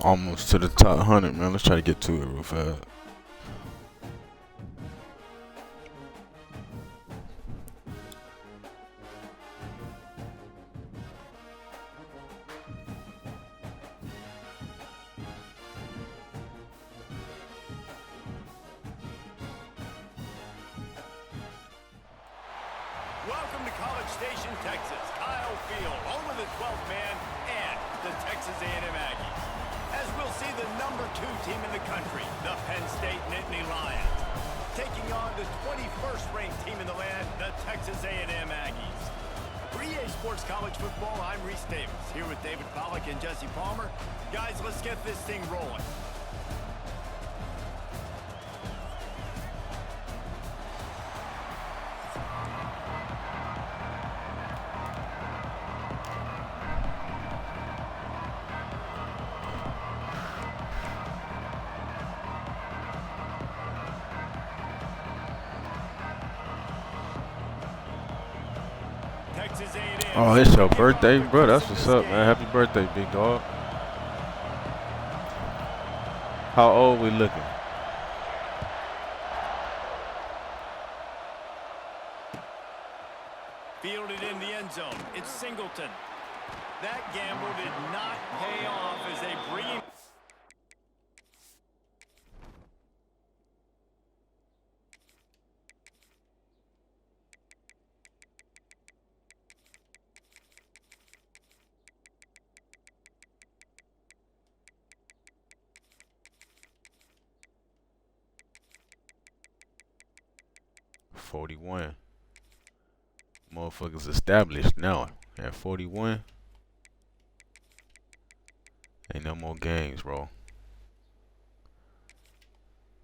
Almost to the top 100, man. Let's try to get to it real fast. Welcome to College Station, Texas. Kyle Field, home of the 12th man and the Texas A&M Aggies. As we'll see the #2 team in the country, the Penn State Nittany Lions, taking on the 21st ranked team in the land, the Texas A&M Aggies. For EA Sports College Football, I'm Reese Davis, here with David Pollack and Jesse Palmer. Guys, let's get this thing rolling. Oh, it's your birthday, bro. That's what's up, man. Happy birthday, big dog. How old we looking? Fielded in the end zone. It's Singleton. That gamble did not pay off as they bring him. $41. Motherfuckers established now at 41. Ain't no more games, bro.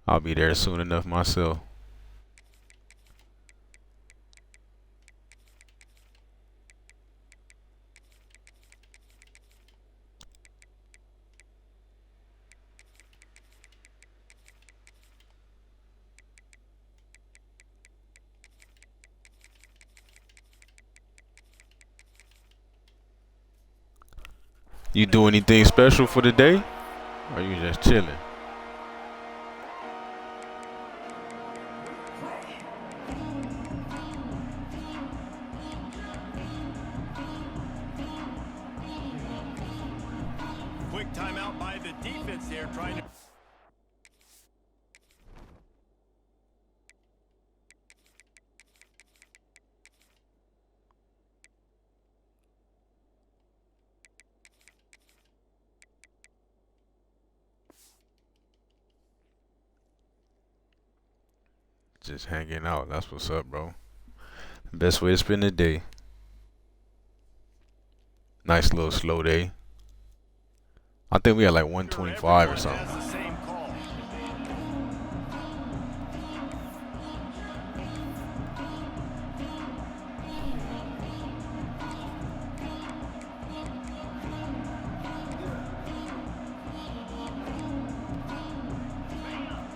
I'll be there soon enough myself. You do anything special for the day? Or you just chilling? Quick timeout by the defense there, trying to... Just hanging out. That's what's up, bro. Best way to spend the day. Nice little slow day. I think we had like 125 or something.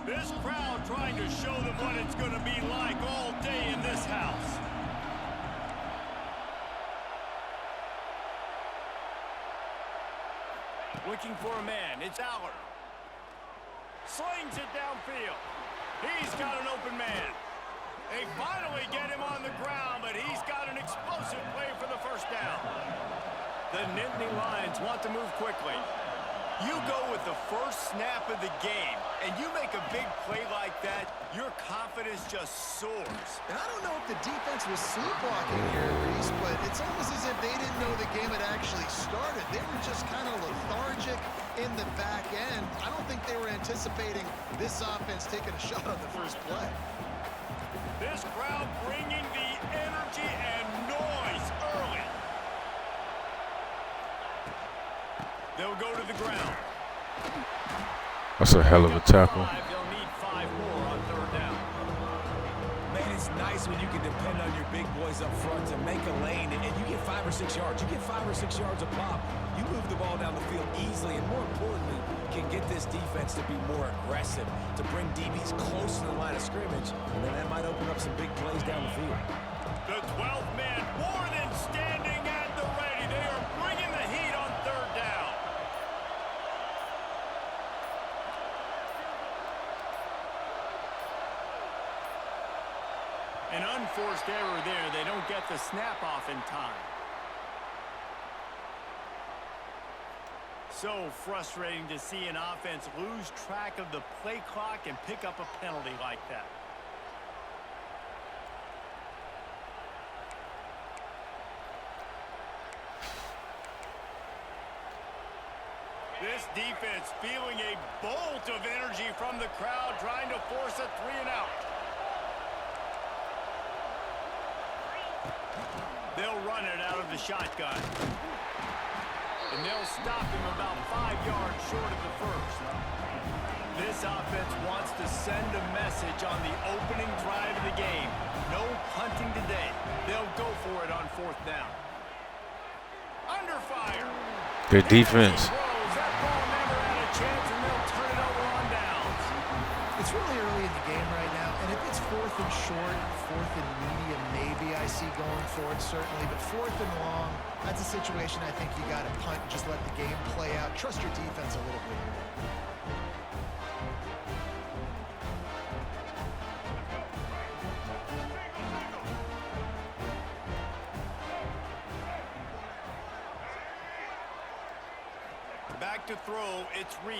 This crowd trying to show them what it's going to be like all day in this house. Looking for a man. It's Aller. Slings it downfield. He's got an open man. They finally get him on the ground, but he's got an explosive play for the first down. The Nittany Lions want to move quickly. You go with the first snap of the game, and you make a big play like that, your confidence just soars. And I don't know if the defense was sleepwalking here, Reese, but it's almost as if they didn't know the game had actually started. They were just kind of lethargic in the back end. I don't think they were anticipating this offense taking a shot on the first play. This crowd bringing the energy and noise early. They'll go to the ground. That's a hell of a tackle. They'll need 5 more on third down. Man, it's nice when you can depend on your big boys up front to make a lane, and you get 5 or 6 yards. You get 5 or 6 yards a pop. You move the ball down the field easily, and more importantly, can get this defense to be more aggressive, to bring DBs close to the line of scrimmage, and then that might open up some big plays down the field. The 12th man more than standing at the ready. They are bringing the heat on third down. An unforced error there. They don't get the snap off in time. So frustrating to see an offense lose track of the play clock and pick up a penalty like that. This defense feeling a bolt of energy from the crowd, trying to force a 3 and out. They'll run it out of the shotgun. And they'll stop him about 5 yards short of the first. This offense wants to send a message on the opening drive of the game. No punting today. They'll go for it on 4th down. Under fire. Good defense. That ball never had a chance, and they'll turn it over on downs. It's really early in the game right now, and if it's 4th and short, 4th and medium, maybe I see going for it, certainly. But 4th and long, that's a situation I think you got to punt and just let the game play out. Trust your defense a little bit. Back to throw, it's Reed.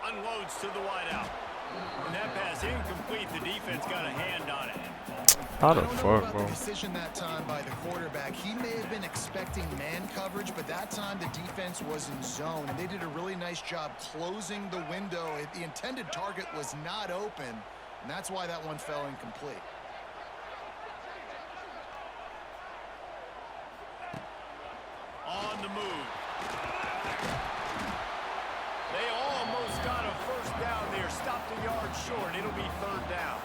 Unloads to the wideout. And that pass incomplete. The defense got a hand on it. How the I don't know fuck, about bro? the decision that time by the quarterback. He may have been expecting man coverage, but that time the defense was in zone, and they did a really nice job closing the window. The intended target was not open, and that's why that one fell incomplete. On the move. They almost got a first down there. Stopped a yard short. It'll be 3rd down.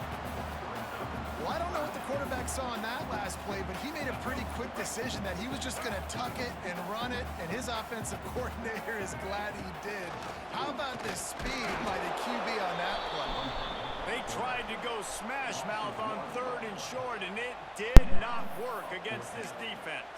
Well, I don't know what the quarterback saw on that last play, but he made a pretty quick decision that he was just going to tuck it and run it, and his offensive coordinator is glad he did. How about the speed by the QB on that play? They tried to go smash mouth on 3rd and short, and it did not work against this defense.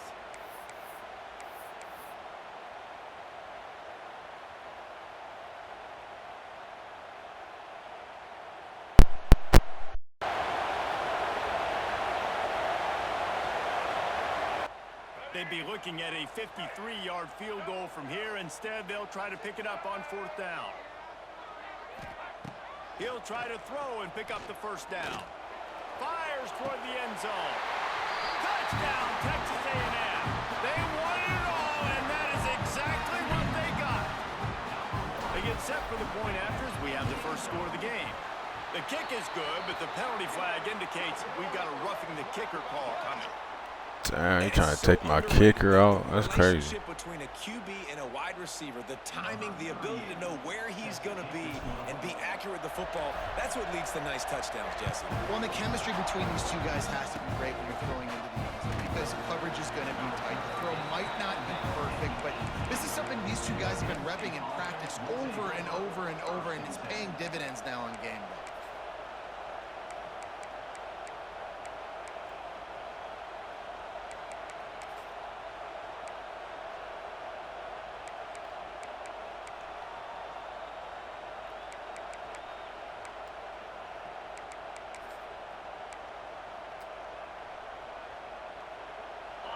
They'd be looking at a 53-yard field goal from here. Instead, they'll try to pick it up on 4th down. He'll try to throw and pick up the first down. Fires toward the end zone. Touchdown, Texas A&M. They won it all, and that is exactly what they got. They get set for the point afters. We have the first score of the game. The kick is good, but the penalty flag indicates we've got a roughing the kicker call coming. Damn, you trying to take my kicker out? That's crazy. Between a QB and a wide receiver, the timing, the ability to know where he's going to be and be accurate with the football, that's what leads to nice touchdowns, Jesse. Well, and the chemistry between these two guys has to be great when you're throwing into the end zone because coverage is going to be tight. The throw might not be perfect, but this is something these two guys have been repping in practice over and over and over, and it's paying dividends now on game day.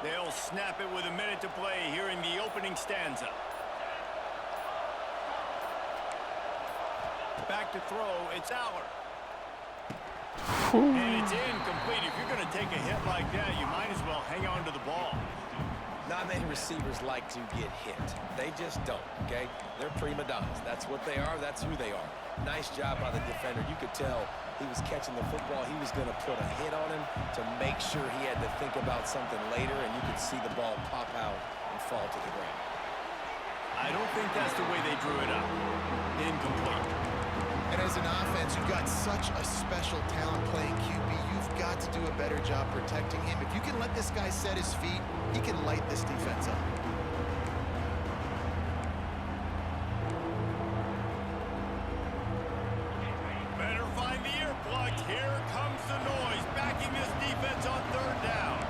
They'll snap it with a minute to play here in the opening stanza. Back to throw, it's Aller. And it's incomplete. If you're going to take a hit like that, you might as well hang on to the ball. Not many receivers like to get hit. They just don't, okay? They're prima donnas. That's what they are. That's who they are. Nice job by the defender. You could tell he was catching the football. He was going to put a hit on him to make sure he had to think about something later, and you could see the ball pop out and fall to the ground. I don't think that's the way they drew it up. Incomplete. And as an offense, you've got such a special talent playing QB. You've got to do a better job protecting him. If you can let this guy set his feet, he can light this defense up. Better find the earplugs. Here comes the noise, backing this defense on 3rd down.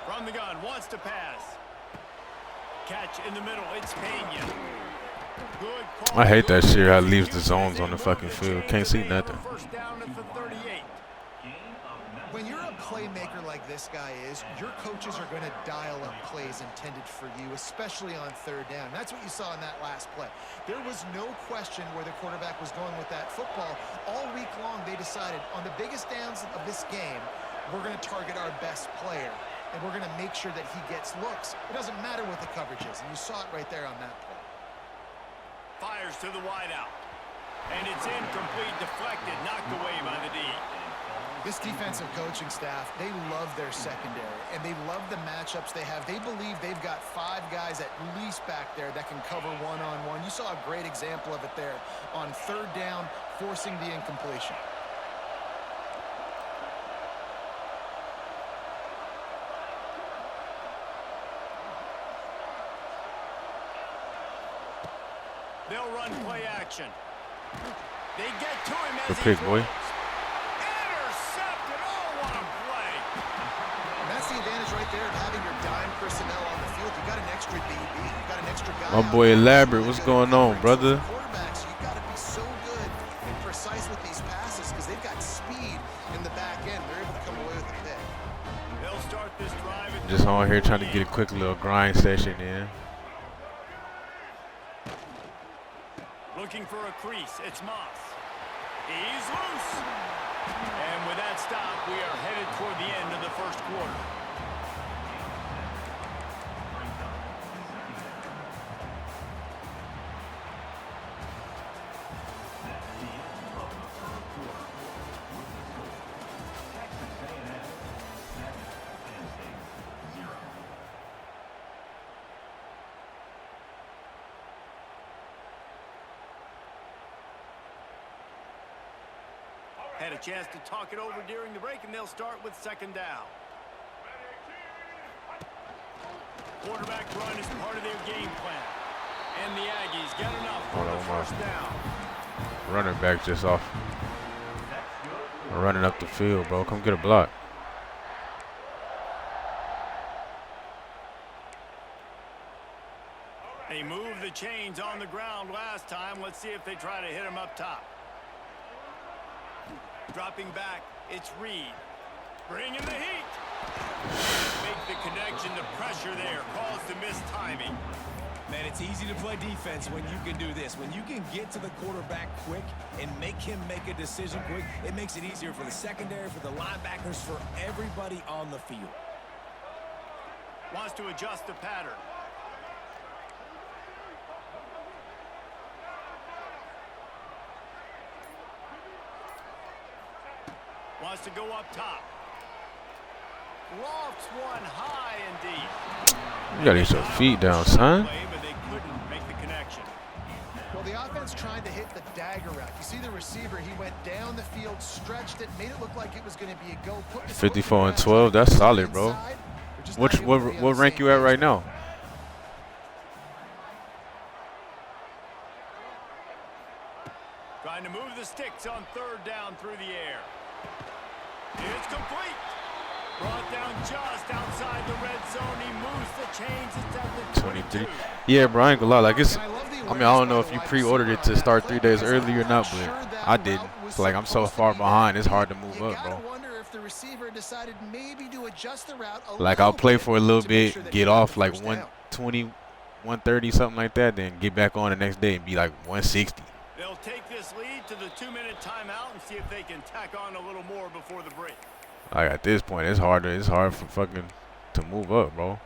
From From the gun, wants to pass. Catch in the middle, it's Pena. Good call. I hate that shit how it leaves the zones on the fucking field. Can't see nothing. First down at the 38. When you're a playmaker like this guy is, your coaches are going to dial up plays intended for you, especially on third down. That's what you saw in that last play. There was no question where the quarterback was going with that football. All week long, they decided on the biggest downs of this game, we're going to target our best player, and we're going to make sure that he gets looks. It doesn't matter what the coverage is, and you saw it right there on that play. Fires to the wideout. And it's incomplete, deflected, knocked away by the D. This defensive coaching staff, they love their secondary, and they love the matchups they have. They believe they've got 5 guys at least back there that can cover one-on-one. You saw a great example of it there on third down, forcing the incompletion. They'll run play action. They get to him as Good pick, boy. Intercepted. Oh, what a play. And that's the advantage right there of having your dime personnel on the field. You got an extra DB, you got an extra guy. My boy Elaborate, what's going on, brother? Quarterbacks, you got to be so good and precise with these passes because they've got speed in the back end. They're able to come away with the pick. They'll start this drive. Just on here trying to get a quick little grind session in. Looking for a crease. It's Moss. He's loose. And with that stop, we are headed toward the end of the first quarter. Had a chance to talk it over during the break, and they'll start with second down. Quarterback run is part of their game plan. And the Aggies get enough for the first down. Running back just off. Running up the field, bro. Come get a block. They moved the chains on the ground last time. Let's see if they try to hit him up top. Dropping back, it's Reed. Bringing the heat. Make the connection, the pressure there caused the missed timing. Man, it's easy to play defense when you can do this. When you can get to the quarterback quick and make him make a decision quick, it makes it easier for the secondary, for the linebackers, for everybody on the field. Wants to adjust the pattern. Wants to go up top. Lofts one high and deep. You gotta get your feet down, son. But they couldn't make the connection. Well, the offense tried to hit the dagger route. You see the receiver, he went down the field, stretched it, made it look like it was going to be a go. 54 and 12, that's solid, bro. What rank you at right now? Trying to move the sticks on third down through the air. It's complete. Brought down just outside the red zone. He moves the chains. It's at the 23. Yeah, bro, I ain't gonna lie. Like, it's, I mean, I don't know if you pre-ordered it to start 3 days early or not, but I didn't. So, like, I'm so far behind, it's hard to move up, bro. Like, I'll play for a little bit, get off like 120, 130, something like that, then get back on the next day and be like 160. They'll take this lead to the 2-minute timeout and see if they can tack on a little more before the break. Like, at this point, it's hard for fucking to move up, bro.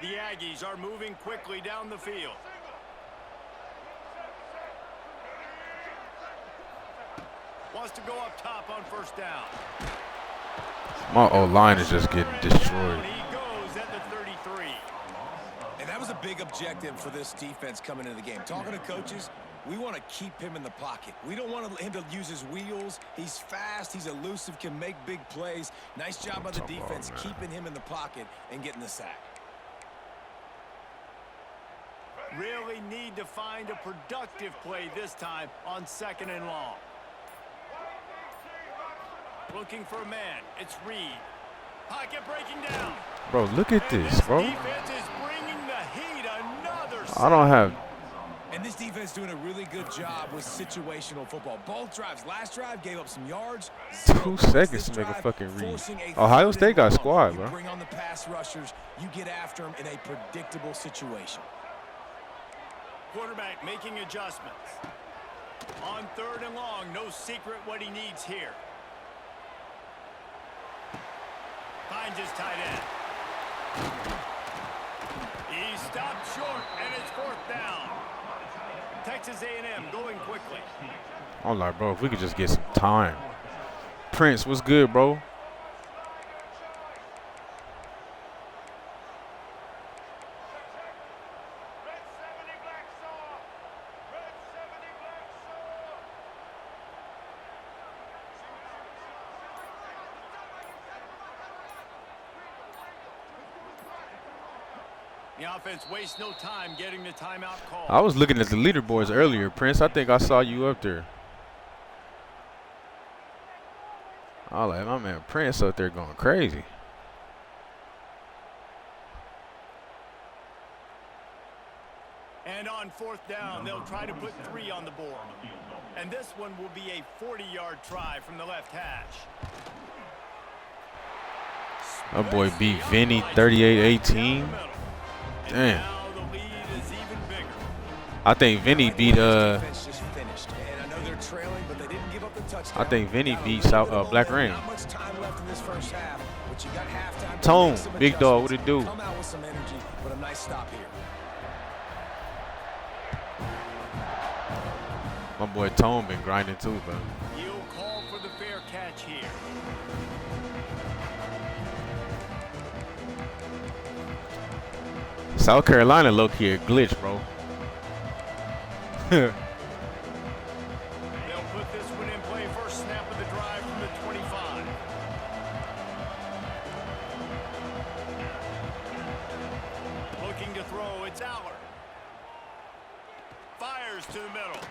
The Aggies are moving quickly down the field. Wants to go up top on first down. My O-line is just getting destroyed. He goes at the 33. And that was a big objective for this defense coming into the game. Talking to coaches, we want to keep him in the pocket. We don't want him to use his wheels. He's fast. He's elusive, can make big plays. Nice job by the defense keeping him in the pocket and getting the sack. Really need to find a productive play this time on second and long. Looking for a man. It's Reed. Pocket breaking down. Bro, look at this, bro. Defense is bringing the heat. Another I don't have. And this defense doing a really good job with situational football. Both drives. Last drive gave up some yards. 2 seconds to make a fucking read. Ohio State got squad, bro. Bring on the pass rushers. You get after them in a predictable situation. Quarterback making adjustments. On 3rd and long, no secret what he needs here. Finds his tight end. He stopped short, and it's 4th down. Texas A&M going quickly. I'm like, bro, if we could just get some time. Prince, what's good, bro? The offense wastes no time getting the timeout call. I was looking at the leaderboards earlier, Prince. I think I saw you up there. I was like, my man Prince up there going crazy. And on 4th down, they'll try to put 3 on the board. And this one will be a 40-yard try from the left hash. My boy beat Vinny 38-18. Damn. Now the lead is even bigger. I think Vinny beat Defense just finished. And I know they're trailing, but they didn't give up the touchdown. I think Vinny beat South Black Rain. Not much time left in this first half, but you got halftime. Tone, big dog, what it do? Come out with some energy, but a nice stop here. My boy Tone been grinding too, bro. He'll call for the fair catch here. South Carolina low-key a glitch, bro. They'll put this one in play. First snap of the drive from the 25. Looking to throw, it's Aller. Fires to the middle.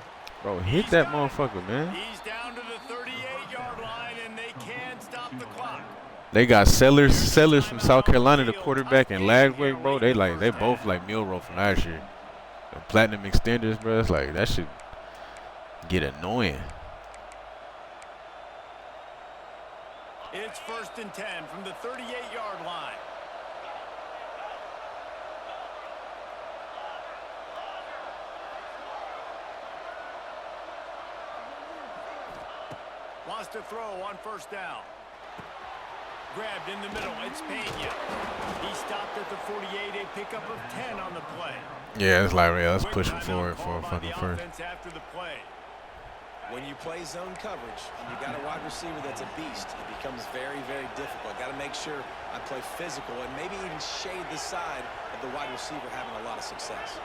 Bro, hit that motherfucker, man. He's down to the 38-yard line, and they can't stop the clock. They got Sellers from South Carolina, the quarterback, and Lagway, bro. They both like Milrow from last year. The platinum extenders, bro. It's like that should get annoying. It's 1st and 10 from the 38-yard line. Wants to throw on 1st down. Grabbed in the middle. It's Pena. He stopped at the 48. A pickup of 10 on the play. Yeah, it's like, yeah, let's Quick push him timeout forward for a called by fucking the first. offense after the play. When you play zone coverage and you got a wide receiver that's a beast, it becomes very, very difficult. Got to make sure I play physical and maybe even shade the side of the wide receiver having a lot of success.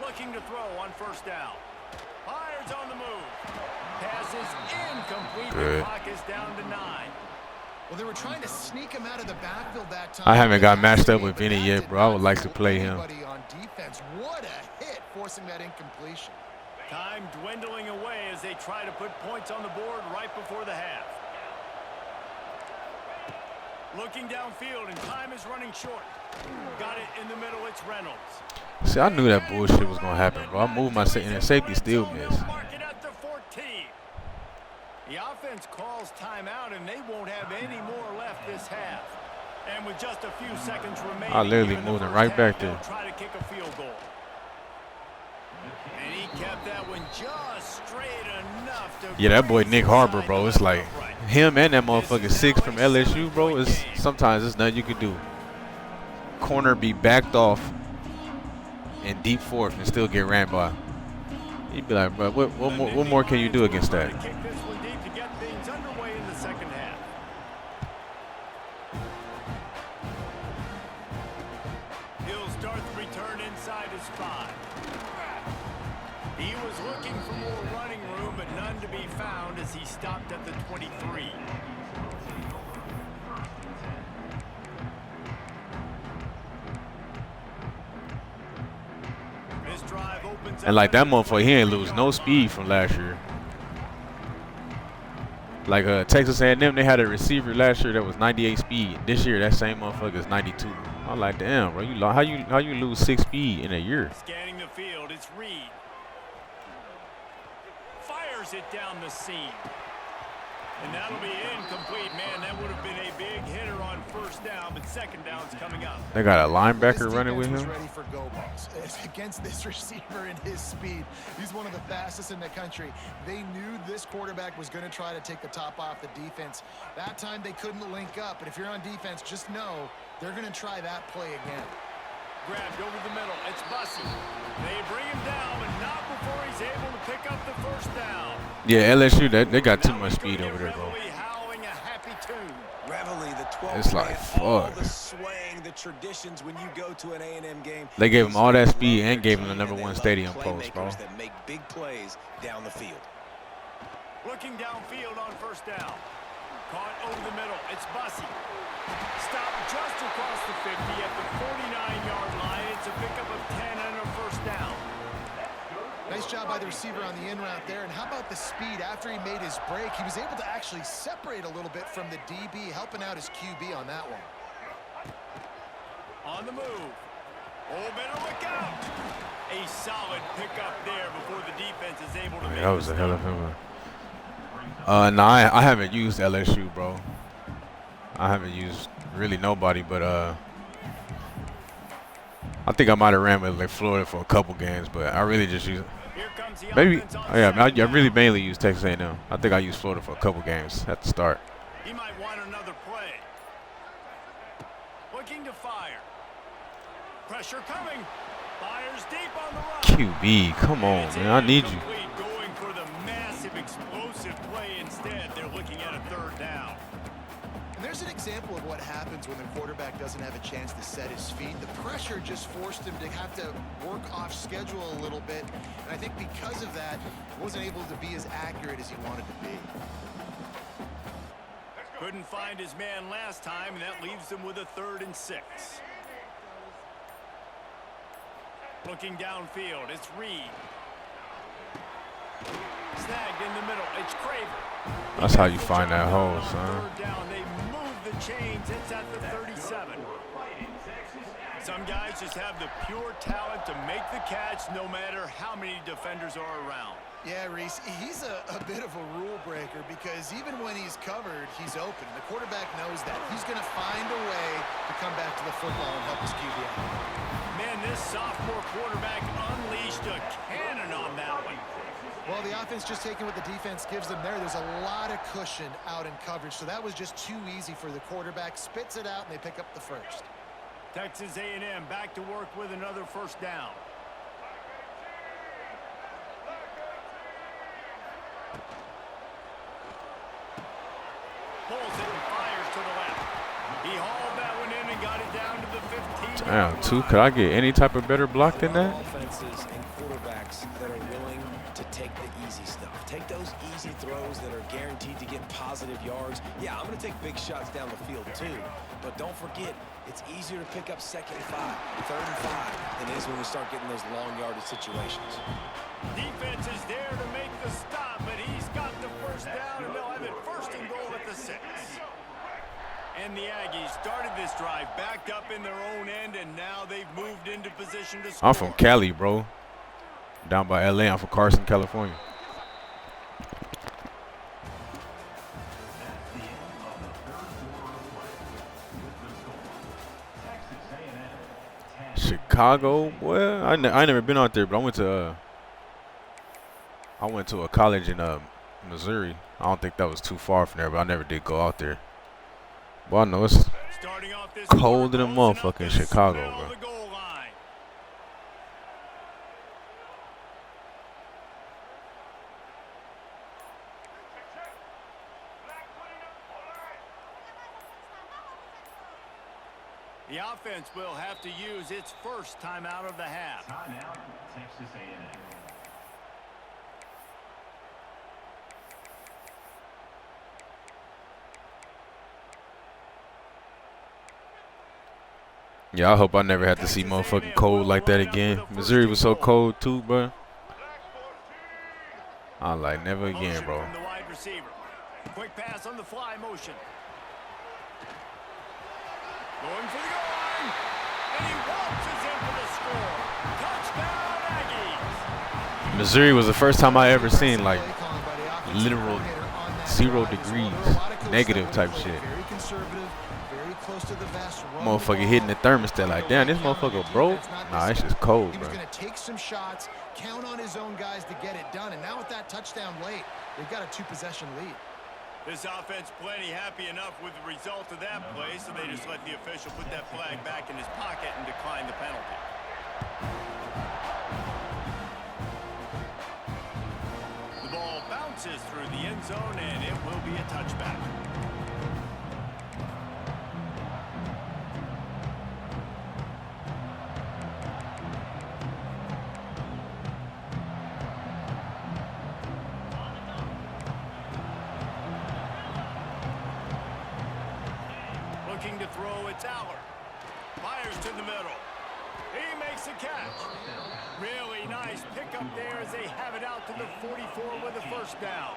Looking to throw on 1st down. Fires on the move. Pass is incomplete. Good. The clock is down to 9. Well, they were trying to sneak him out of the backfield that time. I haven't got matched up with Vinny yet, bro. I would like to play him. On defense. What a hit, forcing that incompletion. Time dwindling away as they try to put points on the board right before the half. Looking downfield, and time is running short. Got it in the middle. It's Reynolds. See, I knew that bullshit was gonna happen, bro. I moved my and the safety still missed. Mark it at the 14. The offense calls timeout, and they won't have any more left this half. And with just a few seconds remaining, I literally moved him right back there. Try to kick a field goal. And he kept that one just straight enough to. Yeah, that boy Nick Harbor, bro. It's like him and that motherfucker 6 from LSU, bro. It's sometimes it's nothing you can do. Corner be backed off in deep fourth and still get ran by. You'd be like, bro, what more can you do against that? Kick this one deep to get things underway in the second half. He'll start the return inside his 5. He was looking for more running room, but none to be found as he stopped at the 23. This drive opens And like that motherfucker, he ain't lose no speed from last year. Like Texas A&M, they had a receiver last year that was 98 speed. This year, that same motherfucker is 92. I'm like, damn, bro, how you lose 6 speed in a year? Scanning the field, it's Reed. Fires it down the seam. And that'll be incomplete, man. That would have been a big hitter on first down, but second down's coming up. They got a linebacker running with him. Ready for go balls. Against this receiver and his speed, he's one of the fastest in the country. They knew this quarterback was going to try to take the top off the defense. That time they couldn't link up, but if you're on defense, just know they're going to try that play again. Grabbed over the middle. It's Bussy. They bring him down, but not before he's able to pick up the first down. Yeah, LSU, they got too much speed over there, bro. Howling a happy tune. Reveille, the 12th It's like, all fuck. the swaying, the traditions when you go to an A&M game. They gave him all that speed and gave him the #1 stadium post, bro. That make big plays down the field. Looking downfield on first down. Caught over the middle. It's Bussy. Stopped just across the 50 at the 49-yard line. It's a pickup of 10 and a first down. Nice job by the receiver on the in route there. And how about the speed after he made his break? He was able to actually separate a little bit from the DB, helping out his QB on that one. On the move. Oh, better look out. A solid pickup there before the defense is able to make That was the a hell stop. of him. No, I haven't used LSU, bro. I haven't used really nobody, but I think I might have ran with like Florida for a couple games, but I really just use Here comes the maybe. offense on Oh yeah, I second down. really mainly use Texas A&M. I think I used Florida for a couple games at the start. He might want another play. Looking to fire. Pressure coming. Fires deep on the run. QB, come on, It's man, I need you. incomplete, going for the massive explosive play instead. They're looking at a third down. And there's an example of what happens when the quarterback doesn't have a chance to set his feet. The pressure just forced him to have to work off schedule a little bit. And I think because of that, he wasn't able to be as accurate as he wanted to be. Couldn't find his man last time, and that leaves him with a 3rd and 6. Looking downfield, it's Reed. Snagged in the middle, it's Craver. That's how you find that hole, son. Third down, they move the chains. It's at the 37. Some guys just have the pure talent to make the catch no matter how many defenders are around. Yeah, Reese, he's a bit of a rule breaker because even when he's covered, he's open. The quarterback knows that. He's going to find a way to come back to the football and help his QB out. Man, this sophomore quarterback unleashed a cannon on that one. Well, the offense just taking what the defense gives them there. There's a lot of cushion out in coverage, so that was just too easy for the quarterback. Spits it out, and they pick up the first. Texas A&M back to work with another first down. Pulls it and fires to the left. He hauled that one in and got it down to the 15. Damn, two. Could I get any type of better block than that? Offenses and quarterbacks that are willing to take the easy stuff. Take those easy throws that are guaranteed to get positive yards. Yeah, I'm going to take big shots down the field too. But don't forget, it's easier to pick up 2nd and 5, 3rd and 5 than it is when we start getting those long yardage situations. Defense is there to make the stop, but he's got the first down, and they'll have it 1st and goal at the 6. And the Aggies started this drive backed up in their own end, and now they've moved into position to score. I'm from Cali, bro. Down by LA. I'm from Carson, California. Chicago, well, I never been out there, but I went to a college in Missouri. I don't think that was too far from there, but I never did go out there. Well, I know it's Starting off this cold in a quarter, closing motherfucker up in the Chicago, smell of bro. the goal line. The offense will have to use its first timeout of the half. Timeout, Texas A&M. Yeah, I hope I never have to see motherfucking cold like that again. Missouri was so cold too, bro. I'm like, never again, Motion bro. from the wide receiver. Quick pass on the fly motion. Going for the goal line. And he waltzes in for the score. Touchdown, Aggies. Missouri was the first time I ever seen like literal 0 degrees, negative type shit. Very conservative, very close to the vest. Motherfucker hitting the thermostat like, damn, this motherfucker broke. Nah, it's just cold, He bro. was going to take some shots, count on his own guys to get it done. And now with that touchdown late, they've got a 2-possession lead. This offense plenty happy enough with the result of that play, so they just let the official put that flag back in his pocket and decline the penalty. The ball bounces through the end zone, and it will be a touchback. Looking to throw, it's Aller. Fires to the middle. He makes a catch. Really nice pickup there as they have it out to the 44 with a first down.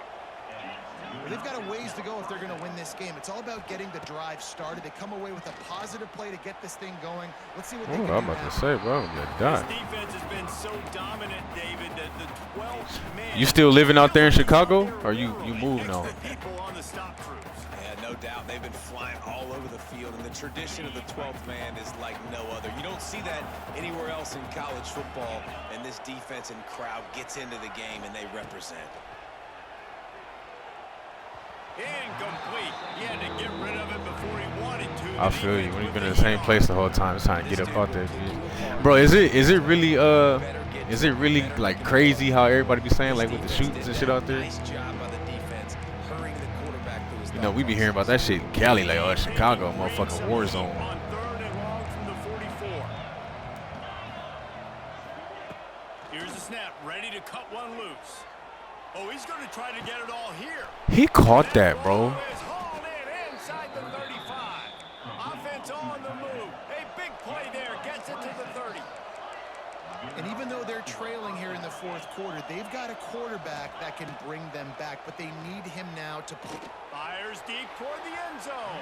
Well, they've got a ways to go if they're going to win this game. It's all about getting the drive started. They come away with a positive play to get this thing going. Let's see what they can do. I'm about to say, bro, I'm gonna die. This defense has been so dominant, David, that the 12th man. You still living out there in Chicago, or you moved now? People on the stop crews. Yeah, no doubt. They've been flying all over the field, and the tradition of the 12th man is like no other. You don't see that anywhere else in college football, and this defense and crowd gets into the game, and they represent. Incomplete. He had to get rid of it before he wanted to. I feel you. When you've been in the same place the whole time, it's trying to get up out there. Bro, is it really like crazy how everybody be saying like with the shootings and shit out there? Nice job by the defense, hurrying the quarterback through his You know, we be hearing about that shit in Cali, like, oh, Chicago, motherfucking war zone. On 3rd and long from the 44. Here's the snap, ready to cut one loose. Oh, he's going to try to get it all here. He caught that, bro. Ball is hauled in inside the 35. Offense on the move. A big play there, gets it to the 30. And even though they're trailing here in the 4th quarter, they've got a quarterback that can bring them back, but they need him now to play. Fires deep toward the end zone.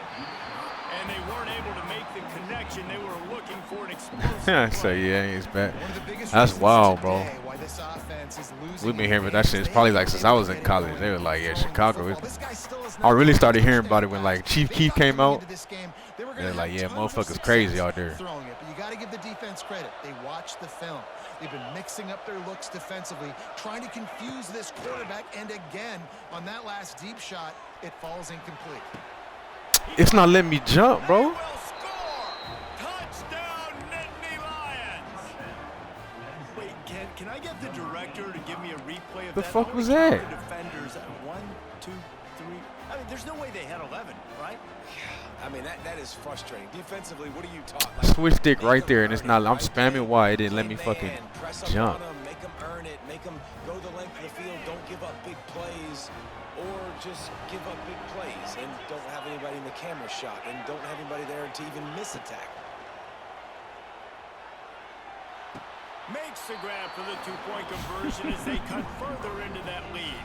And they weren't able to make the connection. They were looking for an explosive I play. say, yeah, he's back. One of the biggest That's reasons wild, bro. today why this offense is losing We've been hearing about that shit. It's probably like since I was in college. They were like, yeah, Chicago. This guy still has I not really made started a hearing about it touchdown when like pass. Chief They Keef thought came going out. into this game, they were They're gonna like, have yeah, tons of motherfuckers success crazy out there. throwing it, but you got to give the defense credit. They watched the film. They've been mixing up their looks defensively, trying to confuse this quarterback, and again, on that last deep shot, it falls incomplete. It's not letting me jump, bro. Will score. Touchdown, Nittany Lions. Wait, can I get the director to give me a replay of The that? fuck How was many that? Defenders, 1, 2, 3. I mean, there's no way they had 11, right? I mean, that is frustrating. Defensively, what are you taught? Switch stick right there, and it's not. I'm spamming Y. It didn't let me fucking jump. Make them earn it. Make them go the length of the field. Don't give up big plays, or just give up big plays and don't have anybody in the camera shot and don't have anybody there to even miss a tackle. Makes the grab for the 2-point conversion as they cut further into that lead.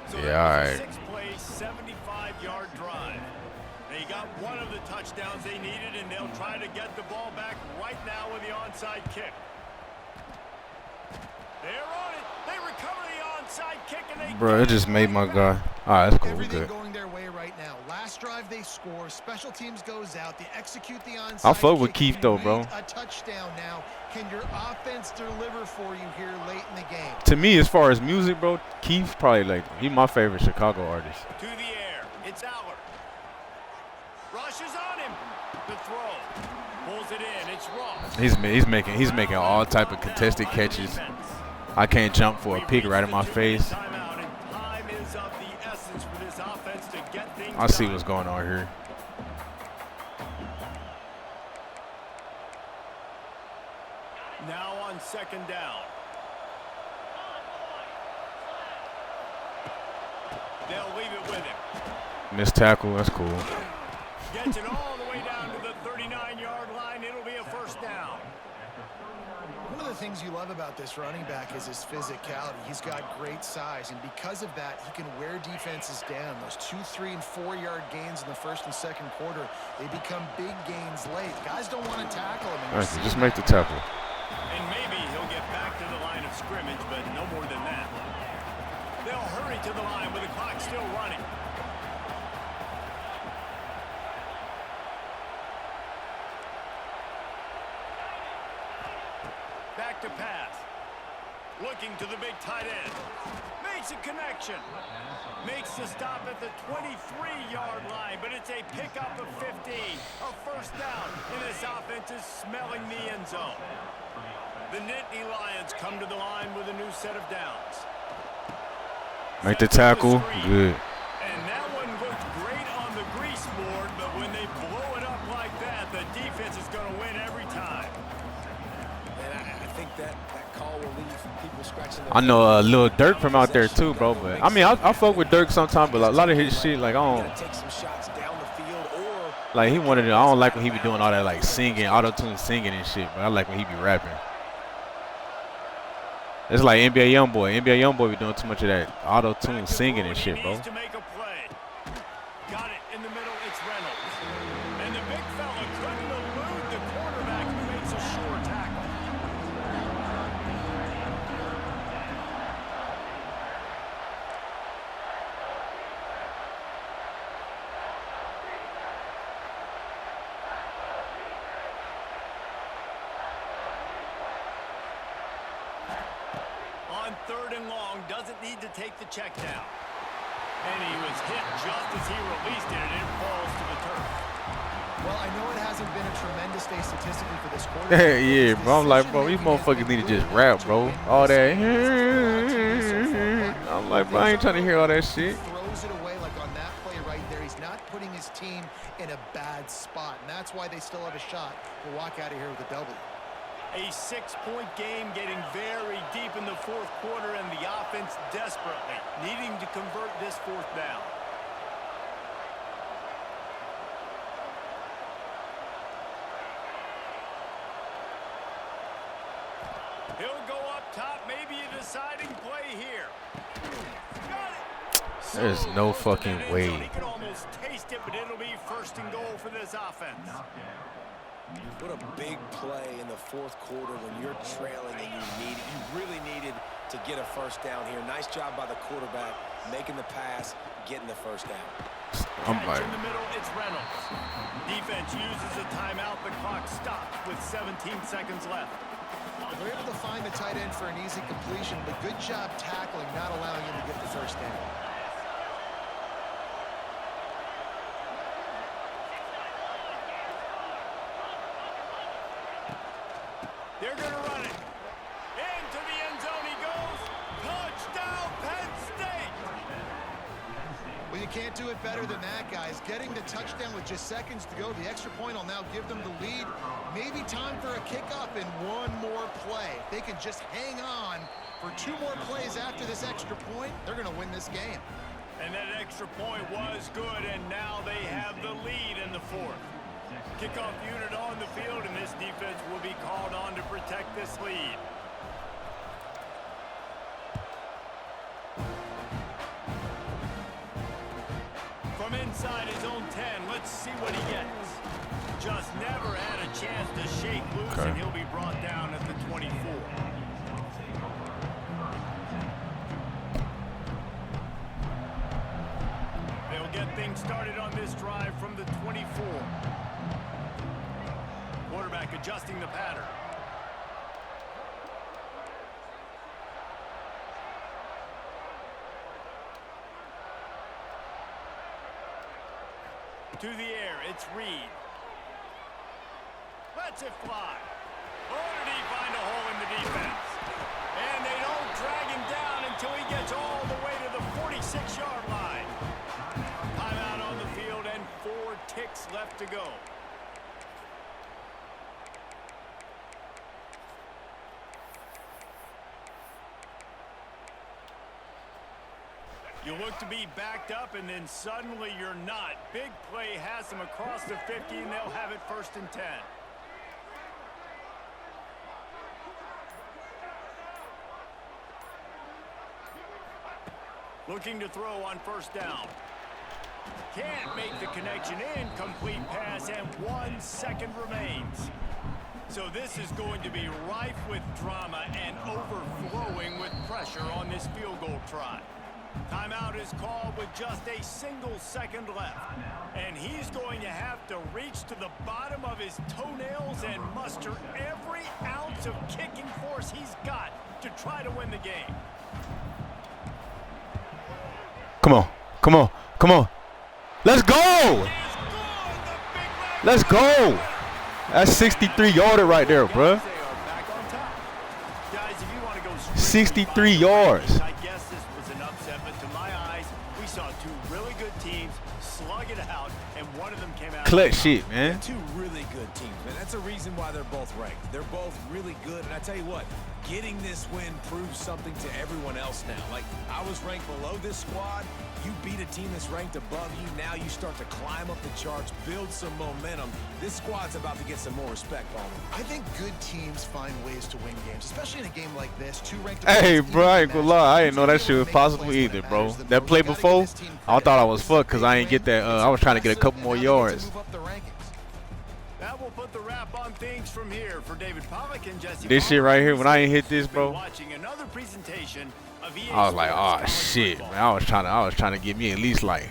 So Yeah, all that was right. a 6-play, 75-yard drive. They got one of the touchdowns they needed, and they'll try to get the ball back right now with the onside kick. They're on it. They recover the onside kick, and they Bro, it just made my guy. All right, that's cool. We Everything good. going their way right now. Last drive they score. Special teams goes out. They execute the onside I fuck with kick. Keith though, You bro. need a touchdown now. Can your offense deliver for you here late in the game? To me, as far as music, bro, Keith's probably like he my favorite Chicago artist. to the air. It's Aller. Rushes on him. The throw. Pulls it in. It's Ross. He's making all type of contested catches. I can't jump for a pick right in my face. Timeout, and time is of the essence for this offense to get things I see done. what's going on here. Now on 2nd down. They'll leave it with him. Missed tackle, that's cool. Gets it all the way down to the 39-yard line. It'll be a first down. One of the things you love about this running back is his physicality. He's got great size, and because of that, he can wear defenses down. Those 2, 3, and 4-yard gains in the first and second quarter, they become big gains late. Guys don't want to tackle him. All right, just make the tackle. And maybe he'll get back to the line of scrimmage, but no more than that. They'll hurry to the line with the clock still running. Back to pass. Looking to the big tight end. Makes a connection. Makes the stop at the 23-yard line, but it's a pickup of 15. A first down, and this offense is smelling the end zone. The Nittany Lions come to the line with a new set of downs. Make the tackle. Good. And that one looked great on the grease board, but when they blow it up like that, the defense is going to win every time. I think that call will leave people scratching their I know Lil Durk from out there too, bro. But I mean, I fuck with Durk sometimes, but a lot of his shit, like I don't. take some shots down the field or Like he wanted to. I don't like when he be doing all that like singing, auto-tune singing and shit. But I like when he be rapping. It's like NBA YoungBoy. NBA YoungBoy be doing too much of that auto-tune singing and shit, bro. Needs to make a play. Got it in the middle. It's Reynolds. And the big fella couldn't elude the quarterback who makes a sure tackle. On 3rd and long, doesn't need to take the check down. And he was hit just as he released it, and it falls to the turf. Well, I know it hasn't been a tremendous day statistically for this quarterback. Yeah, bro. I'm like, bro, these motherfuckers need to just rap, bro. All that. I'm like, bro, I ain't trying to hear all that shit. Throws it away like on that play right there. He's not putting his team in a bad spot, and that's why they still have a shot to walk out of here with a W. A 6-point game getting very deep in the 4th quarter, and the offense desperately needing to convert this 4th down. He'll go up top, maybe a deciding play here. Got it. There's no fucking way. He can almost taste it, but it'll be 1st and goal for this offense. what a big play in the 4th quarter when you're trailing and you really needed to get a first down here. Nice job by the quarterback making the pass, getting the first down. I'm like, in the middle, it's Reynolds. Defense uses a timeout. The clock stops with 17 seconds left. They're able to find the tight end for an easy completion, but good job tackling, not allowing him to get the first down. They're going to run it. Into the end zone he goes. Touchdown, Penn State. Well, you can't do it better than that, guys. Getting the touchdown with just seconds to go. The extra point will now give them the lead. Maybe time for a kickoff and one more play. If they can just hang on for 2 more plays after this extra point, they're going to win this game. And that extra point was good, and now they have the lead in the 4th. Kickoff unit on the field, and this defense will be called on to protect this lead. From inside his own 10, let's see what he gets. Just never had a chance to shake loose, and he'll be brought down at the 24. They'll get things started on this drive from the 24. Quarterback adjusting the pattern. To the air, it's Reed. Lets it fly. Oh, did he find a hole in the defense? And they don't drag him down until he gets all the way to the 46-yard line. Timeout on the field and 4 ticks left to go. You look to be backed up, and then suddenly you're not. Big play has them across the 50, and they'll have it 1st and 10. Looking to throw on first down. Can't make the connection. Incomplete pass, and 1 second remains. So this is going to be rife with drama and overflowing with pressure on this field goal try. Timeout is called with just a single second left. And he's going to have to reach to the bottom of his toenails and muster every ounce of kicking force he's got to try to win the game. Come on. Come on. Come on. Let's go. Let's go. That's 63-yarder right there, bruh. 63 yards. I guess this was an upset, but to my eyes, we saw two really good teams slug it out, and one of them came out. Clutch shit, man. Two really good teams, man. That's a reason why they're both ranked. They're both really good, and I tell you what, getting this win proves something to everyone else now. Like, I was ranked below this squad. You beat a team that's ranked above you. Now you start to climb up the charts, build some momentum. This squad's about to get some more respect, Palmer. I think good teams find ways to win games, especially in a game like this. Two ranked Hey, bro, I ain't gonna lie. I didn't know that shit was possible either, bro. That play before, I thought I was fucked because I ain't get that. I was trying to get a couple more yards. That will put the wrap on things from here for David Pollock and Jesse. This shit right here, when I ain't hit this, bro, Watching another presentation of I was like, oh shit, man. I was trying to get me at least like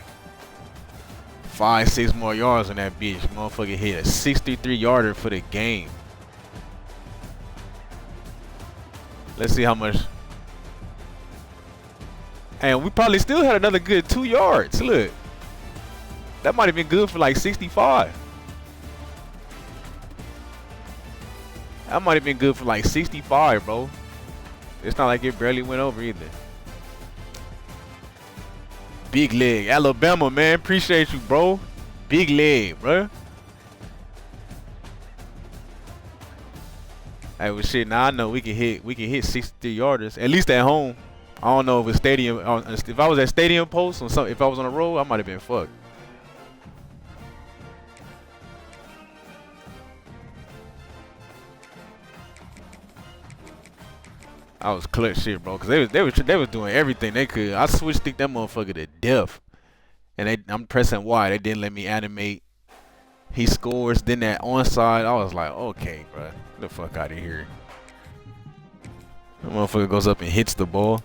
5-6 more yards on that bitch. Motherfucker hit a 63-yarder for the game. Let's see how much. And we probably still had another good 2 yards. Look, that might have been good for like 65. That might have been good for like 65, bro. It's not like it barely went over either. Big leg. Alabama, man. Appreciate you, bro. Big leg, bro. Hey, well, shit, now I know we can hit 63 yarders. At least at home. I don't know if it's stadium. If I was at stadium post or something, if I was on the road, I might have been fucked. I was clutch shit, bro, because they was doing everything they could. I switched that motherfucker to death, and I'm pressing Y. They didn't let me animate. He scores, then that onside. I was like, okay, bro, get the fuck out of here. That motherfucker goes up and hits the ball.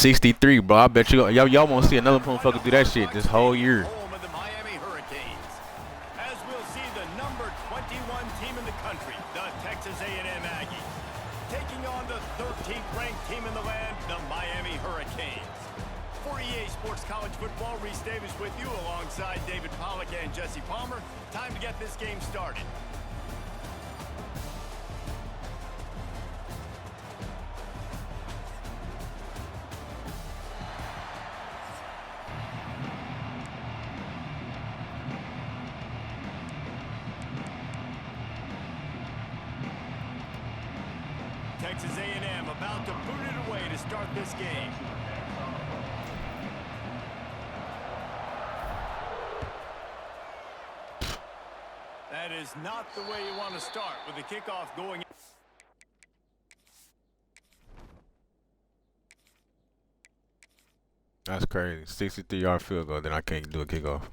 $63, bro. I bet y'all won't see another motherfucker do that shit this whole year. Home of the Miami Hurricanes. As we'll see the number 21 team in the country, the Texas A&M Aggies, taking on the 13th ranked team in the land, the Miami Hurricanes. For EA Sports College Football, Reese Davis with you alongside David Pollock and Jesse Palmer. Time to get this game started. Texas A&M about to boot it away to start this game. That is not the way you want to start with the kickoff going. That's crazy. 63-yard field goal, then I can't do a kickoff.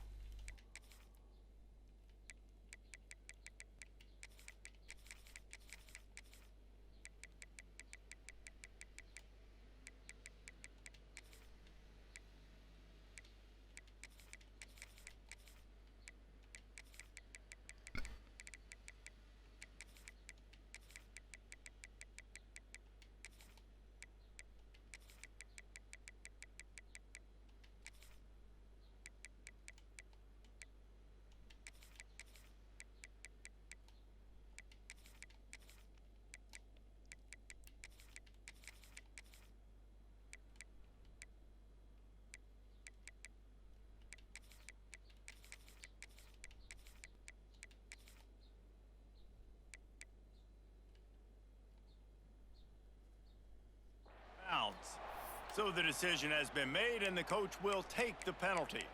So the decision has been made, and the coach will take the penalty.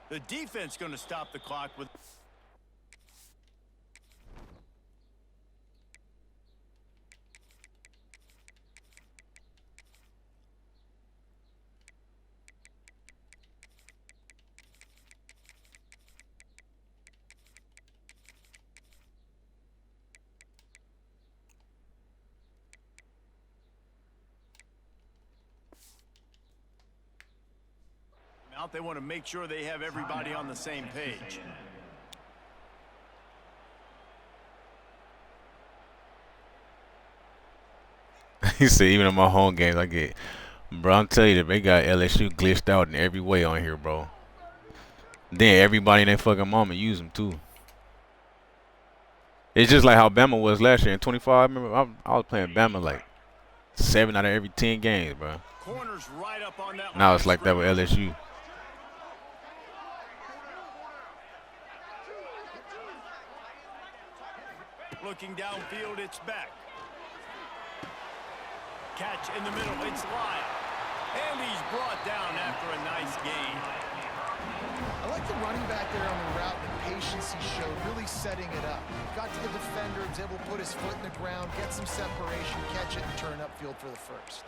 The defense going to stop the clock with... They want to make sure they have everybody on the same page. He said, even in my home games, I get, bro, I'm telling you, they got LSU glitched out in every way on here, bro. Then everybody in their fucking mama use them, too. It's just like how Bama was last year in 25. I remember I was playing Bama like 7 out of every 10 games, bro. Corners right up on that. Now it's like that with LSU. Looking downfield, it's back. Catch in the middle, it's Lyle. And he's brought down after a nice gain. I like the running back there on the route, the patience he showed, really setting it up. Got to the defender, was able to put his foot in the ground, get some separation, catch it, and turn upfield for the first.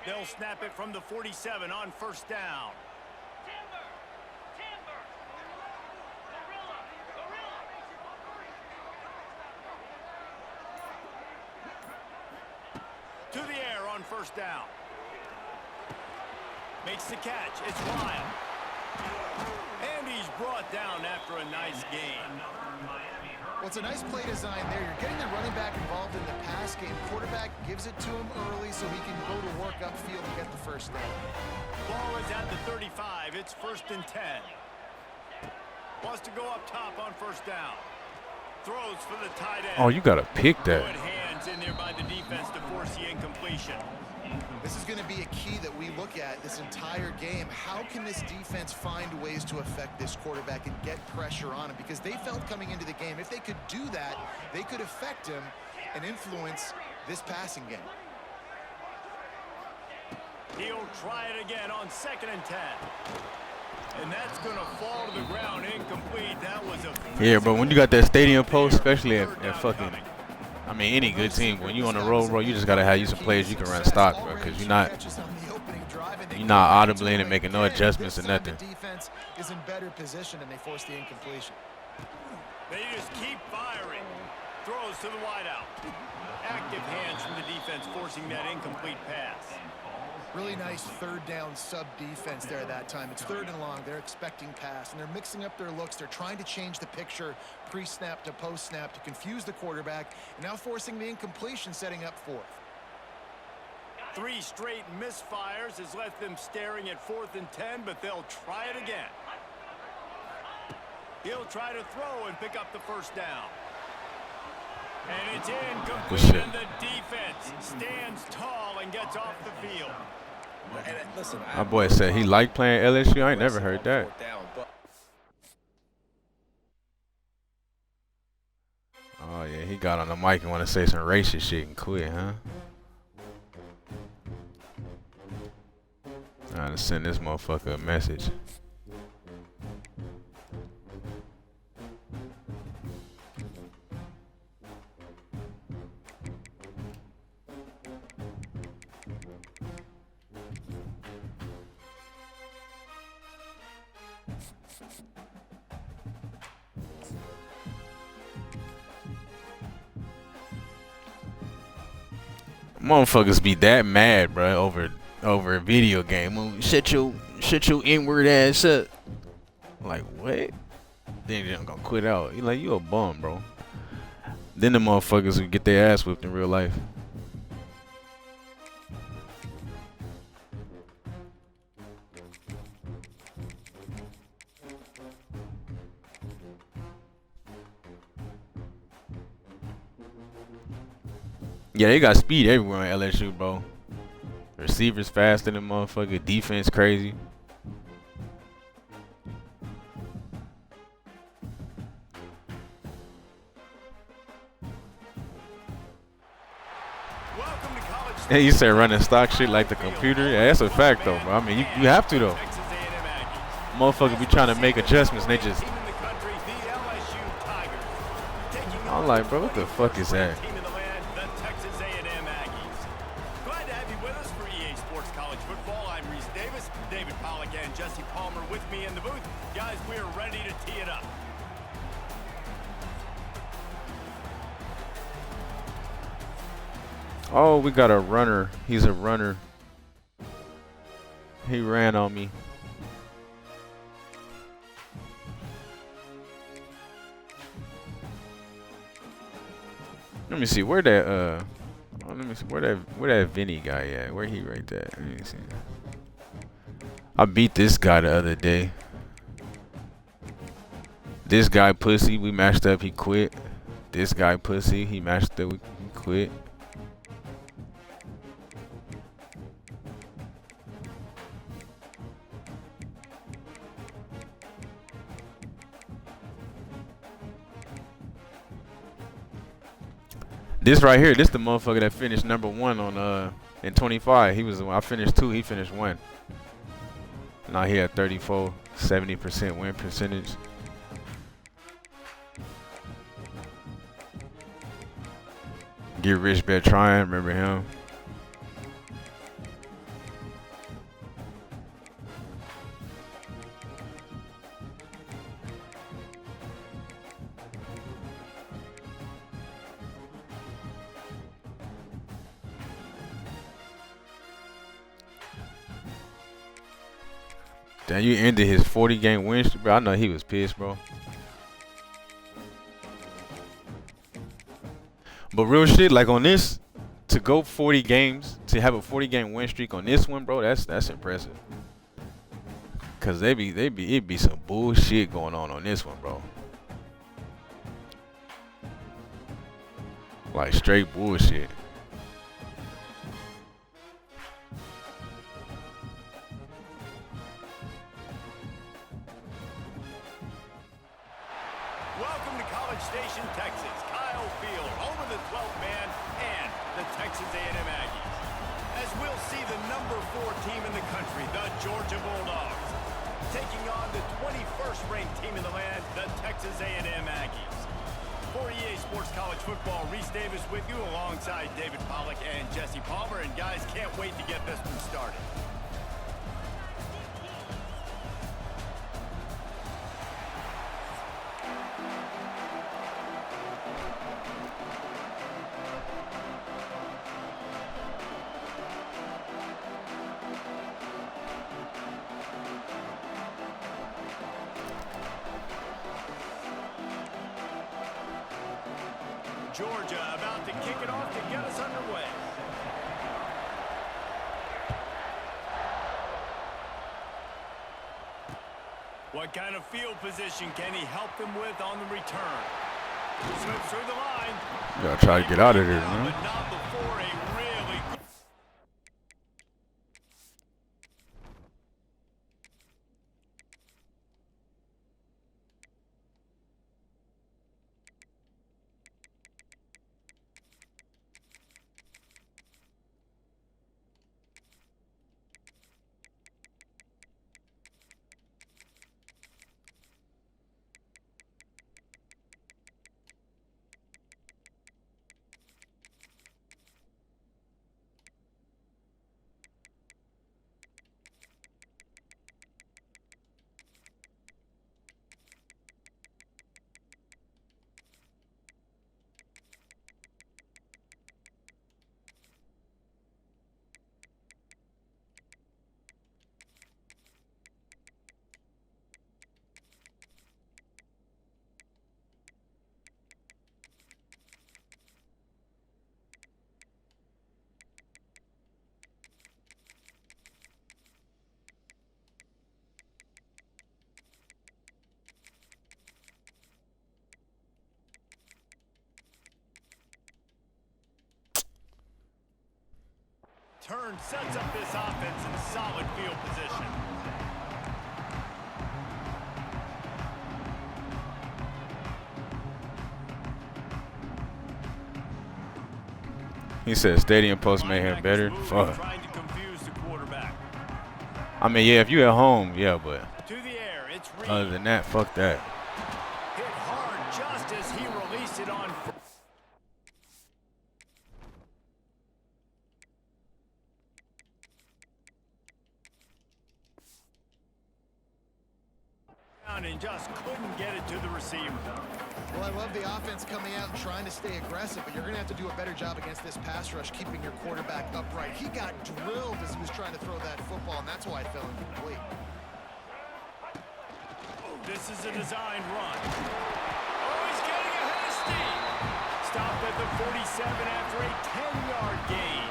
They'll snap it from the 47 on first down. To the air on first down. Makes the catch. It's Lyle. And he's brought down after a nice gain. Well, it's a nice play design there. You're getting the running back involved in the pass game. Quarterback gives it to him early so he can go to work upfield and get the first down. Ball is at the 35. It's 1st and 10. Wants to go up top on first down. Throws for the tight end. Oh, you got to pick that. Good hands in there by the defense to force the incompletion. This is going to be a key that we look at this entire game. How can this defense find ways to affect this quarterback and get pressure on him? Because they felt coming into the game, if they could do that, they could affect him and influence this passing game. He'll try it again on 2nd and 10. And that's going to fall to the ground incomplete. That was a... Yeah, but when you got that stadium post, especially at fucking... I mean, any good team, when you on the road, bro, you just got to have you some players you can run stock, bro, because you're not audibly and making no adjustments or nothing. The defense is in better position and they force the incompletion. They just keep firing. Throws to the wideout. Active hands from the defense forcing that incomplete pass. Really nice third down sub defense there that time. It's 3rd and long. They're expecting pass, and they're mixing up their looks. They're trying to change the picture pre-snap to post-snap to confuse the quarterback, and now forcing the incompletion, setting up 4th. 3 straight misfires has left them staring at 4th and 10, but they'll try it again. He'll try to throw and pick up the first down. And it's incomplete, and the defense stands tall and gets off the field. And listen, My boy said he liked playing LSU. I ain't never heard that. Oh, yeah, he got on the mic and want to say some racist shit and quit, huh? I'm trying to send this motherfucker a message. Motherfuckers be that mad, bro, over a video game. Shut your N-word ass up. Like, what? Then you're gonna quit out. You like, you a bum, bro. Then the motherfuckers who get their ass whipped in real life. Yeah, they got speed everywhere in LSU, bro. Receivers faster than motherfucker. Defense crazy. Welcome to College Yeah, you Station. say running stock shit like the computer. Yeah, that's a fact though, bro. I mean, you have to though. Texas A&M Aggies. Motherfucker be trying to make adjustments and they just. Team in the country, the LSU Tigers. Taking I'm on like, the bro, what the fuck is 21st that? team in the land, the Texas A&M Aggies. Glad to have you with us for EA Sports College Football. I'm Reese Davis, David Pollack, and Jesse Palmer with me in the booth. Guys, we are ready to tee it up. Oh, we got a runner. He's a runner. He ran on me. Let me see where that let me see where that Vinny guy at. Where he right there? Let me see. I beat this guy the other day. This guy pussy, we matched up, he quit. This guy pussy, he matched up, he quit. This right here, this the motherfucker that finished #1 on in 25. He was I finished 2, he finished 1. Now he had 34, 70% win percentage. Get rich bet trying, remember him? Damn, you ended his 40-game win streak, bro. I know he was pissed, bro. But real shit, like on this, to go 40 games, to have a 40-game win streak on this one, bro, that's impressive. Cause it be some bullshit going on this one, bro. Like straight bullshit. Welcome to College Station, Texas. Kyle Field, home of the 12th man and the Texas A&M Aggies. As we'll see the #4 team in the country, the Georgia Bulldogs, taking on the 21st ranked team in the land, the Texas A&M Aggies. For EA Sports College Football, Reese Davis with you alongside David Pollack and Jesse Palmer. And guys, can't wait to get this one started. Georgia about to kick it off to get us underway. What kind of field position can he help them with on the return? Slips through the line. You gotta try to get out of there, man. But not before a really good. Turn sets up this offense in solid field position. He said stadium post made him better. Fuck. Trying to confuse the quarterback. I mean, yeah, if you at home, yeah, but To the air, it's Reed. other than that, fuck that. Hit hard just as he released it on. And just couldn't get it to the receiver. Well, I love the offense coming out and trying to stay aggressive, but you're going to have to do a better job against this pass rush, keeping your quarterback upright. He got drilled as he was trying to throw that football, and that's why it fell incomplete. This is a designed run. Oh, he's getting ahead of steam. Stopped at the 47 after a 10-yard gain.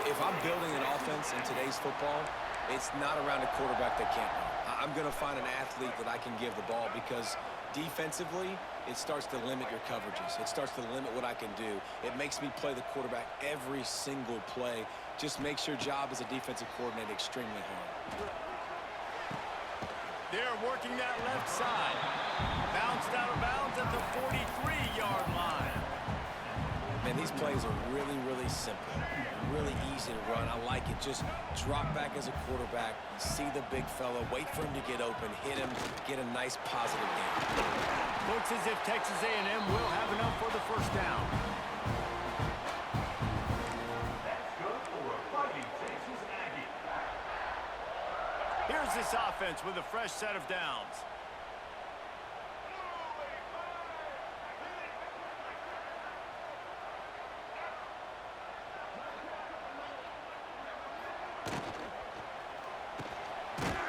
If I'm building an offense in today's football, it's not around a quarterback that can't run. I'm going to find an athlete that I can give the ball because defensively, it starts to limit your coverages. It starts to limit what I can do. It makes me play the quarterback every single play. Just makes your job as a defensive coordinator extremely hard. They're working that left side. Bounced out of bounds at the 43-yard line. Man, these plays are really, really simple. Really easy to run. I like it. Just drop back as a quarterback, see the big fella, wait for him to get open, hit him, get a nice positive game. Looks as if Texas A&M will have enough for the first down. Here's this offense with a fresh set of downs.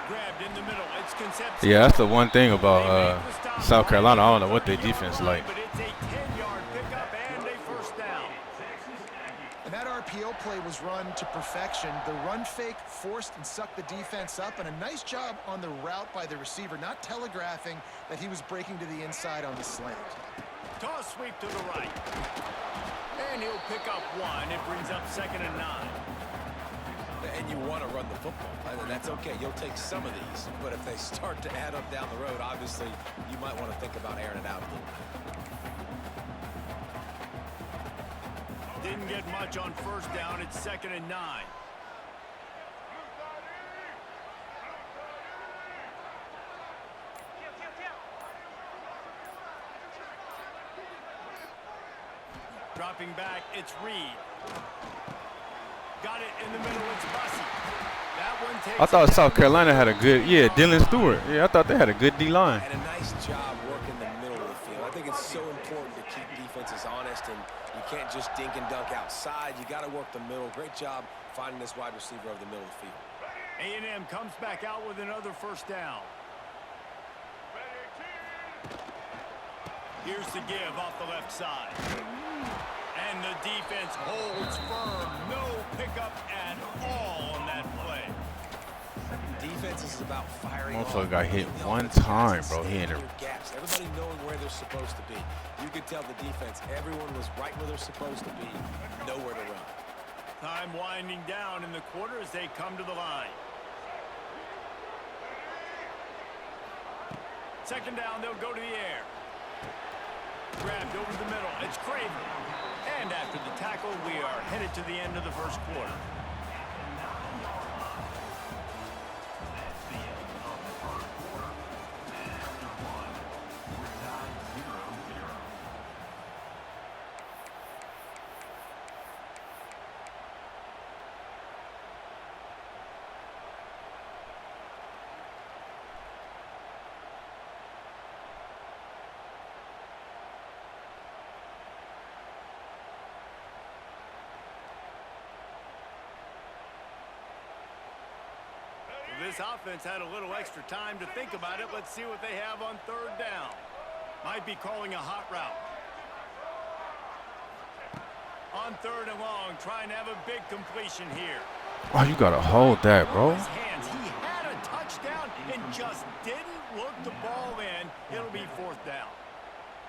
Grabbed in the middle. It's Concepcion. Yeah, that's the one thing about South Carolina. I don't know what their defense like. But it's a 10-yard pickup and a first down. And that RPO play was run to perfection. The run fake forced and sucked the defense up, and a nice job on the route by the receiver, not telegraphing that he was breaking to the inside on the slant. Toss sweep to the right. And he'll pick up one. It brings up 2nd and 9. And you want to run the football. And that's okay. You'll take some of these. But if they start to add up down the road, obviously, you might want to think about airing it out a little bit. Didn't get much on first down. It's 2nd and 9. Dropping back, it's Reed. Got it in the middle, it's Bussey. That one takes I thought South Carolina had a good, yeah, Dylan Stewart. Yeah, I thought they had a good D-line. And a nice job working the middle of the field. I think it's so important to keep defenses honest, and you can't just dink and dunk outside. You got to work the middle. Great job finding this wide receiver over the middle of the field. A&M comes back out with another first down. Here's the give off the left side. And the defense holds firm. No pickup at all on that play. Defense is about firing. Motherfucker got hit one time, bro. He in there. Gaps. Everybody knowing where they're supposed to be. You could tell the defense, everyone was right where they're supposed to be. Nowhere to run. Time winding down in the quarter as they come to the line. 2nd down, they'll go to the air. Grabbed over the middle. It's Craven. And after the tackle, we are headed to the end of the first quarter. This offense had a little extra time to think about it. Let's see what they have on 3rd down. Might be calling a hot route. On 3rd and long, trying to have a big completion here. Oh, you gotta hold that, bro. His hands. He had a touchdown and just didn't look the ball in. It'll be 4th down.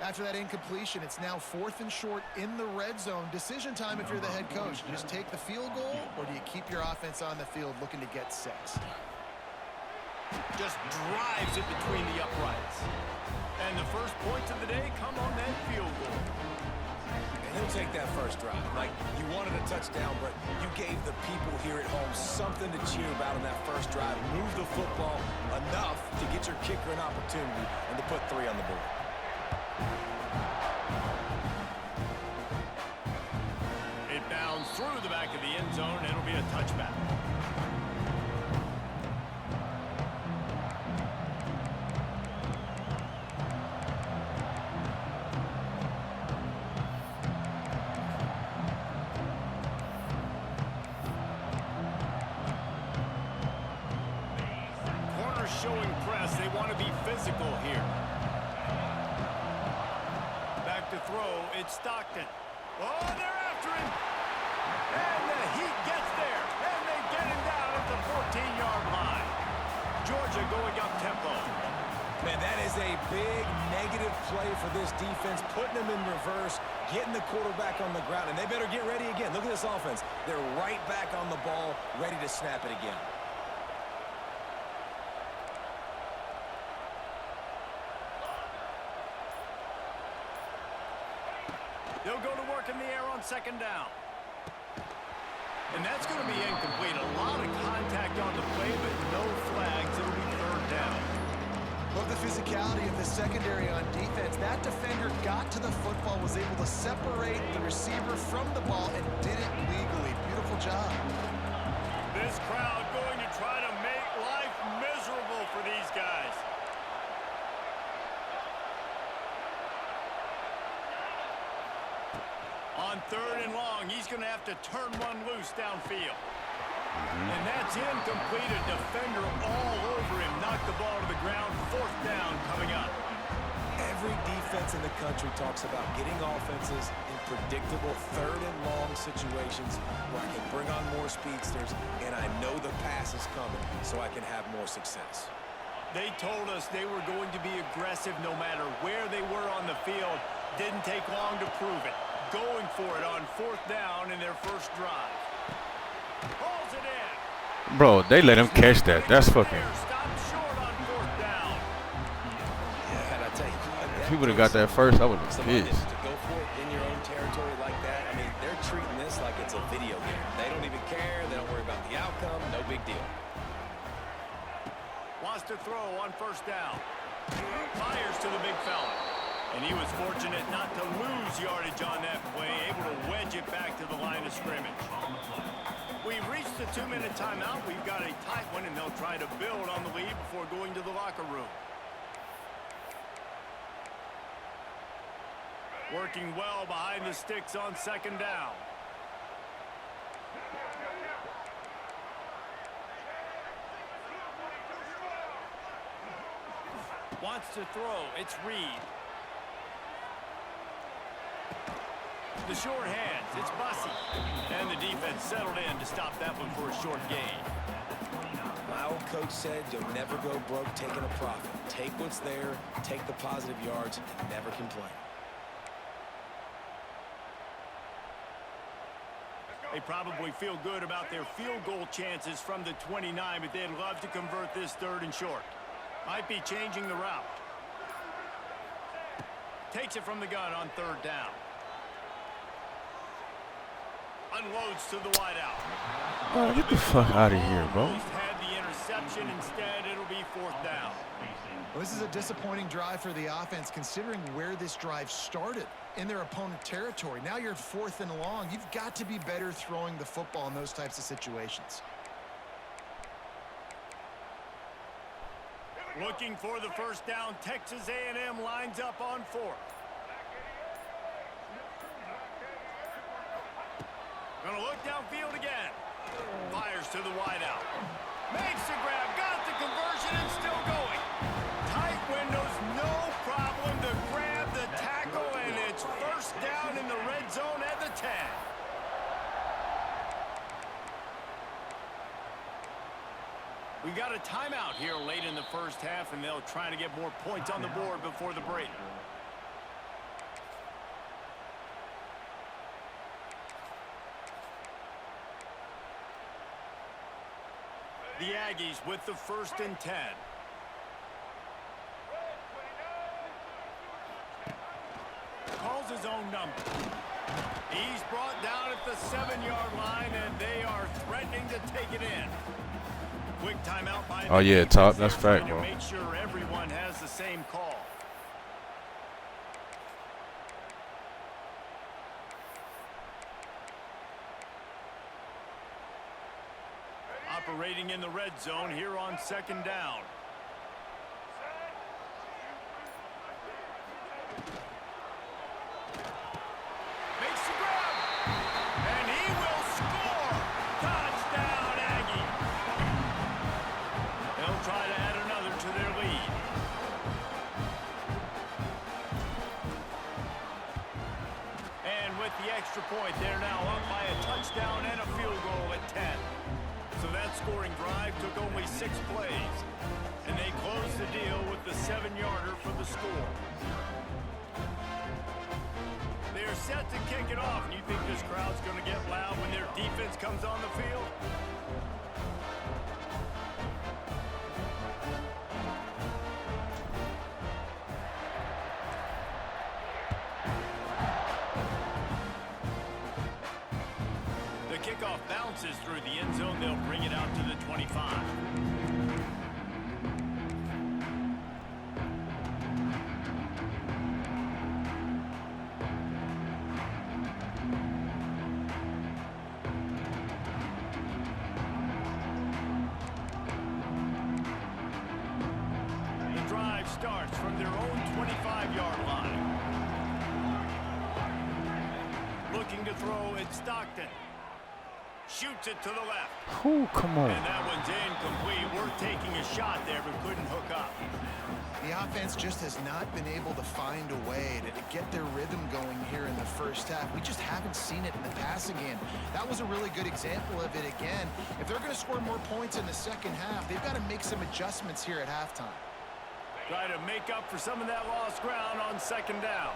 After that incompletion, it's now 4th and short in the red zone. Decision time if you're the head coach. Do you just take the field goal, or do you keep your offense on the field looking to get 6? Just drives it between the uprights. And the first points of the day come on that field goal. And he'll take that first drive. Like, you wanted a touchdown, but you gave the people here at home something to cheer about in that first drive. Move the football enough to get your kicker an opportunity and to put 3 on the board. It bounds through the back of the end zone. It'll be a touchback. Showing press. They want to be physical here. Back to throw. It's Stockton. Oh, they're after him. And the Heat gets there. And they get him down at the 14-yard line. Georgia going up tempo. Man, that is a big negative play for this defense, putting them in reverse, getting the quarterback on the ground, and they better get ready again. Look at this offense. They're right back on the ball, ready to snap it again. They'll go to work in the air on second down. And that's going to be incomplete. A lot of contact on the play, but no flags. It'll be third down. Love the physicality of the secondary on defense. That defender got to the football, was able to separate the receiver from the ball, and did it legally. Beautiful job. This crowd going to try to make life miserable for these guys. On third and long, he's going to have to turn one loose downfield. And that's incomplete. A defender all over him. Knocked the ball to the ground. Fourth down coming up. Every defense in the country talks about getting offenses in predictable third and long situations where I can bring on more speedsters, and I know the pass is coming, so I can have more success. They told us they were going to be aggressive no matter where they were on the field. Didn't take long to prove it. Going for it on fourth down in their first drive. Pulls it in. Bro, they let him catch that. That's fucking. Stop short on fourth down. Yeah, and I tell you, If he would have got that first, I would have somebody pissed. to go for it in your own territory like that. I mean, they're treating this like it's a video game. They don't even care. They don't worry about the outcome. No big deal. Wants to throw on first down. Fires to the big fella. And he was fortunate not to lose yardage on that play, able to wedge it back to the line of scrimmage. We've reached the 2-minute timeout. We've got a tight one, and they'll try to build on the lead before going to the locker room. Working well behind the sticks on second down. Wants to throw. It's Reed. The short hands, it's Bussey. And the defense settled in to stop that one for a short gain. My old coach said you'll never go broke taking a profit. Take what's there, take the positive yards, and never complain. They probably feel good about their field goal chances from the 29, but they'd love to convert this third and short. Might be changing the route. Takes it from the gun on third down. Unloads to the wideout. Oh, get the fuck out of here, bro. Almost had the interception. Instead, it'll be fourth down. Well, this is a disappointing drive for the offense, considering where this drive started in their opponent territory. Now you're at fourth and long. You've got to be better throwing the football in those types of situations. Looking for the first down. Texas A&M lines up on fourth. Gonna look downfield again. Fires to the wideout. Makes the grab, got the conversion, and still going. Tight windows, no problem to grab the tackle, and it's first down in the red zone at the 10. We got a timeout here late in the first half, and they'll try to get more points on the board before the break. The Aggies with the first and 10. Calls his own number. He's brought down at the 7-yard line, and they are threatening to take it in. Quick timeout by Oh yeah, top. That's fact, bro. make sure everyone has the same call. Operating in the red zone here on 2nd down. Makes the grab, and he will score. Touchdown, Aggie. They'll try to add another to their lead. And with the extra point, they're now up by a touchdown and a field goal at 10. So that scoring drive took only 6 plays, and they closed the deal with the 7-yarder for the score. They're set to kick it off. You think this crowd's going to get loud when their defense comes on the field? The kickoff bounces through the end zone. They'll bring it out to the 25. The drive starts from their own 25-yard line. Looking to throw, it's Stockton. Shoots it to the left. Ooh, come on. And that one's incomplete. We're taking a shot there, but couldn't hook up. The offense just has not been able to find a way to get their rhythm going here in the first half. We just haven't seen it in the passing game. That was a really good example of it again. If they're going to score more points in the second half, they've got to make some adjustments here at halftime. Try to make up for some of that lost ground on 2nd down.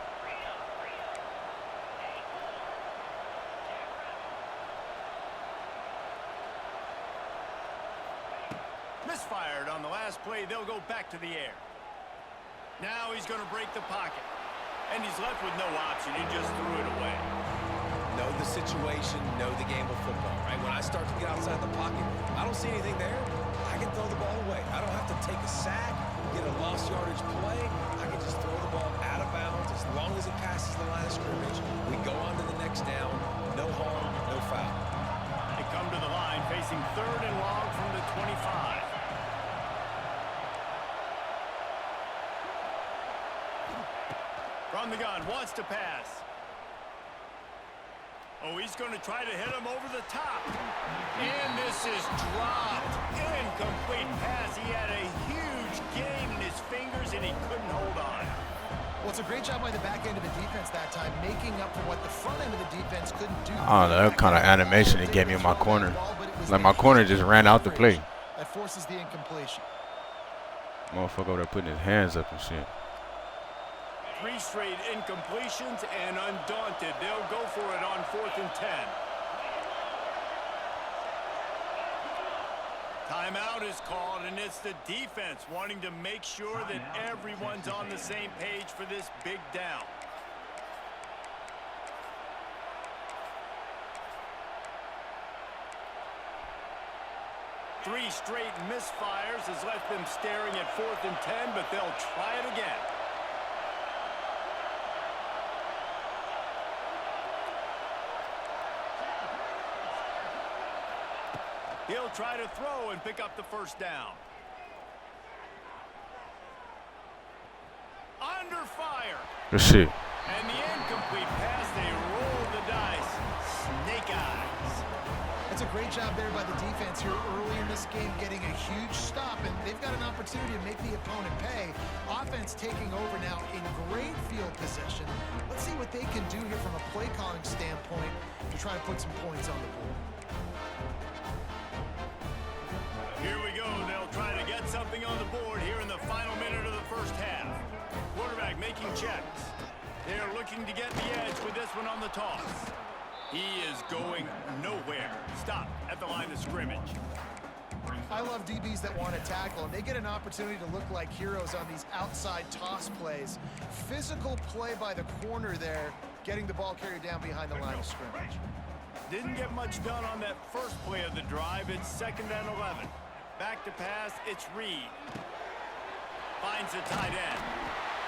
Misfired on the last play. They'll go back to the air. Now he's going to break the pocket. And he's left with no option. He just threw it away. Know the situation, know the game of football, right? When I start to get outside the pocket, I don't see anything there. I can throw the ball away. I don't have to take a sack, get a lost yardage play. I can just throw the ball out of bounds as long as it passes the line of scrimmage. We go on to the next down. No harm, no foul. They come to the line facing 3rd and long from the 25. From the gun, wants to pass. Oh, he's going to try to hit him over the top. And this is dropped. Incomplete pass. He had a huge gain in his fingers, and he couldn't hold on. Well, it's a great job by the back end of the defense that time, making up for what the front end of the defense couldn't do. I don't know, that kind of animation it gave me in my corner. Like my corner just ran out the play. That forces the incompletion. Motherfucker over there putting his hands up and shit. 3 straight incompletions, and undaunted, they'll go for it on 4th and 10. Timeout is called, and it's the defense wanting to make sure that everyone's on the same page for this big down. Three straight misfires has left them staring at 4th and 10, but they'll try it again. He'll try to throw and pick up the first down. Under fire. Good shit. And the incomplete pass, they roll the dice. Snake eyes. That's a great job there by the defense here early in this game, getting a huge stop, and they've got an opportunity to make the opponent pay. Offense taking over now in great field possession. Let's see what they can do here from a play calling standpoint to try to put some points on the board. Here we go. They'll try to get something on the board here in the final minute of the first half. Quarterback making checks. They're looking to get the edge with this one on the toss. He is going nowhere. Stop at the line of scrimmage. I love DBs that want to tackle, and they get an opportunity to look like heroes on these outside toss plays. Physical play by the corner there getting the ball carried down behind the line of scrimmage. Didn't get much done on that first play of the drive. It's 2nd and 11. Back to pass, it's Reed. Finds the tight end.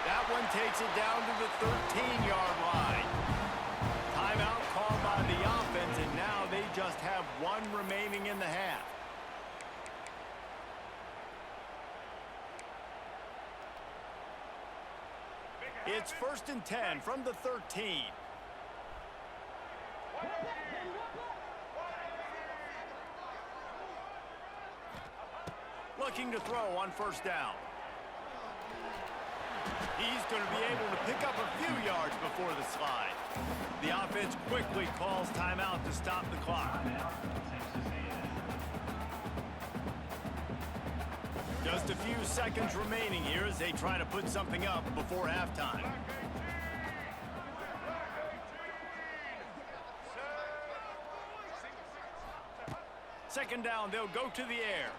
That one takes it down to the 13-yard line. Timeout called by the offense, and now they just have one remaining in the half. It's 1st and 10 from the 13. Looking to throw on 1st down. He's going to be able to pick up a few yards before the slide. The offense quickly calls timeout to stop the clock. Just a few seconds remaining here as they try to put something up before halftime. Second down, they'll go to the air.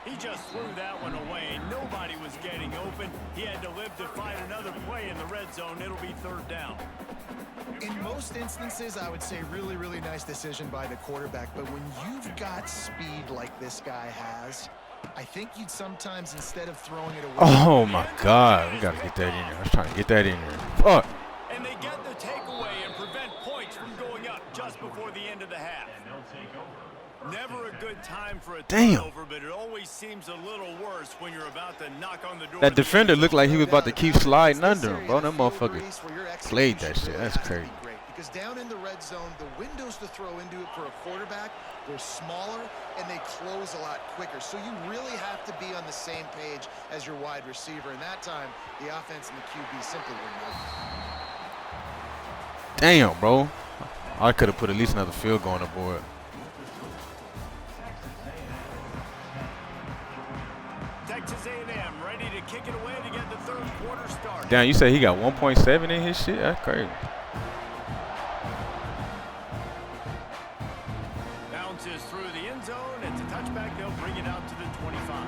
He just threw that one away. Nobody was getting open. He had to live to find another play in the red zone. It'll be 3rd down. In most instances, I would say really, really nice decision by the quarterback. But when you've got speed like this guy has, I think you'd sometimes, instead of throwing it away. Oh, my God. We got to get that in there. I was trying to get that in there. Fuck. And they get the takeaway and prevent points from going up just before the end of the half. Never a good time for a turnover, but it always seems a little worse when you're about to knock on the door. That defender looked like he was about to keep sliding under him, bro. That motherfucker played that shit. That's crazy. Because down in the red zone, the windows to throw into it for a quarterback, they're smaller and they close a lot quicker. So you really have to be on the same page as your wide receiver. And that time, the offense and the QB simply wouldn't open. Damn, bro. I could have put at least another field goal on the board. Texas A&M ready to kick it away to get the 3rd quarter started. Damn, you say he got 1.7 in his shit? That's crazy. Bounces through the end zone. It's a touchback. They'll bring it out to the 25.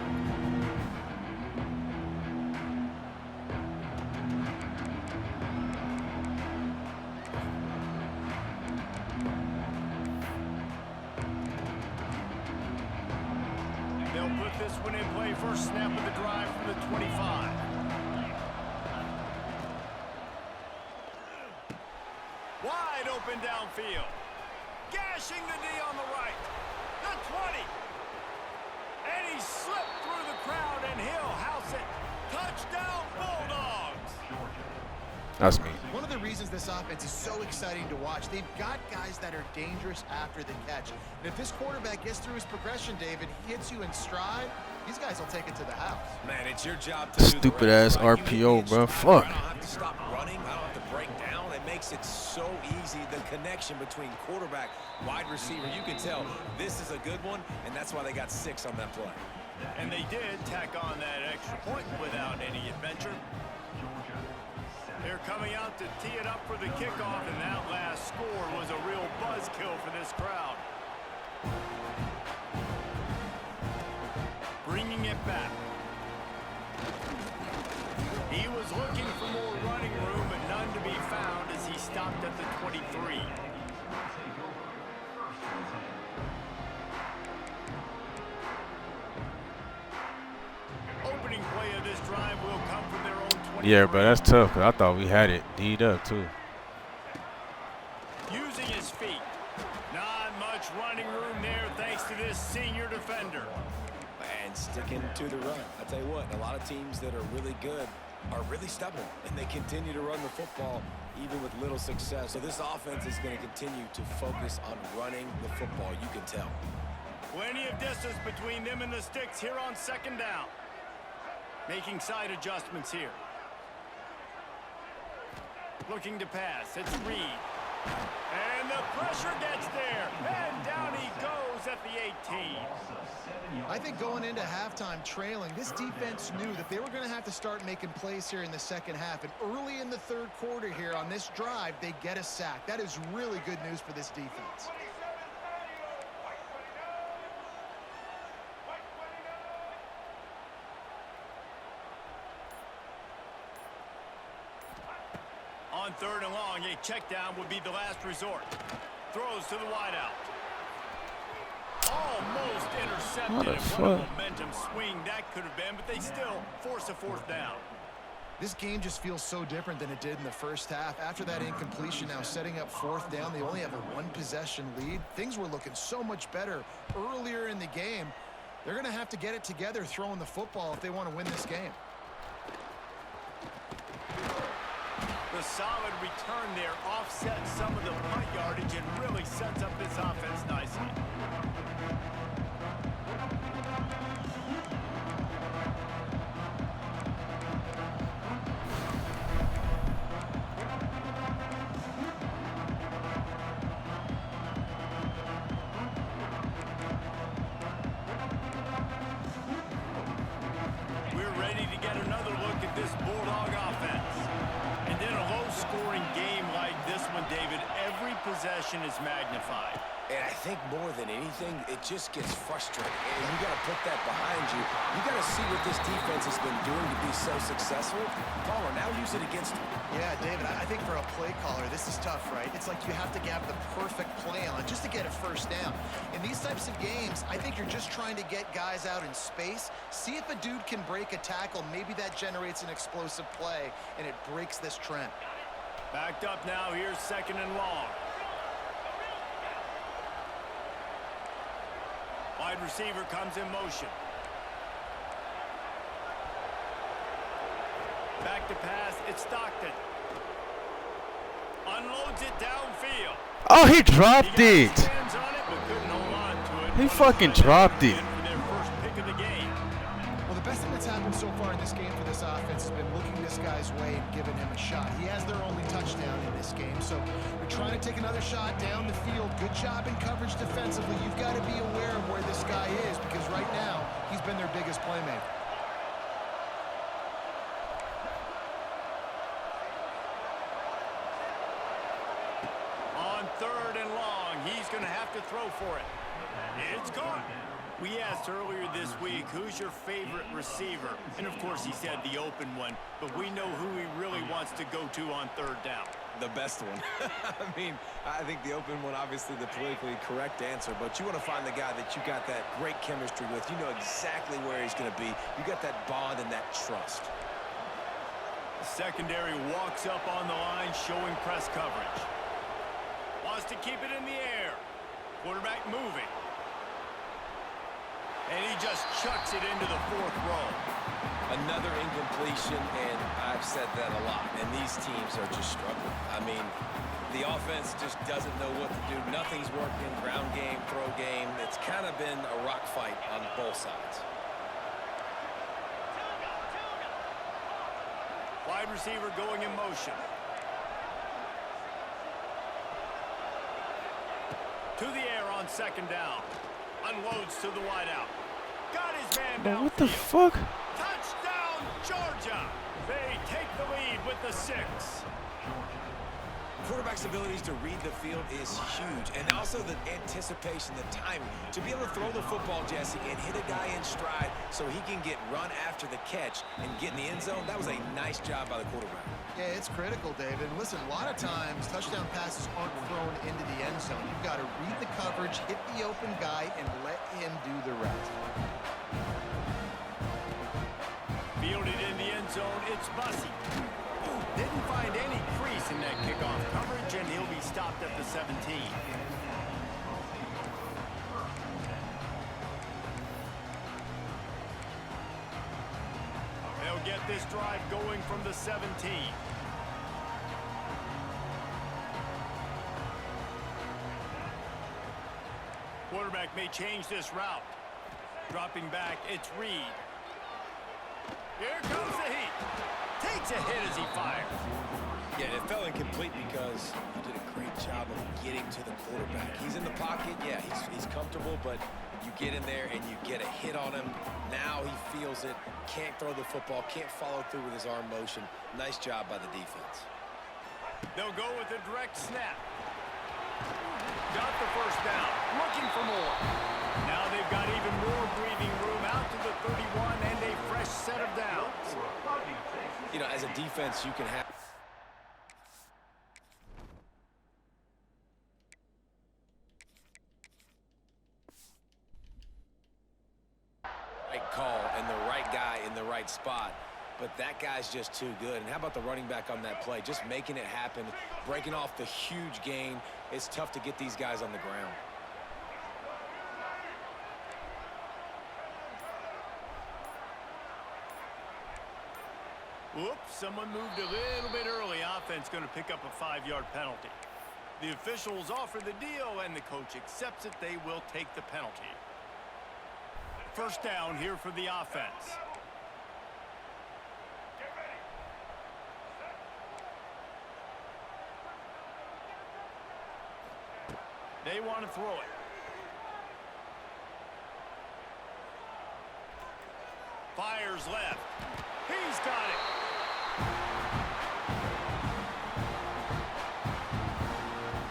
They'll put this one in play. First snap of the drive from the 25. Wide open downfield. Gashing the D on the right. The 20. And he slipped through the crowd, and he'll house it. Touchdown, Bulldogs. That's me. One of the reasons this offense is so exciting to watch, they've got guys that are dangerous after the catch. And if this quarterback gets through his progression, David, he hits you in stride, these guys will take it to the house. Man, it's your job to do the Stupid rest, ass right? RPO, bro. Fuck. I don't have to stop running. I don't have to break down. It makes it so easy. The connection between quarterback, wide receiver, you can tell this is a good one, and that's why they got 6 on that play. And they did tack on that extra point without any adventure. They're coming out to tee it up for the kickoff, and that last score was a real buzzkill for this crowd. Bringing it back. He was looking for more running room, but none to be found as he stopped at the 23. Opening play of this drive will come from their own 23. Yeah, bro, that's tough, because I thought we had it D'd up, too. Using his feet. Not much running room there thanks to this senior defender. And sticking to the run. I tell you what, a lot of teams that are really good are really stubborn, and they continue to run the football even with little success. So this offense is going to continue to focus on running the football, you can tell. Plenty of distance between them and the sticks here on 2nd down. Making side adjustments here. Looking to pass. It's Reed. And the pressure gets there. And down he goes at the 18. I think going into halftime trailing, this defense knew that they were going to have to start making plays here in the second half. And early in the 3rd quarter here on this drive, they get a sack. That is really good news for this defense. 3rd and long, a check down would be the last resort. Throws to the wideout. Almost intercepted. What the And fuck? what a momentum swing that could have been, but they still force a 4th down. This game just feels so different than it did in the first half. After that incompletion, now setting up 4th down, they only have a 1-possession lead. Things were looking so much better earlier in the game. They're going to have to get it together throwing the football if they want to win this game. The solid return there offsets some of the punt yardage and really sets up this offense nicely. We're ready to get another look at this Bulldog offense. And in a low-scoring game like this one, David, every possession is magnified. And I think more than anything, it just gets frustrating. And you got to put that behind you. You got to see what this defense has been doing to be so successful. Caller, now use it against them. Yeah, David, I think for a play caller, this is tough, right? It's like you have to have the perfect play on just to get a 1st down. In these types of games, I think you're just trying to get guys out in space, see if a dude can break a tackle. Maybe that generates an explosive play, and it breaks this trend. Backed up now, here's 2nd and long. Wide receiver comes in motion. Back to pass, it's Stockton. Unloads it downfield. Oh, he dropped He it. got his hands on it, but couldn't hold on to it. He fucking dropped it. For their first pick of the game. Well, the best thing that's happened so far in this game for this offense has been looking this guy's way and giving him a shot. He has their only touchdown in this game, so they're trying to take another shot down the field. Good job in coverage defensively. You've got to be aware of where this guy is because right now he's been their biggest playmaker. On 3rd and long, he's going to have to throw for it. It's caught. We asked earlier this week, who's your favorite receiver? And of course, he said the open one, but we know who he really wants to go to on 3rd down. The best one. I mean, I think the open one, obviously the politically correct answer, but you want to find the guy that you got that great chemistry with. You know exactly where he's going to be. You got that bond and that trust. The secondary walks up on the line, showing press coverage. Wants to keep it in the air. Quarterback moving. And he just chucks it into the 4th row. Another incompletion, and I've said that a lot, and these teams are just struggling. I mean, the offense just doesn't know what to do. Nothing's working. Ground game, throw game. It's kind of been a rock fight on both sides. Wide receiver going in motion. To the air on 2nd down. Unloads to the wideout. Got his man down. What the fuck? Touchdown, Georgia. They take the lead with the 6. Quarterback's abilities to read the field is huge, and also the anticipation, the timing. To be able to throw the football, Jesse, and hit a guy in stride so he can get run after the catch and get in the end zone, that was a nice job by the quarterback. Yeah, it's critical, David. Listen, a lot of times touchdown passes aren't thrown into the end zone. You've got to read the coverage, hit the open guy, and let him do the rest. Fielded in the end zone, it's Bussey. Didn't find any crease in that kickoff coverage, and he'll be stopped at the 17. They'll get this drive going from the 17. Quarterback may change this route. Dropping back, it's Reed. Here comes the heat. Takes a hit as he fires. Yeah, it fell incomplete because he did a great job of getting to the quarterback. He's in the pocket, yeah, he's comfortable, but you get in there and you get a hit on him. Now he feels it, can't throw the football, can't follow through with his arm motion. Nice job by the defense. They'll go with a direct snap. Got the 1st down, looking for more. Now they've got even more breathing room out to the 31 and a fresh set of downs. You know, as a defense, you can have right spot. But that guy's just too good. And how about the running back on that play? Just making it happen, breaking off the huge gain. It's tough to get these guys on the ground. Whoops, someone moved a little bit early. Offense going to pick up a 5-yard penalty. The officials offer the deal, and the coach accepts it. They will take the penalty. First down here for the offense. They want to throw it. Fires left. He's got it.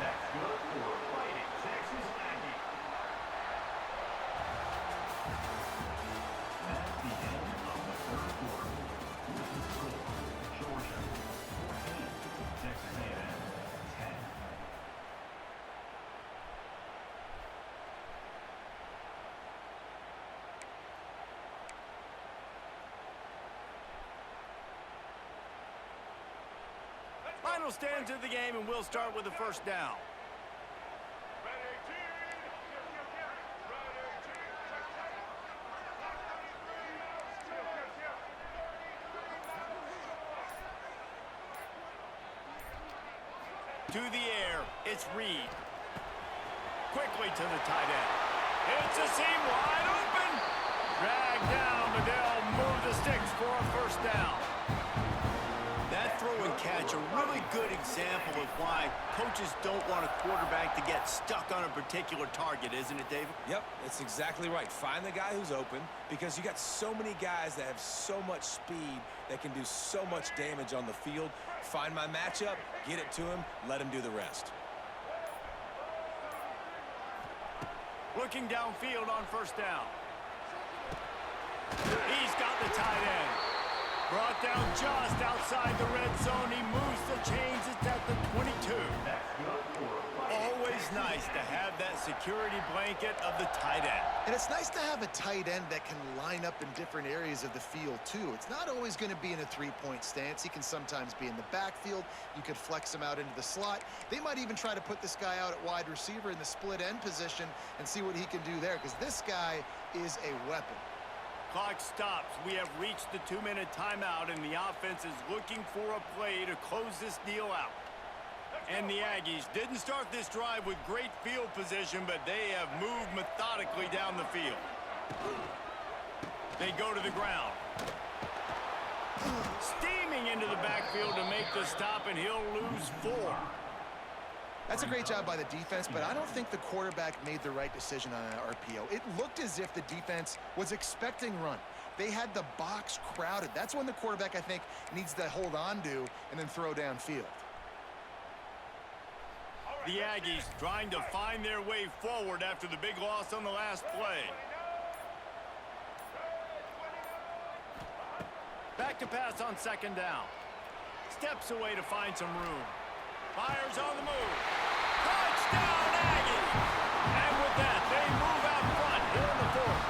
That's good for Fighting Texas Aggie. At the end of the third quarter, with the score, Georgia 14, Texas A&M 10. Final stands of the game, and we'll start with the first down. To the air, it's Reed. Quickly to the tight end. It's a seam wide open. Dragged down, but they'll move the sticks for a first down. That throw and catch, a really good example of why coaches don't want a quarterback to get stuck on a particular target, isn't it, David? Yep, that's exactly right. Find the guy who's open, because you got so many guys that have so much speed that can do so much damage on the field. Find my matchup, get it to him, let him do the rest. Looking downfield on first down. He's got the tight end. Brought down just outside the red zone. He moves the chains. It's at the 22. Always nice to have that security blanket of the tight end. And it's nice to have a tight end that can line up in different areas of the field, too. It's not always going to be in a three-point stance. He can sometimes be in the backfield. You could flex him out into the slot. They might even try to put this guy out at wide receiver in the split end position and see what he can do there, because this guy is a weapon. Clock stops. We have reached the 2-minute timeout, and the offense is looking for a play to close this deal out. And the Aggies didn't start this drive with great field position, but they have moved methodically down the field. They go to the ground. Steaming into the backfield to make the stop, and he'll lose 4. That's a great job by the defense, but I don't think the quarterback made the right decision on an RPO. It looked as if the defense was expecting run. They had the box crowded. That's when the quarterback, I think, needs to hold on to and then throw downfield. The Aggies trying to find their way forward after the big loss on the last play. Back to pass on second down. Steps away to find some room. Fires on the move. Touchdown, Aggies! And with that, they move out front here in the 4th.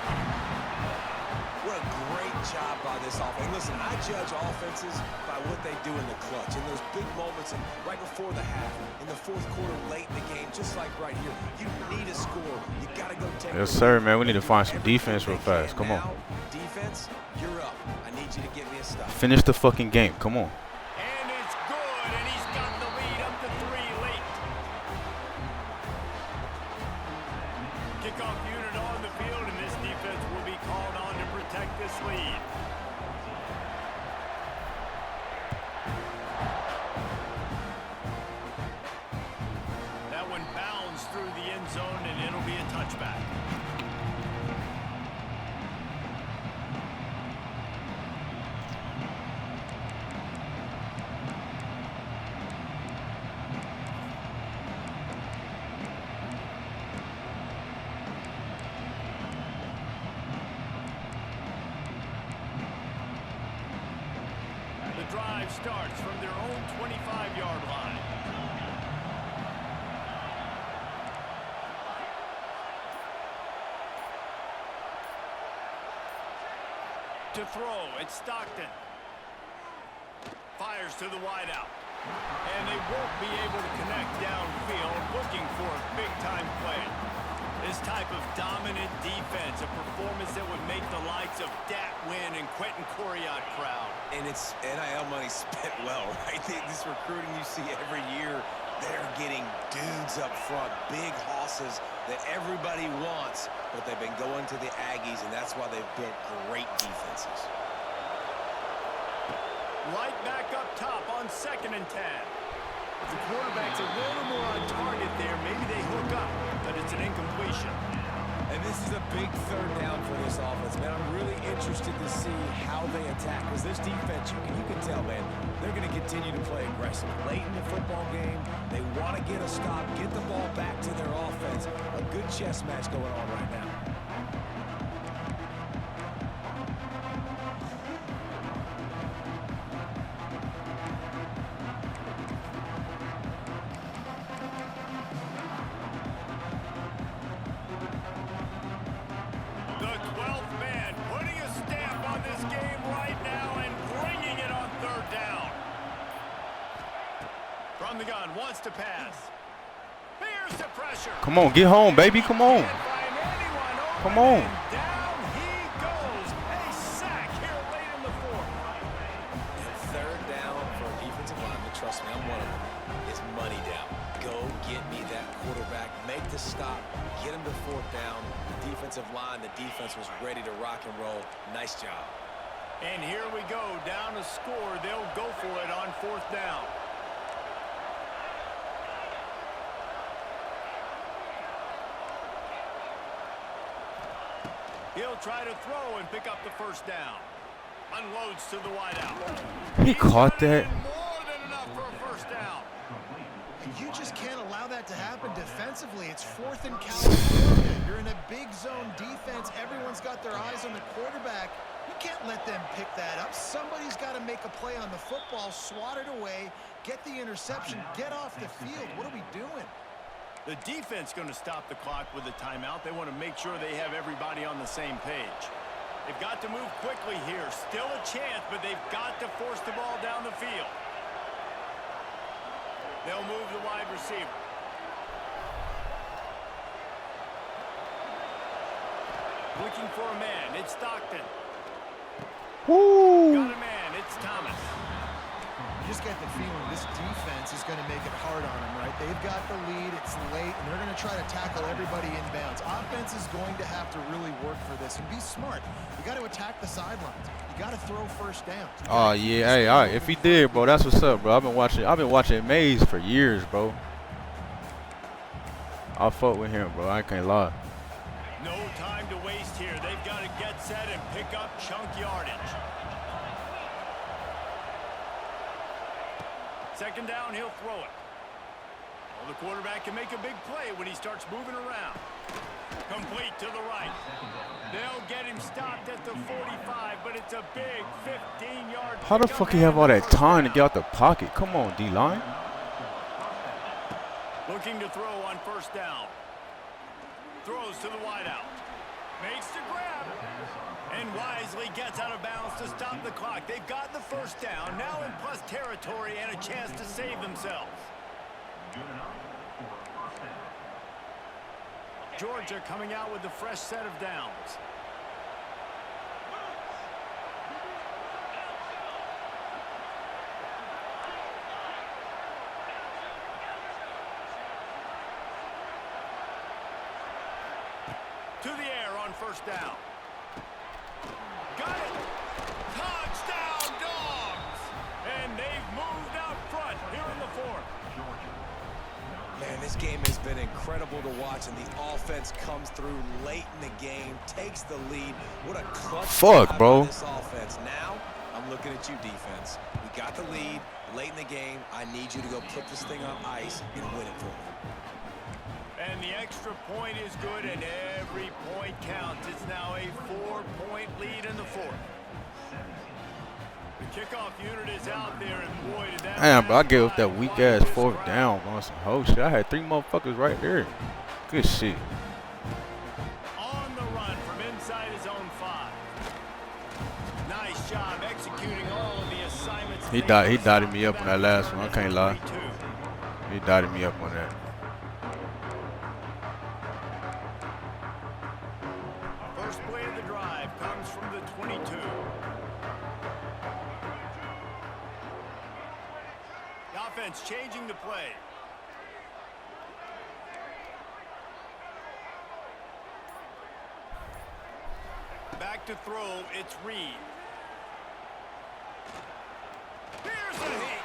What a great job by this offense. Listen, I judge offenses by what they do in the clutch, in those big moments, and right before the half, in the 4th quarter, late in the game, just like right here. You need a score. You got to go take it. Yes, sir, man. We need to find some defense real fast. Come on. Defense, you're up. I need you to get me a stop. Finish the fucking game. Come on. And it's good, and he's got the lead up to 3 late. Kickoff unit on the field, and this defense will be called on to protect this lead. That one bounds through the end zone, and it'll be a touchback. The drive starts from their own 25-yard line. to throw. It's Stockton. Fires to the wideout. And they won't be able to connect downfield, looking for a big-time play. This type of dominant defense, a performance that would make the likes of Dat Wynn and Quentin Coriat proud. And it's NIL money spent well, right? This recruiting you see every year, they're getting dudes up front, big hosses that everybody wants, but they've been going to the Aggies, and that's why they've built great defenses. Right back up top on 2nd and 10. If the quarterback's a little more on target there, maybe they hook up, but it's an incompletion. And this is a big 3rd down for this offense, man. I'm really interested to see how they attack, because this defense, you can tell, man, they're going to continue to play aggressive. Late in the football game, they want to get a stop, get the ball back to their offense. A good chess match going on right now. From the gun, wants to pass. Here's the pressure. Come on, get home, baby. Come on. Come on. Down he goes. A sack here late in the 4th. And 3rd down for a defensive lineman, trust me, I'm one of them, is money down. Go get me that quarterback, make the stop, get him to 4th down. The defensive line, the defense was ready to rock and roll. Nice job. And here we go, down to score. They'll go for it on 4th down. He'll try to throw and pick up the 1st down. Unloads to the wideout. He caught that. More than enough for a 1st down. You just can't allow that to happen defensively. It's 4th and California. You're in a big zone defense. Everyone's got their eyes on the quarterback. You can't let them pick that up. Somebody's got to make a play on the football, swat it away, get the interception, get off the field. What are we doing? The defense going to stop the clock with a timeout. They want to make sure they have everybody on the same page. They've got to move quickly here. Still a chance, but they've got to force the ball down the field. They'll move the wide receiver. Looking for a man. It's Stockton. Woo! Got a man. It's Thomas. You just get the feeling this defense is going to make it hard on them, right? They've got the lead, it's late, and they're going to try to tackle everybody inbounds. Offense is going to have to really work for this and be smart. You got to attack the sidelines. You got to throw 1st down. Oh yeah, hey, all right. If he did, bro, that's what's up, bro. I've been watching Maze for years, bro. I'll fuck with him, bro. I can't lie. No time to waste here. They've got to get set and pick up chunk yardage. 2nd down, he'll throw it. Well, the quarterback can make a big play when he starts moving around. Complete to the right. They'll get him stopped at the 45, but it's a big 15-yard. How the fuck he have all that time to get out the pocket? Come on, D-line. Looking to throw on 1st down. Throws to the wideout. Makes the grab. And wisely gets out of bounds to stop the clock. They've got the 1st down, now in plus territory and a chance to save themselves. Georgia coming out with the fresh set of downs. To the air on 1st down. Got it. Touchdown, Dogs. And they've moved out front here in the 4th. Man, this game has been incredible to watch, and the offense comes through late in the game, takes the lead. What a clutch Fuck, bro. This offense. Now, I'm looking at you, defense. We got the lead late in the game. I need you to go put this thing on ice and win it for me. And the extra point is good, and every point counts. It's now a 4-point lead in the 4th. The kickoff unit is out there, and boy, did that... Damn, bro, I gave up that weak-ass 4th down on some whole shit. I had 3 motherfuckers right there. Good shit. On the run from inside his own 5. He dotted me up on that last one. I can't lie. He dotted me up on that. First play of the drive comes from the 22. The offense changing the play. Back to throw, it's Reed. Here's a hit.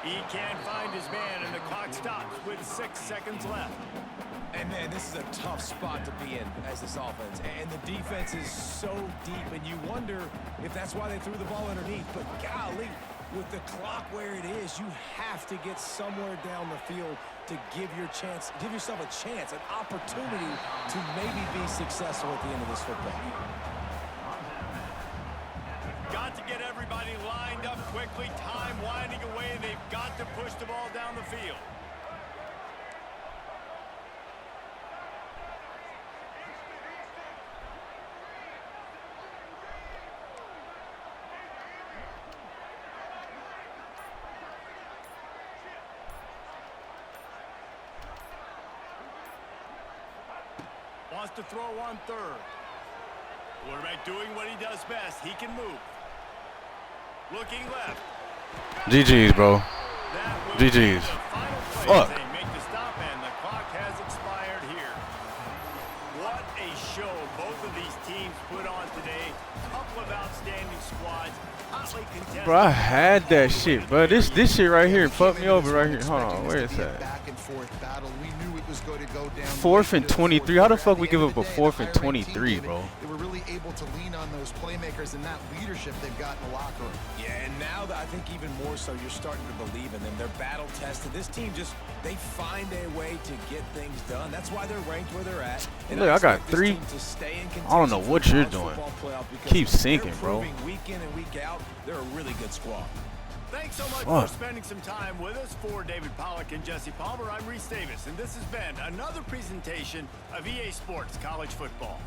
He can't find his man, and the clock stops with 6 seconds left. And man, this is a tough spot to be in as this offense. And the defense is so deep, and you wonder if that's why they threw the ball underneath. But golly, with the clock where it is, you have to get somewhere down the field to give yourself a chance, an opportunity to maybe be successful at the end of this football. Got to get everybody lined up quickly. Time winding away. They've got to push the ball down the field. Wants to throw on third. Quarterback doing what he does best. He can move. Looking left. GG's, bro. GG's. Fuck. They make the stop, and the clock has expired here. What a show both of these teams put on today. Couple of outstanding squads. Hotly contested. Bro, I had that shit, bro. This shit right here fucked me over right here. Hold on, where is that? Back and forth battle. We knew it was going to go down. 4th and 23. How the fuck we give up a 4th and 23, bro? They were really able to lean on those playmakers and that leadership they've got in the locker room. Yeah, and now that I think even more so, you're starting to believe in them. They're battle tested. This team they find a way to get things done. That's why they're ranked where they're at. And Look, I got 3. I don't know what you're doing. Keep sinking, bro. Week in and week out, they're a really good squad. Thanks so much for spending some time with us. For David Pollack and Jesse Palmer, I'm Reese Davis, and this has been another presentation of EA Sports College Football.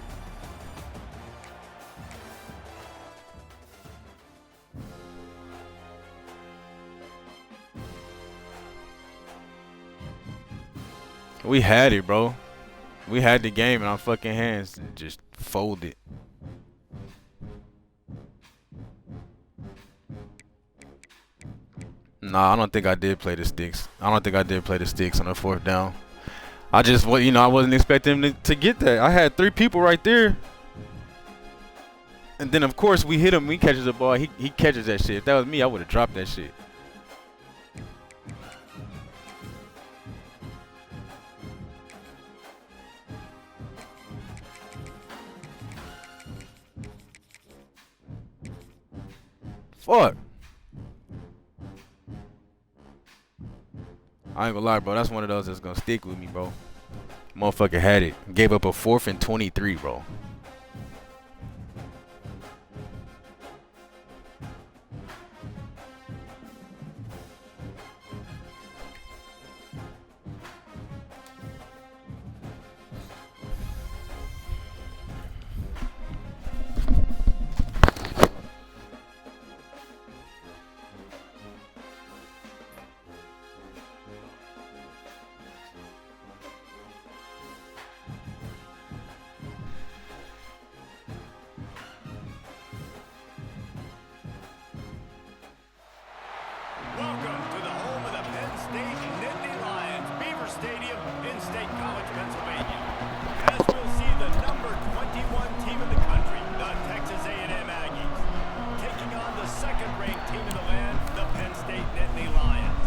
We had it, bro. We had the game in our fucking hands and just folded. Nah, I don't think I did play the sticks. I don't think I did play the sticks on the 4th down. I just, I wasn't expecting him to get that. I had 3 people right there. And then, of course, we hit him. He catches the ball. He catches that shit. If that was me, I would have dropped that shit. Fuck. I ain't gonna lie, bro. That's one of those that's gonna stick with me, bro. Motherfucker had it. Gave up a 4th and 23, bro. Welcome to the home of the Penn State Nittany Lions, Beaver Stadium in State College, Pennsylvania. As we'll see the number 21 team in the country, the Texas A&M Aggies, taking on the second-ranked team in the land, the Penn State Nittany Lions.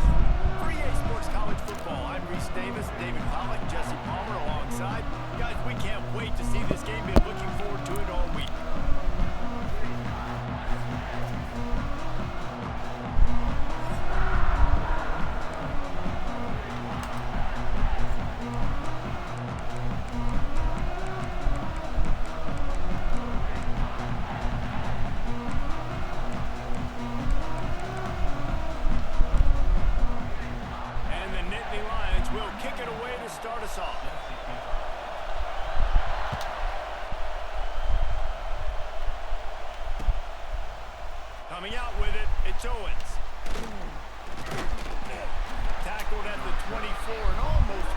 For EA Sports College Football, I'm Reese Davis, David Pollack, Jesse Palmer alongside. Guys, we can't wait to see this game. Been looking forward to it all week. Start us off. Coming out with it, it's Alex Owens. Tackled at the 24 and almost.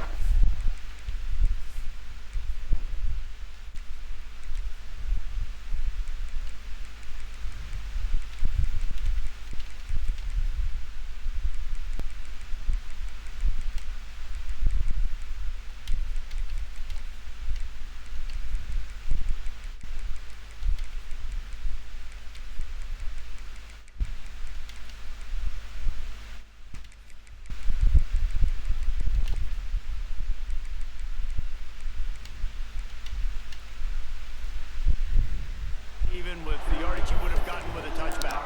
Even with the yardage you would have gotten with a touchback.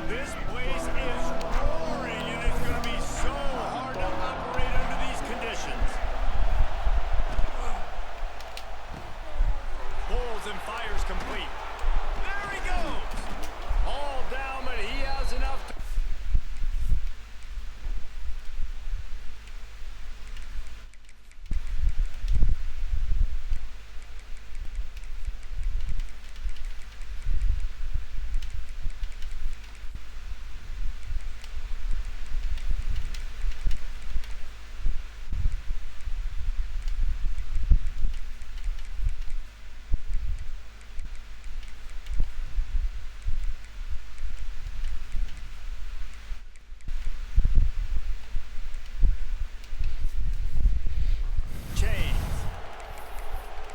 This place is roaring, and it's going to be so hard to operate under these conditions. Pulls and fires complete. There he goes. All down, but he has enough to...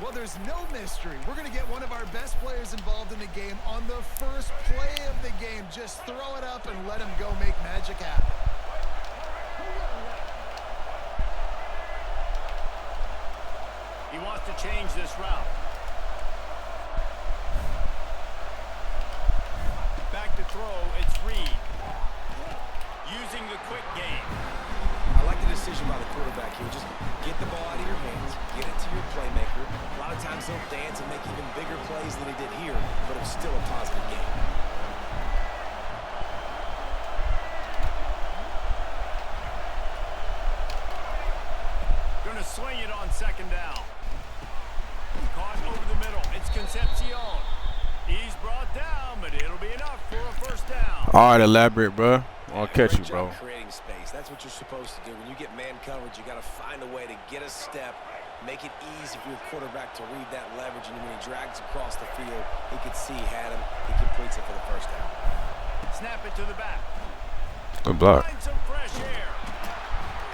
Well, there's no mystery. We're going to get one of our best players involved in the game on the first play of the game. Just throw it up and let him go make magic happen. He wants to change this route. Back to throw, it's Reed. Using the quick game. I like the decision by the quarterback here. Just get the ball out of your hands, get it to your playmaker. A lot of times he'll dance and make even bigger plays than he did here, but it was still a positive game. Gonna swing it on second down. Caught over the middle. It's Concepcion. He's brought down, but it'll be enough for a first down. All right, elaborate, bro. I'll catch you, Great bro. job creating space. That's what you're supposed to do. When you get man coverage, you got to find a way to get a step, make it easy for your quarterback to read that leverage, and when he drags across the field, he can see he had him. He completes it for the first down. Snap it to the back. Good block. Find some fresh air.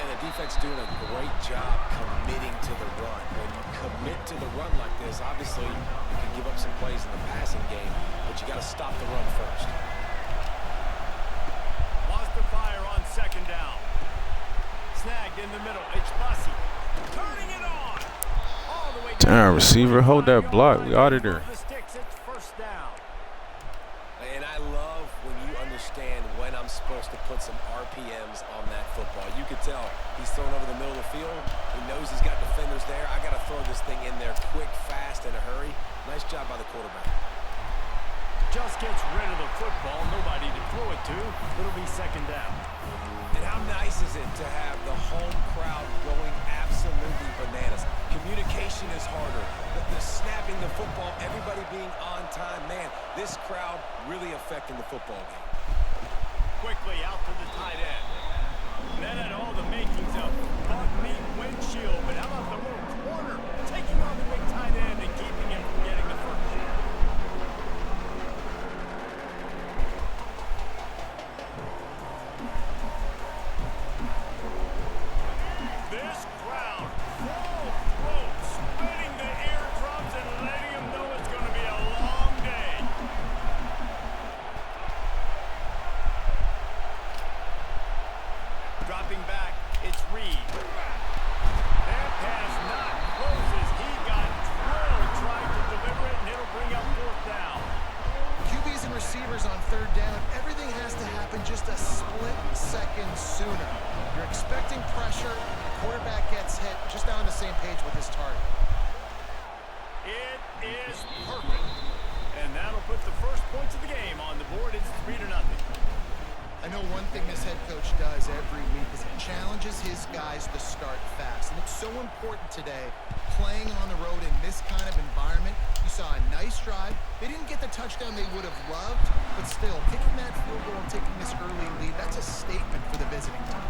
And the defense doing a great job committing to the run. When you commit to the run like this, obviously you can give up some plays in the passing game, but you got to stop the run first. Wants to fire on second down. Snagged in the middle. It's Bussy. Turning it on. All the way Damn, receiver, hold that block. We out of there. The sticks, it's first down. And I love when you understand when I'm supposed to put some RPMs on that football. You could tell he's throwing over the middle of the field. He knows he's got defenders there. I got to throw this thing in there quick, fast, in a hurry. Nice job by the quarterback. Just gets rid of the football. Nobody to throw it to. It'll be second down. And how nice is it to have the home crowd going absolutely bananas? Communication is harder. The snapping the football, everybody being on time. Man, this crowd really affecting the football game. Quickly out to the tight end. That had all the makings of bug meat windshield, but how about the little corner taking on the big tight end and keeping him from getting the first down? This crowd, full throat, splitting the eardrums and letting them know it's going to be a long day. Dropping back, it's Reed. That pass not closes. He got drilled trying to deliver it, and it'll bring up fourth down. QBs and receivers on third down, everything has to happen just a split second sooner. You're expecting pressure, the quarterback gets hit, just not on the same page with his target. It is perfect. And that'll put the first points of the game on the board. It's 3-0. I know one thing this head coach does every week is he challenges his guys to start fast. And it's so important today, playing on the road in this kind of environment. You saw a nice drive. They didn't get the touchdown they would have loved, but still, kicking that field goal and taking this early lead, that's a statement for the visiting team.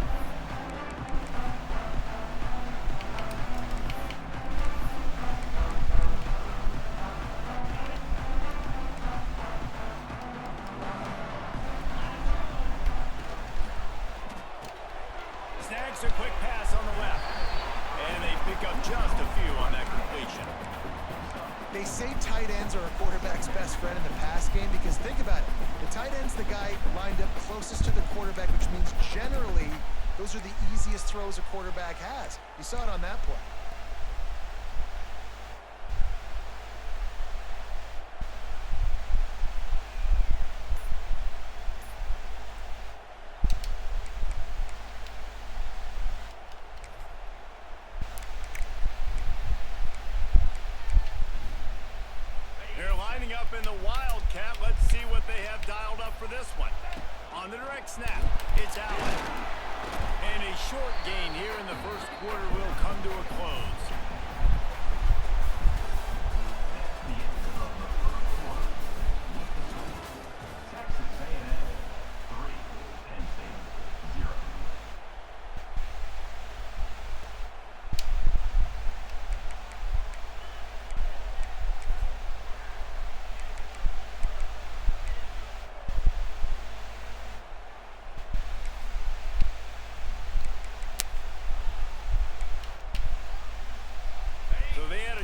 A quick pass on the left, and they pick up just a few on that completion. They say tight ends are a quarterback's best friend in the pass game because think about it. The tight end's the guy lined up closest to the quarterback, which means generally those are the easiest throws a quarterback has. You saw it on that play. Up in the Wildcat. Let's see what they have dialed up for this one. On the direct snap, it's Allen. And a short gain here in the first quarter will come to a close. The end of the first quarter. Texas A&M 3, Penn State 0.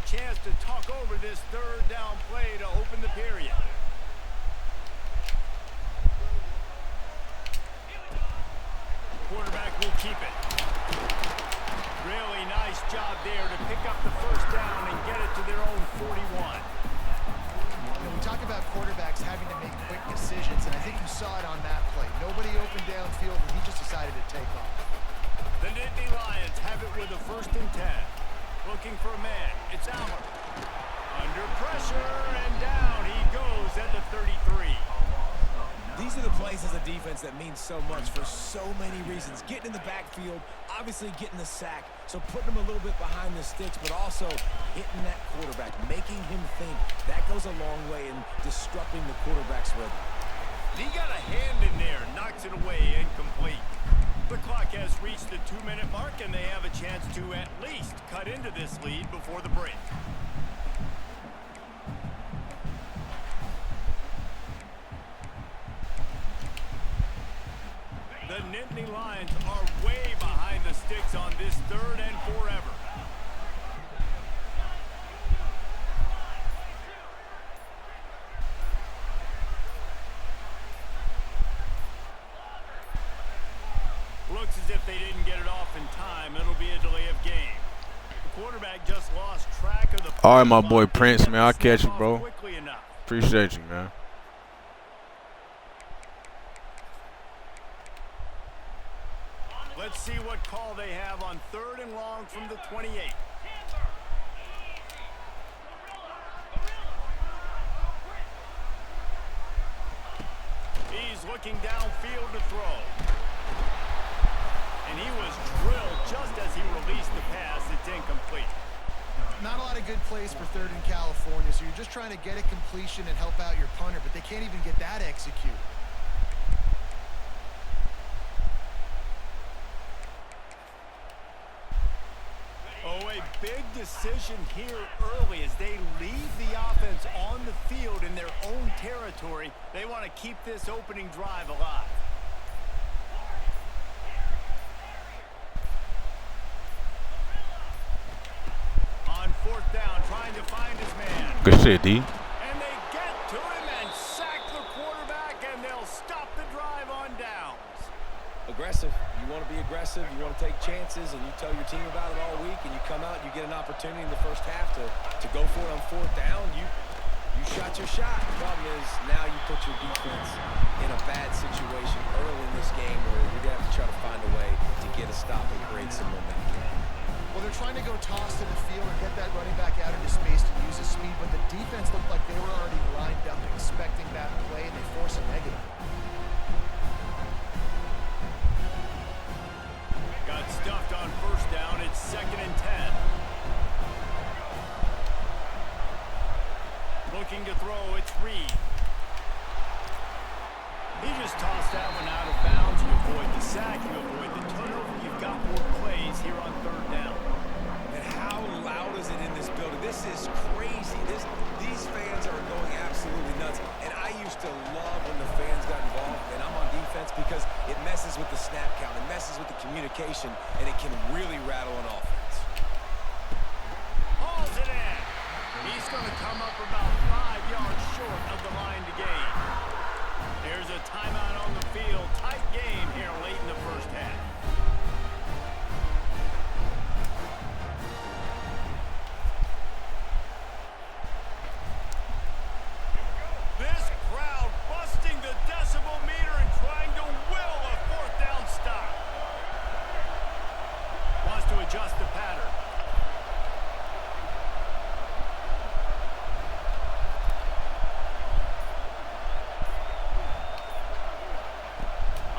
Chance to talk over this third down play to open the period. Quarterback will keep it. Really nice job there to pick up the first down and get it to their own 41. We talk about quarterbacks having to make quick decisions, and I think you saw it on that play. Nobody opened downfield, and he just decided to take off. The Nittany Lions have it with a 1st and 10. Looking for a man. It's Allen. Under pressure, and down he goes at the 33. These are the plays as a defense that mean so much for so many reasons. Getting in the backfield, obviously getting the sack, so putting him a little bit behind the sticks, but also hitting that quarterback, making him think. That goes a long way in disrupting the quarterback's rhythm. He got a hand in there, knocks it away, incomplete. The clock has reached the 2-minute mark, and they have a chance to at least cut into this lead before the break. The Nittany Lions are way behind the sticks on this 3rd and forever. Looks as if they didn't get it off in time. It'll be a delay of game. The quarterback just lost track of the... All right, my boy Prince, man. I'll catch you, bro. Appreciate you, man. Let's see what call they have on 3rd and long from the 28. He's looking downfield to throw. And he was drilled just as he released the pass. It's incomplete. Not a lot of good plays for 3rd in California, so you're just trying to get a completion and help out your punter, but they can't even get that executed. Oh, a big decision here early as they leave the offense on the field in their own territory. They want to keep this opening drive alive. On 4th down, trying to find his man. Good shit, D. And they get to him and sack the quarterback, and they'll stop the drive on downs. Aggressive. You want to be aggressive. You want to take chances, and you tell your team about it all week, and you come out and you get an opportunity in the first half to go for it on 4th down. You shot your shot. The problem is now you put your defense in a bad situation early in this game where you're going to have to try to find a way to get a stop and create some momentum. Well, they're trying to go toss to the field and get that running back out into space to use his speed, but the defense looked like they were already lined up looking to throw. It's Reed. He just tossed that one out of bounds. You avoid the sack, you avoid the turnover. You've got more plays here on third down. And how loud is it in this building? This is crazy. These fans are going absolutely nuts. And I used to love when the fans got involved, and I'm on defense, because it messes with the snap count, it messes with the communication, and it can really rattle an offense. Hauls it in. He's going to come up about 5 yards short of the line to gain. There's a timeout on the field. Tight game here late in the first half. This crowd busting the decibel meter and trying to will a fourth down stop. Wants to adjust the pattern.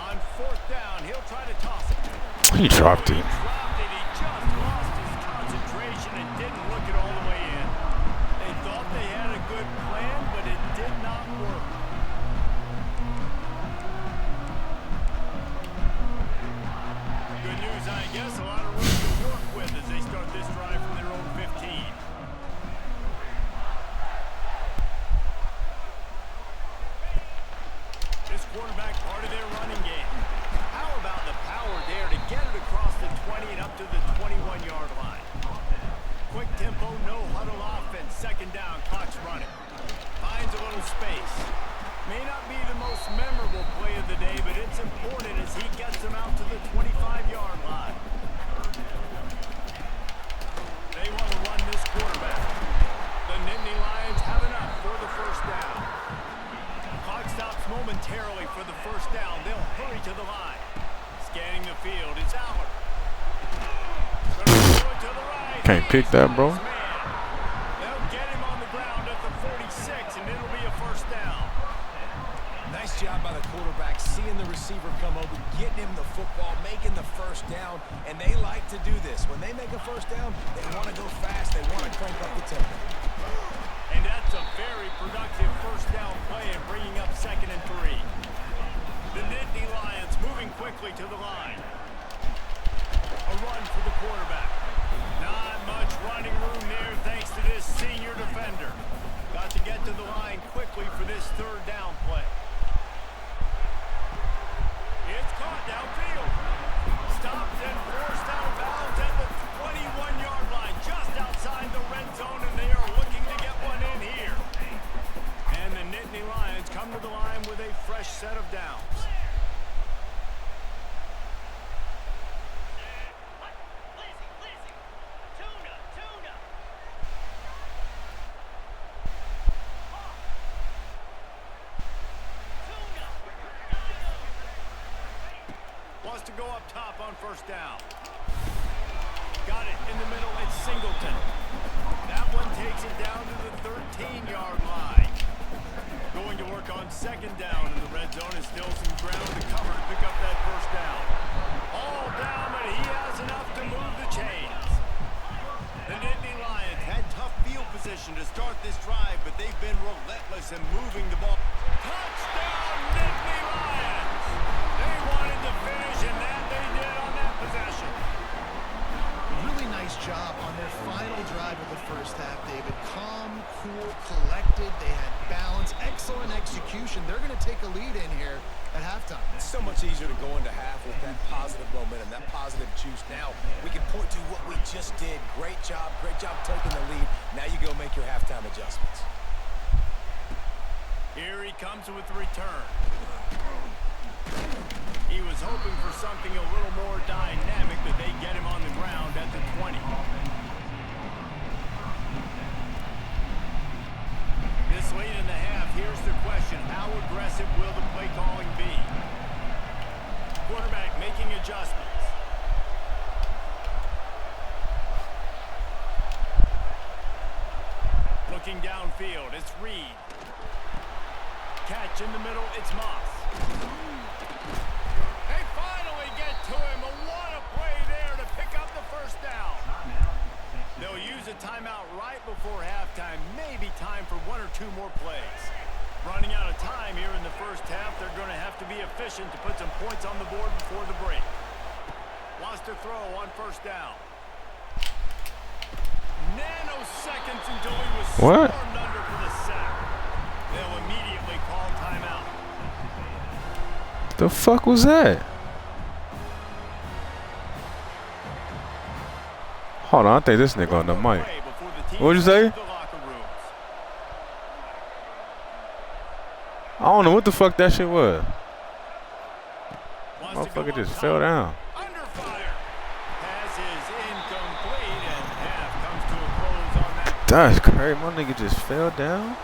On fourth down, he'll try to toss it. He dropped it. He dropped it. He just lost his concentration and didn't look it all the way in. They thought they had a good plan, but it did not work. Good news, I guess. A lot of room to work with as they start this drive from their own 15. This quarterback part of their running game. How about the power there to get it across the 20 and up to the 21-yard line? Quick tempo, no huddle offense. Second down, clock's running. Finds a little space. May not be the most memorable play of the day, but it's important as he gets them out to the 25-yard line. They want to run this quarterback. The Nittany Lions have enough for the first down. Clock stops momentarily for the first down. They'll hurry to the line. Scanning the field, it's Aller. To the right. Can't pick that, bro. They'll get him on the ground at the 46, and it'll be a first down. Nice job by the quarterback, seeing the receiver come over, getting him the football, making the first down, and they like to do this. When they make a first down, they want to go fast, they want to crank up the tempo. And that's a very productive first down play and bringing up 2nd and 3. The Nittany Lions moving quickly to the line. A run for the quarterback. Not much running room there thanks to this senior defender. Got to get to the line quickly for this third down play. It's caught downfield. Stopped and forced out of bounds at the 21-yard line, just outside the red zone, and they are looking to get one in here. And the Nittany Lions come to the line with a fresh set of downs. Wants to go up top on first down. Got it in the middle. It's Singleton. That one takes it down to the 13-yard line. Going to work on second down in the red zone. Is still some ground to cover to pick up that first down. All down, but he has enough to move the chains. The Nittany Lions had tough field position to start this drive, but they've been relentless in moving the ball. Touchdown, Nittany Lions! They wanted to finish, and that they did on that possession. Really nice job on their final drive of the first half, David. Calm, cool, collected. They had balance, excellent execution. They're going to take a lead in here at halftime. It's so much easier to go into half with that positive momentum, that positive juice. Now we can point to what we just did. Great job taking the lead. Now you go make your halftime adjustments. Here he comes with the return. He was hoping for something a little more dynamic, but they get him on the ground at the 20. This late in the half, here's the question. How aggressive will the play calling be? Quarterback making adjustments. Looking downfield, it's Reed. Catch in the middle, it's Moss. They finally get to him. What a play there to pick up the first down. They'll use a timeout right before halftime. Maybe be time for one or two more plays. Running out of time here in the first half. They're going to have to be efficient to put some points on the board before the break. Lost a throw on first down. Nanoseconds until he was What? stormed under for the sack. They'll immediately call timeout. The fuck was that? Hold on, I think this nigga on the mic. What'd you say? I don't know what the fuck that shit was. Motherfucker just fell down. Under fire. Pass is incomplete, and half comes to a close on that. That's crazy. My nigga just fell down.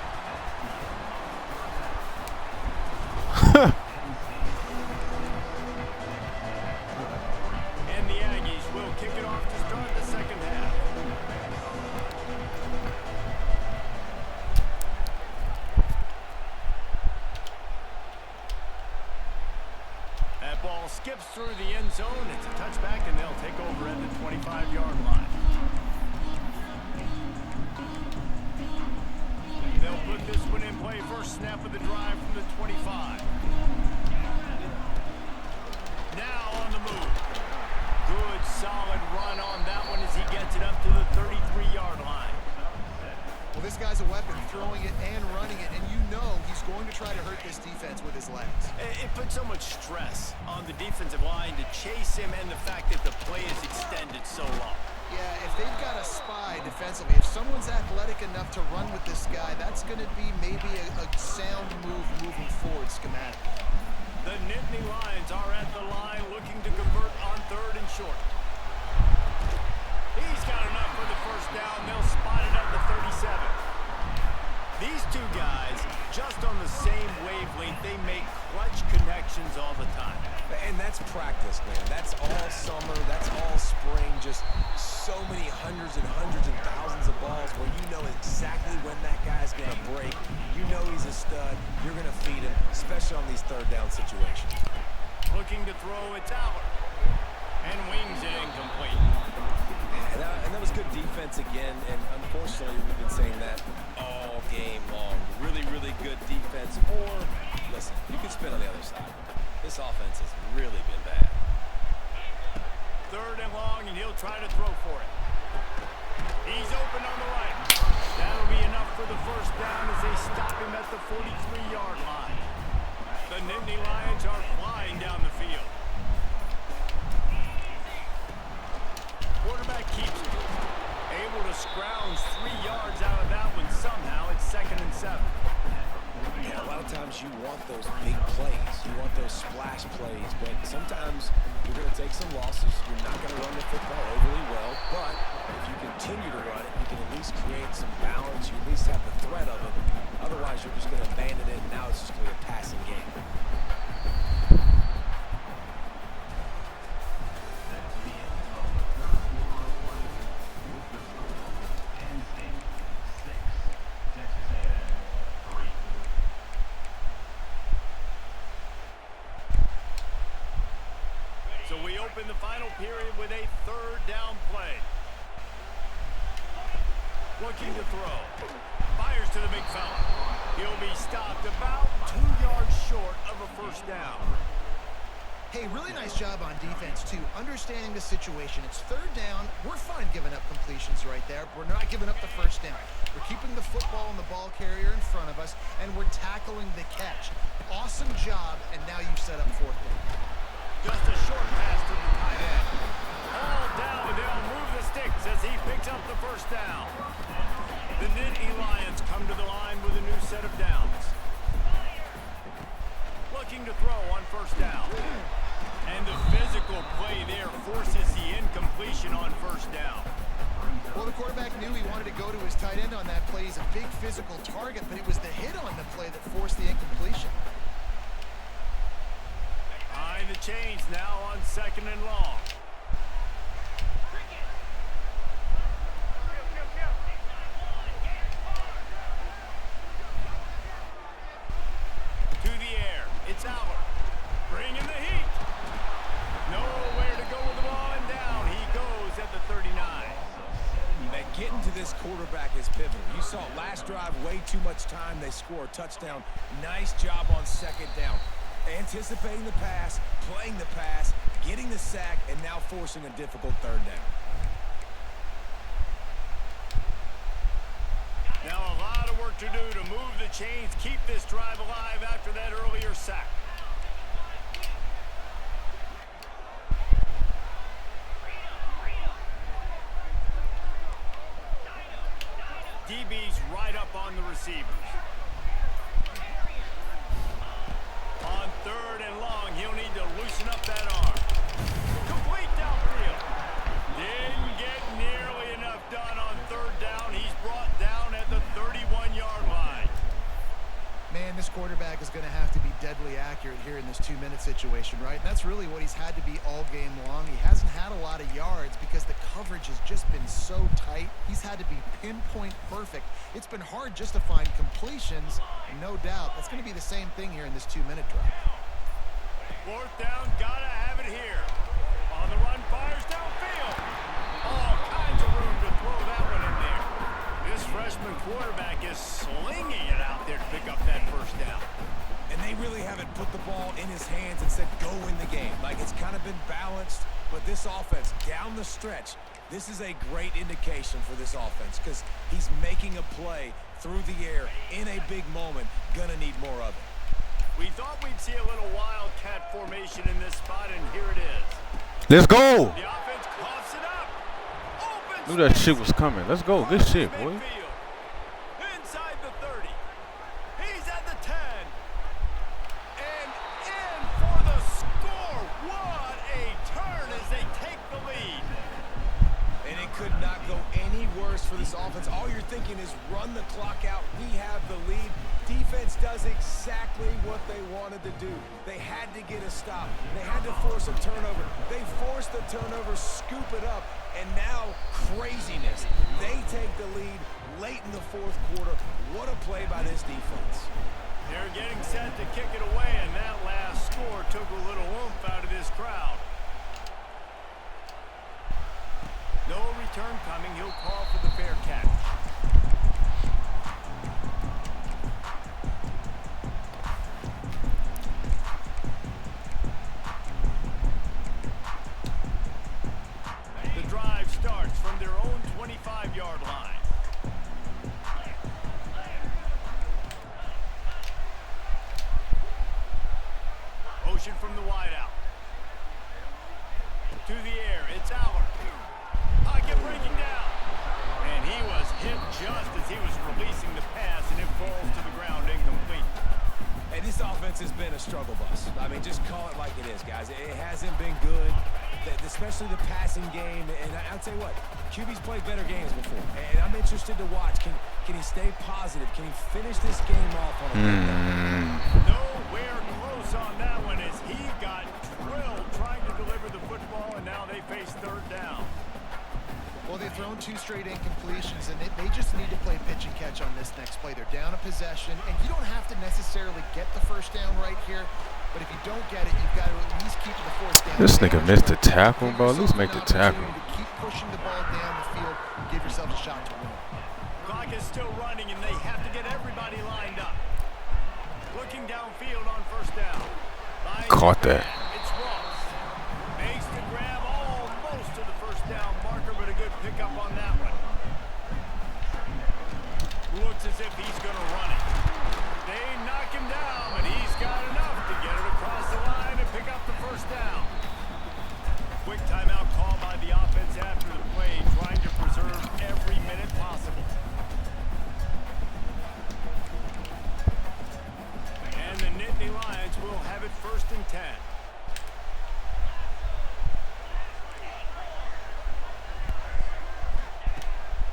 And the Aggies will kick it off to start the second half. That ball skips through the end zone. It's a touchback, and they'll take over at the 25-yard line. They'll put this one in play. First snap of the drive from the 25. Now on the move. Good, solid run on that one as he gets it up to the 33-yard line. Well, this guy's a weapon, throwing it and running it, and you know he's going to try to hurt this defense with his legs. It puts so much stress on the defensive line to chase him, and the fact that the play is extended so long. Yeah, if they've got a spy defensively, if someone's athletic enough to run with this guy, that's going to be maybe a sound move moving forward schematic. The Nittany Lions are at the line looking to convert on third and short. He's got enough for the first down. They'll spot it at the 37. These two guys, just on the same wavelength, they make clutch connections all the time. And that's practice, man. That's all summer. That's all spring. Just so many hundreds and thousands of balls where you know exactly when that guy's going to break. You know he's a stud. You're going to feed him, especially on these third down situations. Looking to throw it out. And wings it incomplete. And that was good defense again. And unfortunately, we've been saying that all game long. Really, really good defense. Or, listen, you can spin on the other side. This offense has really been bad. Third and long, and he'll try to throw for it. He's open on the right. That'll be enough for the first down as they stop him at the 43-yard line. The Nittany Lions are flying down the field. Quarterback keeps it. Able to scrounge 3 yards out of that one somehow. It's 2nd and 7. Yeah, a lot of times you want those big plays. You want those splash plays, but sometimes you're going to take some losses. You're not going to run the football overly well, but if you continue to run it, you can at least create some balance. You at least have the threat of it. Otherwise, you're just going to abandon it, and now it's just going to be a passing game. So we open the final period with a third down play. Looking to throw. Fires to the big fella. He'll be stopped about 2 yards short of a first down. Hey, really nice job on defense, too, understanding the situation. It's third down. We're fine giving up completions right there. We're not giving up the first down. We're keeping the football and the ball carrier in front of us, and we're tackling the catch. Awesome job, and now you've set up fourth down. Just a short pass to the tight end. All down, they'll move the sticks as he picks up the first down. The Nittany Lions come to the line with a new set of downs. Looking to throw on first down. And the physical play there forces the incompletion on first down. Well, the quarterback knew he wanted to go to his tight end on that play. He's a big physical target, but it was the hit on the play that forced the incompletion. Behind the chains now on 2nd and long. To the air. It's Albert. Bringing the heat. Nowhere to go with the ball, and down he goes at the 39. Getting to this quarterback quarterback is pivotal. You saw last drive, way too much time. They score a touchdown. Nice job on second down. Anticipating the pass, playing the pass, getting the sack, and now forcing a difficult third down. Now a lot of work to do to move the chains, keep this drive alive after that earlier sack. DB's right up on the receivers. On third and long, he'll need to loosen up that arm. Complete downfield. Didn't get nearly enough done on third down. He's brought down at the 31-yard line. Man, this quarterback is going to have to be deadly accurate here in this 2-minute situation, right? And that's really what he's had to be all game long. He hasn't had a lot of yards because the coverage has just been so tight. He's had to be pinpoint perfect. It's been hard just to find completions, and no doubt that's going to be the same thing here in this 2-minute drive. Fourth down, gotta have it here. On the run, fires downfield. All kinds of room to throw that one in there. This freshman quarterback is slinging it out there to pick up that first down. And they really haven't put the ball in his hands and said, go win the game. Like, it's kind of been balanced, but this offense, down the stretch, this is a great indication for this offense because he's making a play through the air in a big moment. Gonna need more of it. We thought we'd see a little wildcat formation in this spot, and here it is. Let's go. The offense coughs it up. Open Knew that space. shit was coming. Let's go. Good shit, boy. Midfield. Inside the 30. He's at the 10. And in for the score. What a turn as they take the lead. And it could not go any worse for this offense. All you're thinking is run the clock out. We have the lead. Defense does exactly what they wanted to do. They had to get a stop. They had to force a turnover. They forced the turnover, scoop it up, and now craziness. They take the lead late in the fourth quarter. What a play by this defense. They're getting set to kick it away, and that last score took a little oomph out of this crowd. No return coming. He'll call for the fair catch. The drive starts from their own 25-yard line. Motion from the wideout. To the air, it's Aller. Pocket breaking down. And he was hit just as he was releasing the pass, and it falls to the ground incomplete. And this offense has been a struggle bus. I mean, just call it like it is, guys. It hasn't been good, especially the passing game. And I'll tell you what, QB's played better games before. And I'm interested to watch. Can he stay positive? Can he finish this game off on a good note? Nowhere close on that one as he got drilled trying to deliver the football, and now they face third down. Well, they've thrown 2 straight incompletions, and they just need to play pitch and catch on this next play. They're down a possession, and you don't have to necessarily get the first down right here, but if you don't get it, you've got to at least keep the fourth down. This nigga missed the tackle, bro. At least make the tackle. Keep pushing the ball down the field and give yourself a shot to win. Clock is still running, and they have to get everybody lined up. Looking downfield on first down. Caught that. It's Ross. Makes the grab almost to the first down marker, but a good pickup on that one. Looks as if he's going to run it. They knock him down, but he's got enough to get it across the line and pick up the first down. Quick timeout call by the offense after the play, trying to preserve every minute possible. And the Nittany Lions will have it 1st and 10.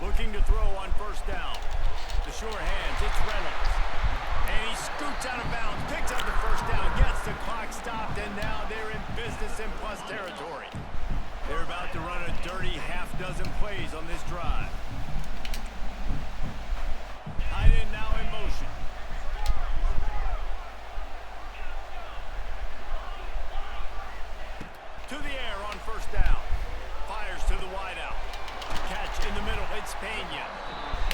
Looking to throw on first down. The sure hands, it's Reynolds. And he scoots out of bounds, picks up the first down, gets the clock stopped, and now they're in business in plus territory. They're about to run a dirty half-dozen plays on this drive. Tight end now in motion. To the air on first down. fires to the wideout. Catch in the middle. It's Pena.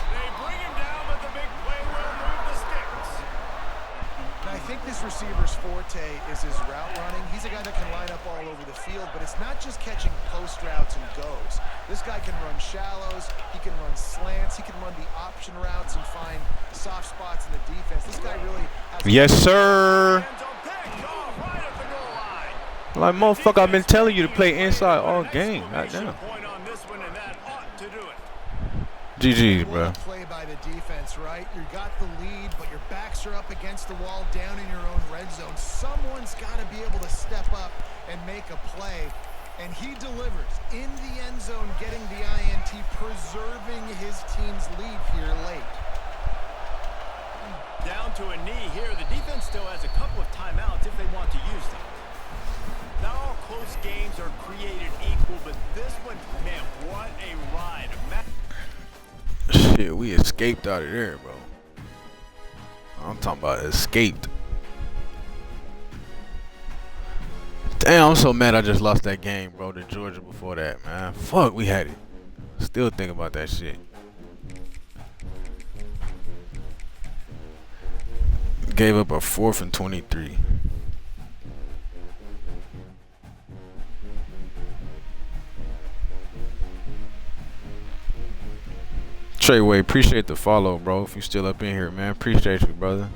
They bring him down, but the big play will move the sticks. And I think this receiver's forte is his route running. He's a guy that can line up all over the field, but it's not just catching post routes and goes. This guy can run shallows, he can run slants, he can run the option routes and find soft spots in the defense. This guy really has... Yes, sir. Hands on pick. Oh, right at the goal line. Like, motherfucker, I've been telling you to play inside all game. Goddamn. Point on this one, and that ought to do it. GG's, bro. Play by the defense, right? You got the lead, but your backs are up against the wall down in your own red zone. Someone's got to be able to step up and make a play. And he delivers in the end zone, getting the INT, preserving his team's lead here late. Down to a knee here. The defense still has a couple of timeouts if they want to use them. Not all close games are created equal, but this one, man, what a ride. Shit, we escaped out of there, bro. I'm talking about escaped. Damn, I'm so mad I just lost that game, bro, to Georgia before that, man. Fuck, we had it. Still think about that shit. Gave up a 4th and 23. Treyway, appreciate the follow, bro. If you still up in here, man, appreciate you, brother.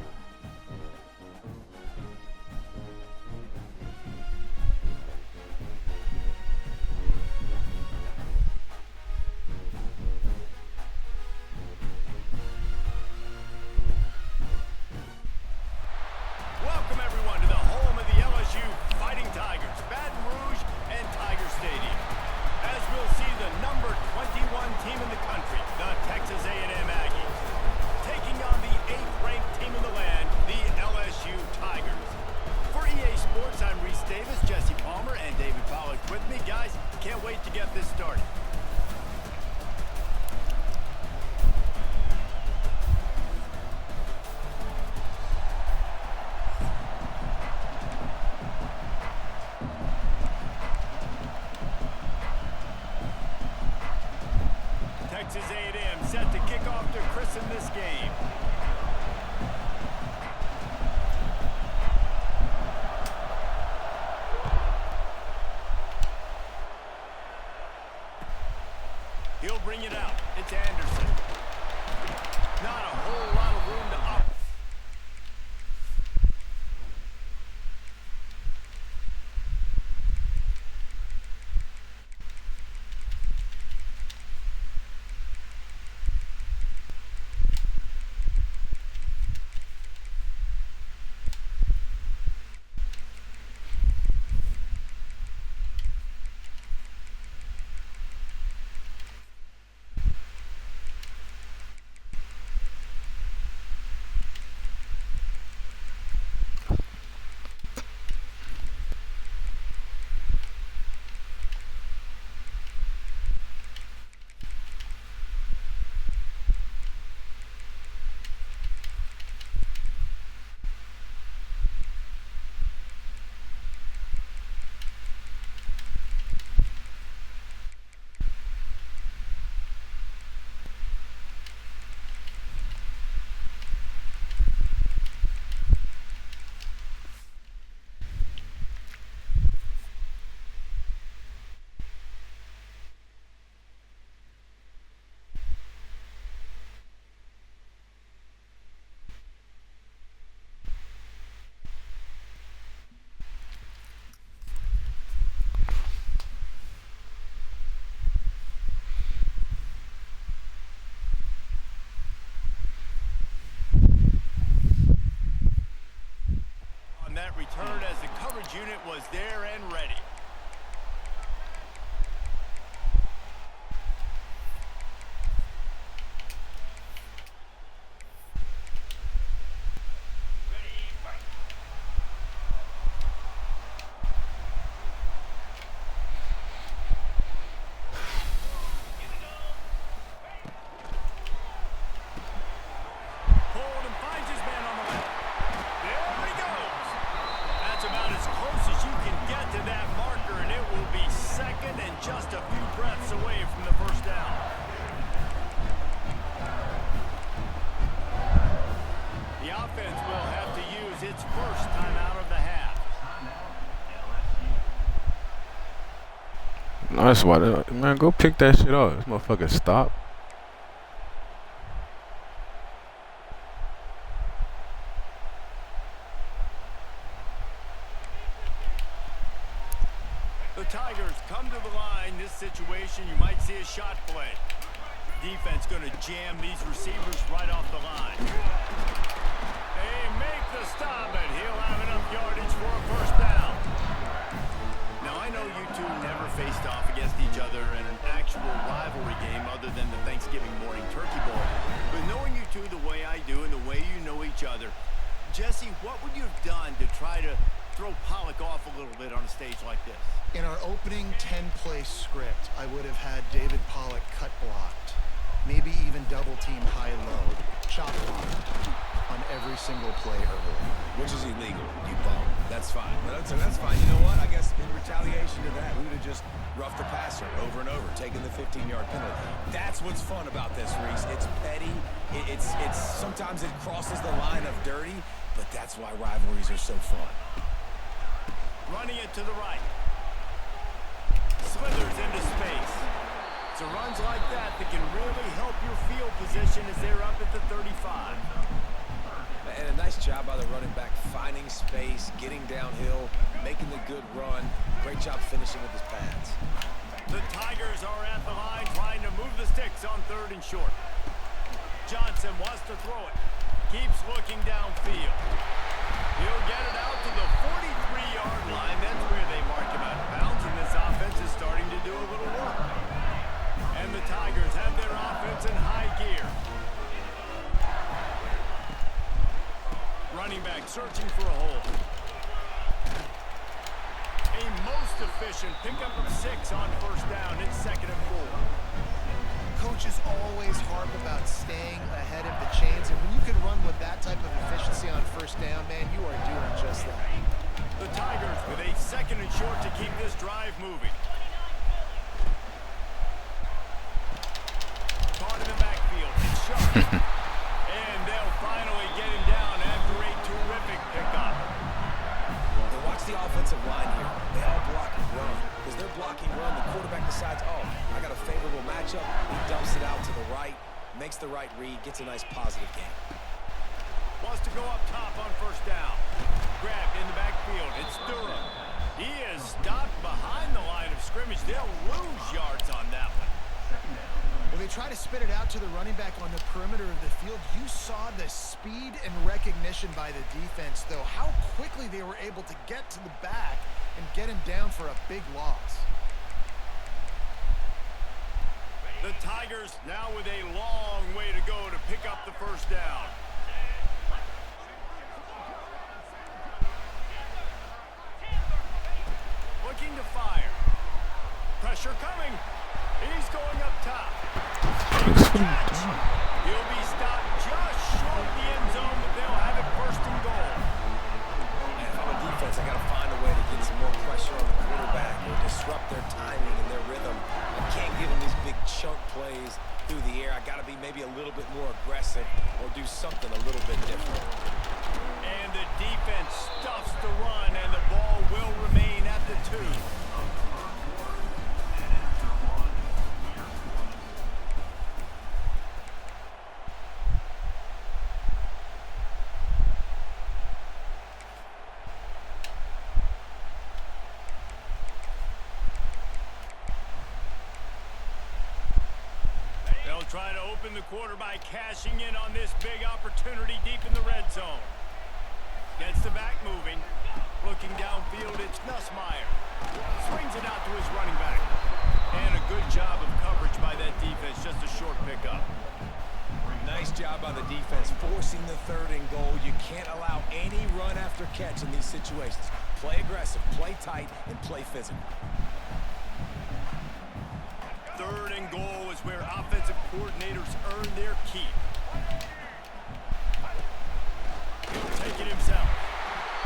Welcome, everyone, to the home of the LSU Fighting Tigers, Baton Rouge and Tiger Stadium. As we'll see, the number 21 team in the country, the Texas A&M Aggies, taking on the 8th-ranked team in the land, the LSU Tigers. For EA Sports, I'm Reese Davis, Jesse Palmer, and David Pollack with me. Guys, can't wait to get this started. Texas A&M set to kick off to christen this game. He'll bring it out. It's Anderson. Not a whole lot of room to up. That return as the coverage unit was there and ready. Hold and finds his man on the left. There he goes. That's about as close as you can get to that mark. just a few breaths away from the first down. The offense will have to use its first timeout of the half. No, that's why, man, go pick that shit up. This motherfucker stop. The Tigers come to the line. This situation, you might see a shot play. Defense going to jam these receivers right off the line. They make the stop, and he'll have enough yardage for a first down. Now, I know you two never faced off against each other in an actual rivalry game other than the Thanksgiving morning turkey bowl. But knowing you two the way I do and the way you know each other, Jesse, what would you have done to try to throw Pollock off a little bit on a stage like this? In our opening 10-play script, I would have had David Pollock cut blocked. Maybe even double team high-low, chop blocked on every single play early. Which is illegal, you bum. That's fine. That's fine. You know what? I guess in retaliation to that, we would have just roughed the passer over and over, taking the 15-yard penalty. That's what's fun about this, Reese. It's petty. It's sometimes it crosses the line of dirty, but that's why rivalries are so fun. Running it to the right. Slithers into space. So runs like that can really help your field position as they're up at the 35. And a nice job by the running back, finding space, getting downhill, making the good run. Great job finishing with his pads. The Tigers are at the line trying to move the sticks on 3rd and short. Johnson wants to throw it. Keeps looking downfield. He'll get it out to the 43-yard line. That's where they mark him out of bounds, and this offense is starting to do a little work. And the Tigers have their offense in high gear. Running back searching for a hole. A most efficient pickup of 6 on first down. It's 2nd and 4. Coaches always harp about staying ahead of the chains, and when you can run with that type of efficiency on first down, man, you are doing just that. The Tigers with a 2nd and short to keep this drive moving. Caught in the backfield. It's sharp. And they'll finally get him down after a terrific pickup. And watch the offensive line here. They all block and run. Because they're blocking run, the quarterback decides, oh, I got a favorable matchup. He dumps it out to the right, makes the right read, gets a nice positive game. Wants to go up top on first down. Grabbed in the backfield. It's Durham. He is stopped behind the line of scrimmage. They'll lose yards on that one. When they try to spit it out to the running back on the perimeter of the field, you saw the speed and recognition by the defense, though, how quickly they were able to get to the back and get him down for a big loss. The Tigers now with a long way to go to pick up the first down. Looking to fire. Pressure coming. He's going up top. He'll be stopped just short of the end zone, but they'll have it 1st and goal. And if I'm a defense, I got to find a way to get some more pressure on the quarterback or disrupt their timing and their rhythm. I can't give them these big chunk plays through the air. I got to be maybe a little bit more aggressive or do something a little bit different. And the defense stuffs the run, and the ball will remain at the 2. Try to open the quarter by cashing in on this big opportunity deep in the red zone. Gets the back moving. Looking downfield, it's Nussmeier. Swings it out to his running back. And a good job of coverage by that defense. Just a short pickup. Nice job by the defense, forcing the 3rd and goal. You can't allow any run after catch in these situations. Play aggressive, play tight, and play physical. 3rd and goal is where offensive coordinators earn their keep. He'll take it himself.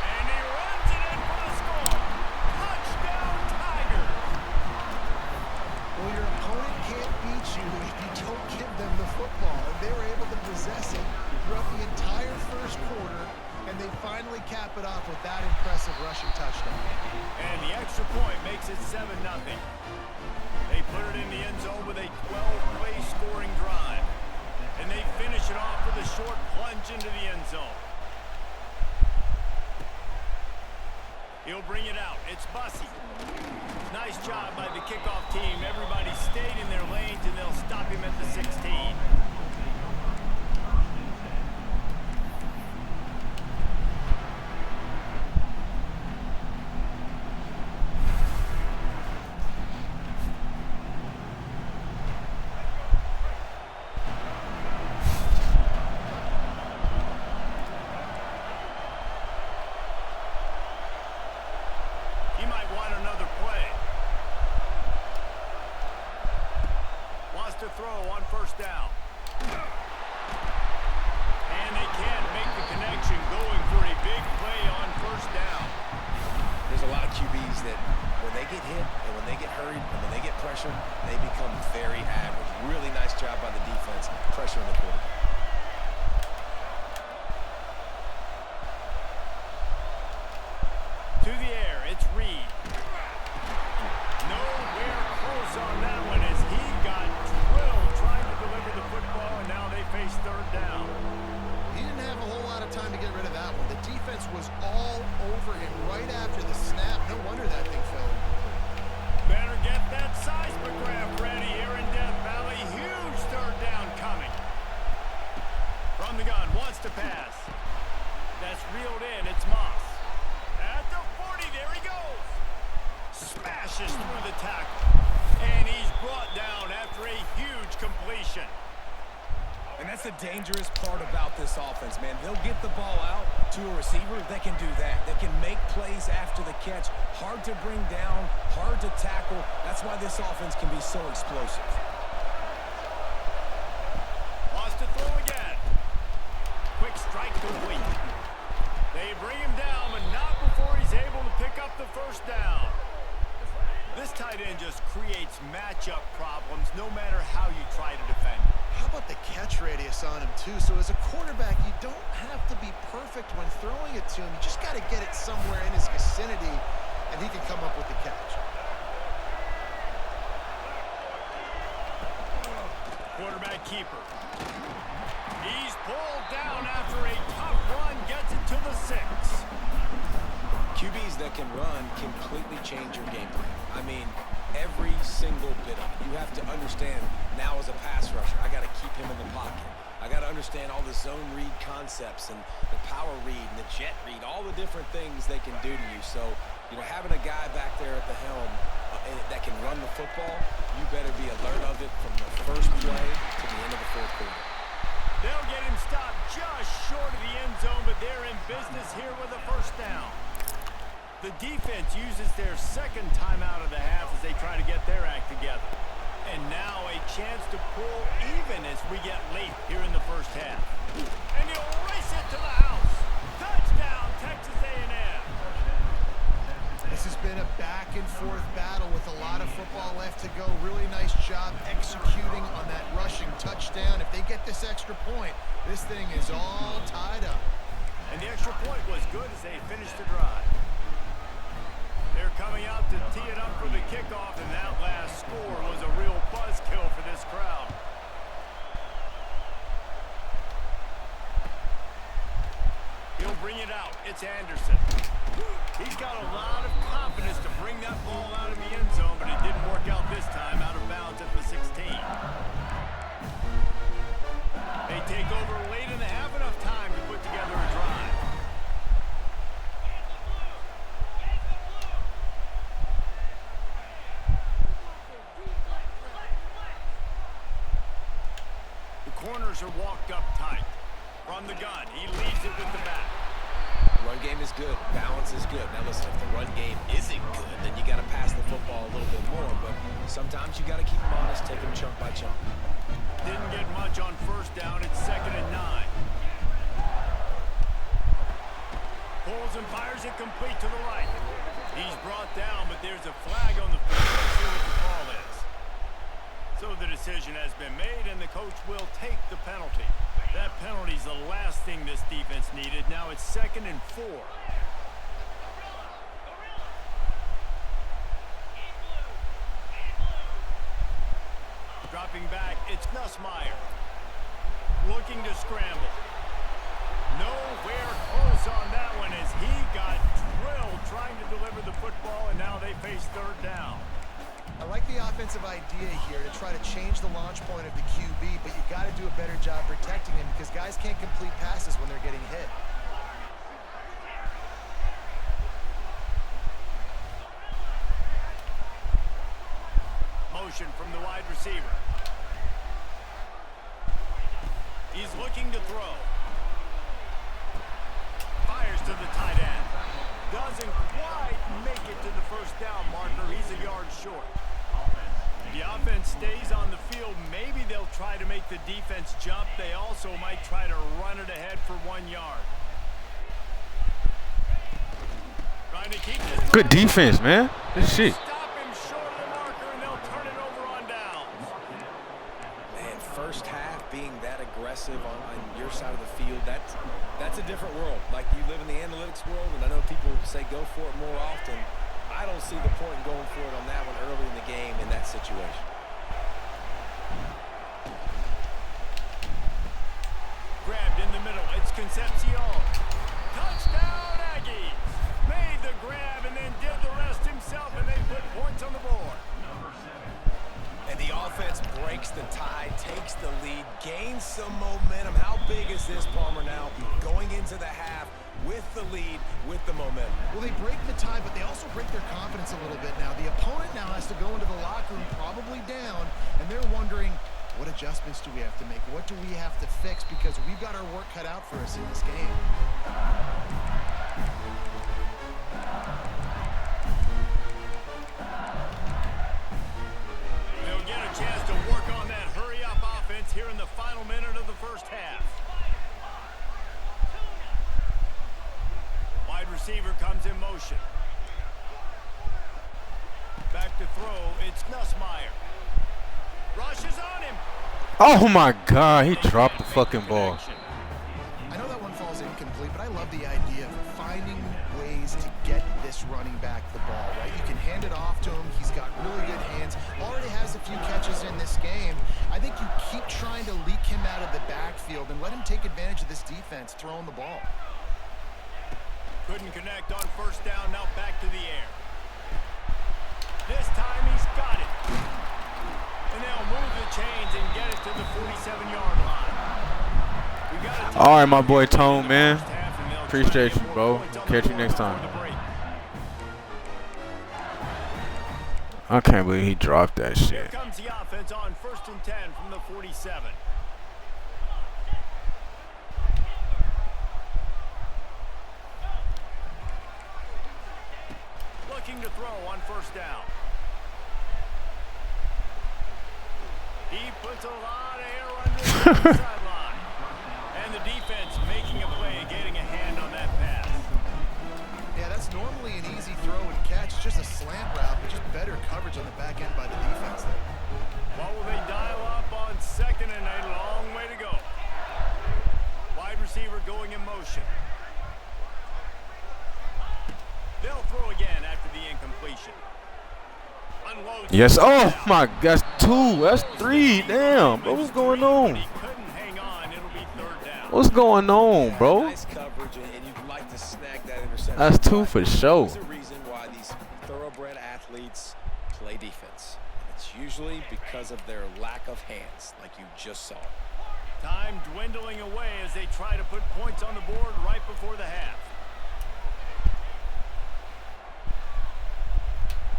And he runs it in for the score. Touchdown, Tigers. And they finally cap it off with that impressive rushing touchdown. And the extra point makes it 7-0. They put it in the end zone with a 12-play scoring drive. And they finish it off with a short plunge into the end zone. He'll bring it out. It's Bussey. Nice job by the kickoff team. Everybody stayed in their lanes, and they'll stop him at the 16. To throw on first down. And they can't make the connection, going for a big play on first down. There's a lot of QBs that when they get hit and when they get hurried and when they get pressured, they become very average. Really nice job by the defense pressuring the quarterback. To the air, it's Reed. Nowhere close on that one as he got drilled trying to deliver the football, and now they face third down. He didn't have a whole lot of time to get rid of that one. The defense was all over him right after the snap. No wonder that thing fell. Better get that seismograph ready here in Death Valley. Huge third down coming. From the gun, wants to pass. That's reeled in. It's Moss. At the 40, there he goes. Smashes through the tackle. And he's brought down after a huge completion. And that's the dangerous part about this offense, man. They'll get the ball out to a receiver. They can do that. They can make plays after the catch. Hard to bring down, hard to tackle. That's why this offense can be so explosive. Wants to throw again. Quick strike complete. They bring him down, but not before he's able to pick up the first down. This tight end just creates matchup problems no matter how you try to defend. How about the catch radius on him, too? So as a quarterback, you don't have to be perfect when throwing it to him. You just got to get it somewhere in his vicinity, and he can come up with the catch. Quarterback keeper. He's pulled down after a tough run, gets it to the 6. QBs that can run completely change your game plan. I mean, every single bit of it. You have to understand now as a pass rusher, I got to keep him in the pocket. I got to understand all the zone read concepts and the power read and the jet read, all the different things they can do to you. So, you know, having a guy back there at the helm that can run the football, you better be alert of it from the first play to the end of the fourth quarter. They'll get him stopped just short of the end zone, but they're in business here with a first down. The defense uses their second timeout of the half as they try to get their act together. And now a chance to pull even as we get late here in the first half. And he'll race it to the house. Touchdown, Texas A&M. This has been a back-and-forth battle with a lot of football left to go. Really nice job executing on that rushing touchdown. If they get this extra point, this thing is all tied up. And the extra point was good as they finished the drive. They're coming out to tee it up for the kickoff, and that last score was a real buzzkill for this crowd. He'll bring it out. It's Anderson. He's got a lot of confidence to bring that ball out of the end zone, but it didn't work out this time, out of bounds at the 16. They take over late in the half, enough time to put together a drive. Corners are walked up tight. From the gun, he leads it with the back. Run game is good. Balance is good. Now listen, if the run game isn't good, then you got to pass the football a little bit more. But sometimes you got to keep them honest, take them chunk by chunk. Didn't get much on first down. It's 2nd and 9. Pulls and fires it complete to the right. He's brought down, but there's a flag on the field. Let's see what the call is. So the decision decision has been made, and the coach will take the penalty. That penalty's the last thing this defense needed. Now it's 2nd and 4. Dropping back, it's Nussmeier. Looking to scramble. Nowhere close on that one as he got drilled trying to deliver the football, and now they face 3rd down. I like the offensive idea here to try to change the launch point of the QB, but you got to do a better job protecting him because guys can't complete passes when they're getting hit. Motion from the wide receiver. He's looking to throw. Fires to the tight end. Doesn't quite make it to the 1st down marker. He's a yard short. The offense stays on the field. Maybe they'll try to make the defense jump. They also might try to run it ahead for 1 yard. Trying to keep this. Good defense, man. This shit. Stop him short of the marker, and they'll turn it over on downs. Man, first half being that aggressive on your side of the field, that's a different world. Like, you live in the analytics world, and I know people say go for it more often. I don't see the point in going for it on that one early in the game in that situation. Grabbed in the middle. It's Concepcion. Touchdown, Aggies. Made the grab and then did the rest himself, and they put points on the board. And the offense breaks the tie, takes the lead, gains some momentum. How big is this, Palmer, now going into the half with the lead, with the momentum? Well, they break the tie, but they also break their confidence a little bit now. The opponent now has to go into the locker room probably down, and they're wondering, what adjustments do we have to make? What do we have to fix? Because we've got our work cut out for us in this game. They'll get a chance to work on that hurry-up offense here in the final minute of the 1st half. Wide receiver comes in motion. Back to throw. It's Nussmeier. Rushes on him. Oh my God, he dropped the fucking ball. I know that one falls incomplete, but I love the idea of finding ways to get this running back the ball, right? You can hand it off to him. He's got really good hands. Already has a few catches in this game. I think you keep trying to leak him out of the backfield and let him take advantage of this defense throwing the ball. Couldn't connect on 1st down. Now back to the air. This time he's got it. And they'll move the chains and get it to the 47-yard line. All right, my boy Tone, man. Appreciate you, bro. Catch you next time. I can't believe he dropped that Here shit. comes the offense on 1st and 10 from the 47. Looking to throw on 1st down. He puts a lot of air under the sideline. And the defense making a play and getting a hand on that pass. Yeah, that's normally an easy throw and catch. It's just a slant route, but just better coverage on the back end by the defense there. What will they dial up on 2nd and a long way to go? Wide receiver going in motion. They'll throw again after the incompletion. Unloads. Yes. Oh my God, that's 2. That's 3. Damn, bro. What's going on? He couldn't hang on. It'll be 3rd down. What's going on, bro? Nice coverage, and you'd like to snag that interception. That's 2 for sure. There's a reason why these thoroughbred athletes play defense. It's usually because of their lack of hands, like you just saw. Time dwindling away as they try to put points on the board right before the half.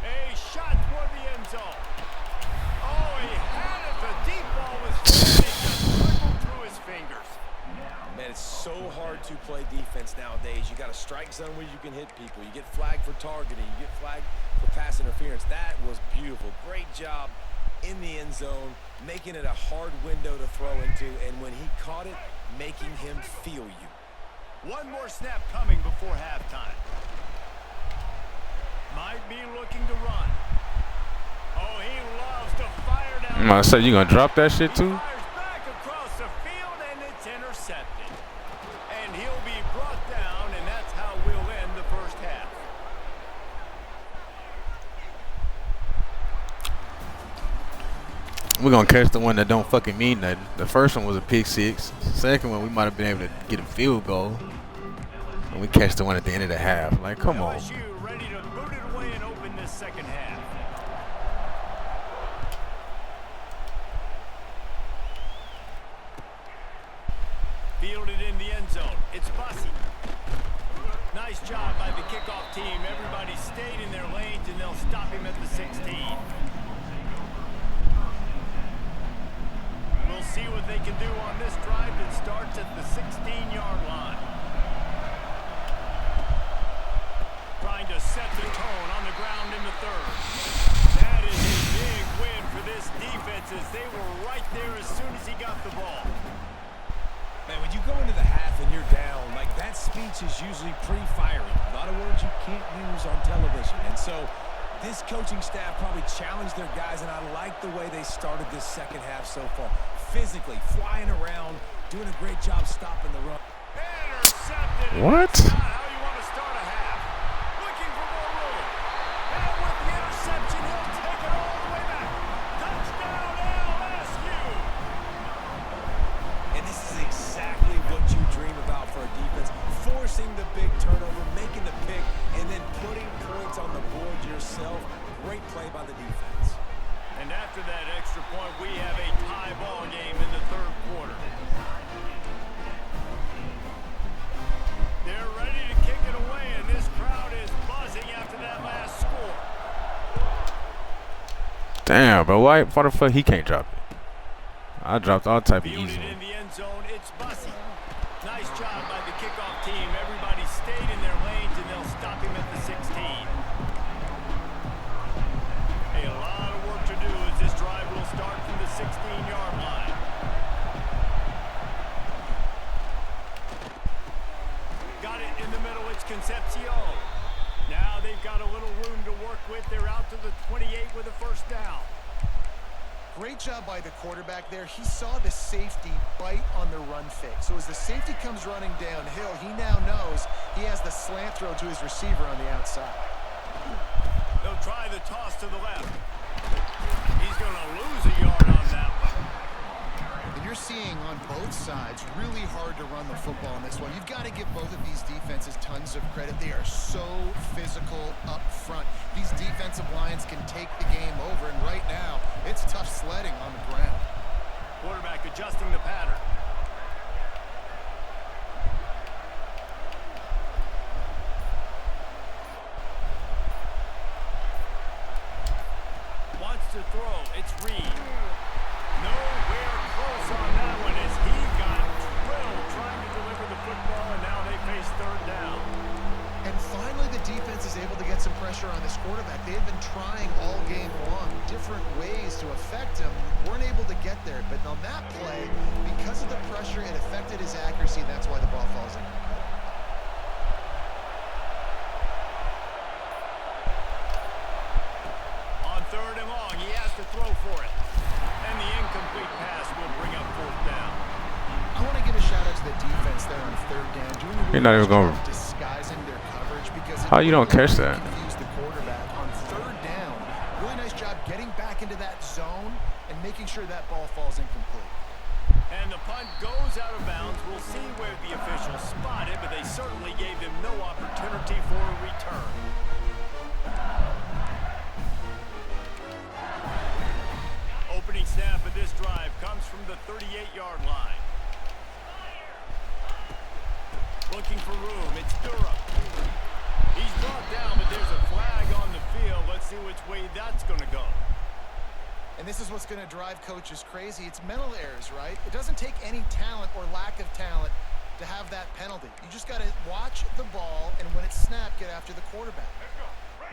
A shot toward the end zone. Oh, he had it. The deep ball was just trickled through his fingers. Man, it's so hard to play defense nowadays. You got a strike zone where you can hit people. You get flagged for targeting. You get flagged for pass interference. That was beautiful. Great job in the end zone, making it a hard window to throw into, and when he caught it, making him feel you. One more snap coming before halftime. Might be looking to run. Oh, he loves to fire down I'm gonna say you gonna drop that shit too? Fires back across the field, and it's intercepted. And he'll be brought down, and that's how we'll end the first half. We're gonna catch the one that don't fucking mean nothing. The first one was a pick six. Second one, we might have been able to get a field goal. And we catch the one at the end of the half. Like, come on. LSU ready to boot it away and open this second half. Fielded in the end zone. It's Bussy. Nice job by the kickoff team. Everybody stayed in their lanes, and they'll stop him at the 16. We'll see what they can do on this drive that starts at the 16-yard line. Trying to set the tone on the ground in the third. That is a big win for this defense as they were right there as soon as he got the ball. Man, when you go into the half and you're down, like that speech is usually pretty fiery. A lot of words you can't use on television. And so this coaching staff probably challenged their guys, and I like the way they started this second half so far. Physically, flying around, doing a great job stopping the run. Intercepted. What? That's not how you want to start a half. Looking for more room. And with the interception, he'll take it all the way back. Touchdown LSU. And this is exactly what you dream about for a defense. Forcing the big turnover, making the pick, and then putting points on the board yourself. Great play by the defense. And after that extra point, we have a tie ball game in the third quarter. They're ready to kick it away, and this crowd is buzzing after that last score. Damn, bro. Why the fuck he can't drop it? I dropped all type of Fielded easy. in the end zone, it's Bussy. Nice job by the kickoff team. Everybody stayed in their lanes, and they'll stop him at the 16. A lot of work to do as this drive will start from the 16-yard line. Got it in the middle, it's Concepcion. Now they've got a little room to work with. They're out to the 28 with a first down. Great job by the quarterback there. He saw the safety bite on the run fake. So as the safety comes running downhill, he now knows he has the slant throw to his receiver on the outside. They'll try the toss to the left. He's going to lose a yard on that one. And you're seeing on both sides really hard to run the football in this one. You've got to give both of these defenses tons of credit. They are so physical up front. These defensive lines can take the game over, and right now it's tough sledding on the ground. Quarterback adjusting the pattern. Wants to throw. It's Reed. Nowhere close on that one as he got drilled trying to deliver the football, and now they face third down. And finally the defense is able to get some pressure on this quarterback. They had been trying all game long different ways to affect him. Weren't able to get there, but on that play, because of the pressure, it affected his accuracy, and that's why the ball falls in. On third and long, he has to throw for it. And the incomplete pass will bring up fourth down. I want to give a shout out to the defense there on third down, doing a You're not even job going. disguising their coverage because How you don't catch that? Confuse the quarterback on third down. Really nice job getting back into that zone and making sure that ball falls incomplete. And the punt goes out of bounds. We'll see where the officials spot it, but they certainly gave him no opportunity for a return. Opening snap of this drive comes from the 38-yard line. Looking for room. It's Durham. He's brought down, but there's a flag on the field. Let's see which way that's going to go. And this is what's going to drive coaches crazy. It's mental errors, right? It doesn't take any talent or lack of talent to have that penalty. You just got to watch the ball, and when it's snapped, get after the quarterback.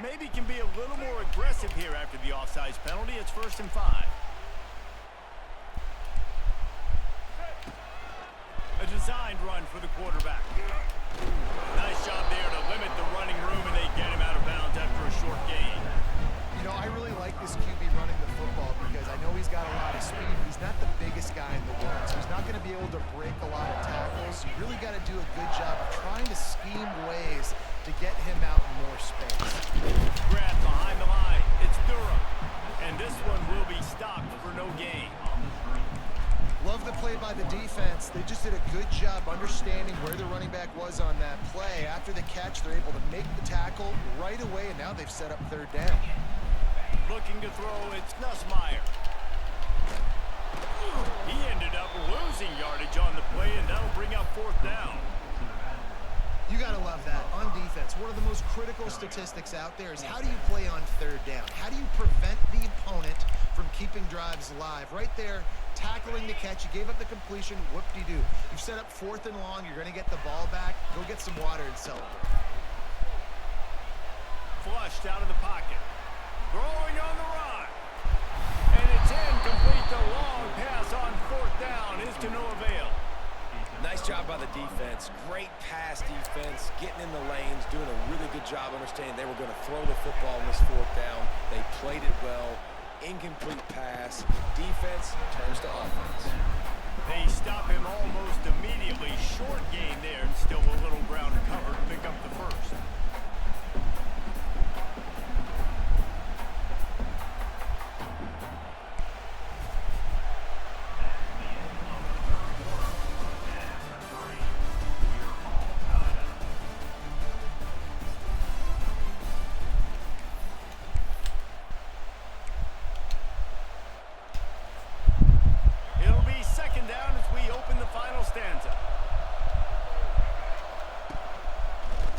Maybe can be a little more aggressive here after the offsides penalty. It's 1st and 5. A designed run for the quarterback. Nice job there to limit the running room, and they get him out of bounds after a short gain. You know, I really like this QB running the football because I know he's got a lot not the biggest guy in the world, so he's not going to be able to break a lot of tackles. You really got to do a good job of trying to scheme ways to get him out in more space. Grab behind the line. It's Durham. And this one will be stopped for no gain. Love the play by the defense. They just did a good job understanding where the running back was on that play. After the catch, they're able to make the tackle right away, and now they've set up third down. Looking to throw, it's Nussmeier. He ended up losing yardage on the play, and that'll bring up fourth down. You got to love that. On defense, one of the most critical statistics out there is how do you play on third down? How do you prevent the opponent from keeping drives alive? Right there, tackling the catch. You gave up the completion. Whoop-de-doo. You've set up fourth and long. You're going to get the ball back. Go get some water and celebrate. Flushed out of the pocket. Throwing on the run. And it's incomplete. The long pass on fourth down is to no avail. Nice job by the defense. Great pass defense, getting in the lanes, doing a really good job understanding they were going to throw the football in this fourth down. They played it well. Incomplete pass. Defense turns to offense. They stop him almost immediately. Short gain there, and still a little ground covered. Pick up the first.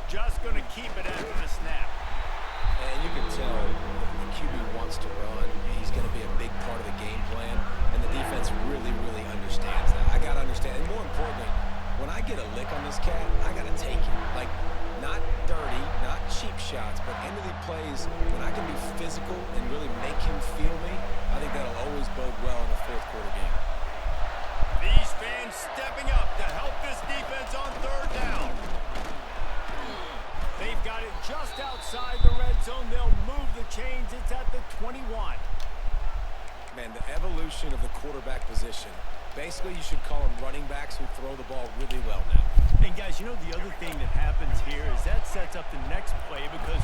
Just going to keep it after the snap. And you can tell the QB wants to run. He's going to be a big part of the game plan, and the defense really, really understands that. I got to understand, and more importantly, when I get a lick on this cat, I got to take it. Like, not dirty, not cheap shots, but end of the plays, when I can be physical and really make him feel me, I think that'll always bode well in the fourth quarter game. These fans stepping up to help this defense on third down. They've got it just outside the red zone. They'll move the chains. It's at the 21. Man, the evolution of the quarterback position. Basically, you should call them running backs who throw the ball really well now. And guys, you know the other thing that happens here is that sets up the next play because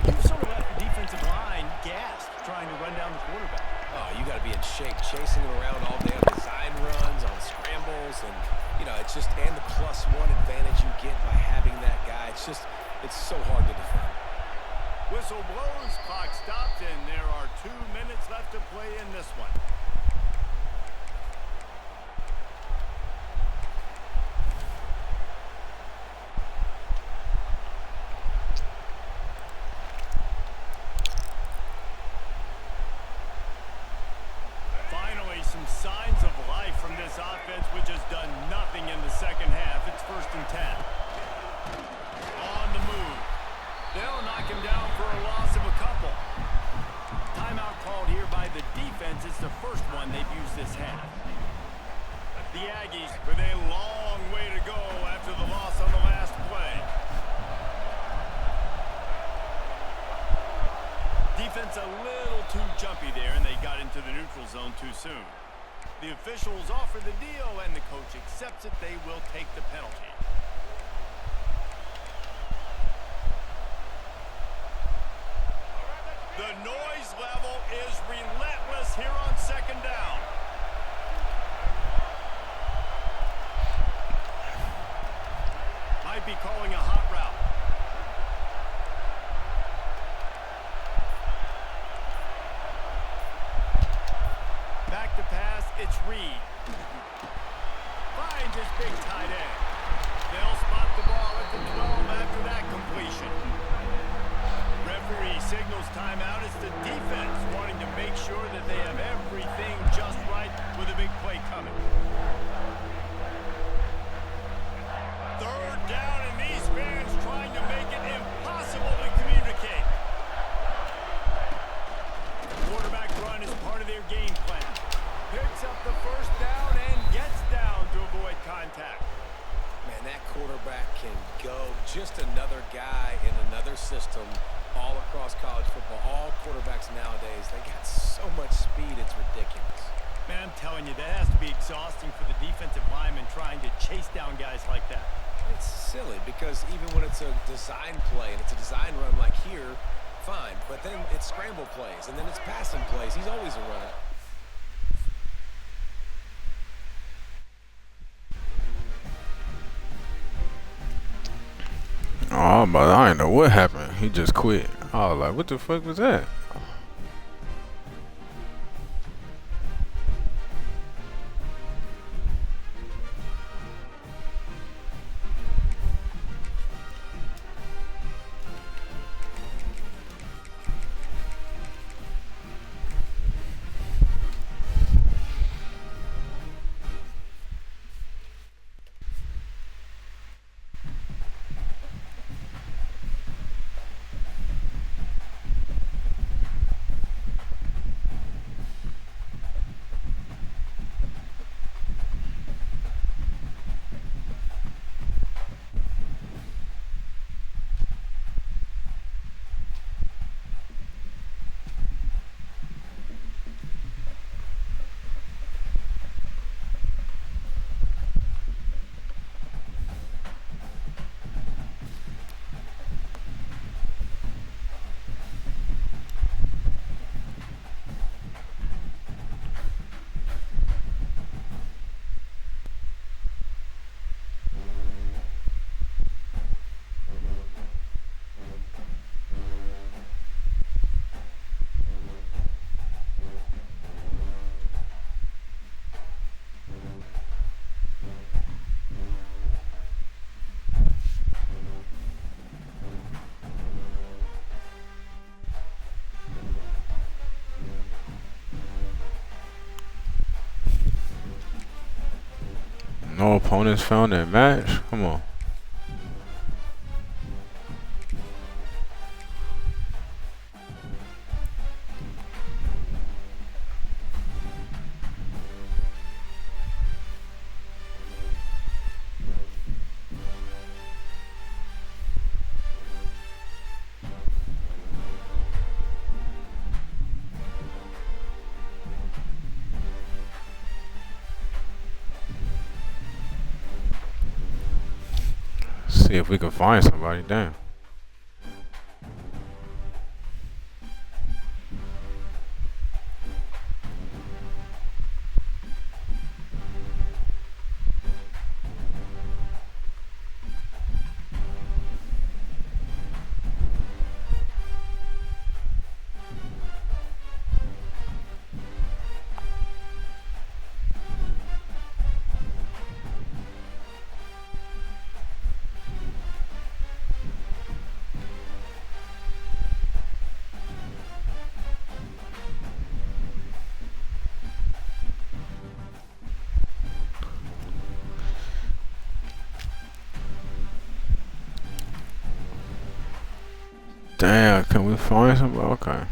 you've sort of left the defensive line gassed trying to run down the quarterback. Oh, you got to be in shape, chasing him around all day on design runs, on scrambles, and, you know, it's just, and the +1 advantage you get by having that guy. It's just, it's so hard to defend. Whistle blows, clock stops, and there are 2 minutes left to play in this one. Finally, some signs of life from this offense, which has done nothing in the second half. It's 1st and 10. On the move. They'll knock him down for a loss of a couple. Timeout called here by the defense. It's the first one they've used this half. The Aggies with a long way to go after the loss on the last play. Defense a little too jumpy there, and they got into the neutral zone too soon. The officials offer the deal, and the coach accepts it. They will take the penalty. The noise level is relentless here on 2nd down. Might be calling a hot route. Back to pass, it's Reed. Finds his big tight end. They'll spot the ball at the 12 after that completion. Referee signals timeout. It's the defense wanting to make sure that they have everything just right with a big play coming. 3rd down, and these fans trying to make it impossible to communicate. Quarterback run is part of their game plan. Picks up the 1st down and gets down to avoid contact. Man, that quarterback can go. Just another guy in another system all across college football. All quarterbacks nowadays, they got so much speed, it's ridiculous. Man, I'm telling you, that has to be exhausting for the defensive lineman trying to chase down guys like that. It's silly because even when it's a design play and it's a design run like here, fine. But then it's scramble plays and then it's passing plays. He's always a runner. Oh, but I didn't know what happened. He just quit. I was like, what the fuck was that? No opponents found in match? Come on. See if we can find somebody. Damn. Damn, can we find somebody? Okay.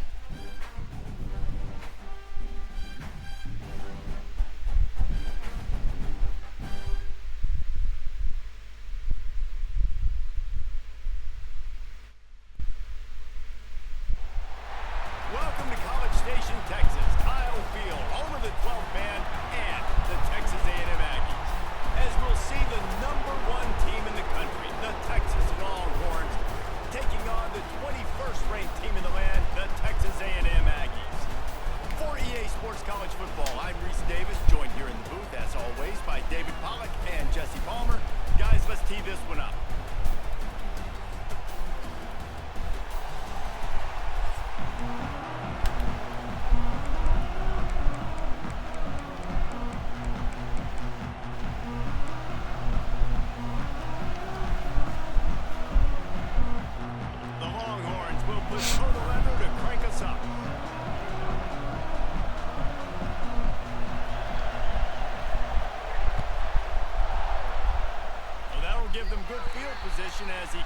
Welcome to College Station, Texas. Kyle Field, home of the 12th man and the Texas A&M Aggies. As we'll see the #1 team in the country, the Texas Longhorns, taking on the 21st ranked team in the land, the Texas A&M Aggies. For EA Sports College Football, I'm Reese Davis, joined here in the booth, as always, by David Pollack and Jesse Palmer. Guys, let's tee this one up. Give them good field position as he...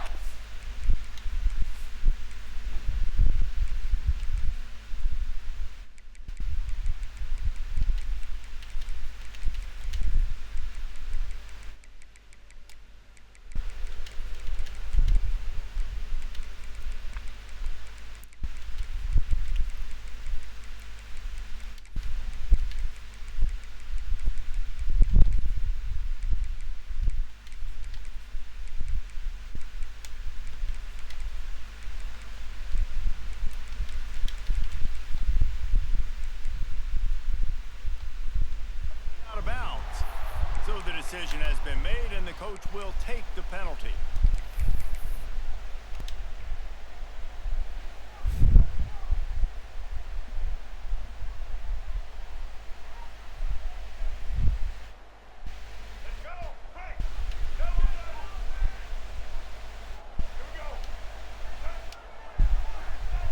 decision has been made, and the coach will take the penalty.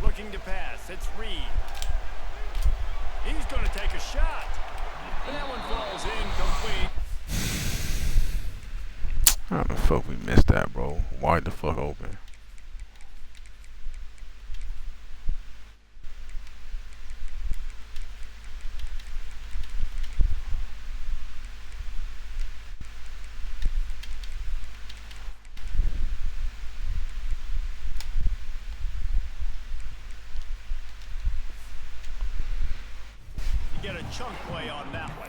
Looking to pass, it's Reed. He's going to take a shot. And that one falls incomplete. How the fuck we missed that, bro? Wide the fuck open. Get a chunk play on that one.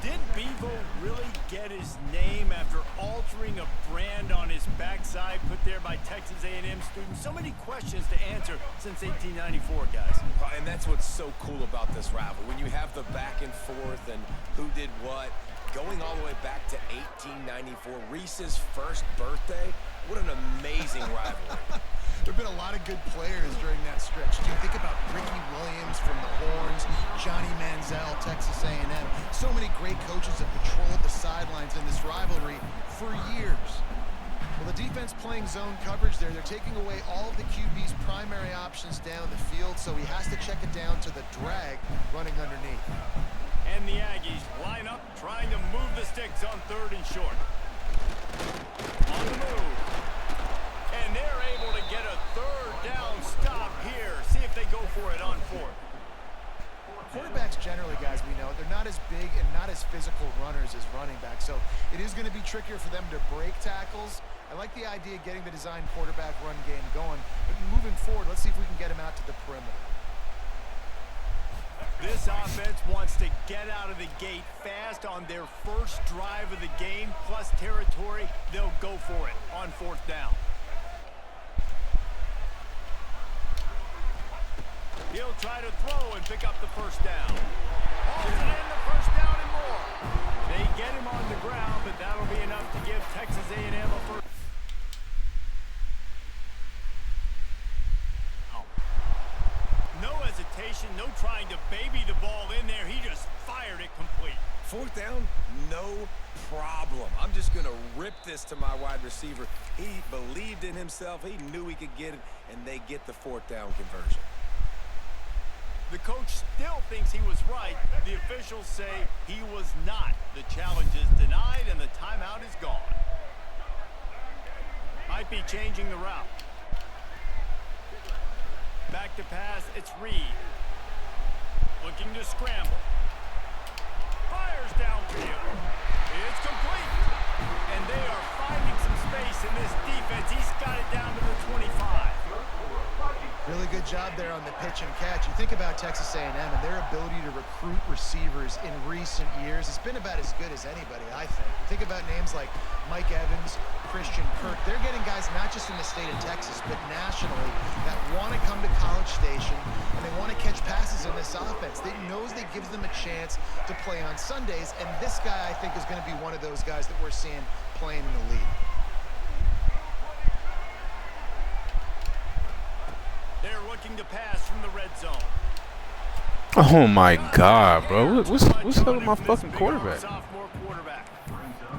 Did Bevo really get his name after altering a brand on his backside put there by Texas A&M students? So many questions to answer since 1894, guys. And that's what's so cool about this rivalry. When you have the back and forth and who did what, going all the way back to 1894, Reese's first birthday, what an amazing rivalry. There have been a lot of good players during that stretch, too. Think about Ricky Williams from the Horns, Johnny Manziel, Texas A&M. So many great coaches have patrolled the sidelines in this rivalry for years. Well, the defense playing zone coverage there. They're taking away all of the QB's primary options down the field, so he has to check it down to the drag running underneath. And the Aggies line up, trying to move the sticks on 3rd and short. On the move. And they're able to get a 3rd down stop here. See if they go for it on 4th. Quarterbacks generally, guys, we know, they're not as big and not as physical runners as running backs, so it is going to be trickier for them to break tackles. I like the idea of getting the design quarterback run game going, but moving forward, let's see if we can get him out to the perimeter. This offense wants to get out of the gate fast on their first drive of the game, plus territory. They'll go for it on 4th down. He'll try to throw and pick up the 1st down. Hauls it in, the 1st down and more. They get him on the ground, but that'll be enough to give Texas A&M a 1st. No hesitation, no trying to baby the ball in there. He just fired it complete. 4th down, no problem. I'm just going to rip this to my wide receiver. He believed in himself. He knew he could get it, and they get the 4th down conversion. The coach still thinks he was right. The officials say he was not. The challenge is denied, and the timeout is gone. Might be changing the route. Back to pass, it's Reed. Looking to scramble. Fires downfield. It's complete. And they are finding some space in this defense. He's got it down to the 25. Really good job there on the pitch and catch. You think about Texas A&M and their ability to recruit receivers in recent years. It's been about as good as anybody, I think. You think about names like Mike Evans, Christian Kirk. They're getting guys not just in the state of Texas, but nationally that want to come to College Station and they want to catch passes in this offense. They knows that gives them a chance to play on Sundays, and this guy, I think, is going to be one of those guys that we're seeing playing in the league. They're looking to pass from the red zone. Oh my God, bro! What's up with my fucking quarterback? Sophomore quarterback.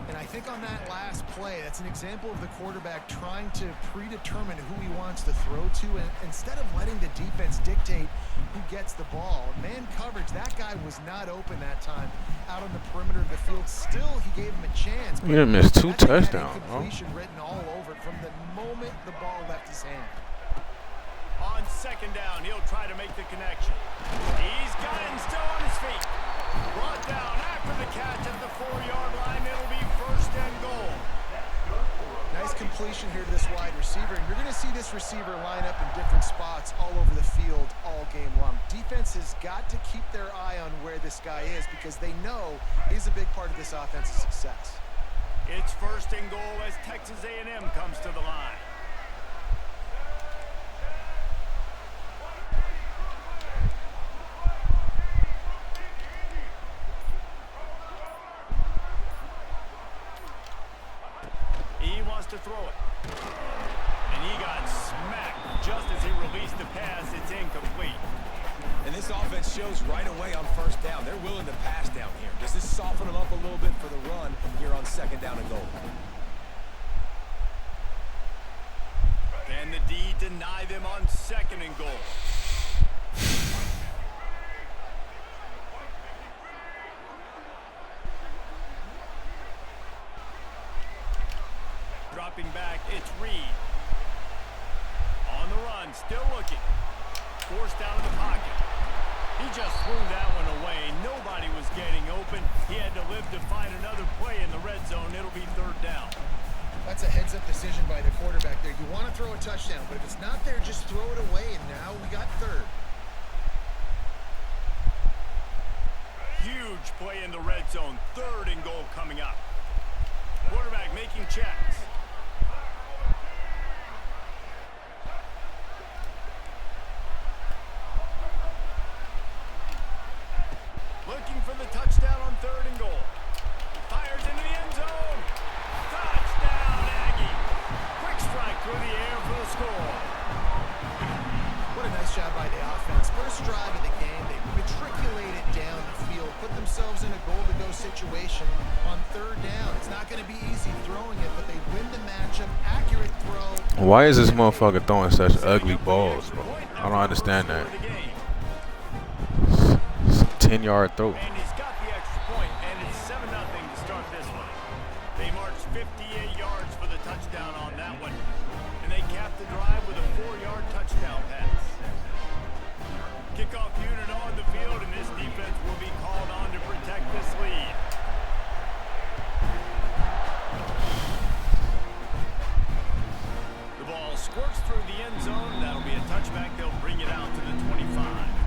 And I think on that last play, that's an example of the quarterback trying to predetermine who he wants to throw to, and instead of letting the defense dictate who gets the ball. Man coverage, that guy was not open that time out on the perimeter of the field. Still, he gave him a chance. We done missed 2 touchdowns, bro. Completion written all over it from the moment the ball left his hand. On 2nd down, he'll try to make the connection. He's got him still on his feet. Brought down after the catch at the 4-yard line. It'll be 1st and goal. Nice completion here to this wide receiver. And you're going to see this receiver line up in different spots all over the field all game long. Defense has got to keep their eye on where this guy is because they know he's a big part of this offense's success. It's 1st and goal as Texas A&M comes to the line. to throw it. And he got smacked just as he released the pass. It's incomplete. And this offense shows right away on first down. They're willing to pass down here. Does this soften them up a little bit for the run here on second down and goal? Can the D deny them on second and goal? Dropping back, it's Reed. On the run, still looking. Forced out of the pocket. He just threw that one away. Nobody was getting open. He had to live to find another play in the red zone. It'll be third down. That's a heads-up decision by the quarterback there. You want to throw a touchdown, but if it's not there, just throw it away, and now we got third. Huge play in the red zone. Third and goal coming up. Quarterback making checks. Looking for the touchdown on third and goal. Fires into the end zone. Touchdown, Aggie. Quick strike through the air for the score. What a nice job by the offense. First drive of the game, they matriculated down the field, put themselves in a goal-to-go situation on third down. It's not going to be easy throwing it, but they win the matchup. Accurate throw. Why is this motherfucker throwing such ugly balls, bro? I don't understand that. 10-yard throw. And he's got the extra point, and it's 7-0 to start this one. They marched 58 yards for the touchdown on that one, and they capped the drive with a 4-yard touchdown pass. Kickoff unit on the field, and this defense will be called on to protect this lead. The ball squirts through the end zone. That'll be a touchback. They'll bring it out to the 25.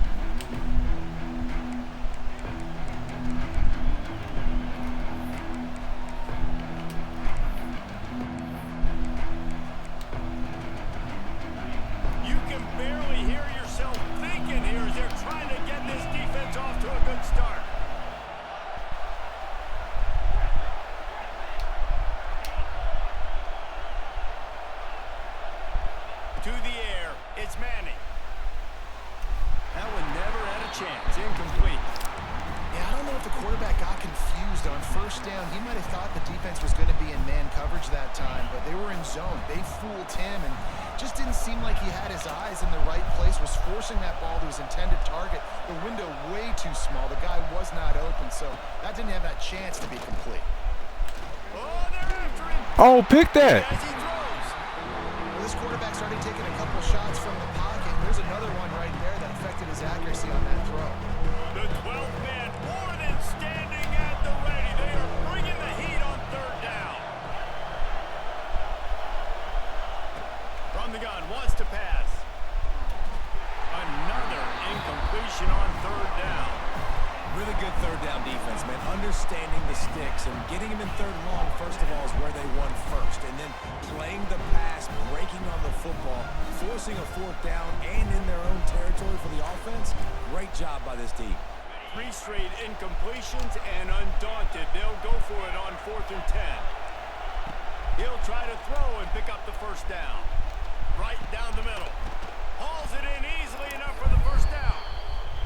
Barely hear yourself thinking here as they're trying to get this defense off to a good start. To the air, it's Manning. That one never had a chance. Incomplete. Yeah, I don't know if the quarterback got confused on first down. He might have thought the defense was going to be in man coverage that time, but they were in zone. They fooled him and just didn't seem like he had his eyes in the right place, was forcing that ball to his intended target. The window way too small. The guy was not open, so that didn't have that chance to be complete. Oh, they're after him. Oh, pick that. As he throws. Well, this quarterback started taking a couple shots from the pocket. There's another one right there that affected his accuracy on that throw. The 12th man more than standing at the ready. They are bringing the heat on third down. From the gun, wants to pass. Another incompletion on third down. Really good third down defense, man. Understanding the sticks and getting them in third and long, first of all, is where they won first. And then playing the pass, breaking on the football, forcing a fourth down and in their own territory for the offense. Great job by this team. 3 straight incompletions, and undaunted, they'll go for it on 4th and 10. He'll try to throw and pick up the first down. Right down the middle. Hauls it in easily enough for the first down.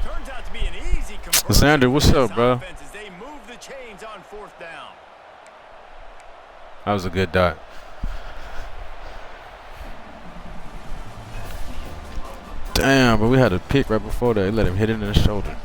Turns out to be an easy conversion. Sander, what's up, bro? As they move the chains on 4th down. That was a good dot. Damn, but we had a pick right before that. They let him hit it in the shoulder.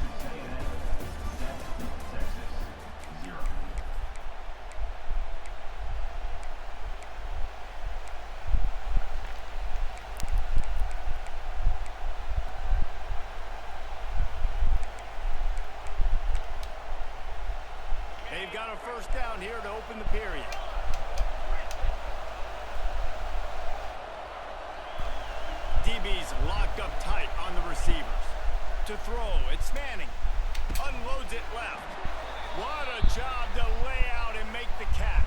They've got a first down here to open the period. DB's locked up tight on the receivers. To throw, it's Manning. Unloads it left. What a job to lay out and make the catch.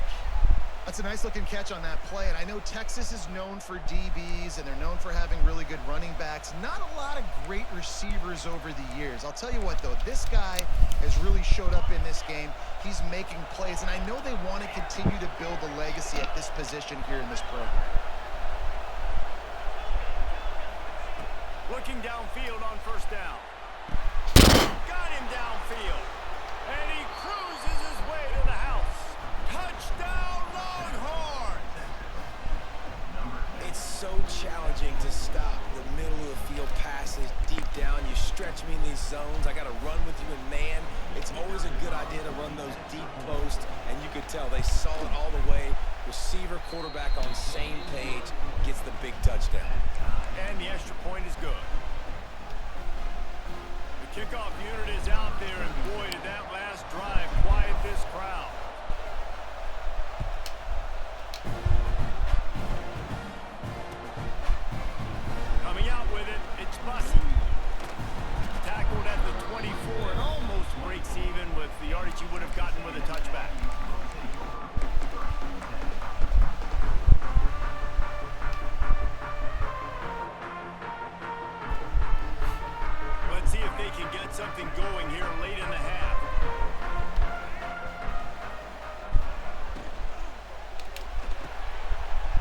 That's a nice-looking catch on that play, and I know Texas is known for DBs, and they're known for having really good running backs. Not a lot of great receivers over the years. I'll tell you what, though, this guy has really showed up in this this game. He's making plays, and I know they want to continue to build a legacy at this position here in this program. Looking downfield on first down. Got him downfield. And he cruises his way to the house. Touchdown, Longhorn! It's so challenging to stop the middle of the field passes deep down. You stretch me in these zones. I got to run with you in man. It's always a good idea to run those deep posts, and you could tell they saw it all the way. Receiver, quarterback on the same page, gets the big touchdown. And the extra point is good. The kickoff unit is out there, and boy, did that last drive quiet this crowd. Coming out with it, it's Bussy. Tackled at the 24 and almost breaks even with the yardage he would have gotten with a touchback. Let's see if they can get something going here late in the half.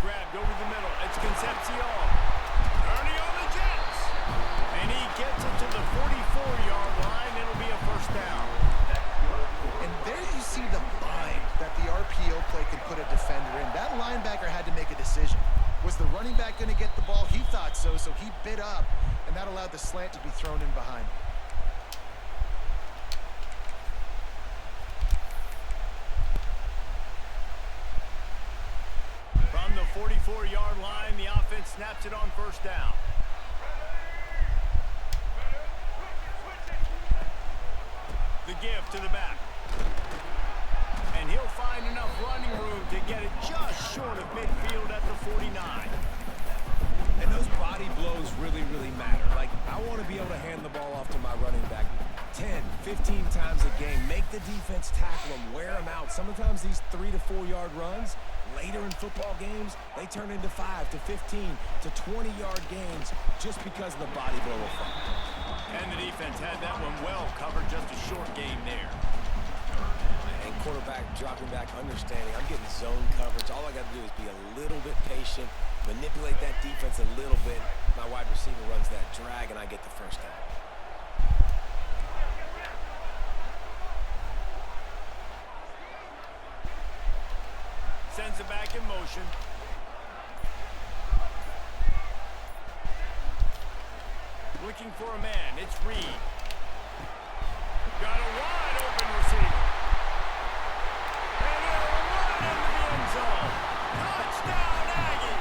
Grabbed over the middle. It's Concepcion. Ernie on the Jets. And he gets it to the 44-yard line. It'll be a first down. And there you see the bind that the RPO play could put a defender in. That linebacker had to make a decision. Was the running back going to get the ball? He thought so, so he bit up, and that allowed the slant to be thrown in behind. From the 44-yard line, the offense snaps it on first down. The give to the back. And he'll find enough running room to get it just short of midfield at the 49. And those body blows really, really matter. Like, I want to be able to hand the ball off to my running back 10, 15 times a game. Make the defense tackle them, wear them out. Sometimes these 3 to 4 yard runs, later in football games, they turn into 5 to 15 to 20-yard gains just because of the body blow effect. And the defense had that one well covered, just a short game there. And quarterback dropping back, understanding I'm getting zone coverage. All I got to do is be a little bit patient, manipulate that defense a little bit. My wide receiver runs that drag, and I get the first down. Sends it back in motion. Looking for a man. It's Reed. Got a wide open receiver. And he'll run into the end zone. Touchdown, Aggie!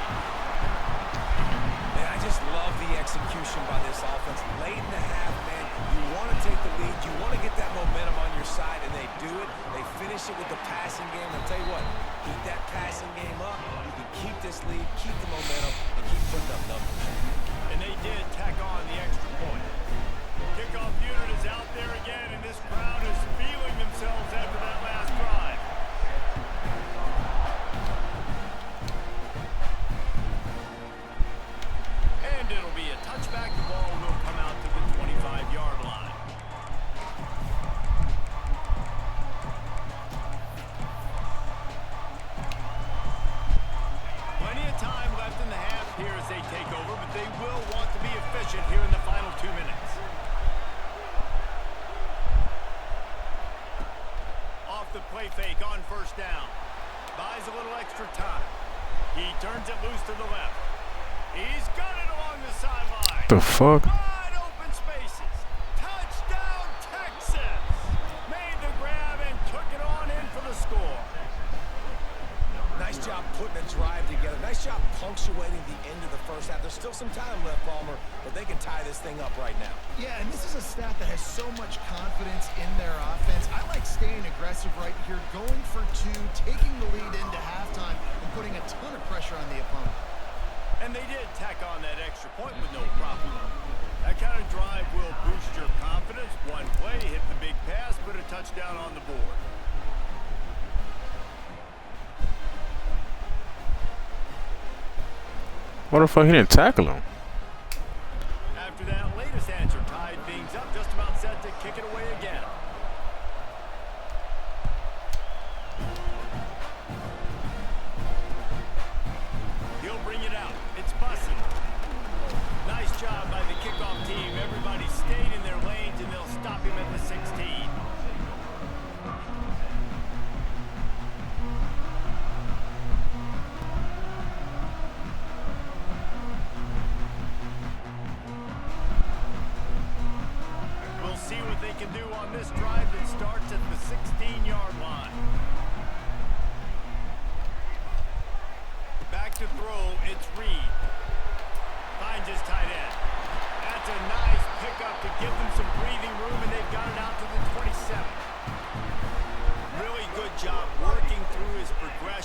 Man, I just love the execution by this offense. Late in the half, man, you want to take the lead. You want to get that momentum on your side, and they do it. They finish it with the passing game. I'll tell you what, keep that passing game up. You can keep this lead, keep the momentum, and keep putting up numbers. And they did tack on the extra point. Kickoff unit is out there again, and this crowd is feeling themselves after that last drive. And it'll be a touchback. The ball will come out to the 25-yard line. Plenty of time left in the half here as they take over, but they will want to be efficient here in the final 2 minutes. Off the play fake on first down. Buys a little extra time. He turns it loose to the left. He's got it along the sideline. The fuck? Wide open spaces. Touchdown, Texas. Made the grab and took it on in for the score. Nice job putting a drive together. Nice job punctuating the end of the first half. There's still some time left, Palmer, but they can tie this thing up right now. Yeah, and this is a staff that has so much confidence in their offense. I like staying aggressive right here, going for 2, taking the lead into halftime, and putting a ton of pressure on the opponent. And they did tack on that extra point with no problem. That kind of drive will boost your confidence. One play, hit the big pass, put a touchdown on the board. What the fuck? He didn't tackle him. After that latest answer tied things up, just about set to kick it away again.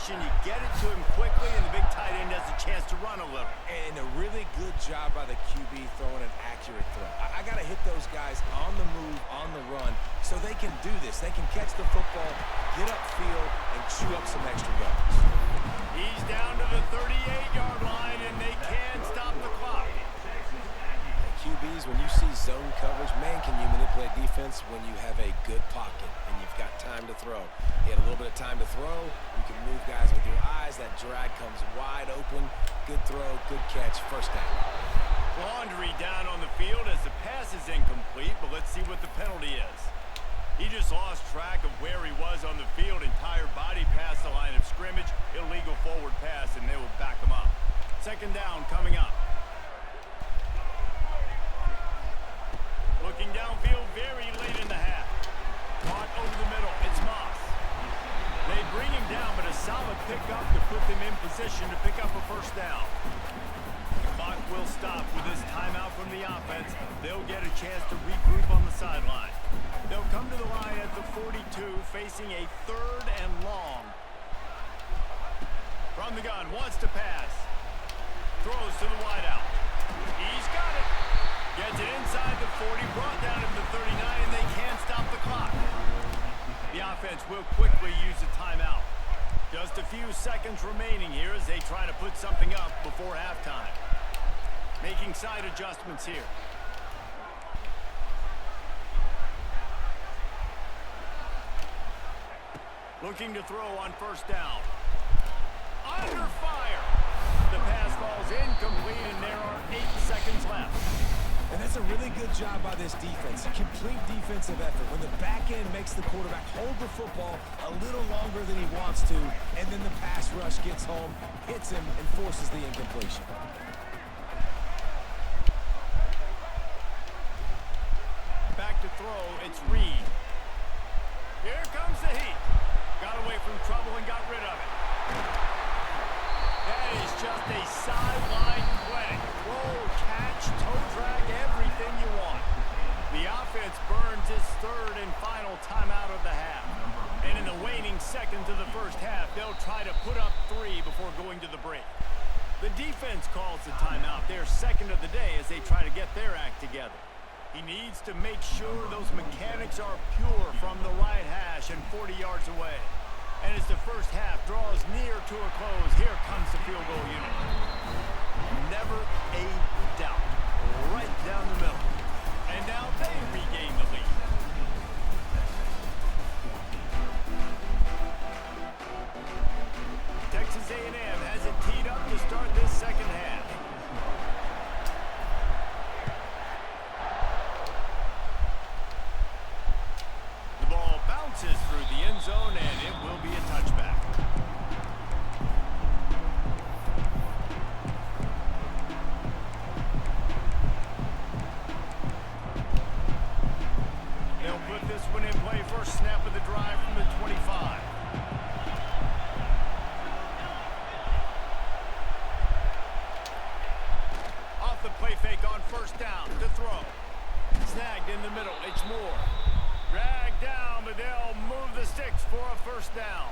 possession, you get it to him quickly, and the big tight end has a chance to run a little. And a really good job by the QB throwing an accurate throw. I got to hit those guys on the move, on the run, so they can do this. They can catch the football, get upfield, and chew up some extra yards. He's down to the 38-yard line, and they can stop the clock. QBs, when you see zone coverage, man, can you manipulate defense when you have a good pocket and you've got time to throw. You had a little bit of time to throw. You can move guys with your eyes. That drag comes wide open. Good throw, good catch, first down. Laundry down on the field as the pass is incomplete, but let's see what the penalty is. He just lost track of where he was on the field. Entire body past the line of scrimmage. Illegal forward pass, and they will back him up. Second down coming up. Looking downfield very late in the half. Caught over the middle. It's Moss. They bring him down, but a solid pickup to put them in position to pick up a first down. The clock will stop with this timeout from the offense. They'll get a chance to regroup on the sideline. They'll come to the line at the 42, facing a third and long. From the gun, wants to pass. Throws to the wideout. He's got it. Gets it inside the 40, brought down to the 39, and they can't stop the clock. The offense will quickly use a timeout. Just a few seconds remaining here as they try to put something up before halftime. Making side adjustments here. Looking to throw on first down. Under fire. The pass falls incomplete, and there are 8 seconds left. And that's a really good job by this defense. Complete defensive effort. When the back end makes the quarterback hold the football a little longer than he wants to, and then the pass rush gets home, hits him, and forces the incompletion. Back to throw, it's Reed. Here comes the heat. Got away from trouble and got rid of it. That is just a sideline play. Throw, catch, toe drag, everything you want. The offense burns its third and final timeout of the half. And in the waning seconds of the first half, they'll try to put up 3 before going to the break. The defense calls the timeout, their second of the day, as they try to get their act together. He needs to make sure those mechanics are pure from the right hash and 40 yards away. And as the first half draws near to a close, here comes the field goal unit. Never a doubt. Right down the middle. And now they regain the lead. Texas A&M has it teed up to start this second half. The ball bounces through the end zone, and it will be a touchback. They'll put this one in play. First snap of the drive from the 25. Off the play fake on first down to throw. Snagged in the middle. It's Moore. Dragged down, but they'll move the sticks for a first down.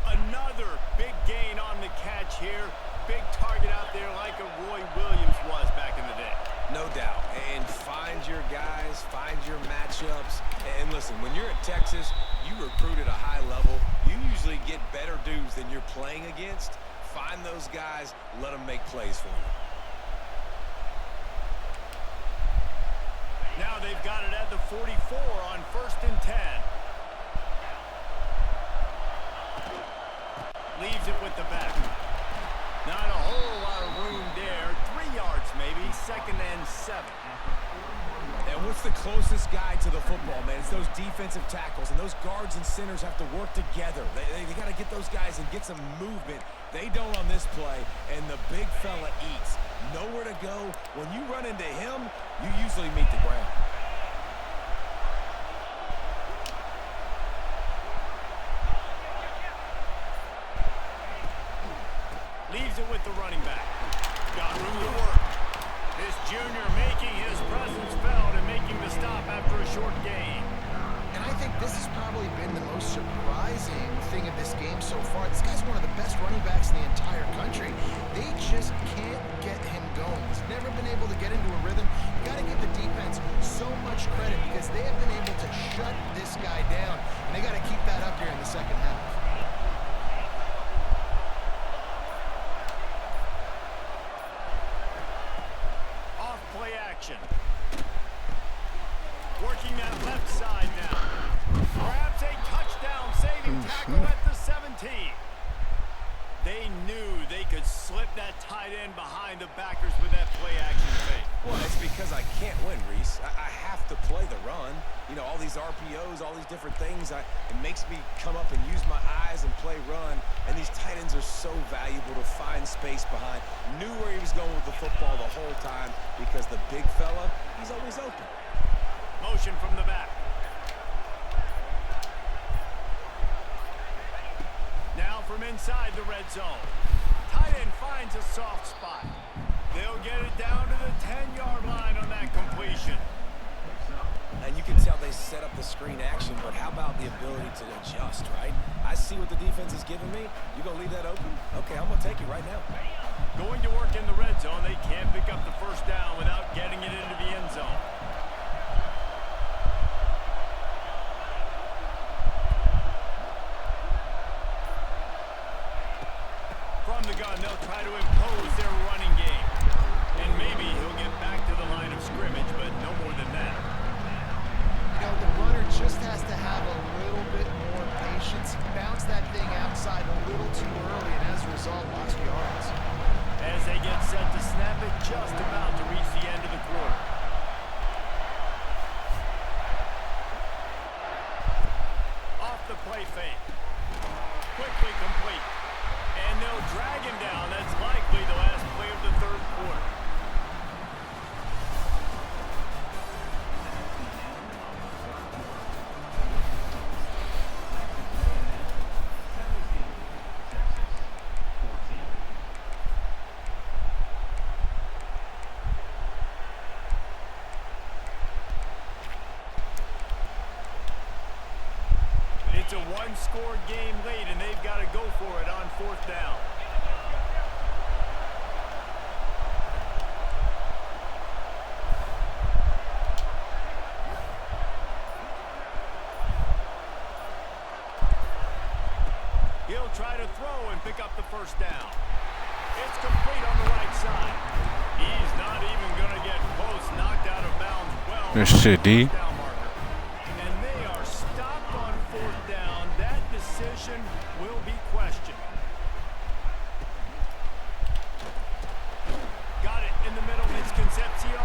Another big gain on the catch here. Big target out there like a Roy Williams was back in the day. No doubt. And find your guys, find your matchups. And listen, when you're at Texas, you recruit at a high level. You usually get better dudes than you're playing against. Find those guys, let them make plays for you. Now they've got it at the 44 on first and 10. Leaves it with the back. Not a whole lot of room there. 3 yards maybe. Second and 7. And what's the closest guy to the football, man? It's those defensive tackles, and those guards and centers have to work together. They got to get those guys and get some movement. They don't on this play, and the big fella eats. Nowhere to go. When you run into him, you usually meet the ground. Leaves it with the running back. Got room to work. This junior making his presence felt and making the stop after a short gain. And I think this is probably probably been the most surprising thing of this game so far. This guy's one of the best running backs in the entire country. They just can't get him going. He's never been able to get into a rhythm. You got to give the defense so much credit because they have been able to shut this guy down, and they got to keep that up here in the second half. Off play action. Working that left side now. Grabs a touchdown-saving tackle at the 17. They knew they could slip that tight end behind the backers with that play action fake. Well, it's because I can't win, Reese. I have to play the run. You know, all these RPOs, all these different things. It makes me come up and use my eyes and play run. And these tight ends are so valuable to find space behind. Knew where he was going with the football the whole time because the big fella, he's always open. Motion from the back. Now from inside the red zone. Tight end finds a soft spot. They'll get it down to the 10-yard line on that completion. And you can tell they set up the screen action, but how about the ability to adjust, right? I see what the defense is giving me. You gonna leave that open? Okay, I'm gonna take it right now. Going to work in the red zone. They can't pick up the first down without getting it into the end zone. From the gun, they'll try to impose their running game. And maybe he'll get back to the line of scrimmage, but no more than that. You know, the runner just has to have a little bit more patience. Bounce that thing outside a little too early, and as a result, lost yards. As they get set to snap it, just about to reach the end of the quarter. Off the play fake. Quickly complete. And they'll drag him down. That's likely the last play of the third quarter. It's a one-score game late, and they've got to go for it on fourth down. He'll try to throw and pick up the first down. It's complete on the right side. He's not even going to get close. Knocked out of bounds well. Good shit, D. And they are stopped on fourth down. That decision will be questioned. Got it in the middle. It's Concepcion.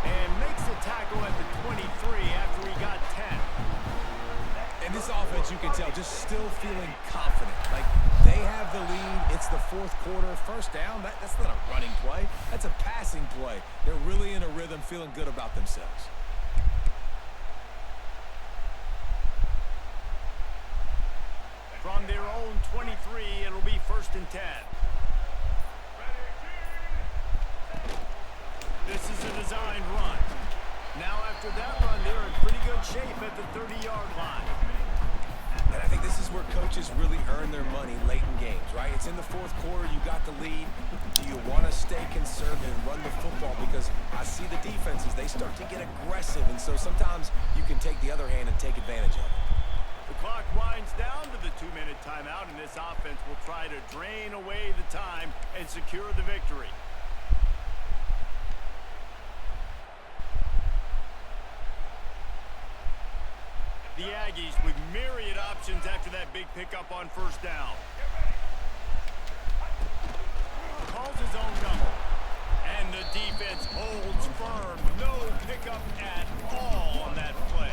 And makes the tackle at the 23 after he got 10. And this offense, you can tell, just still feeling confident. Like, they have the lead. It's the fourth quarter. First down, that's not a running play. That's a passing play. They're really in a rhythm, feeling good about themselves. From their own 23, it'll be 1st and 10. This is a designed run. Now after that run, they're in pretty good shape at the 30-yard line. And I think this is where coaches really earn their money late in games, right? It's in the fourth quarter. You got the lead. Do you want to stay conservative and run the football? Because I see the defenses, they start to get aggressive. And so sometimes you can take the other hand and take advantage of it. The clock winds down to the 2-minute timeout, and this offense will try to drain away the time and secure the victory. The Aggies with myriad options after that big pickup on first down. Calls his own number. And the defense holds firm. No pickup at all on that play.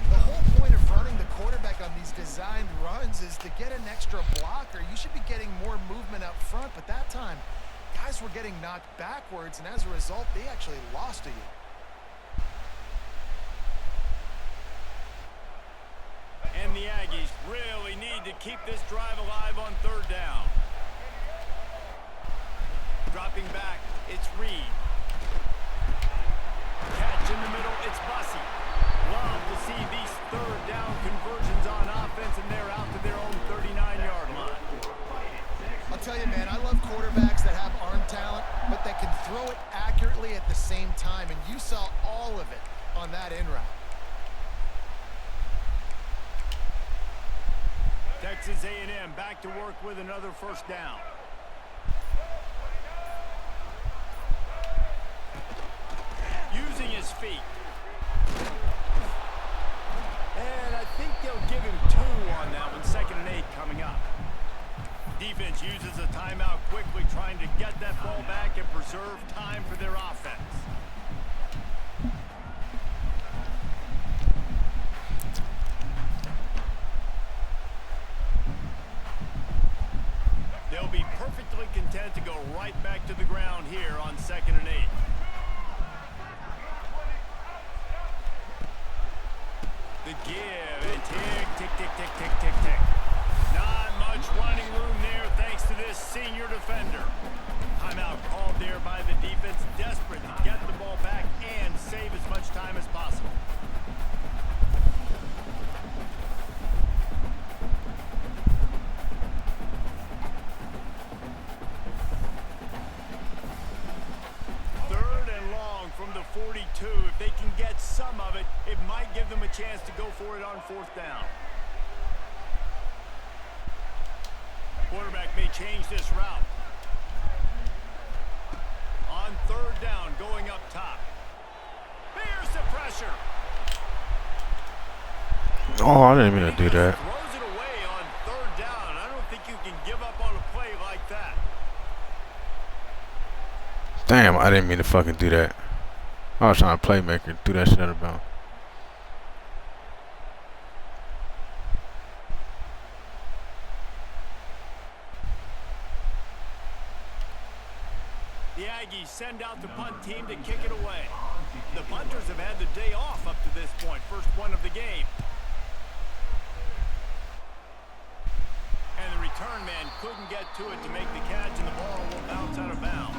The whole point of running the quarterback on these designed runs is to get an extra blocker. You should be getting more movement up front, but that time, guys were getting knocked backwards, and as a result, they actually lost to you. And the Aggies really need to keep this drive alive on third down. Dropping back, it's Reed. Catch in the middle, it's Bussey. Love to see these third down throw it accurately at the same time, and you saw all of it on that in route. Texas A&M back to work with another first down. Using his feet. And I think they'll give him 2 on that one. 2nd and 8 coming up. Defense uses a timeout quickly, trying to get that ball back and preserve time for their offense. They'll be perfectly content to go right back to the ground here on 2nd and 8. The give and tick, tick, tick, tick, tick, tick, tick. Not much running room there thanks to this senior defender. Timeout called there by the defense, desperate to get the ball back and save as much time as possible. From the 42, if they can get some of it, it might give them a chance to go for it on 4th down. Quarterback may change this route. On 3rd down, going up top. Here's the pressure. Oh, I didn't mean to do that. Throws it away on 3rd down. I don't think you can give up on a play like that. Damn, I didn't mean to fucking do that. I was trying to playmaker, threw that shit out of bounds. The Aggies send out the punt team to kick it away. The punters have had the day off up to this point, first one of the game. And the return man couldn't get to it to make the catch, and the ball will bounce out of bounds.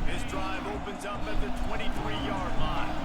This drive opens up at the 23-yard line.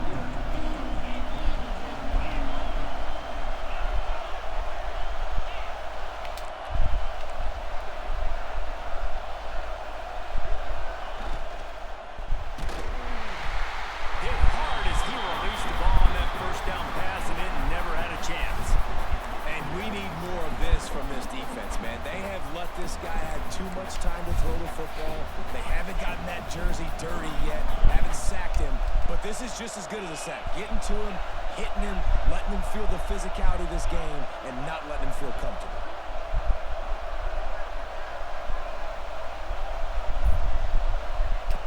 This guy had too much time to throw the football. They haven't gotten that jersey dirty yet, haven't sacked him, but this is just as good as a sack. Getting to him, hitting him, letting him feel the physicality of this game, and not letting him feel comfortable.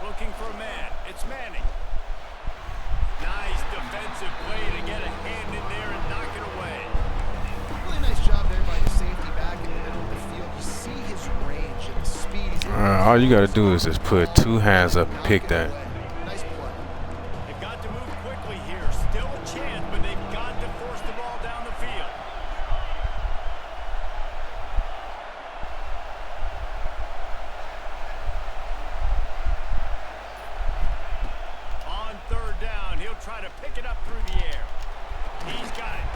Looking for a man. It's Manning. Nice defensive play to get a hand in there and knock it away. Really nice job there by the safety back in the middle of the field. You see his range and the speed. All you gotta do is just put 2 hands up and pick that. Nice play. They've got to move quickly here. Still a chance, but they've got to force the ball down the field. On 3rd down, he'll try to pick it up through the air. He's got it.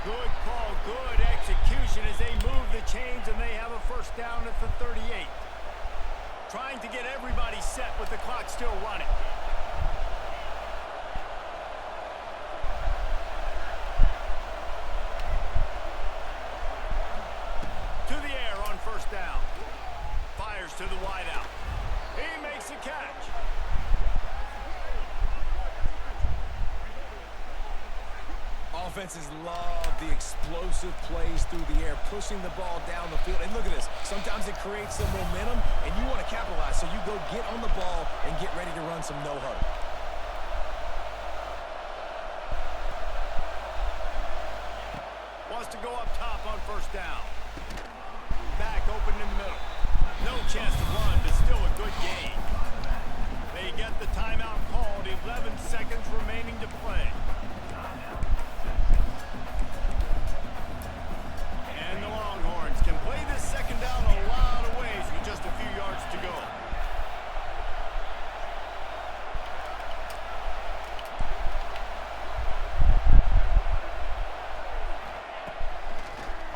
Good call, good execution as they move the chains, and they have a first down at the 38. Trying to get everybody set with the clock still running. To the air on 1st down. Fires to the wideout. He makes a catch. Offenses love the explosive plays through the air, pushing the ball down the field. And look at this. Sometimes it creates some momentum, and you want to capitalize. So you go get on the ball and get ready to run some no-huddle. Wants to go up top on 1st down. Back open in the middle. No chance to run, but still a good gain. They get the timeout called. 11 seconds remaining to play. And the Longhorns can play this 2nd down a lot of ways with just a few yards to go.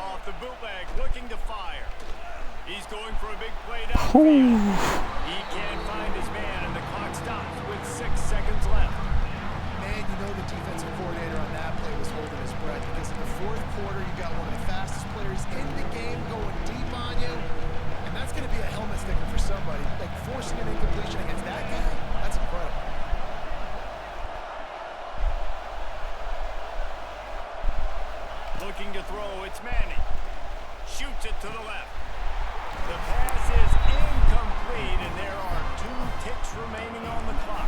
Off the bootleg, looking to fire. He's going for a big play downfield. He can't find his man, and the clock stops with 6 seconds left. Man, you know the defensive coordinator on that play was holding his breath because in the fourth quarter, you got one of the fastest players in the game going deep on you. And that's going to be a helmet sticker for somebody. Like forcing an incompletion against that guy, that's incredible. Looking to throw, it's Manning. Shoots it to the left. The pass is incomplete, and there are 2 ticks remaining on the clock.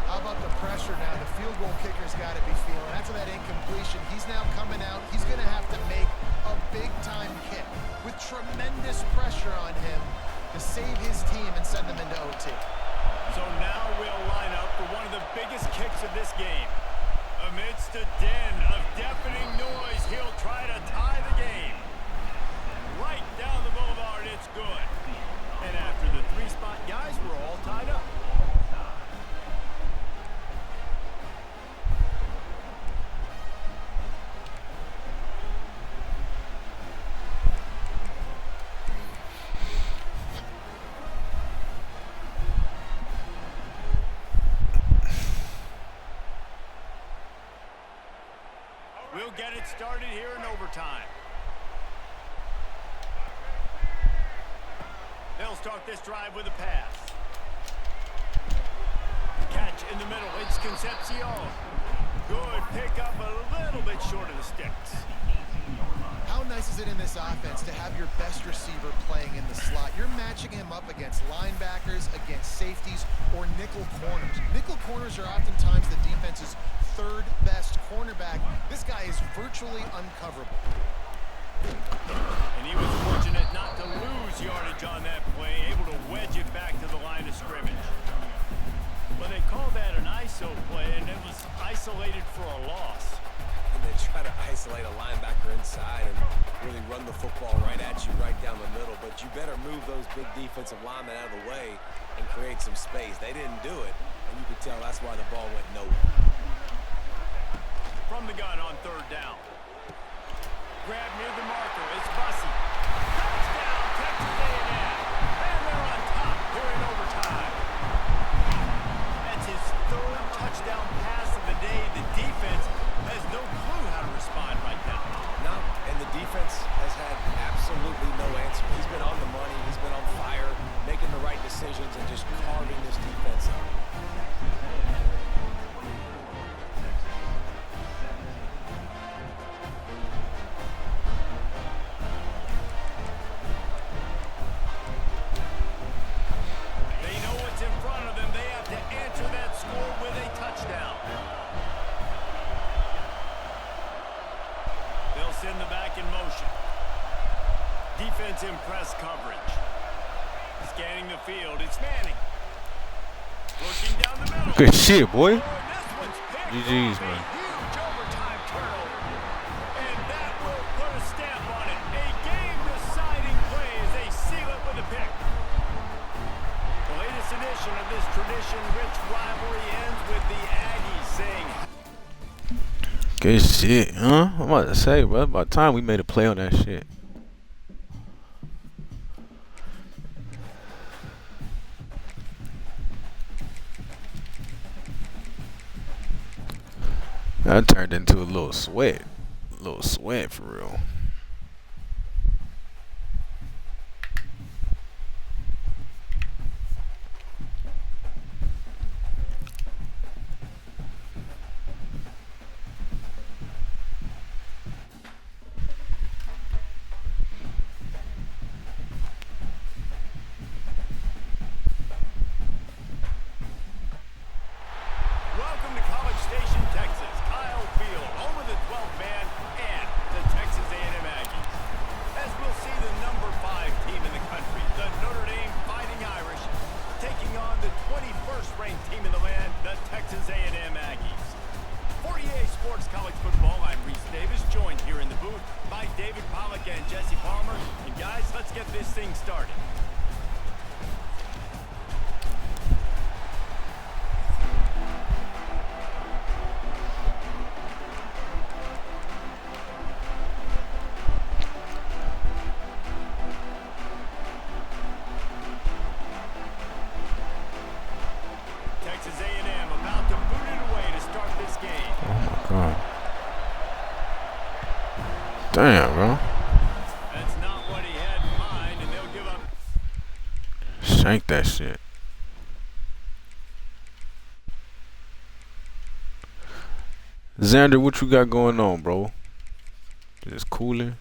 How about the pressure now? The field goal kicker's got to be feeling. After that incompletion, he's now coming out. He's going to have to make a big-time kick with tremendous pressure on him to save his team and send them into OT. So now we'll line up for one of the biggest kicks of this game. Amidst a din of deafening noise, he'll try to tie the game. Right down the boulevard, it's good. And after the 3-spot guys, we're all tied up. We'll get it started here in overtime. They'll start this drive with a pass. Catch in the middle. It's Concepcion. Good pickup, a little bit short of the sticks. How nice is it in this offense to have your best receiver playing in the slot? You're matching him up against linebackers, against safeties, or nickel corners. Nickel corners are oftentimes the defense's 3rd best cornerback. This guy is virtually uncoverable. And he was fortunate not to lose yardage on that play, able to wedge it back to the line of scrimmage. Well, they called that an ISO play, and it was isolated for a loss. And they try to isolate a linebacker inside and really run the football right at you, right down the middle. But you better move those big defensive linemen out of the way and create some space. They didn't do it, and you could tell that's why the ball went nowhere. From the gun on 3rd down. Grab near the marker. It's Bussey. Touchdown, Texas A&M. And they're on top here in overtime. That's his 3rd touchdown pass of the day. The defense has no clue how to respond right now. No, and the defense has had absolutely no answer. He's been on the money. He's been on fire, making the right decisions and just carving this defense up. Send the back in motion. Defense in press coverage. Scanning the field. It's Manning. Looking down the middle. Good shit, boy. GG's, man. Huge overtime turnover. And that will put a stamp on it. A game-deciding play as they seal it with a pick. The latest edition of this tradition-rich rivalry ends with the Aggies saying, good shit, huh? I'm about to say, bro, about time we made a play on that shit. That turned into a little sweat. A little sweat for real. welcome to College Station, Texas. Kyle Field, home of the 12th man and the Texas A&M Aggies. As we'll see the number 5 team in the country, the Notre Dame Fighting Irish, taking on the 21st ranked team in the land, the Texas A&M Aggies. For EA Sports College Football, I'm Reese Davis, joined here in the booth by David Pollack and Jesse Palmer. And guys, let's get this thing started. Damn, bro. That's not what he had in mind, and they'll give up. Shank that shit. Xander, what you got going on, bro? Just cooling.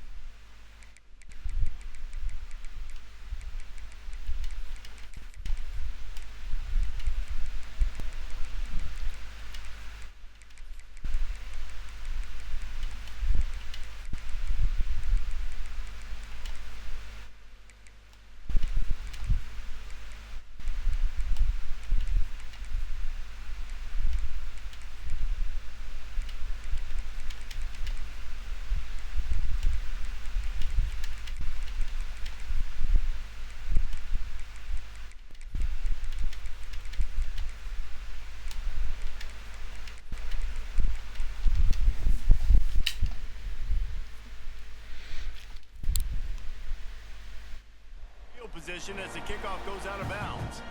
Position as the kickoff goes out of bounds.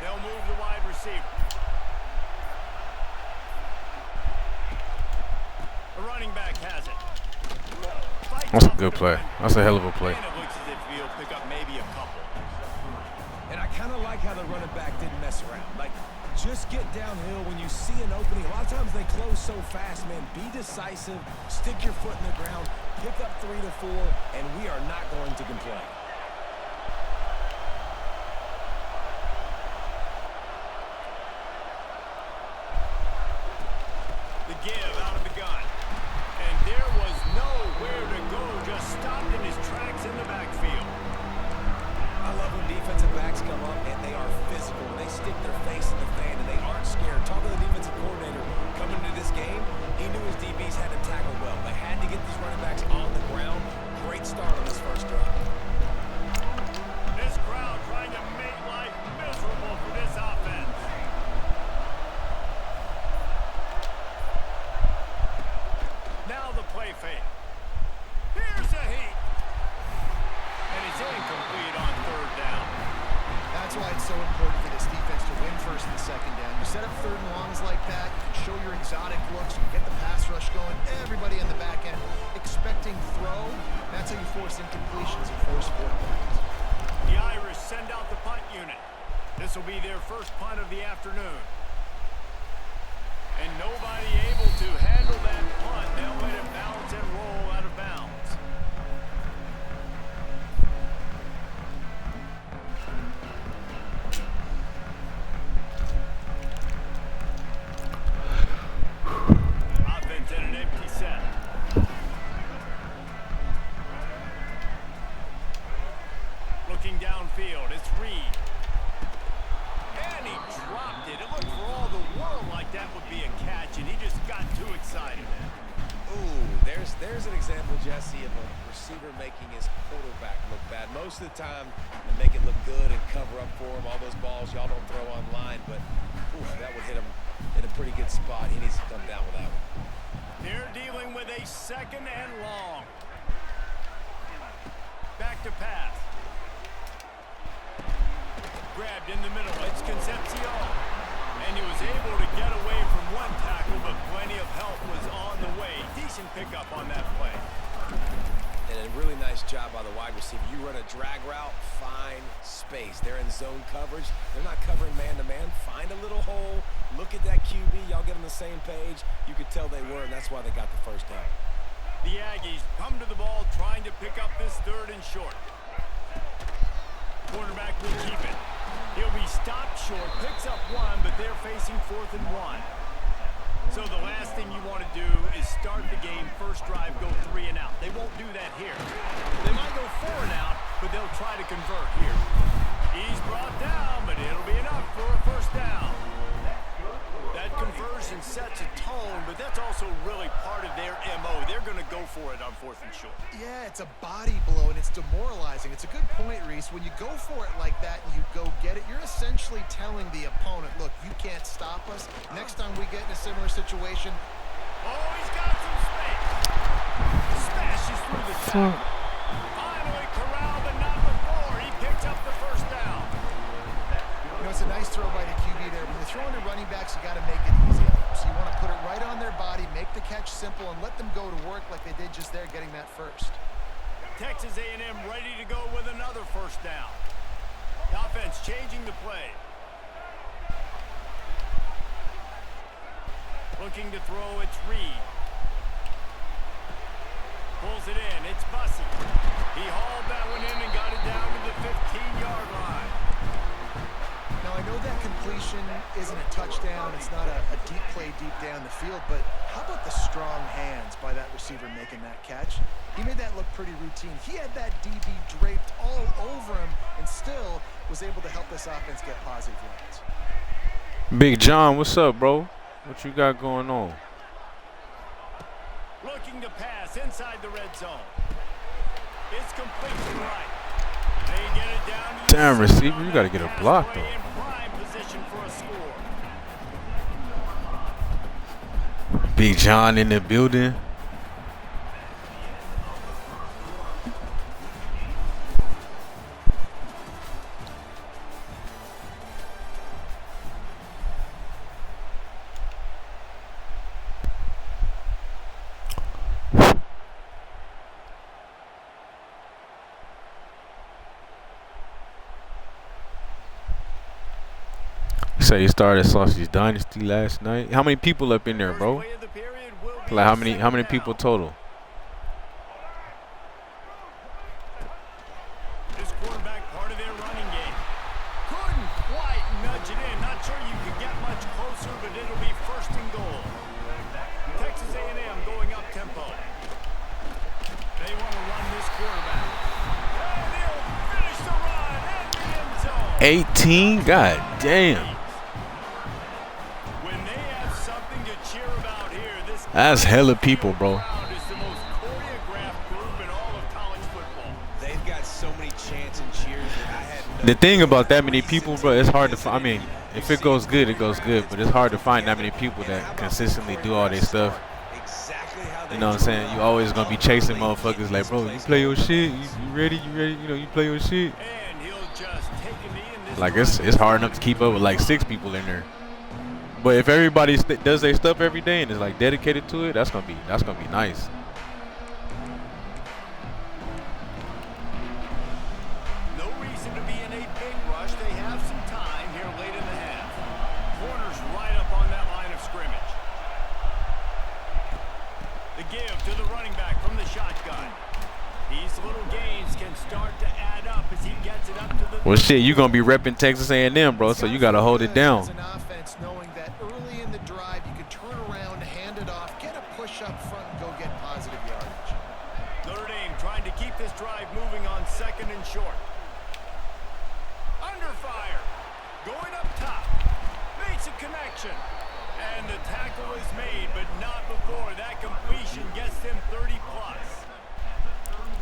They'll move the wide receiver. The running back has it. That's a good play. That's a hell of a play. And it looks as if he'll pick up maybe a couple. And I kind of like how the running back didn't mess around. Like, just get downhill when you see an opening. A lot of times they close so fast, man. Be decisive, stick your foot in the ground, pick up 3 to 4, and we are not going to complain. The give out of the gun. And there was nowhere to go. Just stopped in his tracks in the backfield. I love when defensive backs come up and they are physical. They stick their face in the fan and they aren't scared. Talk to the defensive coordinator coming into this game. He knew his DBs had to tackle well. They had to get these running backs on the ground. Great start on this first drive. This crowd trying to make life miserable for this offense. Now the play fake. Here's a heat. And it's incomplete on third down. That's why it's so important for this defense to win first and second down. You set up third and longs like that, you can show your exotic looks, you get the pass rush going, everybody in the back end expecting throw. That's how you force incompletions and force fourth downs. The Irish send out the punt unit. This will be their first punt of the afternoon. And nobody able to handle that punt. They'll let it bounce and roll out of bounds. Offense in an empty set. Looking downfield, it's Reed. And he dropped it. It looked for all the world like that would be a catch, and he just got too excited. Ooh, there's an example, Jesse, of a receiver making his quarterback look bad. Most of the time, they make it look good and cover up for him. All those balls y'all don't throw online, but ooh, that would hit him in a pretty good spot. He needs to come down with that one. They're dealing with a second and long. Back to pass. Grabbed in the middle. It's Concepcion. And he was able to get away from one tackle, but plenty of help was on the way. Decent pickup on that play. And a really nice job by the wide receiver. You run a drag route, find space. They're in zone coverage. They're not covering man-to-man. Find a little hole. Look at that QB. Y'all get on the same page. You could tell they were, and that's why they got the first down. The Aggies come to the ball trying to pick up this third and short. Quarterback will keep it. He'll be stopped short, picks up one, but they're facing 4th and 1. So the last thing you want to do is start the game, first drive, go 3 and out. They won't do that here. They might go 4 and out, but they'll try to convert here. He's brought down, but it'll be enough for a first down. That conversion sets a tone, but that's also really part of their MO. They're going to go for it on 4th and short. Yeah, it's a body blow, and it's demoralizing. It's a good point, Reese. When you go for it like that and you go get it, you're essentially telling the opponent, look, you can't stop us. Next time we get in a similar situation. Oh, he's got some space. Smashes through the tackle. Finally corralled, but not before. He picks up the first down. You know, it's a nice throw by the QB there. When you're throwing to running backs, you got to make it easy on them. So you want to put it right on their body, make the catch simple, and let them go to work like they did just there, getting that first. Texas A&M ready to go with another first down. The offense changing the play. Looking to throw, it's Reed. Pulls it in, it's Bussey. He hauled that one in and got it down to the 15-yard line. Now, I know that completion isn't a touchdown. It's not a deep play deep down the field, but how about the strong hands by that receiver making that catch? He made that look pretty routine. He had that DB draped all over him and still was able to help this offense get positive yards. Big John, what's up, bro? What you got going on? Looking to pass inside the red zone. It's complete to right. They get it down to Damn, receiver, you got to get a block, though. in prime position for a score. Big John in the building. Say you started Sausage Dynasty last night. How many people up in there, bro? Like how many people total? This quarterback part of their running game. Couldn't quite nudge it in. Not sure you could get much closer, but it'll be 1st and goal. Texas A&M going up tempo. They want to run this quarterback. And he'll finish the run at the end zone. 18? God damn. That's hella people, bro. They've got so many chants and cheers that I had The thing about that many people, bro, it's hard to find. I mean, if it goes good, it goes good. But it's hard to find that many people that consistently do all this stuff. You know what I'm saying? You always gonna be chasing motherfuckers like, bro, you play your shit. You ready? You ready? You know, you play your shit. Like it's hard enough to keep up with like 6 people in there. But if everybody does their stuff every day and is like dedicated to it, that's gonna be nice. No reason to be in a big rush. They have some time here late in the half. Corners right up on that line of scrimmage. The give to the running back from the shotgun. These little gains can start to add up as he gets it up to the. Well, shit, you gonna be repping Texas A&M, bro, so you gotta hold it down. Up front and go get positive yardage. Notre Dame trying to keep this drive moving on 2nd and short. Under fire. Going up top. Makes a connection. And the tackle is made, but not before that completion gets them 30+.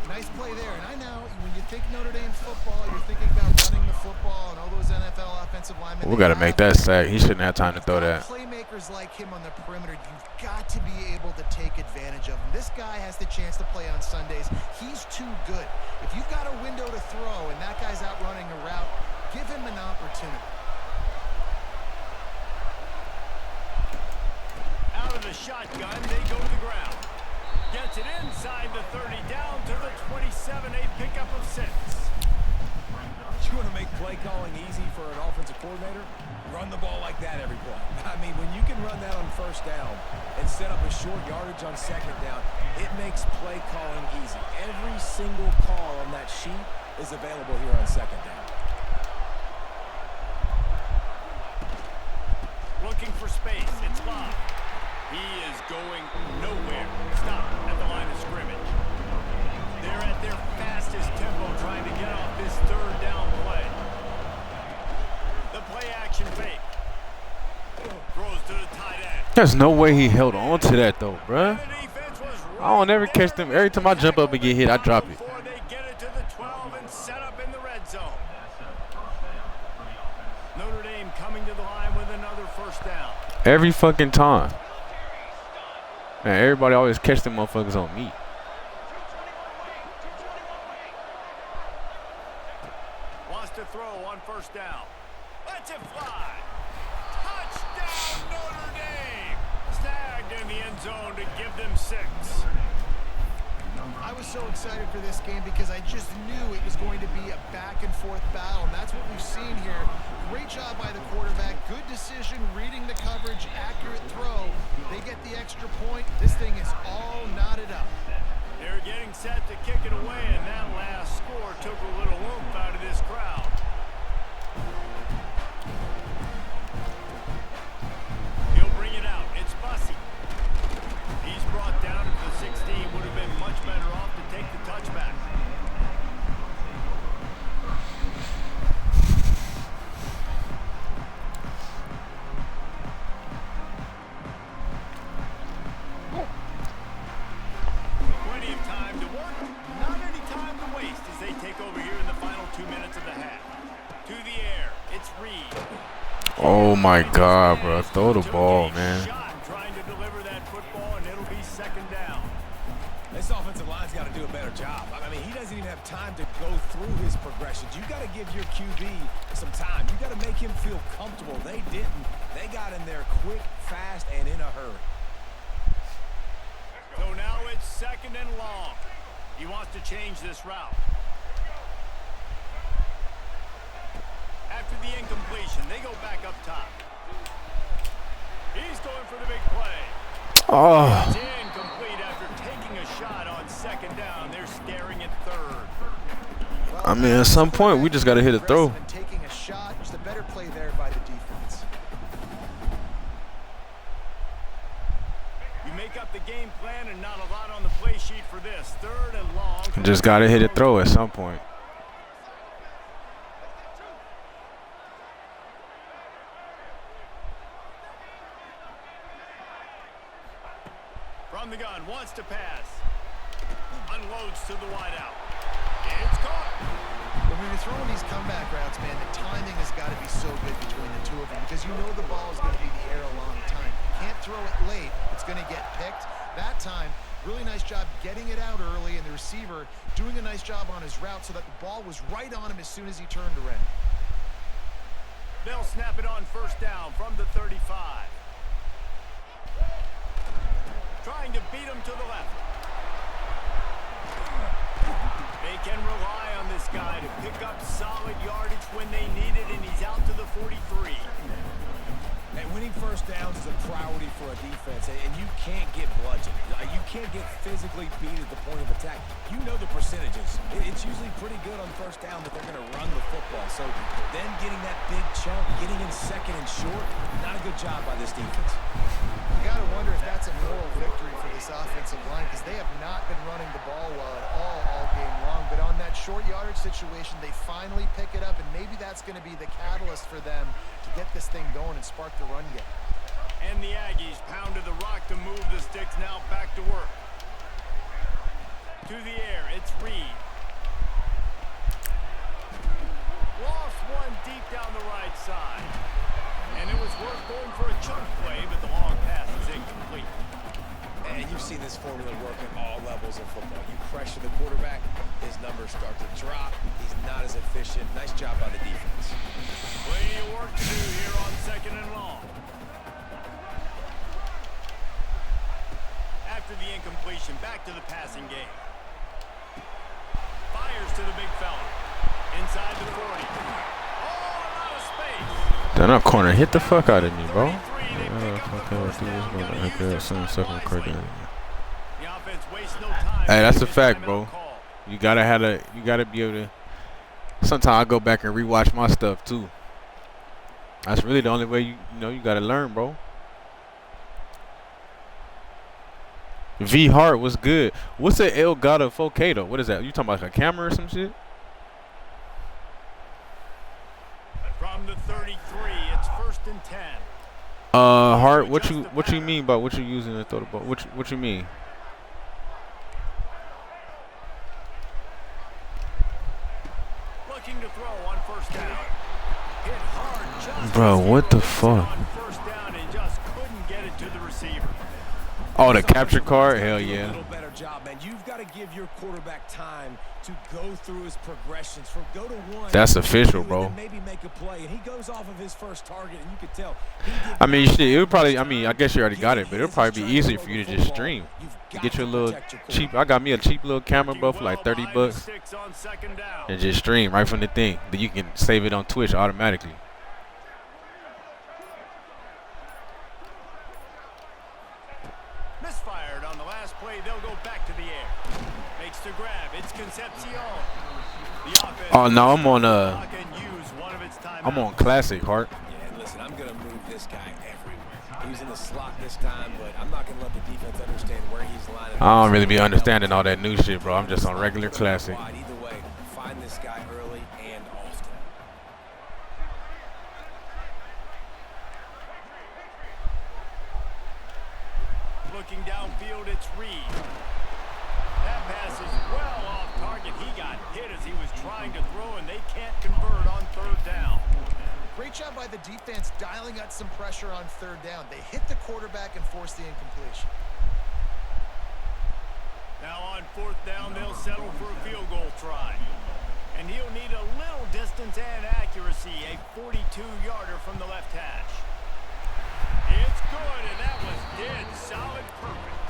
Nice play there. And I know when you think Notre Dame football, you're thinking about running the football and all those NFL offensive linemen. We got to make that sack. He shouldn't have time to throw that. Playmakers like him on the perimeter, you've got to be able to take advantage of him. This guy has the chance to play on Sundays. He's too good. If you've got a window to throw and that guy's out running a route, give him an opportunity. Out of the shotgun, they go to the ground. Gets it inside the 30, down to the 27, a pickup of 6. You want to make play calling easy for an offensive coordinator? Run the ball like that every play. I mean, when you can run that on 1st down and set up a short yardage on 2nd down, it makes play calling easy. Every single call on that sheet is available here on 2nd down. Looking for space, it's Love. He is going nowhere. Stop at the line of scrimmage. They're at their fastest tempo trying to get off this 3rd down play. play action fake. Throws to the tight end. There's no way he held on to that though, bruh. The defense was I don't ever catch them. Every time I jump up and get hit, I drop it. before they get it to the 12 and set up in the red zone. Notre Dame coming to the line with another first down. Every fucking time. Man, everybody always catch them motherfuckers on me. Wants to throw on first down. Lets it fly. Touchdown Notre Dame. Snagged in the end zone to give them 6. I was so excited for this game because I just knew it was going to be a back-and-forth battle, and that's what we've seen here. Great job by the quarterback. Good decision, reading the coverage, accurate throw. They get the extra point. This thing is all knotted up. They're getting set to kick it away, and that last score took a little oomph out of this crowd. He'll bring it out. It's Bussey. He's brought down to the 16. Would have been much better off to take the touchback. Plenty of time to work. Not any time to waste as they take over here in the final 2 minutes of the half. To the air. It's Reed. Oh my God, bro. Throw the ball, man. Trying to deliver that football, and it'll be second down. This offensive line's got to do a better job. I mean, he doesn't even have time to go through his progressions. You got to give your QB some time. You got to make him feel comfortable. They didn't. They got in there quick, fast, and in a hurry. So now it's second and long. He wants to change this route. After the incompletion, they go back up top. He's going for the big play. Oh. It's incomplete after taking a shot on second down. They're staring at third. I mean, at some point, we just got to hit a throw. Taking a shot, just a better play there by the defense. You make up the game plan and not a lot on the play sheet for this. Third and long. Just got to hit a throw at some point. From the gun, wants to pass. Unloads to the wideout. It's caught. When you're throwing these comeback routes, man, the timing has got to be so good between the two of them because you know the ball is going to be in the air a long time. You can't throw it late. It's going to get picked. That time, really nice job getting it out early, and the receiver doing a nice job on his route so that the ball was right on him as soon as he turned around. They'll snap it on first down from the 35. Trying to beat him to the left. They can rely on this guy to pick up solid yardage when they need it, and he's out to the 43. And winning first downs is a priority for a defense, and you can't get bludgeoned. You can't get physically beat at the point of attack. You know the percentages. It's usually pretty good on first down that they're going to run the football. So then getting that big chunk, getting in second and short, not a good job by this defense. You got to wonder if that's a moral victory for this offensive line because they have not been running the ball well at all game long. But on that short yardage situation, they finally pick it up, and maybe that's going to be the catalyst for them to get this thing going and spark the run game. And the Aggies pounded the rock to move the sticks, now back to work. To the air, it's Reed. Lost one deep down the right side. And it was worth going for a chunk play, but the long pass is incomplete. And you've seen this formula work at all levels of football. You pressure the quarterback, his numbers start to drop. He's not as efficient. Nice job by the defense. Plenty of work to do here on second and long. After the incompletion, back to the passing game. Fires to the big fella. Inside the 40. Oh, a lot of space. Then that corner hit the fuck out of me, bro. The offense wastes no time. Hey, that's a fact, bro. You gotta be able to. Sometimes I go back and rewatch my stuff too. That's really the only way you gotta learn, bro. V Hart was good. What's an El Gato 4K though? What is that? You talking about like a camera or some shit? From the 33, Hart, what you mean by what you using to throw the ball? What you mean? Looking to throw on first down. Hit hard just Bro, as what the Hero hits it fuck? on first down and just couldn't get it to the receiver. Oh, the capture card? Hell A yeah. little better job, man. You've got to give your quarterback time to go through his progressions. From go to one, That's official, to bro. and maybe make a play, and he goes off of his first target, and you could tell. I mean, shit, it would probably, I mean, I guess you already got it, but it'll probably be easier for you to just stream. You get your little cheap, I got me a cheap little camera, bro, for like 30 bucks. And just stream right from the thing. Then you can save it on Twitch automatically. Misfired on the last play. They'll go back to the air. Makes the grab. It's Concepcion. The offense Oh no, I'm on can use one of its I'm on timeouts. classic, Hart. Yeah, listen, I'm going to move this guy everywhere. He's in the slot this time, but I'm not going to let the defense understand where he's lining up. I don't really be understanding all that new shit, bro. I'm just on regular classic. Wide. Either way, find this guy early and often. Looking downfield, it's Reed. That pass is well off target. He got hit as he was trying to throw, and they can't convert on third down. Great job by the defense dialing up some pressure on third down. They hit the quarterback and forced the incompletion. Now on fourth down, they'll settle for a field goal try. And he'll need a little distance and accuracy, a 42-yarder from the left hash. It's good, and that was dead solid perfect.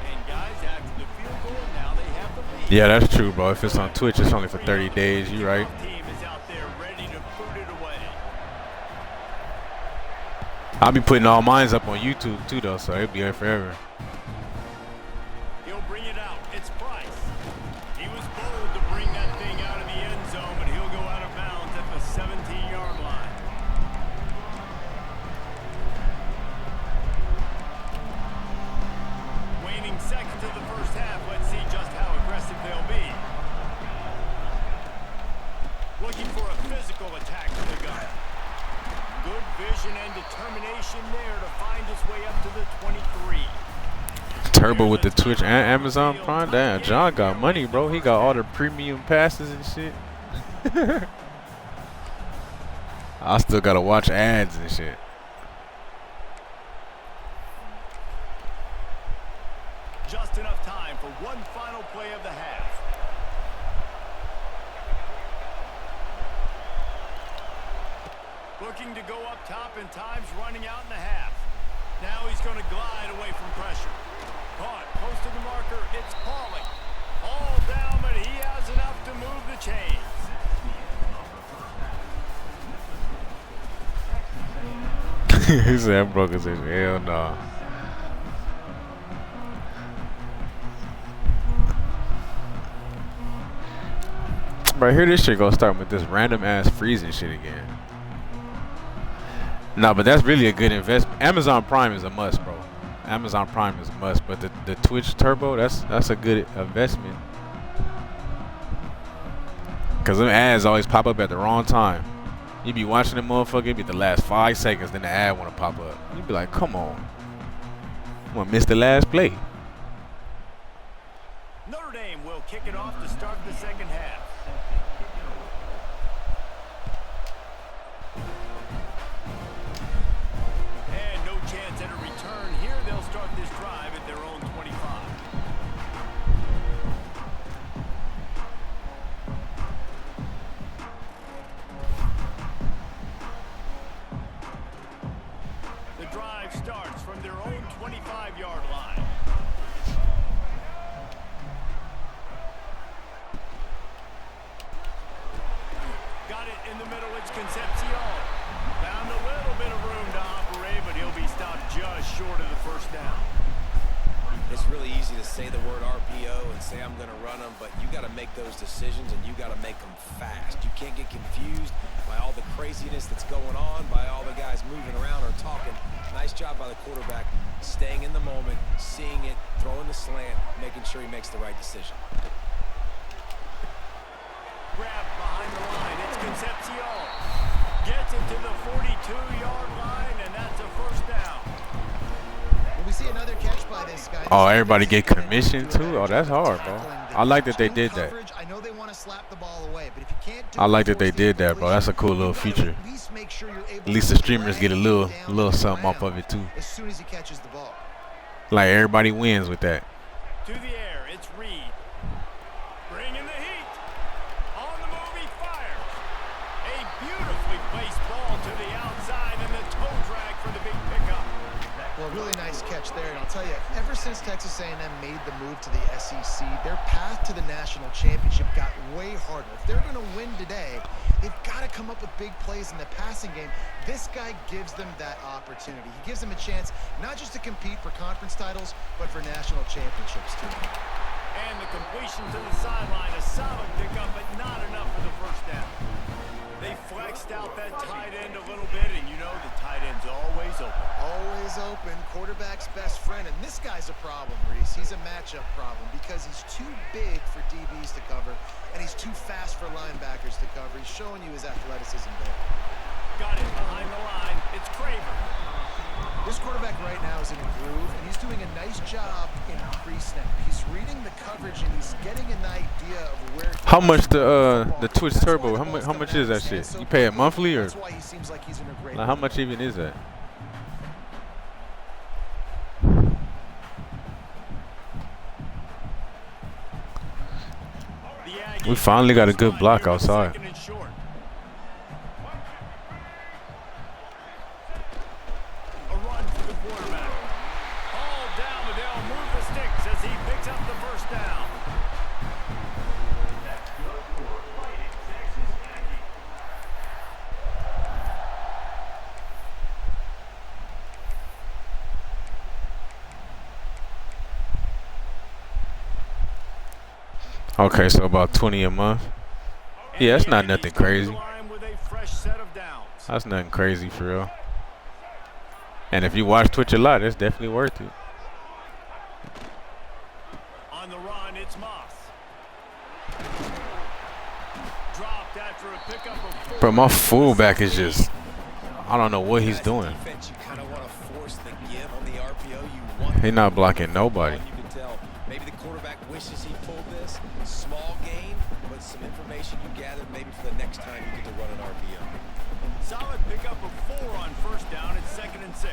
And guys, after the field goal, now they have the lead. Yeah, that's true, bro. If it's on Twitch, it's only for 30 days. You right. Team is out there ready to put it away. I'll be putting all mines up on YouTube too, though, so it'll be there forever. He'll bring it out. It's Price. He was bold to bring that thing out of the end zone, but he'll go out of bounds at the 17-yard line. Waning seconds of the first half. Let's see just how aggressive they'll be. Looking for a physical attack from the gun. Good vision and determination there to find his way up to the 23. Turbo with the Twitch and Amazon Prime. Damn, John got money, bro. He got all the premium passes and shit. I still gotta watch ads and shit. Just enough time for one final play of the half. Looking to go up top, and time's running out in the half. Now he's going to glide away from pressure. Caught close to the marker. It's Pauling. All down, but he has enough to move the chains. He said I'm broke as hell. Hell no. Bro, here this shit gonna start with this random ass freezing shit again. No, but that's really a good investment. Amazon Prime is a must, bro. Amazon Prime is a must, but the Twitch Turbo, that's a good investment. Cause them ads always pop up at the wrong time. You be watching the motherfucker, it be the last 5 seconds, then the ad wanna pop up. You be like, come on. I'm gonna miss the last play. Notre Dame will kick it off to start the second half. And no chance at a return here. They'll start this drive at their own 25. The drive starts from their own 25-yard line. Got it in the middle. It's Concepcion. Found a little bit of room to operate, but he'll be stopped just short of the first down. It's really easy to say the word RPO and say I'm going to run them, but you got to make those decisions and you got to make them fast. You can't get confused by all the craziness that's going on, by all the guys moving around or talking. Nice job by the quarterback, staying in the moment, seeing it, throwing the slant, making sure he makes the right decision. Grab behind the line. It's Concepcion. Gets it to the 42-yard line, and that's a first down. see another catch by this guy. Oh, everybody get commission too? Oh, that's hard, bro. I like that they did that. I know they want to slap the ball away, but if you can't do I like that they did that, bro. That's a cool little feature. At least the streamers get a little something off of it too. As soon as he catches the ball. Like everybody wins with that. To the air, it's Reed. Bringing the heat. On the move, he fires. A beautifully placed ball to the outside and the toe drag for the big pickup. Well, really nice catch there, and I'll tell you, ever since Texas A&M made the move to the SEC, their path to the national championship got way harder. If they're going to win today, they've got to come up with big plays in the passing game. This guy gives them that opportunity. He gives them a chance not just to compete for conference titles, but for national championships too. And the completion to the sideline, a solid pickup, but not enough for the first down. They flexed out that tight end a little bit, and you know the tight end's always open. Always open, quarterback's best friend, and this guy's a problem, Reese. He's a matchup problem because he's too big for DBs to cover, and he's too fast for linebackers to cover. He's showing you his athleticism there. Got it behind the line. It's Craver. This quarterback right now is in a groove, and he's doing a nice job in pre-snap. He's reading the coverage, and he's getting an idea of where. How much the Twitch Turbo? How much is that shit? You pay it monthly or? That's why he seems like he's in a great. Like, how much even is that? We finally got a good block outside. Okay, so about 20 a month. Yeah, that's not nothing crazy. That's nothing crazy for real. And if you watch Twitch a lot, it's definitely worth it. On the run, it's Moss. Dropped after a pickup of Bro, my fullback is just, I don't know what he's doing. He's not blocking nobody. Maybe the quarterback wishes he pulled this. Small gain, but some information you gathered maybe for the next time you get to run an RPO. Solid pickup of 4 on first down. It's 2nd and 6.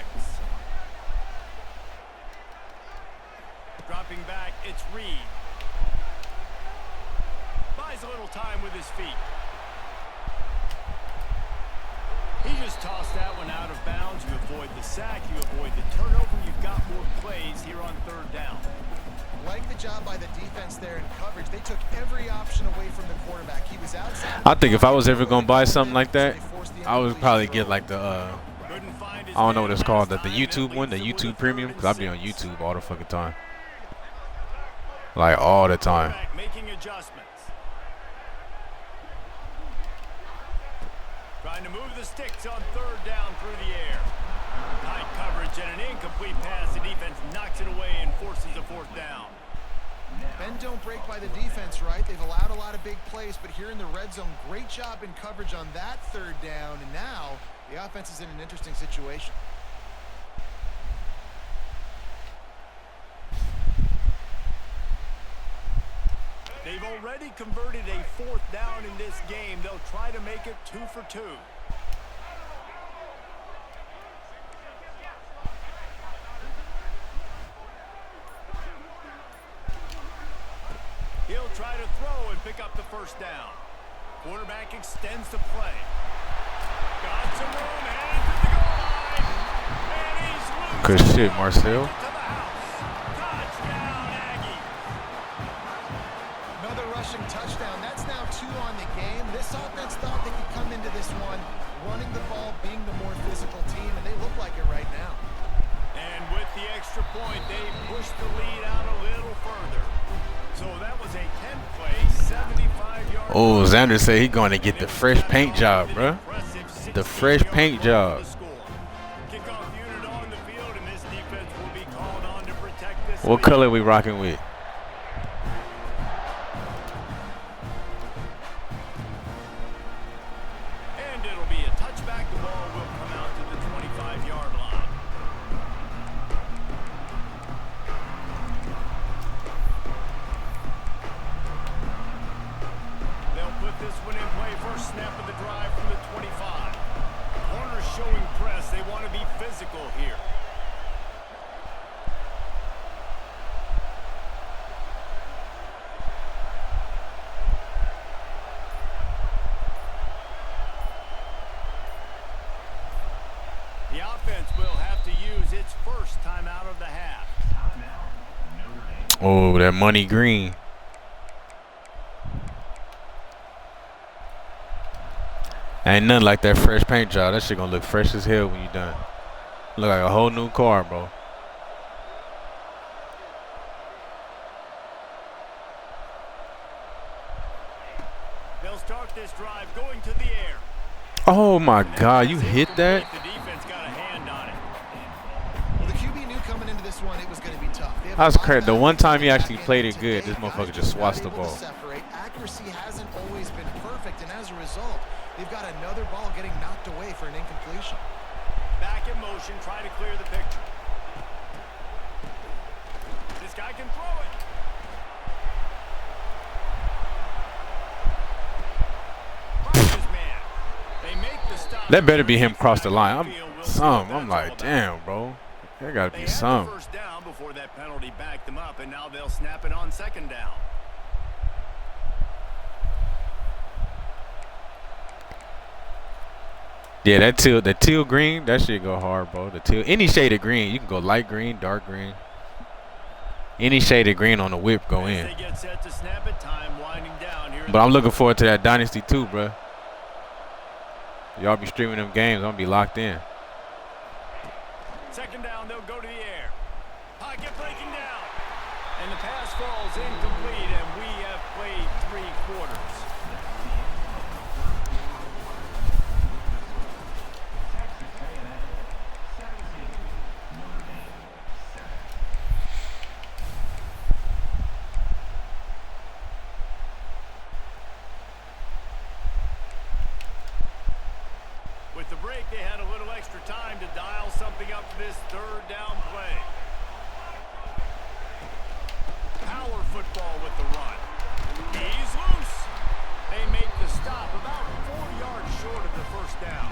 Dropping back, it's Reed. Buys a little time with his feet. He just tossed that one out of bounds. You avoid the sack, you avoid the turnover. You've got more plays here on 3rd down. Like the job by the defense there in coverage. They took every option away from the quarterback. He was outside. I think if I was ever gonna buy something like that, I would probably get like the I don't know what it's called, the YouTube one, the YouTube Premium, because I be on YouTube all the fucking time. Like all the time. Making adjustments. Trying to move the sticks on 3rd down through the air. Tight coverage and an incomplete pass. The defense knocks it away and forces a 4th down. Bend don't break by the defense, right? They've allowed a lot of big plays, but here in the red zone, great job in coverage on that 3rd down. And now the offense is in an interesting situation. They've already converted a 4th down in this game. They'll try to make it 2 for 2. He'll try to throw and pick up the 1st down. Quarterback extends the play. Got some room, headed to the goal line. And he's loose. Good shit, Marcel. Touchdown, Aggie. Another rushing touchdown. That's now 2 on the game. This offense thought they could come into this one running the ball, being the more physical team, and they look like it right now. And with the extra point, they pushed the lead out a little further. So that was a 10-play, 75-yard. Oh, Xander said he going to get the fresh paint job, bro. The fresh paint job. Kickoff unit on the field, and this defense will be called on to protect this. What color we rocking with? And it'll be a touchback. The ball will come out to the 25-yard line. snap of the drive from the 25. Corners showing press. They want to be physical here. The offense will have to use its first timeout of the half. Oh, that money green. Ain't nothing like that fresh paint job. That shit gonna look fresh as hell when you done. Look like a whole new car, bro. They'll start this drive going to the air. Oh my God, you hit that? The defense got a hand on it. Well, the QB knew coming into this one it was going to be tough. That's crazy. The one time he actually played it good, this motherfucker just swats the ball. Accuracy hasn't always been perfect, and as a result, they've got another ball getting knocked away for an incompletion. Back in motion, try to clear the picture. This guy can throw it. Man. They make the stop. That better be him cross the line. I'm like, damn, bro. There gotta be some. First down before that penalty backed them up, and now they'll snap it on second down. Yeah, that teal green, that shit go hard, bro. The teal, any shade of green, you can go light green, dark green. Any shade of green on the whip go in. They get set to snap it, time winding down here. But I'm looking forward to that dynasty too, bro. Y'all be streaming them games, I'm gonna be locked in. Second down, they'll go to the air. Pocket breaking down. And the pass falls incomplete, and we have played 3 quarters. With the break, they had a little extra time to dial something up for this third down play. Power football with the run. He's loose. They make the stop about 4 yards short of the first down.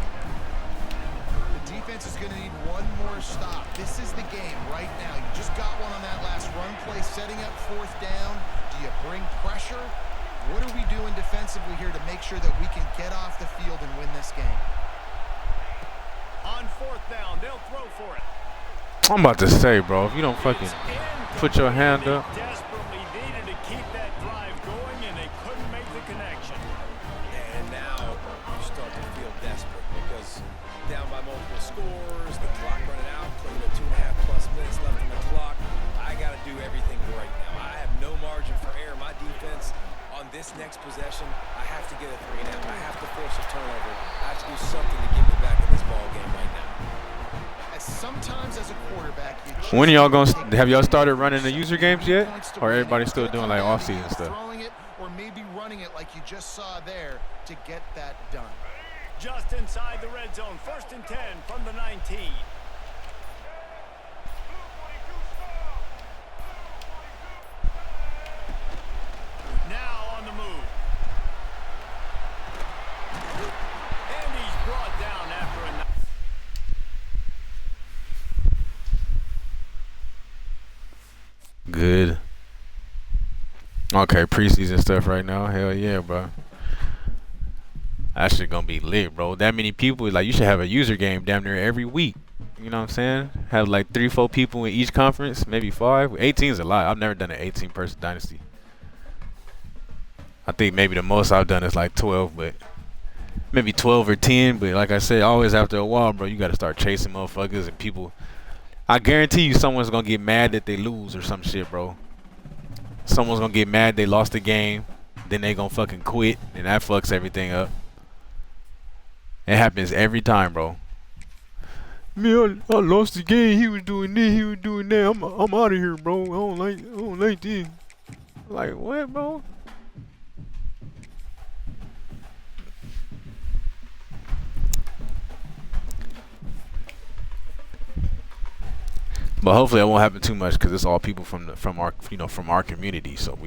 The defense is going to need one more stop. This is the game right now. You just got one on that last run play, setting up fourth down. Do you bring pressure? What are we doing defensively here to make sure that we can get off the field and win this game? On fourth down, they'll throw for it. I'm about to say, bro, if you don't fucking put your hand up. Desperately needed to keep that drive going, and they couldn't make the connection. And now you start to feel desperate because down by multiple scores, the clock running out, playing 2.5+ minutes left on the clock. I got to do everything right now. I have no margin for error. My defense on this next possession, I have to get a 3 and out. I have to force a turnover. I have to do something to get me back in this ball game right now. Sometimes as a quarterback, When are y'all gonna have y'all started running the user games yet, or everybody still doing like off-season stuff? Throwing it or maybe running it like you just saw there to get that done. Just inside the red zone, 1st and 10 from the 19. Now on the move. And he's brought down after a... Good. Okay, preseason stuff right now. Hell yeah, bro. That shit gonna be lit, bro. That many people, like, you should have a user game damn near every week. You know what I'm saying? Have like 3-4 people in each conference, maybe 5. 18 is a lot. I've never done an 18-person dynasty. I think maybe the most I've done is like 12, but maybe 12 or 10. But like I said, always after a while, bro, you gotta start chasing motherfuckers and people. I guarantee you someone's gonna get mad that they lose or some shit, bro. Someone's gonna get mad they lost the game, then they gonna fucking quit, and that fucks everything up. It happens every time, bro. Man, I lost the game. He was doing this, he was doing that. I'm out of here, bro. I don't like this. Like what, bro? But hopefully it won't happen too much because it's all people from our community. So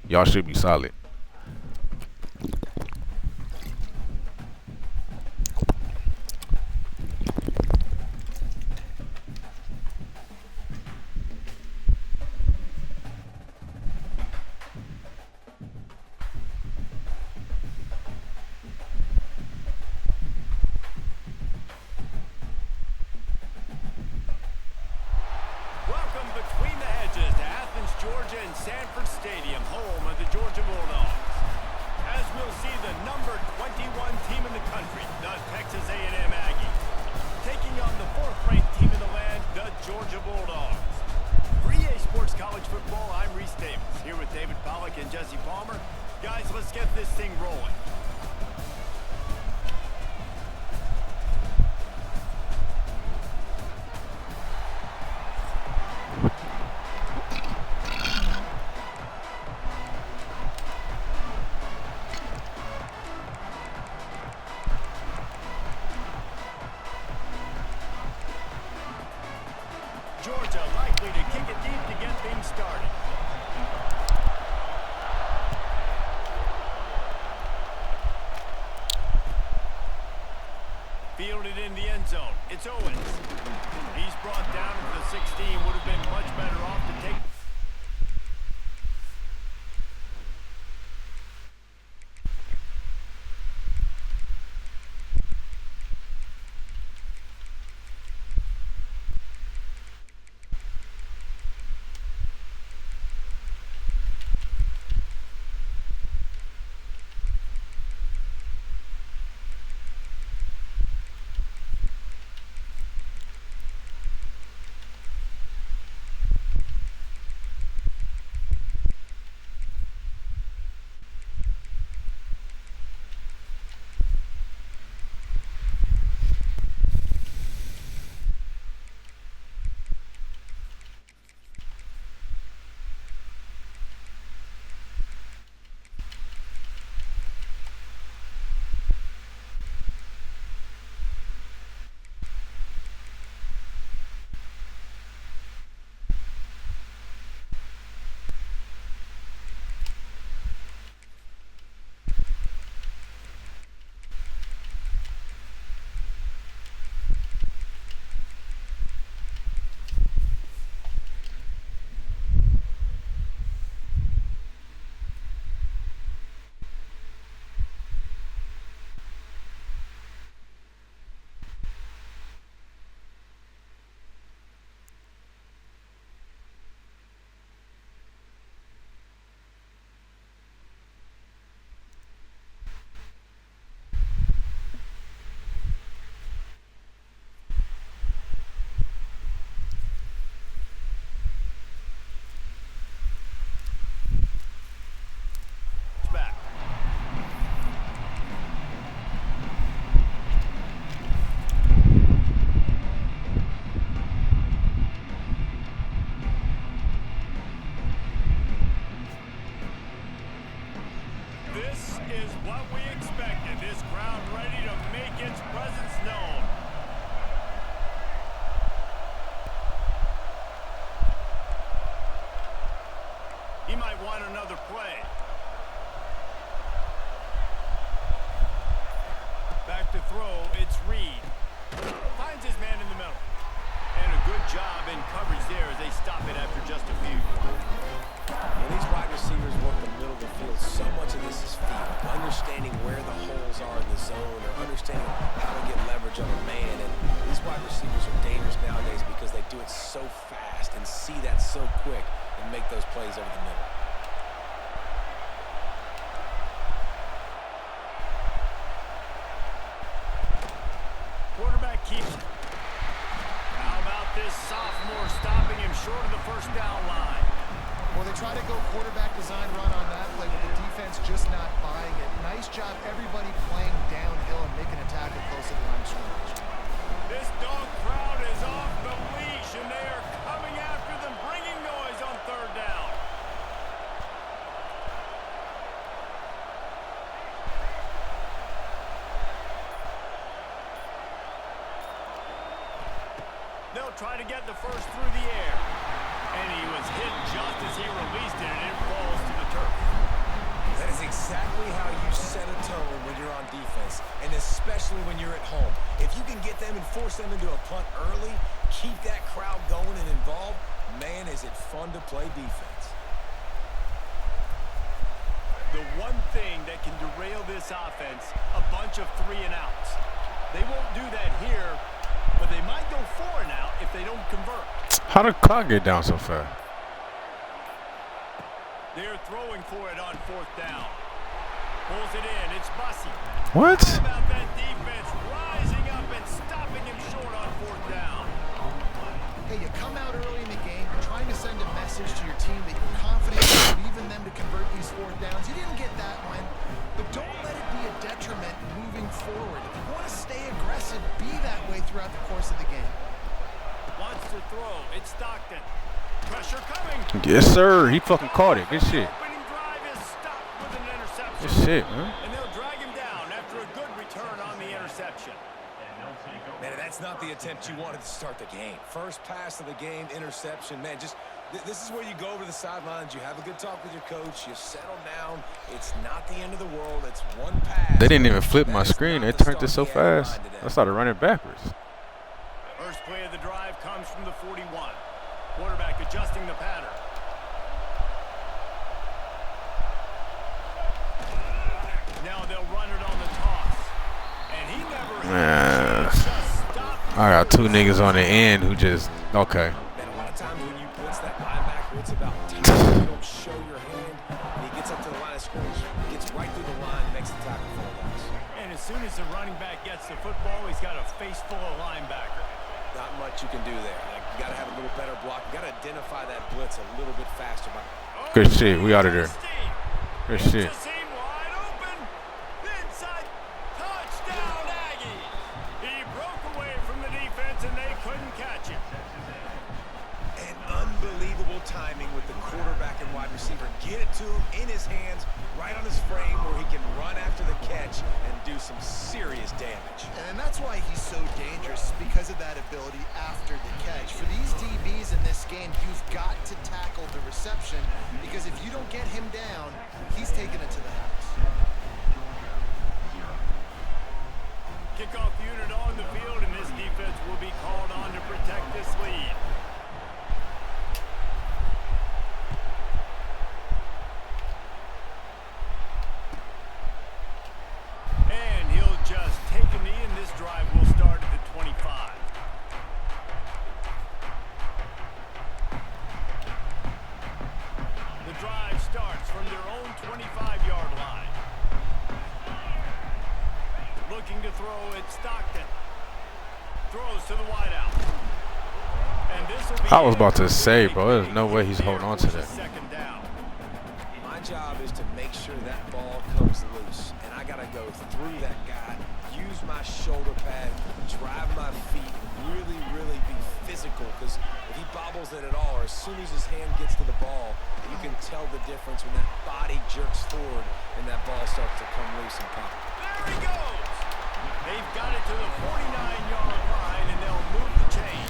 y'all should be solid. Stadium, home of the Georgia Bulldogs. As we'll see the number 21 team in the country, the Texas A&M Aggies, taking on the 4th-ranked team in the land, the Georgia Bulldogs. For EA Sports College Football, I'm Reese Davis, here with David Pollack and Jesse Palmer. Guys, let's get this thing rolling. Georgia likely to kick it deep to get things started. Fielded in the end zone. It's Owens. He's brought down to the 16. Would have been much better off to take. This is what we expected. This crowd ready to make its presence known. He might want another play. Back to throw, it's Reed. Finds his man in the middle. And a good job in coverage there as they stop it after just a few. When these wide receivers work the middle of the field, so much of this is feel. Understanding where the holes are in the zone or understanding how to get leverage on a man. And these wide receivers are dangerous nowadays because they do it so fast and see that so quick and make those plays over the middle. Quarterback keeps it. How about this sophomore stopping him short of the first down line? Well, they try to go quarterback design run on that play, but the defense just not buying it. Nice job, everybody playing downhill and making a tackle close to the line of scrimmage. This dog crowd is off the leash, and they are coming after them, bringing noise on third down. They'll try to get the first through the air. And he was hit just as he released it, and it falls to the turf. That is exactly how you set a tone when you're on defense, and especially when you're at home. If you can get them and force them into a punt early, keep that crowd going and involved, man, is it fun to play defense. The one thing that can derail this offense, a bunch of 3-and-outs. They won't do that here, but they might go 4-and-out if they don't convert. How did the clock get down so fast? They're throwing for it on 4th down. Pulls it in. It's Bussy. What? How about that defense rising up and stopping him short on 4th down? Hey, you come out early in the game, you're trying to send a message to your team that you're confident you believe in them to convert these 4th downs. You didn't get that one, but don't let it be a detriment moving forward. If you want to stay aggressive, be that way throughout the course of the game. Wants to throw. It's Stockton. Pressure coming. Yes, sir. He fucking caught it. Good shit. Opening drive is stopped with an interception. Good shit, man. And they'll drag him down after a good return on the interception. Man, that's not the attempt you wanted to start the game. First pass of the game, interception. Man, just this is where you go over the sidelines. You have a good talk with your coach. You settle down. It's not the end of the world. It's one pass. They didn't even flip my screen. They turned it so fast. I started running backwards. First play of the drive comes from the 41. Quarterback adjusting the pattern. Now they'll run it on the toss. And he never I got 2 niggas on the end who just, okay. Man, a lot of times when you blitz that linebacker, it's about time. You don't show your hand. And he gets up to the line of scrimmage, gets right through the line, makes the tackle for a loss. And as soon as the running back gets the football, he's got a face full of linebacker. Not much you can do there. You got to have a little better block. You got to identify that blitz a little bit faster. Good shit. We out of there. Good shit. Wide open. Inside. Touchdown, Aggie. He broke away from the defense, and they couldn't catch him. And unbelievable timing with the quarterback and wide receiver. Get it to him in his hands, right on his frame, where he can run after the catch and do some serious damage. And that's why he's so dangerous, because of that ability after the catch. For these DBs in this game, you've got to tackle the reception, because if you don't get him down, he's taking it to the house. Kickoff unit on the field, and this defense will be called on to protect this lead. And he'll just take a knee, and this drive will start at the 25. The drive starts from their own 25-yard line. Looking to throw it, Stockton. Throws to the wideout. And this will be I was about to say, bro, there's no way he's holding on to that. Second down. My job is to make sure that ball comes loose, and I got to go through that guy, use my shoulder pad, drive my feet, really, really be physical, because if he bobbles it at all, or as soon as his hand gets to the ball, you can tell the difference when that body jerks forward and that ball starts to come loose and pop. There he goes. They've got it to the 49-yard line, and they'll move the chain.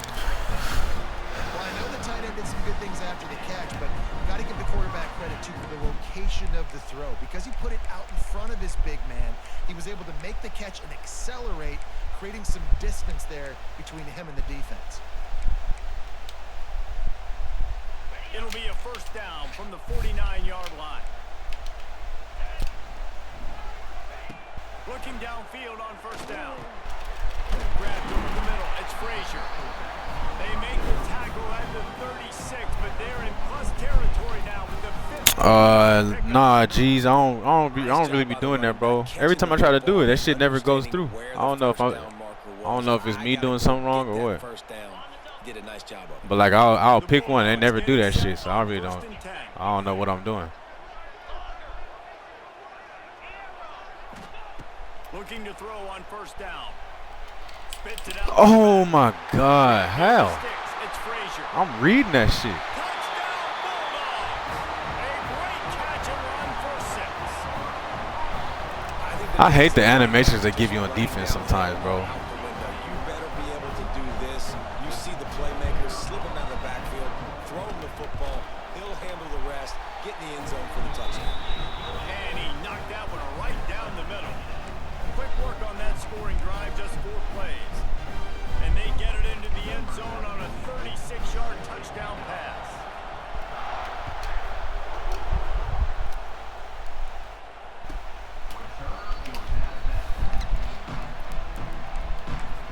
Well, I know the tight end did some good things after the catch, but you got to give the quarterback credit, too, for the location of the throw. Because he put it out in front of his big man, he was able to make the catch and accelerate, creating some distance there between him and the defense. It'll be a first down from the 49-yard line. Looking downfield on first down. Grabbed over the middle. It's Frazier. They make the tackle at the 36, but they're in plus territory now with the 50. Nah, geez, I don't really be doing that, bro. Every time I try to do it, that shit never goes through. I don't know if it's me doing something wrong or what. Did a nice job of it. But like I'll pick one. They never do that shit, so I don't know what I'm doing. Looking to throw on first down. Spits it out. Oh my God, how? It's Frazier. I'm reading that shit. Touchdown Bulldogs. A great catch and run for 6. I hate the animations they give you on defense sometimes, bro. You better be able to do this. You see the playmakers slipping down the backfield, throw him the football. He'll handle the rest, get in the end zone for the touchdown. And he knocked that one right down the middle. Quick work on that scoring drive, just 4 plays. And they get it into the end zone on a 36-yard touchdown pass.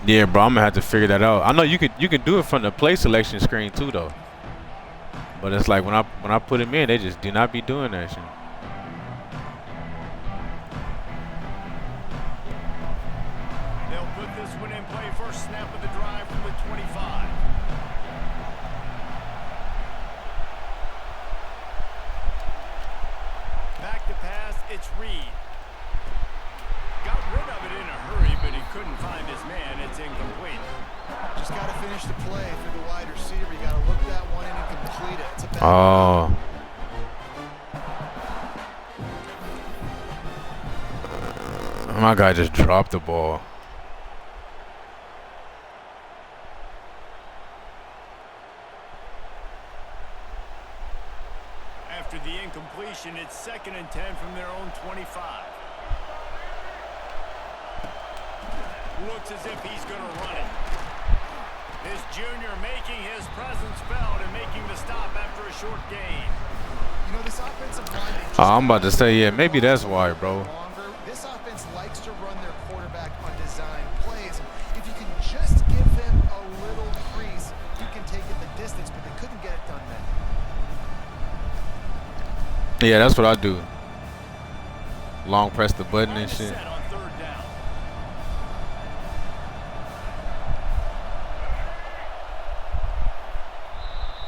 Yeah, bro, I'm gonna have to figure that out. I know you can do it from the play selection screen too, though. But it's like when I put him in, they just do not be doing that shit. They'll put this one in play. First snap of the drive from the 25. Back to pass, it's Reed. Got rid of it in a hurry, but he couldn't find his man. It's incomplete. Just got to finish the play through the wide receiver. You got to look that one in and complete it. It's a bad Oh. My guy just dropped the ball. After the incompletion, it's 2nd and 10 from their own 25. Looks as if he's going to run it. This junior making his presence felt and making the stop after a short gain. You know, this offensive line, they just I'm about to say, yeah, maybe that's why, bro. longer. This offense likes to run their quarterback on design plays. And if you can just give him a little crease, you can take it the distance, but they couldn't get it done then. Yeah, that's what I do. Long press the button and shit. Set on 3rd down.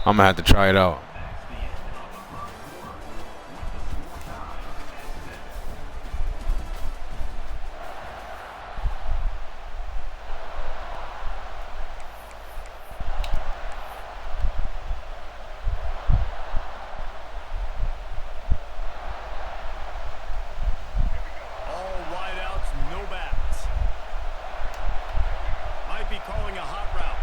I'm gonna have to try it out. All wideouts, no backs. Might be calling a hot route.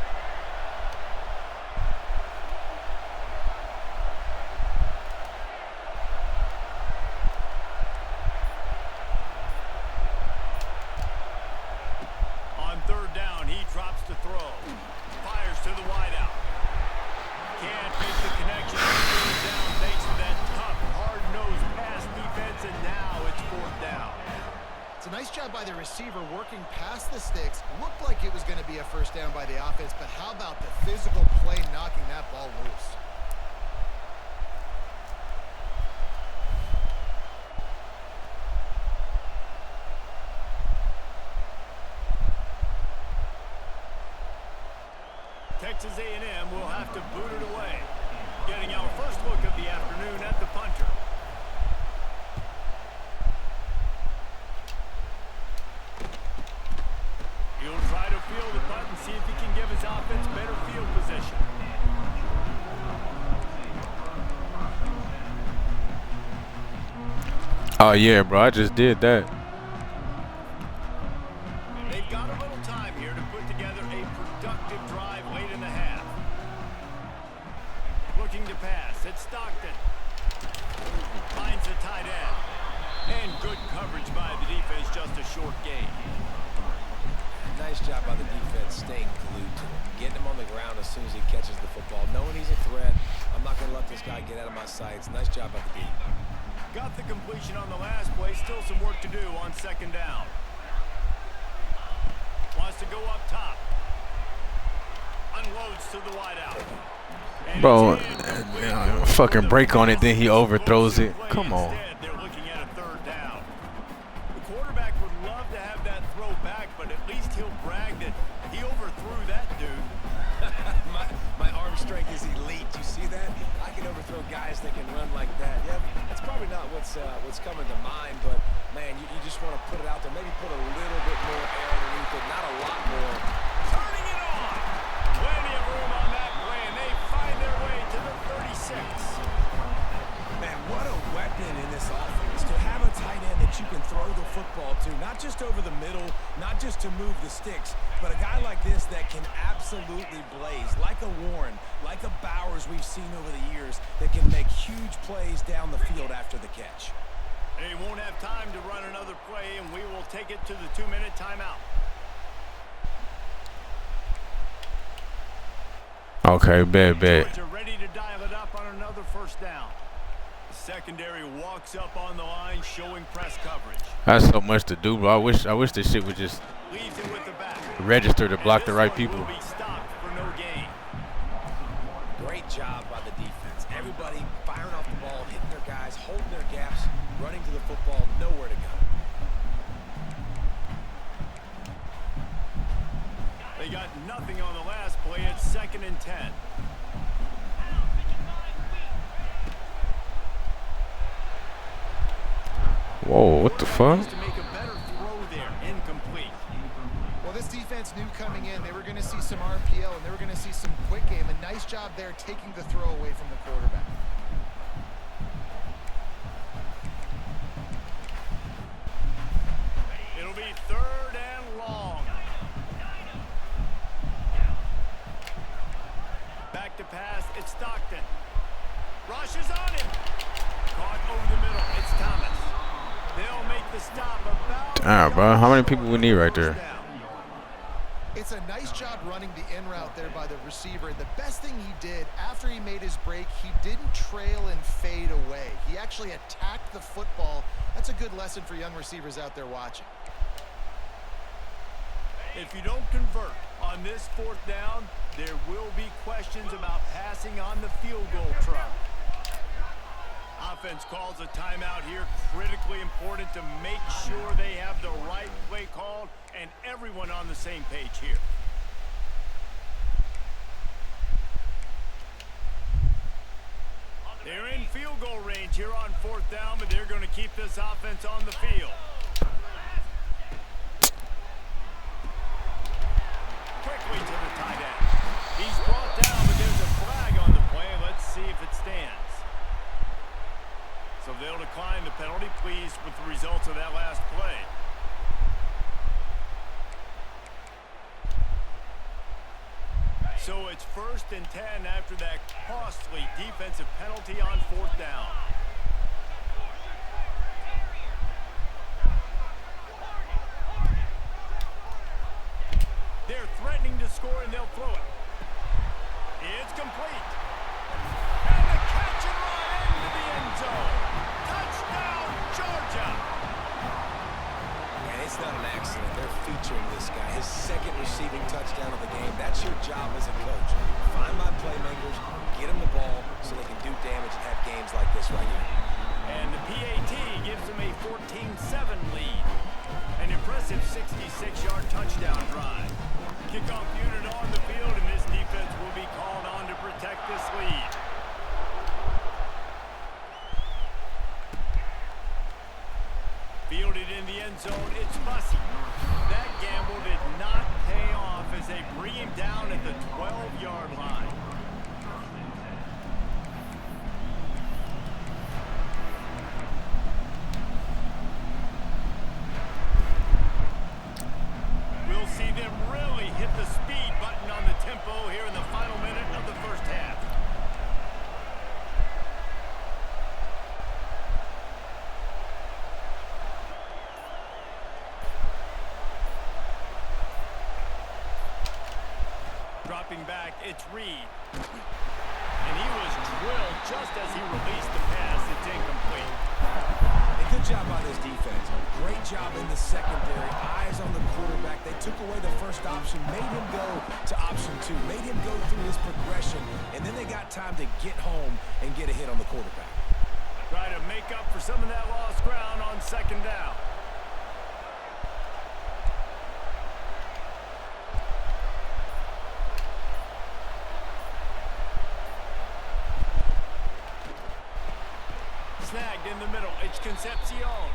On 3rd down, he drops to throw. Fires to the wideout. Can't make the connection. Goes down thanks to that tough, hard-nosed pass defense, and now it's 4th down. It's a nice job by the receiver working past the sticks. Looked like it was going to be a first down by the offense, but how about the physical play knocking that ball loose? Texas A&M will have to boot it away. Getting our first look of the afternoon at the punter. He'll try to field the punt and see if he can give his offense better field position. Oh yeah, bro, I just did that. They've got a little time here to put together a productive drive late in the half. Looking to pass. It's Stockton. Finds the tight end. And good coverage by the defense, just a short gain. Nice job by the defense staying glued to him. Getting him on the ground as soon as he catches the football. Knowing he's a threat. I'm not going to let this guy get out of my sights. Nice job by the D. Got the completion on the last play. Still some work to do on 2nd down. Wants to go up top. Unloads to the wideout. And Bro, it's in. fucking break on it, then he overthrows it. Come on. Instead, they're looking at a 3rd down. The quarterback would love to have that throw back, but at least he'll brag that he overthrew that dude. my arm strength is elite. You see that? I can overthrow guys that can run like that. Yep, that's probably not what's coming to mind, but man, you just want to put it out there. Maybe put a little bit more air underneath it, not a lot more. Turning it on. Plenty of room on that play, and they find their way to the 36. Man, what a weapon in this offense to have a tight end that you can throw the football to, not just over the middle, not just to move the sticks, but a guy like this that can absolutely blaze, like a Warren, like a Bowers we've seen over the years, that can make huge plays down the field after the catch. They won't have time to run another play, and we will take it to the 2-minute timeout. Okay, bet. Georgia ready to dial it up on another first down. The secondary walks up on the line, showing press coverage. That's so much to do, bro. I wish this shit would just Leaves it with the back. register to block the right Will people. be stopped for no gain. Great job by the defense. running to the football, nowhere to go. They got nothing on the last play. It's 2nd and 10. Whoa, what the fuck? To make a better throw there, incomplete. Well, this defense knew coming in they were going to see some RPO and they were going to see some quick game. A nice job there taking the throw away from the quarterback. It'll be 3rd and long. Back to pass. It's Stockton. Rushes on him. Caught over the middle. It's Thomas. They'll make the stop about. Alright, bro. How many people we need right there? It's a nice job running the in route there by the receiver. The best thing he did after he made his break, he didn't trail and fade away. He actually attacked the football. That's a good lesson for young receivers out there watching. If you don't convert on this 4th down, there will be questions about passing on the field goal try. Offense calls a timeout here. Critically important to make sure they have the right play called and everyone on the same page here. They're in field goal range here on 4th down, but they're going to keep this offense on the field. Quickly to the tight end. He's brought down, but there's a flag on the play. Let's see if it stands. So they'll decline the penalty. Pleased with the results of that last play. So it's 1st and 10 after that costly defensive penalty on 4th down. They're threatening to score and they'll throw it. It's complete. And the catch and run into the end zone. Touchdown, Georgia. And it's not an accident. They're featuring this guy. His 2nd receiving touchdown of the game. That's your job as a coach. Find my playmakers, get them the ball so they can do damage and have games like this right here. And the PAT gives them a 14-7 lead. An impressive 66-yard touchdown drive. Kickoff unit on the field, and this defense will be called on to protect this lead. Fielded in the end zone, it's Bussey. That gamble did not pay off as they bring him down at the 12-yard line. We'll see them really hit the speed button on the tempo here in the final minute of the 1st half. Dropping back, it's Reed. And he was drilled just as he released the pass. It's incomplete. And good job by this defense. Great job in the secondary. Eyes on the quarterback. They took away the first option, made him go to option 2, made him go through his progression, and then they got time to get home and get a hit on the quarterback. Try to make up for some of that lost ground on 2nd down. Snagged in the middle. It's Concepcion.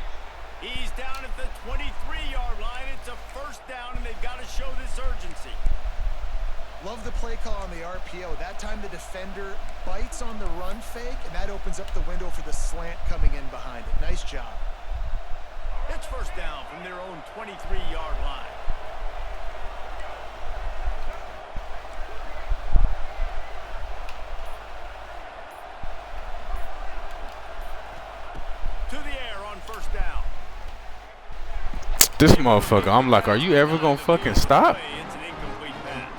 He's down at the 23-yard line. It's a 1st down, and they've got to show this urgency. Love the play call on the RPO. That time the defender bites on the run fake, and that opens up the window for the slant coming in behind it. Nice job. It's 1st down from their own 23-yard line. To the air on 1st down. This motherfucker, I'm like, are you ever gonna fucking stop? It's an incomplete pass.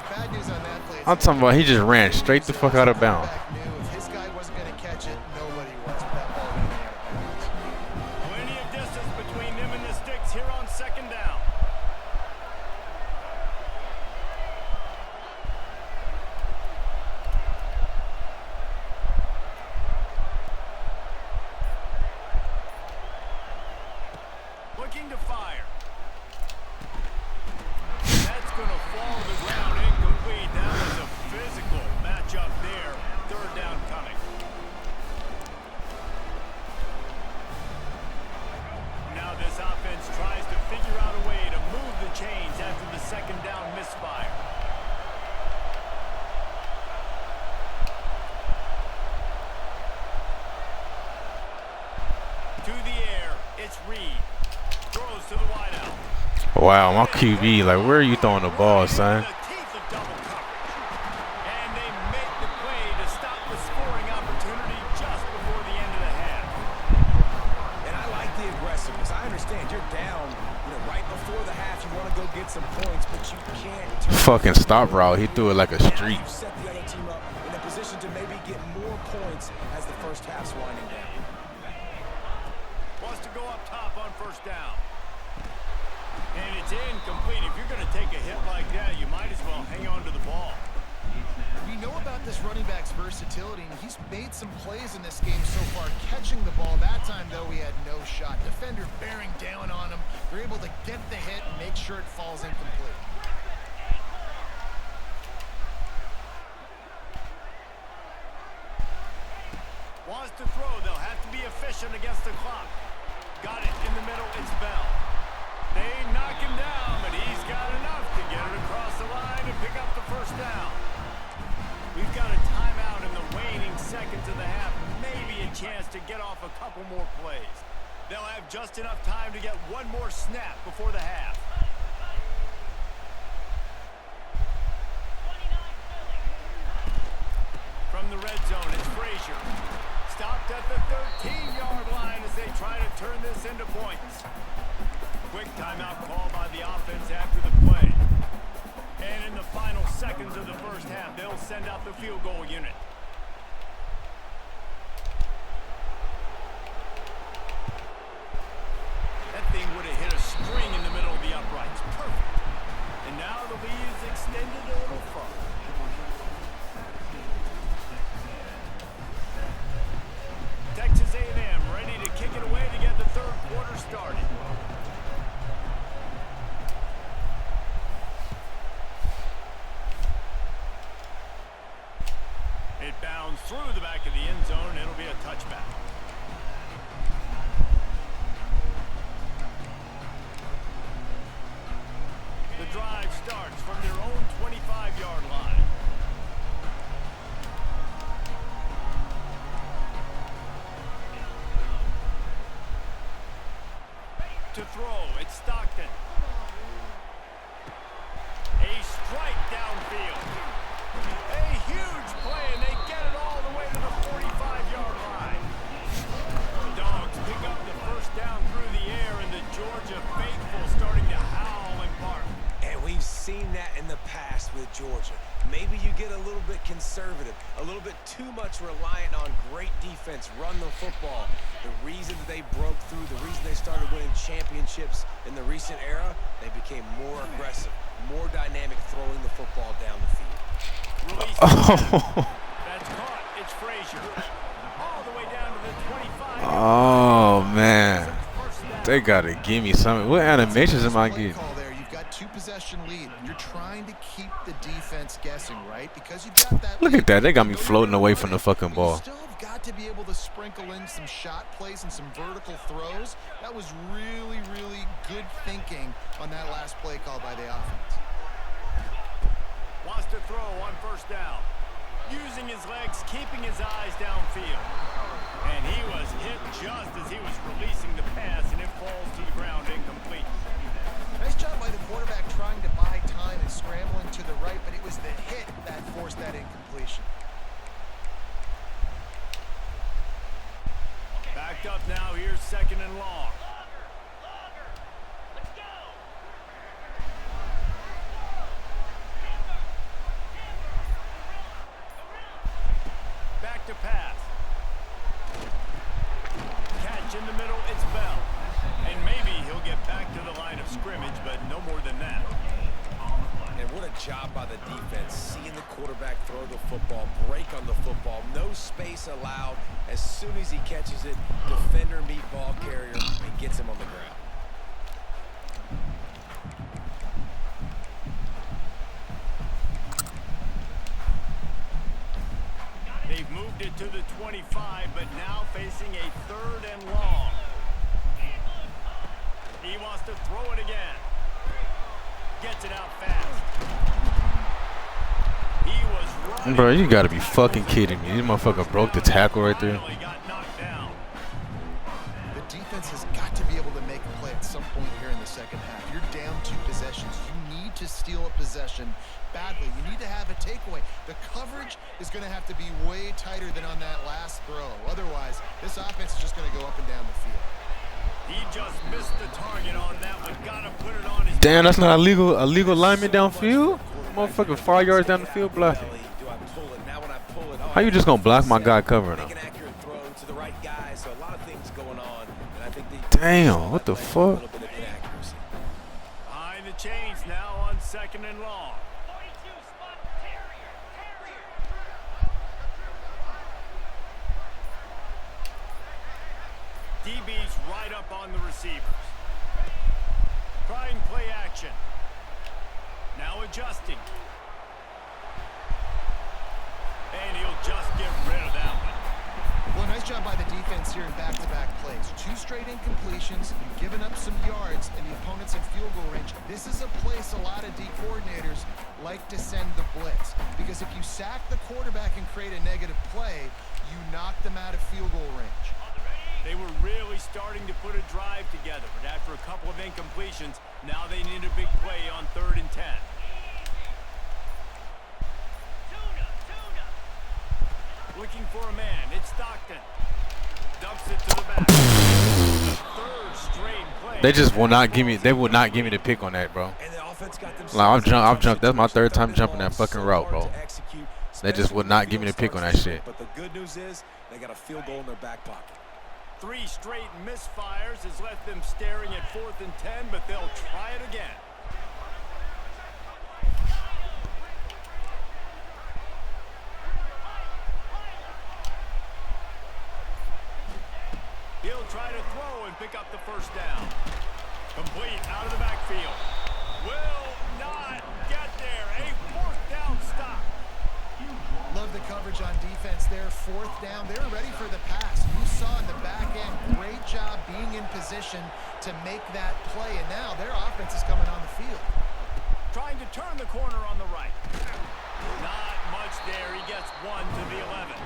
Bad news on that play. I'm talking about he just ran straight the fuck out of bounds. If his guy wasn't going to catch it, nobody was. That ball went out of bounds. Plenty of distance between them and the sticks here on 2nd down. looking to fire. That's going to fall to the ground incomplete. That was a physical matchup there. Third down coming. Now this offense tries to figure out a way to move the chains after the second down misfire. To the air, it's Reed. Throws to the wideout. Wow, my QB, like, where are you throwing the ball, son? And they make the play to stop the scoring opportunity just before the end of the half. And I like the aggressiveness. I understand you're down, right before the half. You want to go get some points, but you can't turn Fucking stop route. He threw it like a streak. You set the other team up in a position to maybe get more points as the first half's winding down. Wants to go up top on first down. And it's incomplete. If you're going to take a hit like that, you might as well hang on to the ball. We know about this running back's versatility, and he's made some plays in this game so far, catching the ball. That time, though, he had no shot. Defender bearing down on him. They're able to get the hit and make sure it falls incomplete. Wants to throw. They'll have to be efficient against the clock. Got it in the middle. It's Bell. They knock him down, but he's got enough to get it across the line and pick up the first down. We've got a timeout in the waning seconds of the half. Maybe a chance to get off a couple more plays. They'll have just enough time to get one more snap before the half. From the red zone, it's Frazier. Stopped at the 13-yard line as they try to turn this into points. Quick timeout call by the offense after the play. And in the final seconds of the first half, they'll send out the field goal unit. That thing would have hit a string in the middle of the uprights. Perfect. And now the lead is extended a little further. Texas A&M ready to kick it away to get the third quarter started. It bounds through the back of the end zone. It'll be a touchback. The drive starts from their own 25-yard line. To throw, it's Stockton. A strike downfield. A huge play, and they get it all the way to the 45-yard line. The Dogs pick up the first down through the air, and the Georgia faithful starting to howl and bark. And we've seen that in the past with Georgia. Maybe you get a little bit conservative, a little bit too much reliant on great defense, run the football. The reason that they broke through, the reason they started winning championships in the recent era, they became more aggressive, more dynamic, throwing the football down the field. That's caught. It's Frazier. All the way down to the 25. Oh, man. They got to give me something. What animations am I getting? You've got two-possession lead. You're trying to keep the defense guessing, right? Because you've got that. Look at that. They got me floating away from the fucking ball. You still have got to be able to sprinkle in some shot plays and some vertical throws. That was really, really good thinking on that last play call by the offense. Wants to throw on first down. Using his legs, keeping his eyes downfield. And he was hit just as he was releasing the pass, and it falls to the ground incomplete. Nice job by the quarterback trying to buy time and scrambling to the right, but it was the hit that forced that incompletion. Backed up now, here's second and long. Back to pass. Catch in the middle, it's Bell. And maybe he'll get back to the line of scrimmage, but no more than that. And what a job by the defense, seeing the quarterback throw the football, break on the football, no space allowed. As soon as he catches it, defender meet ball carrier and gets him on the ground. it to the 25, but now facing a 3rd and long. He wants to throw it again. Gets it out fast. He was running. Bro, you gotta be fucking kidding me. This motherfucker broke the tackle right there. Finally got knocked down. The defense has got to be able to make a play at some point here in the second half. You're down 2 possessions. You need to steal a possession badly. You need to have a takeaway. The coverage is going to have to be way tighter than on that last throw. Otherwise, this offense is just going to go up and down the field. He just missed the target on that one. Gotta put it on his. Damn, that's not illegal lineman downfield? Motherfucker 5 yards down the field blocking. How you just gonna block my guy covering him? Damn, what the fuck? Behind the chains now on 2nd and long. DB's right up on the receivers. Trying play action. Now adjusting. And he'll just get rid of that one. Well, nice job by the defense here in back-to-back plays. 2 straight incompletions, you've given up some yards, and the opponent's in field goal range. This is a place a lot of D coordinators like to send the blitz, because if you sack the quarterback and create a negative play, you knock them out of field goal range. They were really starting to put a drive together, but after a couple of incompletions, now they need a big play on 3rd and 10. Looking for a man. It's Stockton. Dumps it to the back. 3rd straight play. They just will not give me. They will not give me the pick on that, bro. Like I've jumped. That's my 3rd time jumping that fucking route, bro. They just would not give me the pick on that shit. But the good news is they got a field goal in their back pocket. 3 straight misfires has left them staring at 4th and 10, but they'll try it again. He'll try to throw and pick up the 1st down. Complete out of the backfield. Will not get there. A 4th down stop. Love the coverage on defense there. 4th down. They were ready for the pass. You saw in the back end, great job being in position to make that play. And now their offense is coming on the field. Trying to turn the corner on the right. Not much there. He gets 1 to the 11.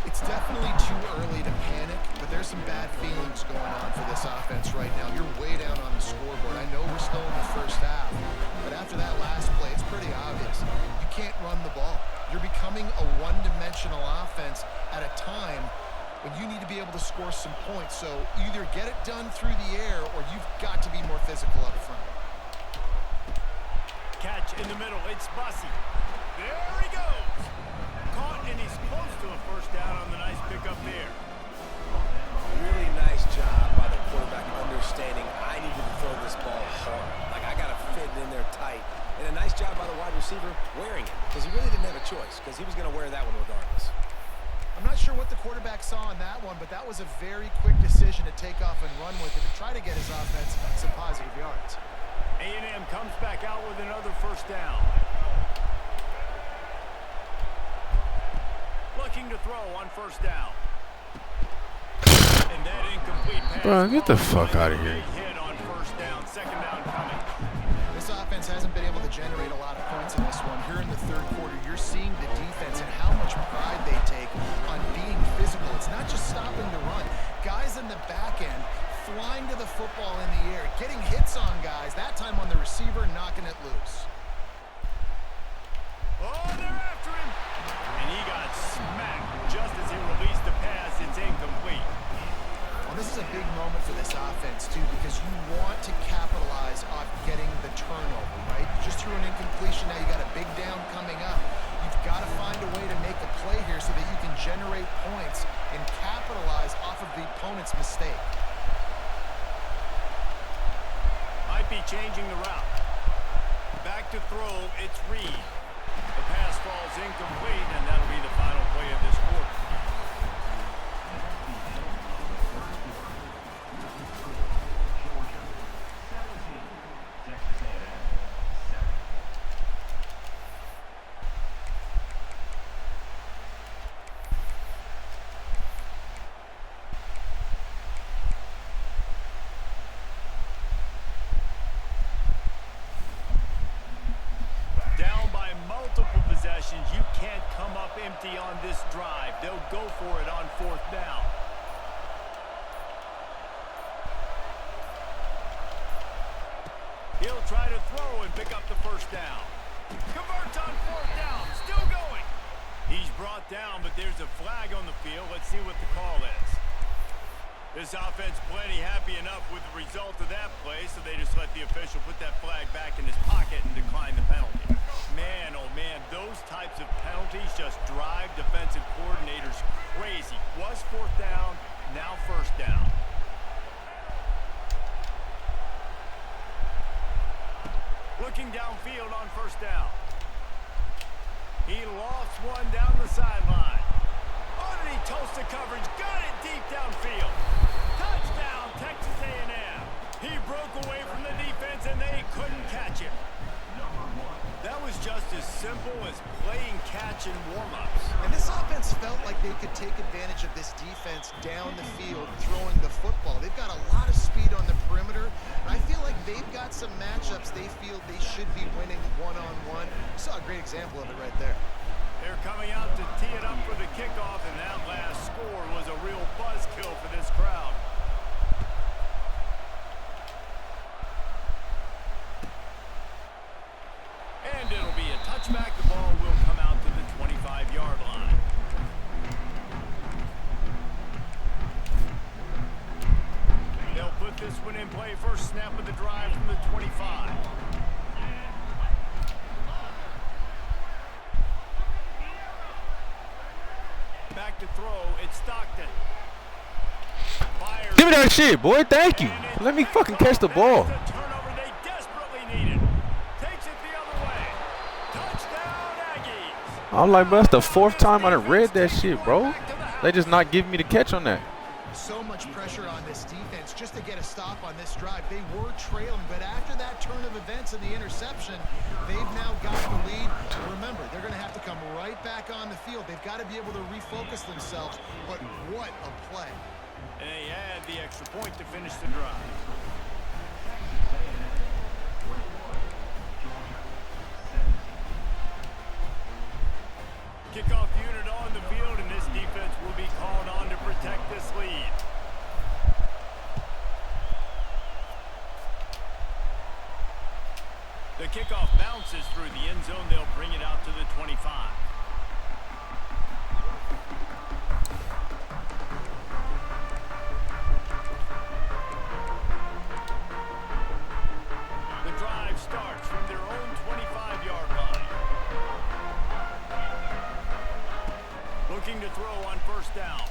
It's definitely too early to panic, but there's some bad feelings going on for this offense right now. You're way down on the scoreboard. I know we're still in the first half, but after that last play, it's pretty obvious. You can't run the ball. You're becoming a one-dimensional offense at a time when you need to be able to score some points. So either get it done through the air or you've got to be more physical up front. Catch in the middle. It's Bussy. There he goes. Caught, and he's close to a 1st down on the nice pickup there. Really nice job by the quarterback understanding I needed to throw this ball hard. Like, I got to fit it in there tight. And a nice job by the wide receiver wearing it, because he really didn't have a choice, because he was going to wear that one regardless. I'm not sure what the quarterback saw on that one, but that was a very quick decision to take off and run with it to try to get his offense some positive yards. A&M comes back out with another 1st down. Looking to throw on 1st down. And that incomplete pass. Bro, get the fuck out of here. Hit on 1st down, 2nd down coming. This offense hasn't been able to generate a lot of points in this one. Here in the 3rd quarter, you're seeing the defense and how much pride they take on being physical. It's not just stopping to run. Guys in the back end flying to the football in the air, getting hits on guys, that time on the receiver, knocking it loose. Oh, they're after him. And he got smacked just as he released the pass. It's incomplete. Well, this is a big moment for this offense, too, because you want to capitalize off getting the turnover, right? You just threw an incompletion. Now you got a big down coming up. You've got to find a way to make a play here so that you can generate points and capitalize off of the opponent's mistake. Might be changing the route. Back to throw, it's Reed. The pass falls incomplete, and that'll be the final play of this quarter. situations, you can't come up empty on this drive. They'll go for it on 4th down. He'll try to throw and pick up the 1st down. Converts on 4th down. Still going. He's brought down, but there's a flag on the field. Let's see what the call is. This offense plenty happy enough with the result of that play, so they just let the official put that flag back in his pocket and decline the penalty. Man, oh man, those types of penalties just drive defensive coordinators crazy. Was 4th down, now 1st down. Looking downfield on 1st down. He lost one down the sideline. Underneath toasted coverage, got it deep downfield. Touchdown, Texas A&M. He broke away from the defense and they couldn't catch him. That was just as simple as playing catch and warm-ups. And this offense felt like they could take advantage of this defense down the field throwing the football. They've got a lot of speed on the perimeter, and I feel like they've got some matchups they feel they should be winning one-on-one. Saw a great example of it right there. They're coming out to tee it up for the kickoff, and that last score was a real buzzkill for this crowd. And it'll be a touchback. The ball will come out to the 25-yard line. They'll put this one in play. First snap of the drive from the 25. Back to throw. It's Stockton. Fires. Give me that shit, boy. Thank you. Let me fucking catch the ball. The turnover they desperately needed. Takes it the other way. Touchdown, Aggies. I'm like, bro, that's the 4th time I done read that shit, bro. They just not giving me the catch on that. So much pressure on this defense just to get a stop on this drive. They were trailing, but after that turn of events and the interception, they've now got the lead. Remember, they're going to have to come right back on the field. They've got to be able to refocus themselves, but what a play. And they add the extra point to finish the drive. Kickoff unit on the field, and this defense will be called on to protect this lead. The kickoff bounces through the end zone. They'll bring it out to the 25. The drive starts from their own 25-yard line. Looking to throw on 1st down.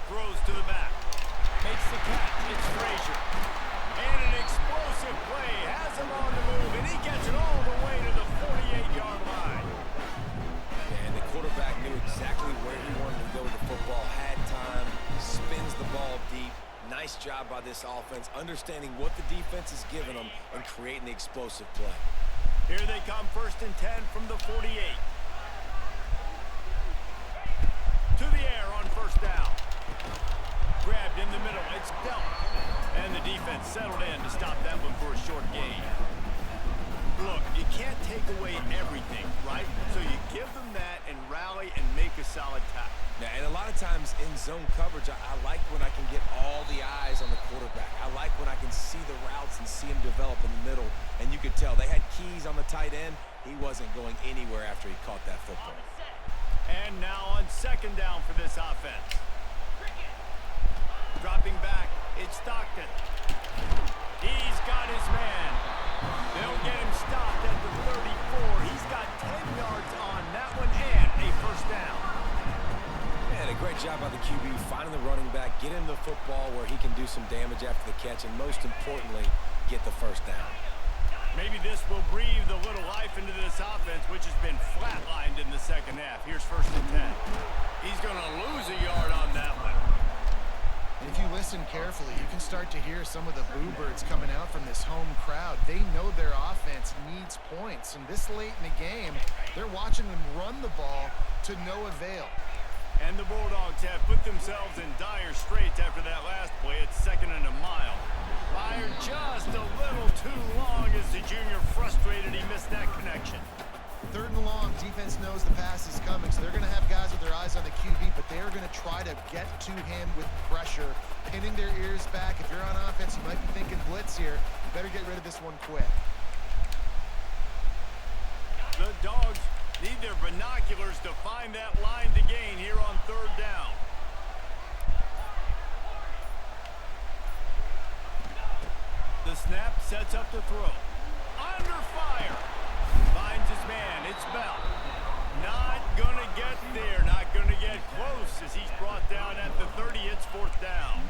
Throws to the back. Makes the catch. It's Frazier. And an explosive play. Has him on the move, and he gets it all the way to the 48-yard line. And the quarterback knew exactly where he wanted to go with the football. Had time. Spins the ball deep. Nice job by this offense, understanding what the defense is giving them and creating the explosive play. Here they come, 1st and 10 from the 48. To the air on 1st down. Grabbed in the middle, it's dealt. And the defense settled in to stop that one for a short gain. Look, you can't take away everything, right? So you give them that and rally and make a solid tackle. Now, and a lot of times in zone coverage, I like when I can get all the eyes on the quarterback. I like when I can see the routes and see him develop in the middle. And you could tell they had keys on the tight end. He wasn't going anywhere after he caught that football. And now on 2nd down for this offense. Dropping back, it's Stockton. He's got his man. They'll get him stopped at the 34. He's got 10 yards on that one and a 1st down. And a great job by the QB finding the running back, get him the football where he can do some damage after the catch, and most importantly, get the 1st down. Maybe this will breathe a little life into this offense, which has been flatlined in the 2nd half. Here's 1st and 10. He's going to lose a yard on that one. And if you listen carefully, you can start to hear some of the boo birds coming out from this home crowd. They know their offense needs points, and this late in the game, they're watching them run the ball to no avail. And the Bulldogs have put themselves in dire straits after that last play. It's 2nd and a mile. Fired just a little too long as the junior frustrated he missed that connection. Third and long, defense knows the pass is coming, so they're going to have guys with their eyes on the QB, but they are going to try to get to him with pressure, pinning their ears back. If you're on offense, you might be thinking blitz here. You better get rid of this one quick. The Dogs need their binoculars to find that line to gain here on third down. The snap sets up the throw. Under fire. Finds his man. It's Bell. Not going to get there. Not going to get close as he's brought down at the 30. It's fourth down.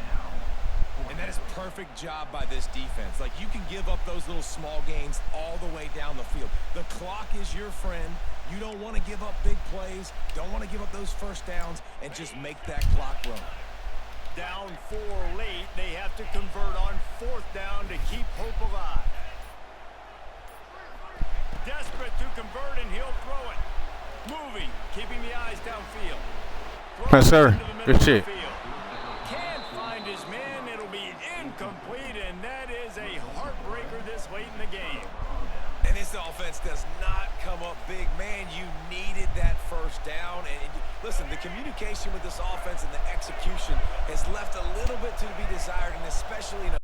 And that is perfect job by this defense. Like, you can give up those little small gains all the way down the field. The clock is your friend. You don't want to give up big plays. Don't want to give up those first downs and just make that clock run. Down 4 late. They have to convert on fourth down to keep hope alive. Desperate to convert, and he'll throw it. Moving, keeping the eyes downfield. Yes, sir. Good shit. Can't find his man. It'll be incomplete, and that is a heartbreaker this late in the game. And this offense does not come up big. Man, you needed that first down. And listen, the communication with this offense and the execution has left a little bit to be desired, and especially in a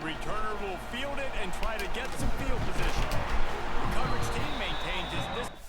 Returner will field it and try to get some field position. The coverage team maintains his distance.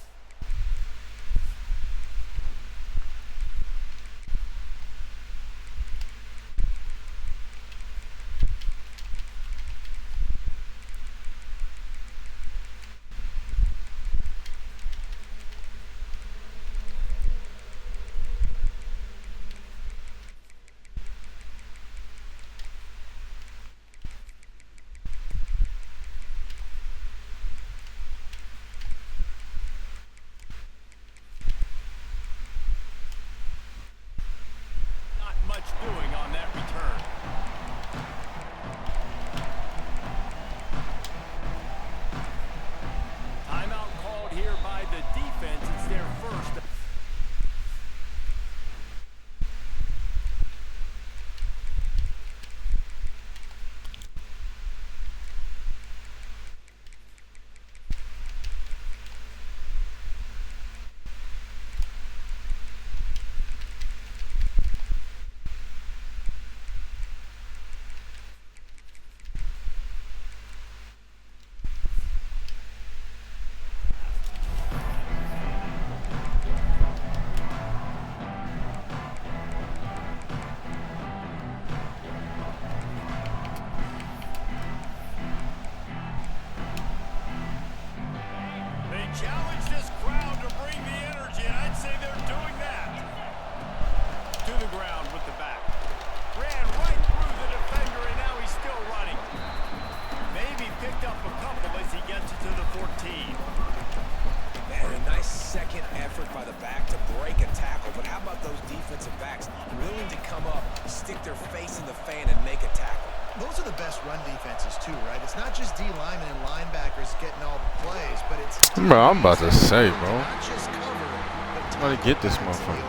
those are the best run defenses too, right? It's not just D linemen and linebackers getting all the plays, but it's Bro, I'm about to say, bro. not just cover, but Somebody get this motherfucker.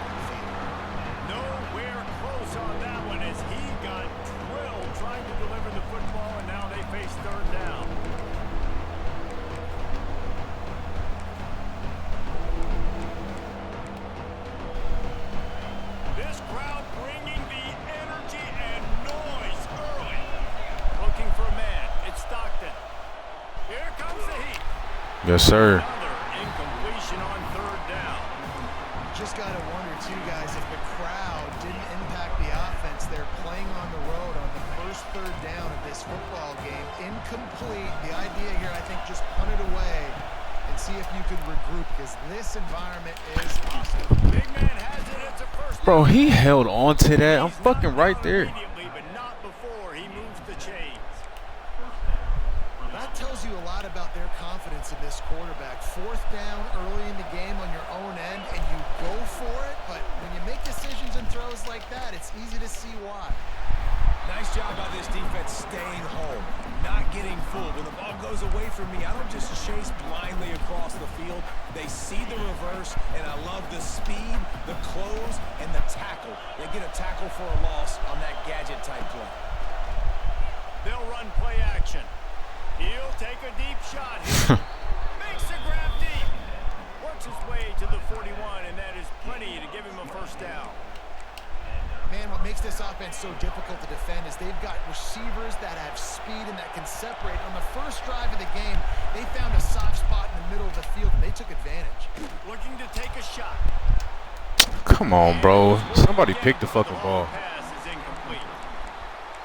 Nowhere close on that one as he got drilled trying to deliver the football, and now they face third down. This crowd bringing the energy and noise early. Looking for a man. It's Stockton. Here comes the heat. Yes, sir. Another incompletion on third down. Just got to wonder, too, guys, if the crowd didn't impact the offense. They're playing on the road on the first third down of this football game. Incomplete. The idea here, I think, just punt it away and see if you could regroup, because this environment is hostile. Big man has it. It's a first Bro, down. he held on to that. I'm He's fucking knocked right out there. immediately, but not before he moves the chains. That tells you a lot about their confidence in this quarterback. Fourth down early in the game on your own end, and you go for it, but when you make decisions and throws like that, it's easy to see why. Nice job by this defense staying home, not getting fooled. When the ball goes away from me, I don't just chase blindly across the field. They see the reverse, and I love the speed, the close, and the tackle. They get a tackle for a loss on that gadget-type play. They'll run play action. He'll take a deep shot here. Makes the grab deep. Works his way to the 41, and that is plenty to give him a first down. Man, what makes this offense so difficult to defend is they've got receivers that have speed and that can separate. On the first drive of the game, they found a soft spot in the middle of the field, and they took advantage. Looking to take a shot. Come on, bro. Somebody pick the fucking ball. Pass is incomplete.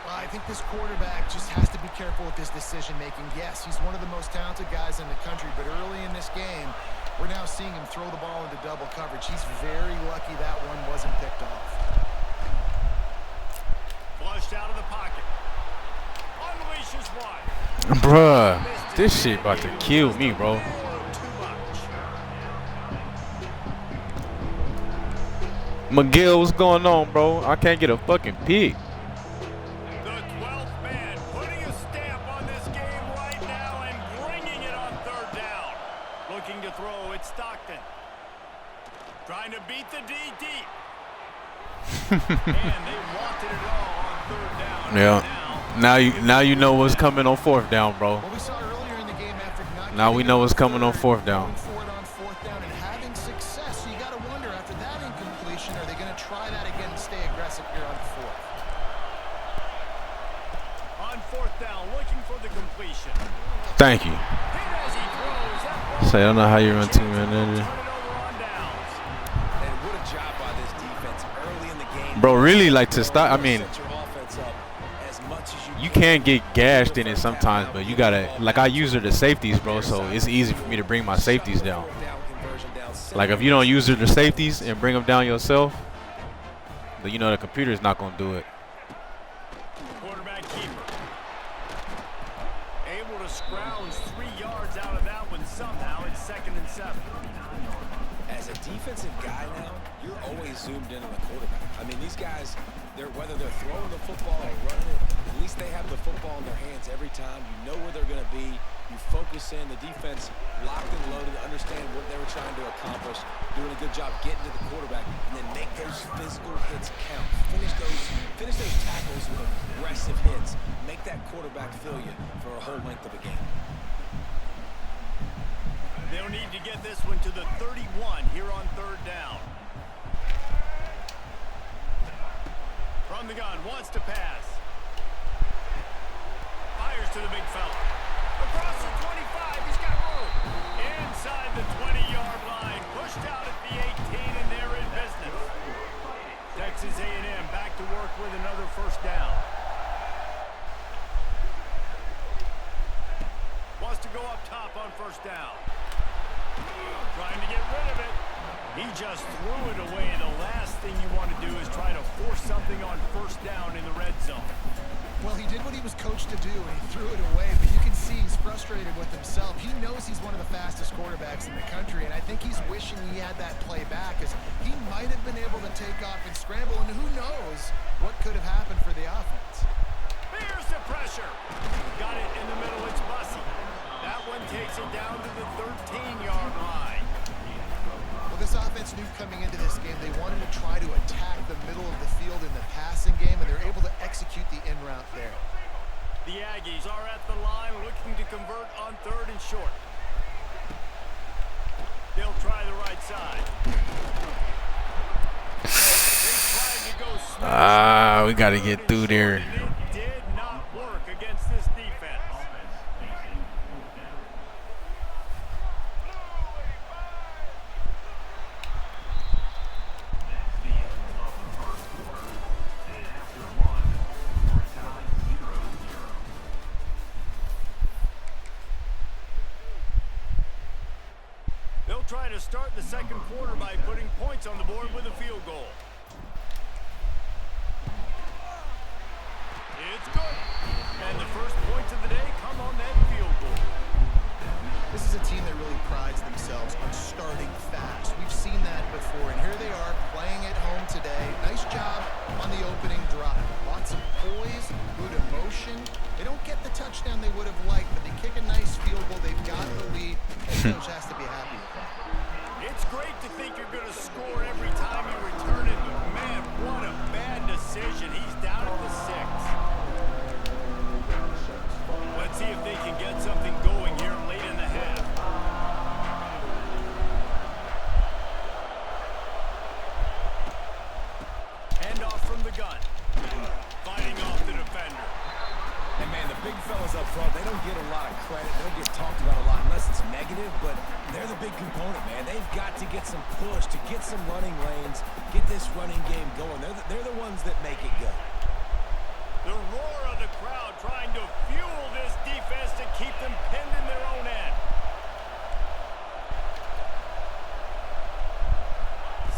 I think this quarterback just has to be careful with his decision-making. Yes, he's one of the most talented guys in the country, but early in this game, we're now seeing him throw the ball into double coverage. He's very lucky that one wasn't picked off. Flushed out of the pocket. Unleashes one. Bruh, this shit about to kill me, bro. Too much. McGill, what's going on, bro? I can't get a fucking pick. The 12th man putting a stamp on this game right now and bringing it on third down. Looking to throw, it's Stockton. Trying to beat the D deep. And they wanted it all on third down. Yeah. Now you know what's coming on fourth down, bro. What we saw earlier in the game after not Now we getting know it what's coming on third, fourth down. going for it on fourth down and having success. So you got to wonder, after that incompletion, are they going to try that again and stay aggressive here on fourth? On fourth down, looking for the completion. Thank you. Hit as he throws. That ball Say, I don't know how you run two-man turn ninja. it over on downs. And what a job by this defense early in the game. Bro, really, like, to stop, I mean, Set your offense up as much as you can get gashed in it sometimes, but you gotta, like, I use her to safeties, bro, so it's easy for me to bring my safeties down. Like, if you don't use her to safeties and bring them down yourself, then you know the computer's not gonna do it. Quarterback keeper. Able to scrounge 3 yards out of that one somehow. It's 2nd and 7. As a defensive guy now, you're always zoomed in on the quarterback. I mean, these guys, whether they're throwing the football or running it, at least they have the football in their hands every time. You know where they're going to be. You focus in. The defense locked and loaded, understand what they were trying to accomplish, doing a good job getting to the quarterback, and then make those physical hits count. Finish those tackles with aggressive hits. Make that quarterback feel you for a whole length of a game. They'll need to get this one to the 31 here on third down. From the gun, wants to pass. Fires to the big fella. Across the 25, he's got room. Inside the 20-yard line, pushed out at the 18, and they're in business. Texas A&M back to work with another first down. Wants to go up top on first down. Trying to get rid of it. He just threw it away. The last thing you want to do is try to force something on first down in the red zone. Well, he did what he was coached to do, and he threw it away, but you can see he's frustrated with himself. He knows he's one of the fastest quarterbacks in the country, and I think he's wishing he had that play back, as he might have been able to take off and scramble, and who knows what could have happened for the offense. Here's the pressure. Got it in the middle. It's Bussy. That one takes it down to the 13-yard line. Well, this offense knew coming into this game they wanted to try to attack the middle of the field in the passing game, and they're able to execute the in route there. The Aggies are at the line looking to convert on 3rd and short. They'll try the right side. We got to get through there. It did not work against this defense. They'll try to start the second quarter by putting points on the board with a field goal. It's good. And the first points of the day come on that field goal. This is a team that really prides themselves on starting fast. We've seen that before, and here they are playing at home today. Nice job on the opening drive. Lots of poise, good emotion. They don't get the touchdown they would have liked, but they kick a nice field goal. They've got the lead. The coach has to be happy with that. It's great to think you're going to score every time you return it, but man, what a bad decision. He's down at the 6. Let's see if they can get something going here late in the half. Hand off from the gun. Fighting off the defender. And man, the big fellas up front, they don't get a lot of credit. They don't get talked about a lot unless it's negative, but they're the big component, man. They've got to get some push, to get some running lanes, get this running game going. They're the ones that make it go. The roar of the crowd trying to fuel this defense to keep them pinned in their own end.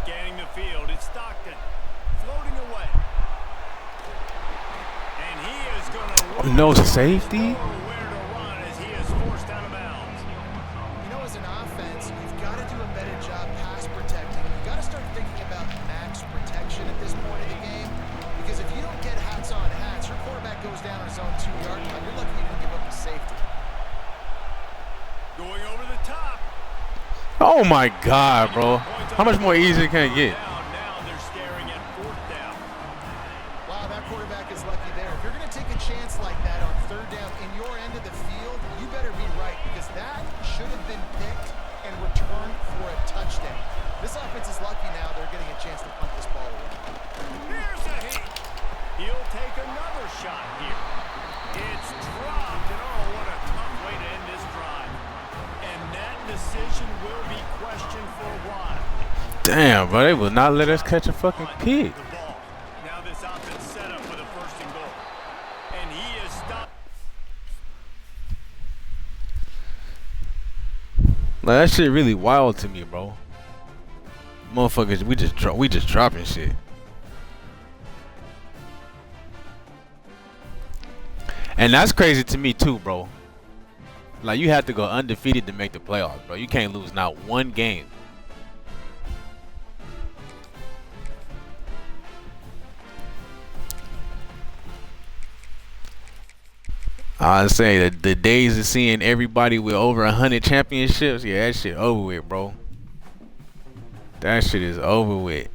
Scanning the field, it's Stockton. Floating away. And he is going to No safety? where to run as he is forced out of bounds. You know, as an offense, you've got to do a better job pass protecting. You've got to start thinking about max protection at this point of the game. Because if you don't get hats on hats, your quarterback goes down on his own 2-yard line. You're lucky you didn't give up the safety. Going over the top. Oh my God, bro. How much more easy can it get? Now they're staring at 4th down. Wow, that quarterback is lucky there. If you're going to take a chance like that on 3rd down in your end of the field, you better be right, because that should have been picked and returned for a touchdown. This offense is lucky now they're getting a chance to punt this ball away. Here's a heat. He'll take another shot here. It's dropped, and oh, what a tough way to end this drive. And that decision will be questioned for a while. Damn, bro. They will not let us catch a fucking pig. The ball. Now this offense set up for the 1st and goal. And he is stopped. Like, that shit really wild to me, bro. Motherfuckers, we just dropping shit. And that's crazy to me too, bro. Like, you have to go undefeated to make the playoffs, bro. You can't lose not one game. I say that the days of seeing everybody with over 100 championships, yeah, that shit over with, bro. That shit is over with.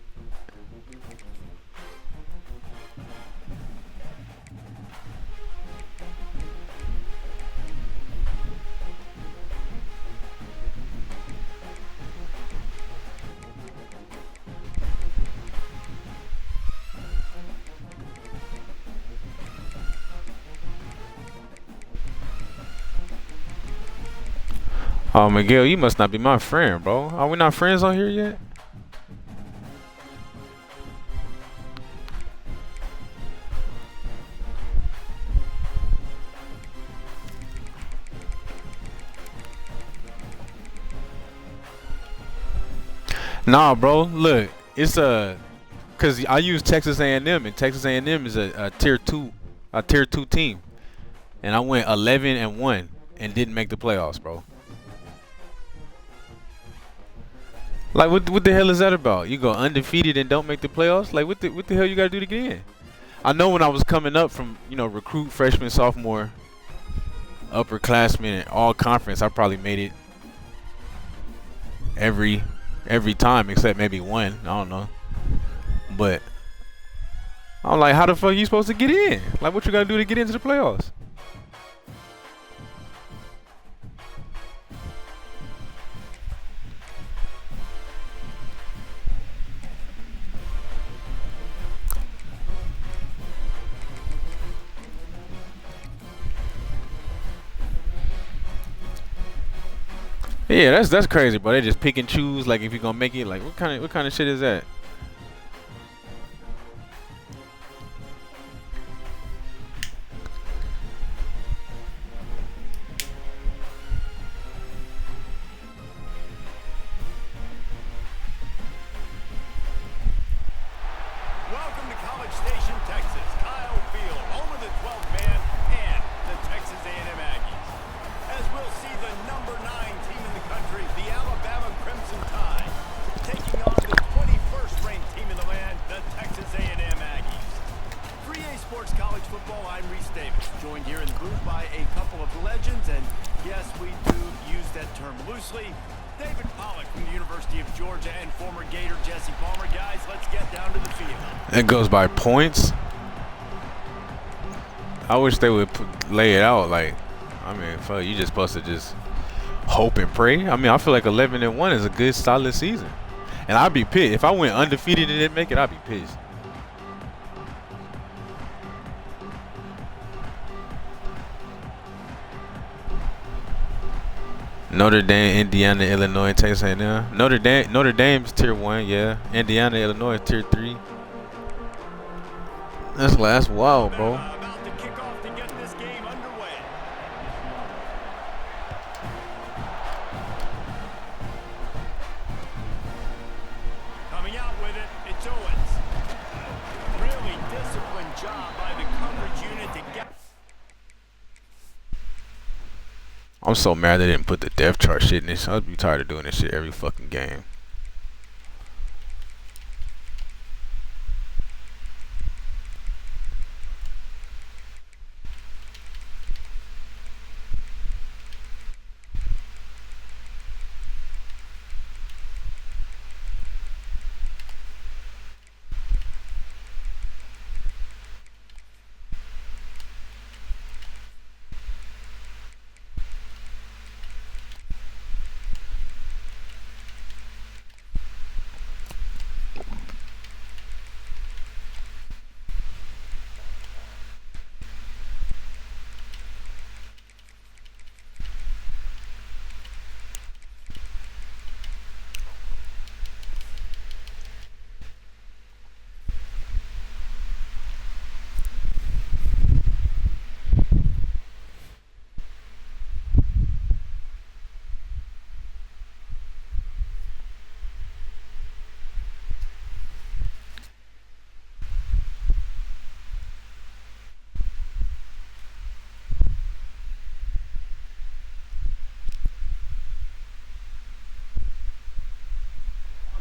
Oh, Miguel, you must not be my friend, bro. Are we not friends on here yet? Nah, bro. Look, it's cause I use Texas A&M, and Texas A&M is a tier two team, and I went 11-1 and didn't make the playoffs, bro. Like, what the hell is that about? You go undefeated and don't make the playoffs? Like, what the hell you gotta do to get in? I know when I was coming up from, you know, recruit, freshman, sophomore, upperclassmen, and all conference, I probably made it every time except maybe one. I don't know. But I'm like, how the fuck are you supposed to get in? Like, what you gotta do to get into the playoffs? Yeah, that's crazy, bro. They just pick and choose, like, if you're gonna make it. Like, what kind of shit is that? Welcome to College Station, Texas. Kyle Field, home of the 12th man and the Texas A&M Aggies. As we'll see the number 9 team in the country, the Alabama Crimson Tide, taking on the 21st ranked team in the land, the Texas A&M Aggies. For EA Sports College Football, I'm Reese Davis, joined here in the booth by a couple of legends, and yes, we do use that term loosely. David Pollock from the University of Georgia and former Gator Jesse Palmer. Guys, let's get down to the field. It goes by points. I wish they would lay it out. Like, I mean, fuck, you just supposed to just hope and pray. I mean, I feel like 11-1 is a good, solid season. And I'd be pissed if I went undefeated and didn't make it. I'd be pissed. Notre Dame, Indiana, Illinois, Texas A&M. Notre Dame's tier 1, yeah. Indiana, Illinois, tier 3. That's wild, bro. About to kick off to get this game underway. Coming out with it, it's Owens. Really disciplined job by the coverage unit to get. I'm so mad they didn't put the depth chart shit in this. I'd be tired of doing this shit every fucking game.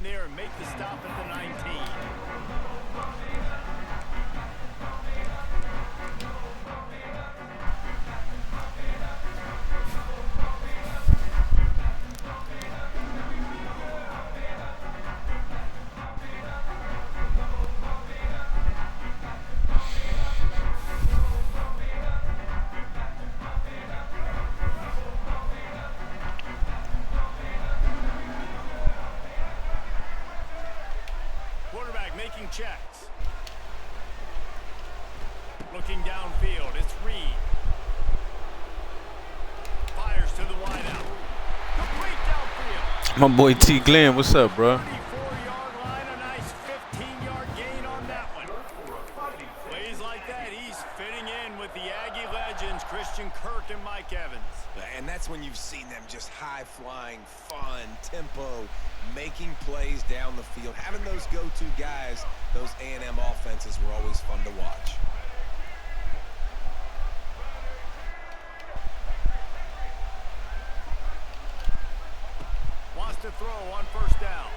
There and make the stop at the 19. Quarterback making checks. Looking downfield, it's Reed. Fires to the wideout. Complete downfield. My boy T. Glenn, what's up, bro? 34-yard line, a nice 15-yard gain on that one. Plays like that, he's fitting in with the Aggie legends, Christian Kirk and Mike Evans. And that's when you've seen them just high-flying, fun, tempo, making plays down the field. Having those go-to guys, those A&M offenses were always fun to watch. Wants to throw on first down.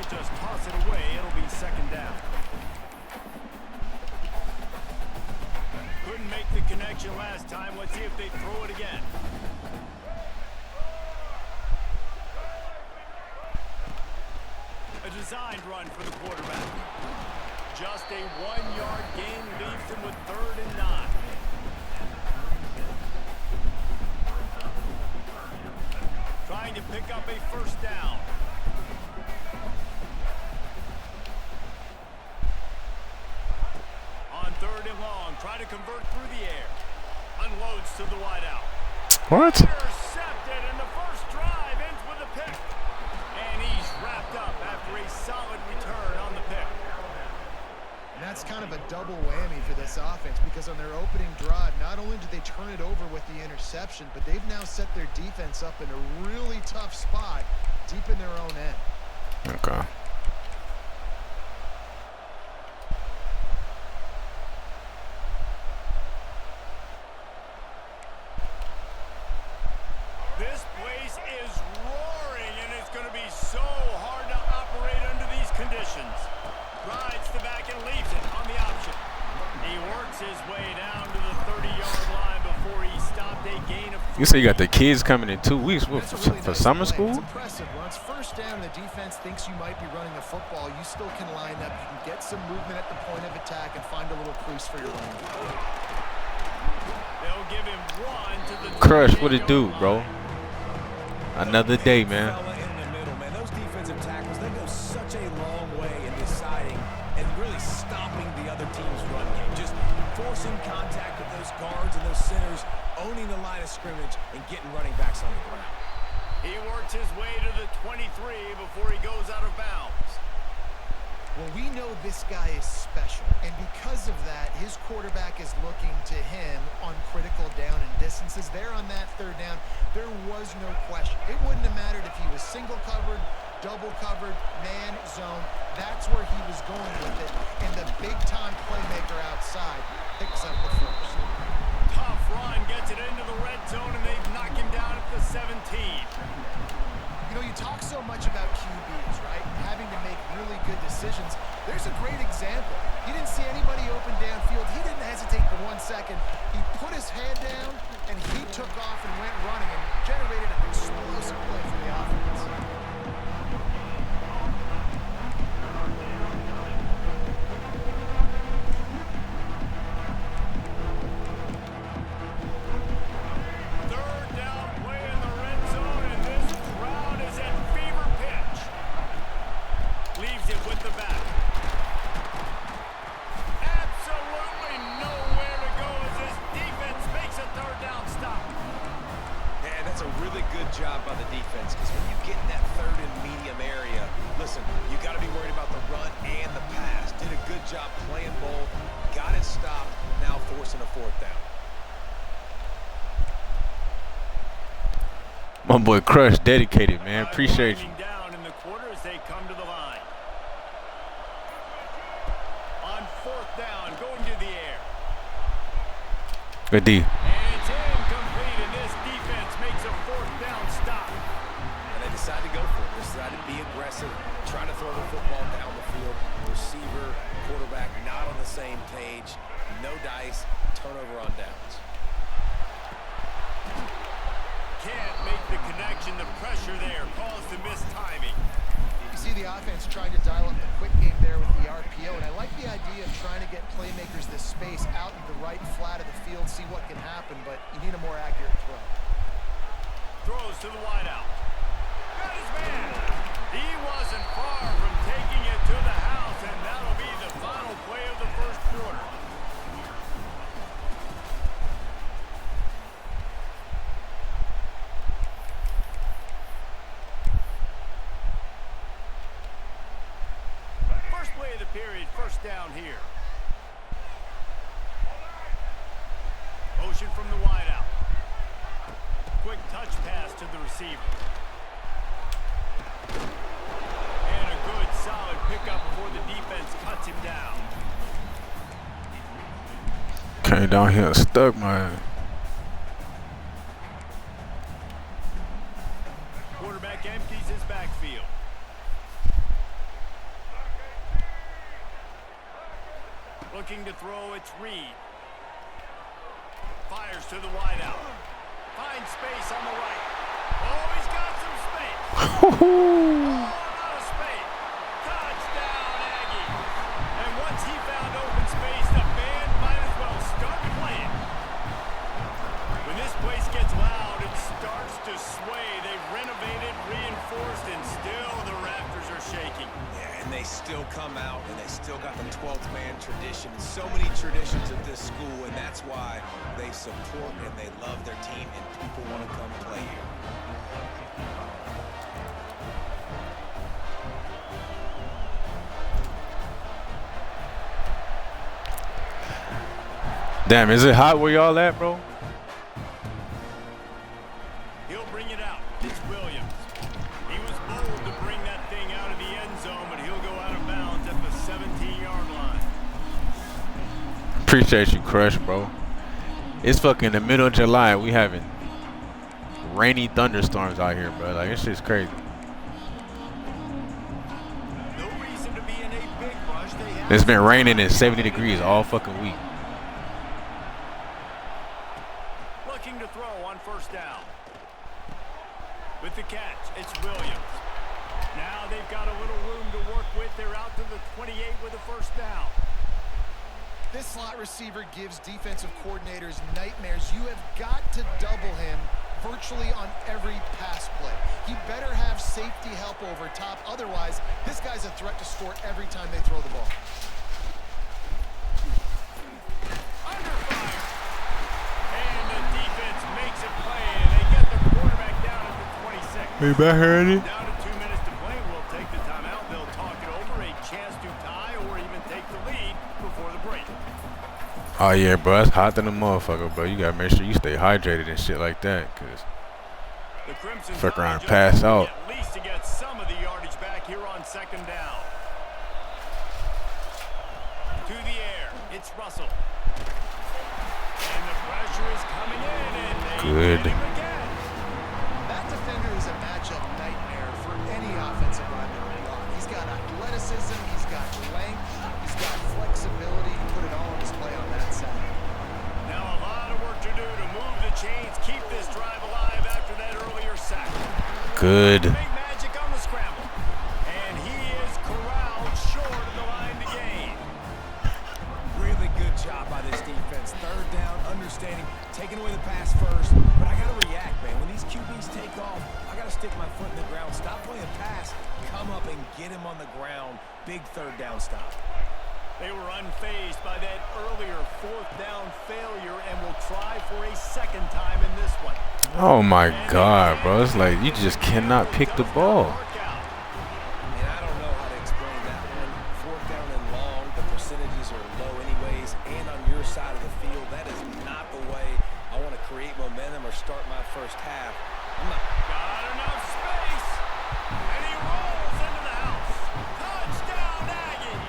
They'll just toss it away. It'll be second down. Couldn't make the connection last time. Let's see if they throw it again. A designed run for the quarterback. Just a 1-yard gain leaves them with 3rd and 9. Trying to pick up a first down. On 3rd and long, try to convert through the air. Unloads to the wideout. What? Intercepted, and the first drive ends with a pick. And he's wrapped up after a solid return on the pick. And that's kind of a double whammy for this offense because on their opening drive, not only did they turn it over with the interception, but they've now set their defense up in a really tough spot deep in their own end. Okay. This place is roaring, and it's going to be so hard to operate under these conditions. Rides the back and leaves it on the option. He works his way down to the 30-yard line before he stopped a gain of 3. You say you got the kids coming in 2 weeks for Nice summer play. school? It's impressive. When it's first down and the defense thinks you might be running the football, you still can line up. You can get some movement at the point of attack and find a little crease for your running. They'll give him 1 to the Crush, what it do, 28-yard bro? line. Another day, man. Fella in the middle, man. Those defensive tackles, they go such a long way in deciding and really stopping the other team's run game. Just forcing contact with those guards and those centers, owning the line of scrimmage, and getting running backs on the ground. He works his way to the 23 before he goes out of bounds. Well, we know this guy is special, and because of that, his quarterback is looking to him on critical down and distances. There on that 3rd down, there was no question. It wouldn't have mattered if he was single covered, double covered, man, zone. That's where he was going with it, and the big-time playmaker outside picks up the first. Tough run, gets it into the red zone, and they knock him down at the 17. You know, you talk so much about QBs, right? Having to make really good decisions. There's a great example. He didn't see anybody open downfield. He didn't hesitate for 1 second. He put his head down, and he took off and went running and generated an explosive play for the offense. Job by the defense, because when you get in that 3rd and medium area, listen, you got to be worried about the run and the pass. Did a good job playing both, got it stopped, now forcing a 4th down. My boy Crush, dedicated, man. Appreciate you. Down in the quarter as they come to the line. On 4th down, going to the air. Good D. And it's incomplete, and this defense makes a 4th down stop. And they decide to go for it. They decide to be aggressive, try to throw the football down the field. Receiver, quarterback not on the same page. No dice, turnover on downs. Can't make the connection. The pressure there caused the missed timing. You see the offense trying to dial up the quick game there with the RPO, and I like the idea of trying to get playmakers this space out in the right flat of the field, see what can happen, but you need a more accurate throw. Throws to the wideout. Got his man. He wasn't far from taking it to the house, and that'll be the final play of the first quarter. First play of the period, first down here. Motion from the wideout. Quick touch pass to the receiver. And a good, solid pickup before the defense cuts him down. Came down here and stuck my ass. Quarterback empties his backfield. Looking to throw, it's Reed. Fires to the wideout. Finds space on the right. Oh, he's got some space. Oh, a lot of space. Touchdown, Aggie. And once he found open space, the band might as well start playing. When this place gets loud, it starts to sway. They've renovated, reinforced, and still the rafters are shaking. Yeah, and they still come out, and they still got the 12th man tradition. So many traditions at this school, and that's why they support and they love their team, and people want to come play here. Damn, is it hot where y'all at, bro? He'll bring it out. It's Williams. He was bold to bring that thing out of the end zone, but he'll go out of bounds at the 17-yard line. Appreciate you, Crush, bro. It's fucking the middle of July. We having rainy thunderstorms out here, bro. Like, this shit's crazy. No reason to be in a big rush. It's been raining at 70 degrees all fucking week. Looking to throw on first down. With the catch, it's Williams. Now they've got a little room to work with. They're out to the 28 with a first down. This slot receiver gives defensive coordinators nightmares. You have got to double him virtually on every pass play. He better have safety help over top. Otherwise, this guy's a threat to score every time they throw the ball. Under fire. And the defense makes a play, and they get the quarterback down at the 26. Are you back here already? Down to 2 minutes to play. We'll take the timeout. They'll talk it over. A chance to tie or even take the lead before the break. Oh yeah, bro, it's hot than a motherfucker, bro. You gotta make sure you stay hydrated and shit like that, cause The Crimson fuck around and Tide pass just out. at least to get some of the yardage back here on second down. To the air, it's Russell. And the pressure is coming in, and they Good. get him again. That defender is a matchup nightmare for any offensive lineman to block. He's got athleticism, he's got length, he's got flexibility. He put it all on display on that side. Now a lot of work to do to move the chains, keep this drive alive after that earlier sack. Good. Big magic on the scramble. And he is corralled short of the line to gain. Really good job by this defense. Third down, understanding, taking away the pass first. But I got to react, man. When these QBs take off, I got to stick my foot in the ground. Stop playing pass. Come up and get him on the ground. Big third down stop. They were unfazed by that earlier fourth down failure and will try for a second time in this one. Oh my God, bro. It's like you just cannot pick the ball. And I don't know how to explain that one. Fourth down and long, the percentages are low anyways, and on your side of the field, that is not the way I want to create momentum or start my first half. I'm not. Got enough space, and he rolls into the house. Touchdown, Aggie!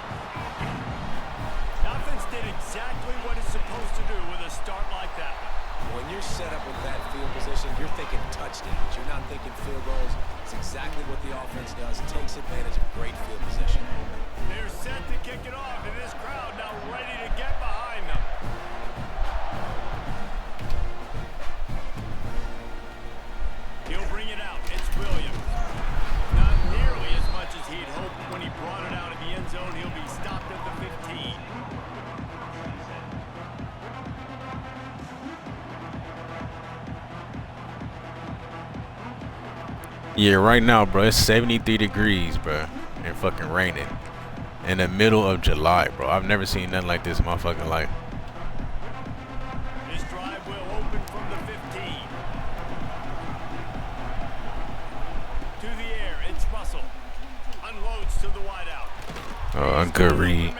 Offense did exactly what it's supposed to do with a start like that. When you're set up with that field position, you're thinking touchdowns. You're not thinking field goals. It's exactly what the offense does. It takes advantage of great field position. They're set to kick it off, and this crowd now ready to get behind them. He'll bring it out. It's Williams. Not nearly as much as he'd hoped when he brought it out of the end zone. He'll be stopped at the 15. Yeah, right now, bro, it's 73 degrees, bro, and fucking raining in the middle of July, bro. I've never seen nothing like this in my fucking life. This drive will open from the 15. To the air, it's Russell. Unloads to the wideout. Oh, a good read.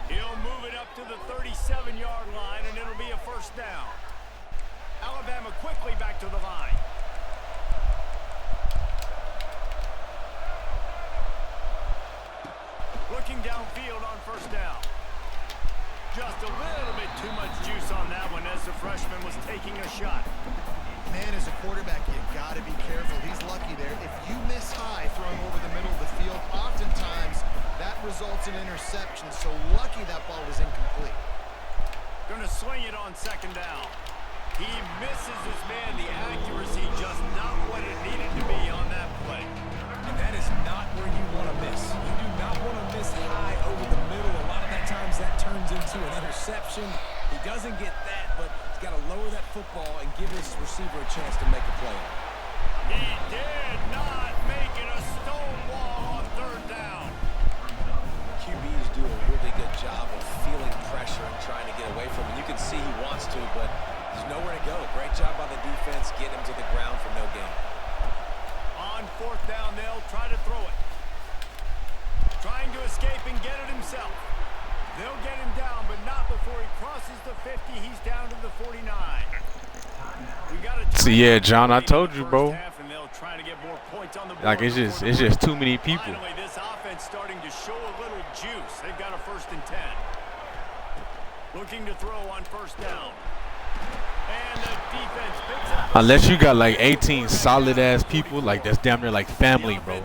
He'll move it up to the 37-yard line, and it'll be a first down. Alabama quickly back to the line. Looking downfield on first down. Just a little bit too much juice on that one as the freshman was taking a shot. Man, as a quarterback, you got to be careful. He's lucky there. If you miss high throwing over the middle of the field, oftentimes That results in interception, so lucky that ball was incomplete. Gonna swing it on second down. He misses his man. The accuracy just not what it needed to be on that play. And that is not where you want to miss. You do not want to miss high over the middle. A lot of that times that turns into an interception. He doesn't get that, but he's got to lower that football and give his receiver a chance to make a play. He did not make it a stonewall on third down. QBs do a really good job of feeling pressure and trying to get away from it. You can see he wants to, but there's nowhere to go. Great job by the defense. Get him to the ground for no gain. On fourth down, they'll try to throw it. Trying to escape and get it himself. They'll get him down, but not before he crosses the 50. He's down to the 49. We got a See, yeah, John, I told you, bro. And they'll try to get more points on the board. Like it's just too many people. Finally, this offense starting to show a little juice. They've got a 1st and 10. Looking to throw on first down. And the defense picks up. Unless you got like 18 solid ass people, like that's damn near like family, bro.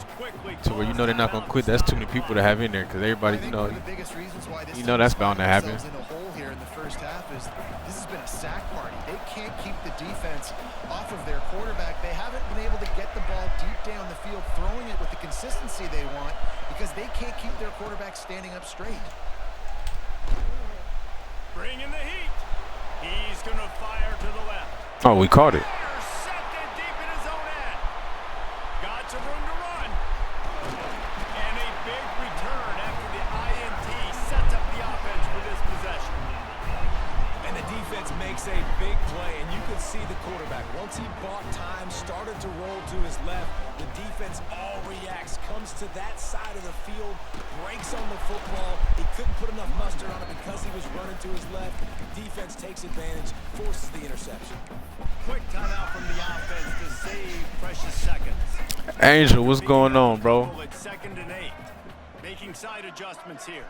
To where you know they're not gonna quit. That's too many people to have in there, because everybody, you know that's bound to happen. In a hole here in the first half is this has been a sack party. They can't keep the defense off of their quarterback. They haven't been able to get the ball deep down the field, throwing it with the consistency they want, because they can't keep their quarterback standing up straight. Bring in the heat. He's going to fire to the left. Oh, we caught it. Intercepted deep in his own end. Got some room to run. And a big return after the INT sets up the offense for this possession. And the defense makes a big play, and you could see the quarterback. Once he bought time, started to roll to his left, the defense all reacts, comes to that side of the field, breaks on the football. He couldn't put enough mustard on it because he was running to his left. Defense takes advantage, forces the interception. Quick timeout from the offense to save precious seconds. Angel, what's going on, bro? It's 2nd and 8. Making side adjustments here.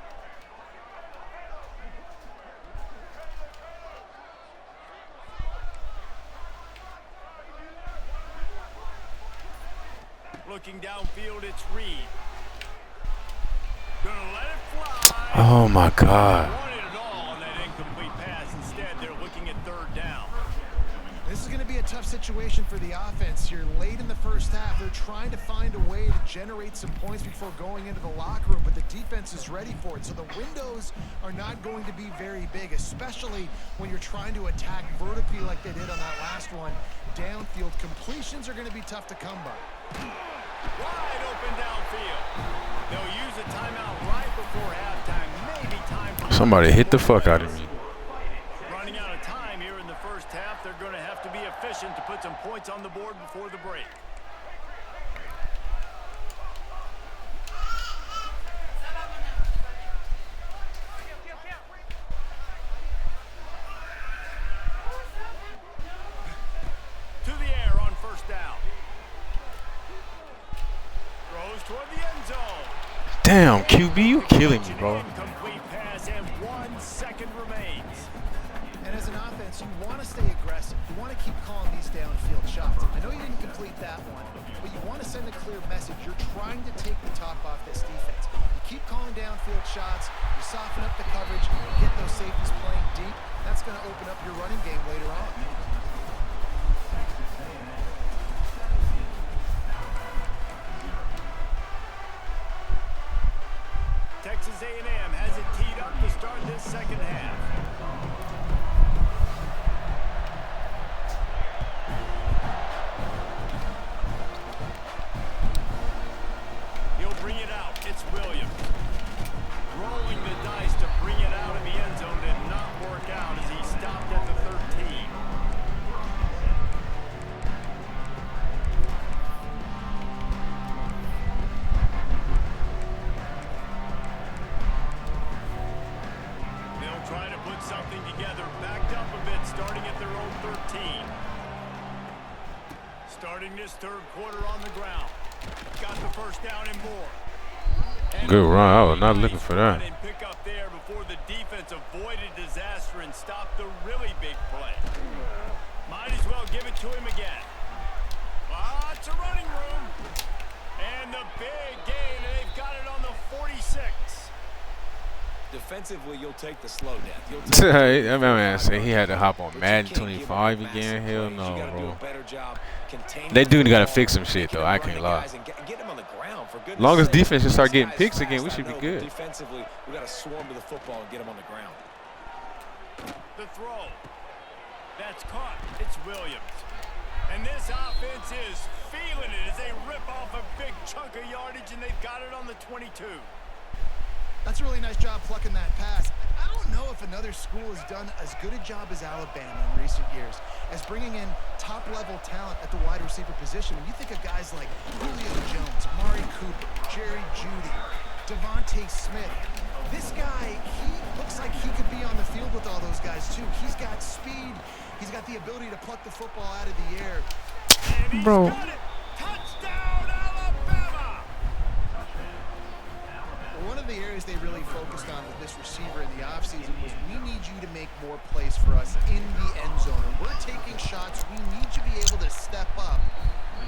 Looking downfield, it's Reed. Gonna let it fly. Oh my God. Wanted it all on that incomplete pass. Instead, they're looking at third down. This is going to be a tough situation for the offense here. Late in the first half, they're trying to find a way to generate some points before going into the locker room, but the defense is ready for it. So the windows are not going to be very big, especially when you're trying to attack vertically like they did on that last one. Downfield completions are going to be tough to come by. Wide open downfield. They'll use a timeout right before halftime. Maybe time for Somebody hit the fuck out of me. running out of time here in the first half. They're going to have to be efficient to put some points on the board before the break. To the air on first down. Throws toward the end zone. Damn, QB, you killing me, bro. Incomplete pass, and 1 second remains. And as an offense, you want to stay aggressive. You want to keep calling these downfield shots. I know you didn't complete that one, but you want to send a clear message. You're trying to take the top off this defense. You keep calling downfield shots, you soften up the coverage, you get those safeties playing deep. That's going to open up your running game later on. Texas A&M has it teed up to start this second half. He'll bring it out. It's Williams. Rolling the dice to bring it out of the end zone did not work out as he stopped at the 13. They'll try to put something together, backed up a bit, starting at their own 13. Starting this third quarter on the ground. Got the first down and more. Good run. I was not looking for that. And pick up there before the defense avoided disaster and stopped the really big play. Might as well give it to him again. Lots of running room. And the big gain, and they've got it on the 26. Defensively, you'll take the slow death. You'll take That man say he had to hop on Madden 25 again. Hell no, bro. They do gotta fix some shit though. I can't lie. As long as defense just start getting picks again, we should be good. Defensively, we got to swarm to the football and get them on the ground. The throw. That's caught. It's Williams. And this offense is feeling it as they rip off a big chunk of yardage, and they've got it on the 22. That's a really nice job plucking that pass. I don't know if another school has done as good a job as Alabama in recent years as bringing in top-level talent at the wide receiver position. When you think of guys like Julio Jones, Mari Cooper, Jerry Jeudy, Devontae Smith, this guy, he looks like he could be on the field with all those guys too. He's got speed. He's got the ability to pluck the football out of the air. And he's got it. Touchdown, Alabama! One of the areas they really focused on with this receiver in the offseason was we need you to make more plays for us in the end zone. When we're taking shots, we need you to be able to step up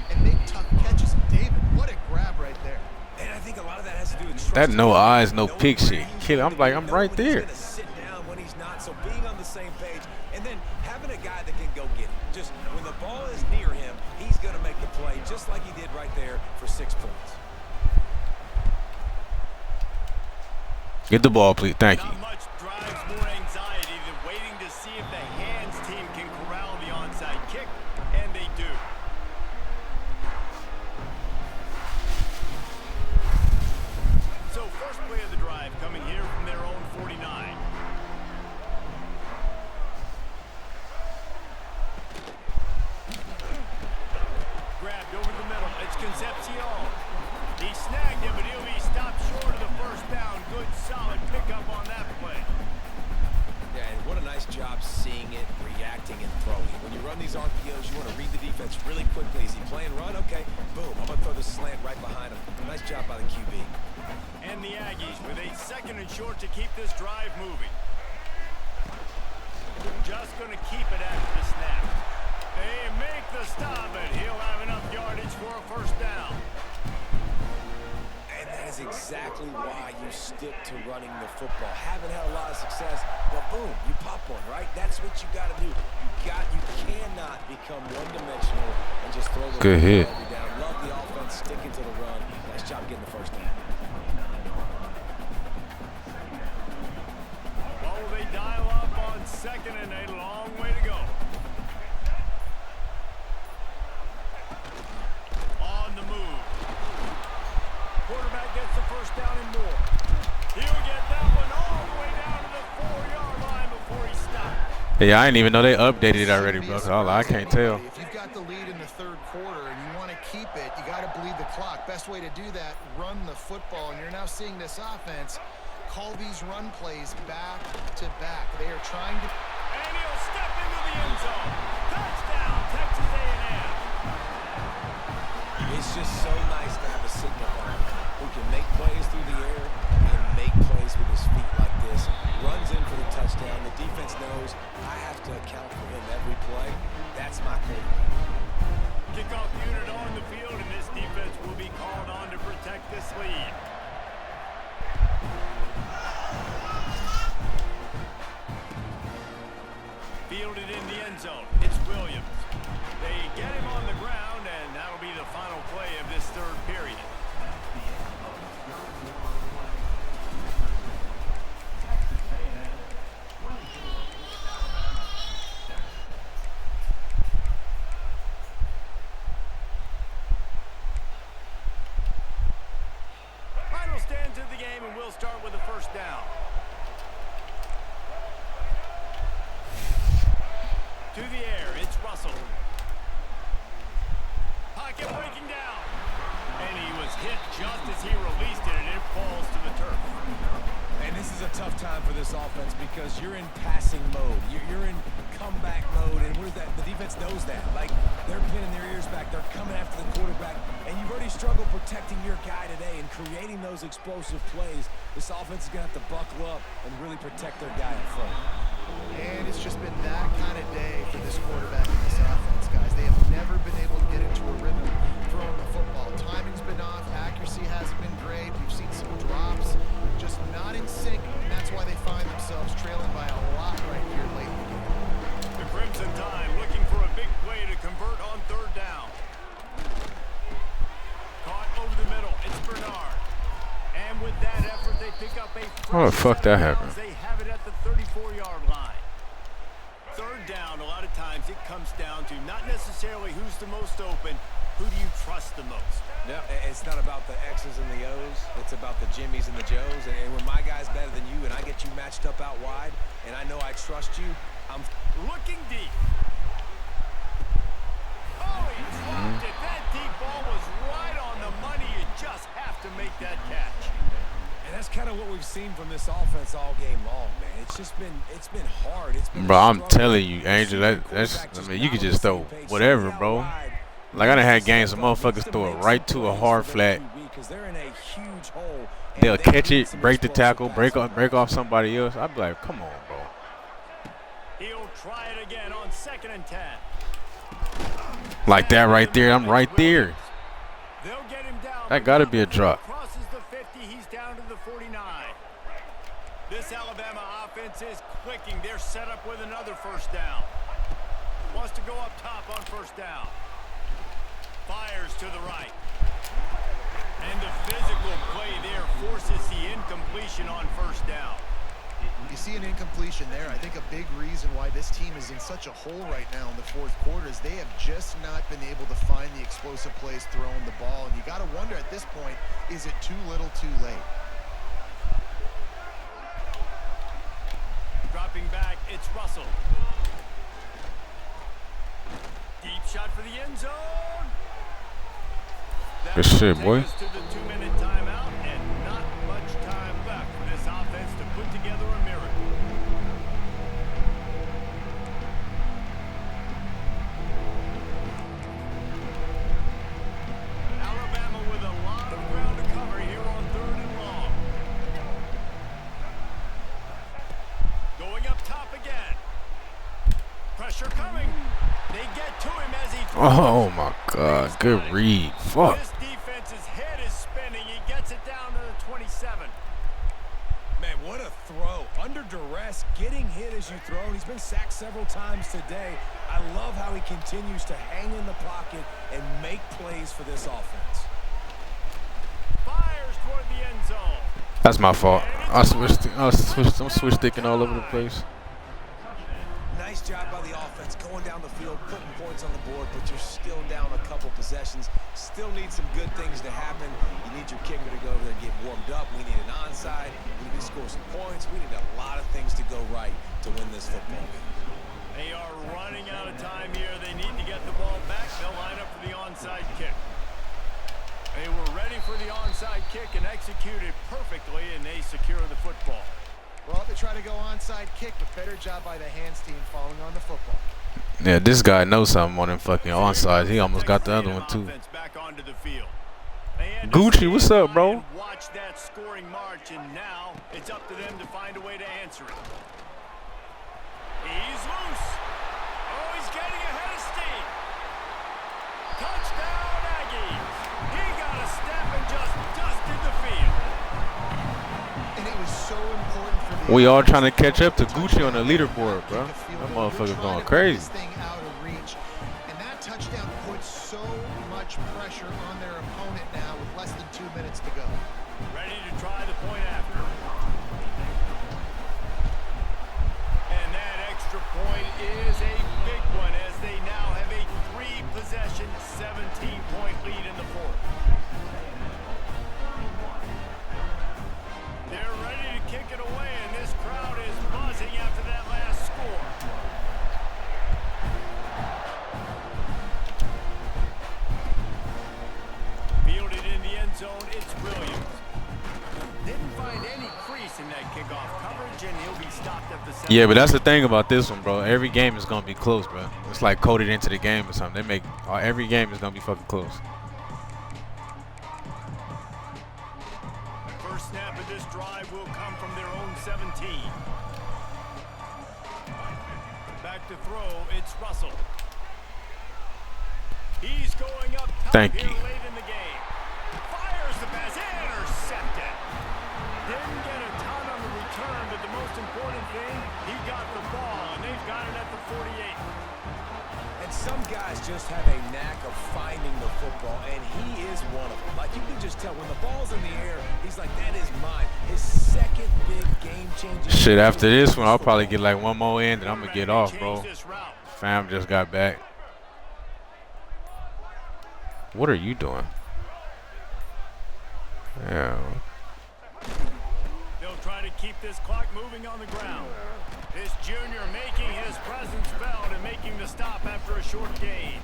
and make tough catches. David, what a grab right there. And I think a lot of that has to do with That no eyes, no pick shit. Kid, I'm right there. Sit down when he's not, so being on the same page, and then having a guy that can go get it. Just when the ball is near him, he's going to make the play, just like he did right there for 6 points. Get the ball, please. Thank you. Not much drives more anxiety than waiting to see if the hands team can corral the onside kick, and they do. So first play of the drive coming here from their own 49. Grabbed over the middle. It's Concepcion. He snagged him, but he'll be stopped short of the first down. Good, solid pickup on that play. Yeah, and what a nice job seeing it, reacting, and throwing. When you run these RPOs, you want to read the defense really quickly. Is he playing run? Okay, boom. I'm going to throw the slant right behind him. Nice job by the QB. And the Aggies with a 2nd and short to keep this drive moving. Just going to keep it after the snap. They make the stop, and he'll have enough yardage for a first down. And that is exactly why you stick to running the football. Haven't had a lot of success, but boom, you pop one, right? That's what you got to do. You cannot become one-dimensional and just throw the good hit. Down. Love the offense, sticking to the run. Nice job getting the first down. Well, they dial up on 2nd and a long way to go. On the move. Quarterback gets the first down and more. He'll get that one all the way down to the 4-yard line before he stops. Yeah, I didn't even know they updated it already, bro. I can't tell. If you've got the lead in the 3rd quarter and you want to keep it, you got to bleed the clock. Best way to do that, run the football. And you're now seeing this offense call these run plays back to back. They are trying to... And he'll step into the end zone. Touchdown, Texas A&M. It's just so nice to have a signal on who can make plays through the air and make plays with his feet like this. Runs in for the touchdown. The defense knows I have to account for him every play. That's my quarterback. Kickoff unit on the field, and this defense will be called on to protect this lead. Fielded in the end zone. It's Williams. They get him on the ground, and that'll be the final play of this 3rd period. Final stands of the game, and we'll start with a first down. To the air, it's Russell. Pocket breaking down. And he was hit just as he released it, and it falls to the turf. And this is a tough time for this offense because you're in passing mode. You're in comeback mode, and the defense knows that. Like, they're pinning their ears back. They're coming after the quarterback, and you've already struggled protecting your guy today and creating those explosive plays. This offense is going to have to buckle up and really protect their guy in front. And it's just been that kind of day for this quarterback and this offense, guys. They have never been able to get into a rhythm throwing the football. Timing's been off. Accuracy hasn't been great. We've seen some drops. How the fuck that happened? They have it at the 34-yard line. Third down, a lot of times it comes down to not necessarily who's the most open, who do you trust the most? No, it's not about the X's and the O's. It's about the Jimmys and the Joes. And when my guy's better than you and I get you matched up out wide and I know I trust you, I'm looking deep. Oh, he dropped it. That deep ball was right on the money. You just have to make that catch. And that's kind of what we've seen from this offense all game long, man. It's been hard. It's been Bro, I'm telling you, Angel, that's I mean, you could just throw whatever, bro. Like I done had games where motherfuckers throw it right to a hard flat. They'll catch it, break the tackle, break off somebody else. I'd be like, come on, bro. He'll try it again on 2nd and 10. Like that right there, I'm right there. They'll get him down. That gotta be a drop. Crosses the 50, he's down to the 49. This Alabama offense is clicking. They're set up with another first down. Wants to go up top on first down. Fires to the right. And the physical play there forces the incompletion on first down. You see an incompletion there. I think a big reason why this team is in such a hole right now in the fourth quarter is they have just not been able to find the explosive plays throwing the ball. And you got to wonder at this point, is it too little too late? Dropping back, it's Russell. Deep shot for the end zone. Good shit, boy. To the 2-minute timeout, and not much time left for this offense to put together a miracle. Alabama with a lot of ground to cover here on 3rd and long. Going up top again. Pressure coming. They get to him as he throws. Oh my God, good read. Fuck. This defense's head is spinning. He gets it down to the 27. Man, what a throw. Under duress, getting hit as you throw. He's been sacked several times today. I love how he continues to hang in the pocket and make plays for this offense. Fires toward the end zone. That's my fault. I'm switch sticking all over the place. nice job by the offense going down the field, putting points on the board, but you're still down a couple possessions. Still need some good things to happen. You need your kicker to go over there and get warmed up. We need an onside. We need to score some points. We need a lot of things to go right to win this football game. They are running out of time here. They need to get the ball back. They'll line up for the onside kick. They were ready for the onside kick and executed perfectly, and they secure the football. Well, they try to go onside kick, but better job by the hands team falling on the football. Yeah, this guy knows something on them fucking onsides. He almost got the other one too. Back onto the field. Gucci, what's up, bro? Watch that scoring march, and now it's up to them to find a way to answer it. He's loose. Oh, he's getting ahead of steam. Touchdown, Aggies. He got a step and just dusted the field. And it was so important for the We all trying to catch up to Gucci on the leaderboard, bro. That motherfucker going crazy. This thing out of reach, and that touchdown puts so much pressure on their opponent now with less than 2 minutes to go. Ready to try the point after. And that extra point is a big one as they now have a 3-possession, 17-point lead in the fourth. They're ready to kick it away, and this crowd is buzzing after that last score. Fielded in the end zone, it's Williams. Didn't find any crease in that kickoff coverage, and he'll be stopped at the center. Yeah, but that's the thing about this one, bro. Every game is gonna be close, bro. It's like coded into the game or something. They make every game is gonna be fucking close. First snap of this drive will come from their own 17. Back to throw, it's Russell. He's going up top Thank here you. late in the game. Fires the pass, intercepted. Didn't get a ton on the return, but the most important thing, he got the ball, and they've got it at the 48. And some guys just have a knack of finding the football, and he is one of them. Like, you can just tell when the ball's in the air, he's like, that is mine. His second big game-changing. Shit, after this one, I'll probably get like one more in, and I'm gonna get off, bro. Fam just got back. What are you doing? Yeah. They'll try to keep this clock moving on the ground. This junior making his presence felt and making the stop after a short gain.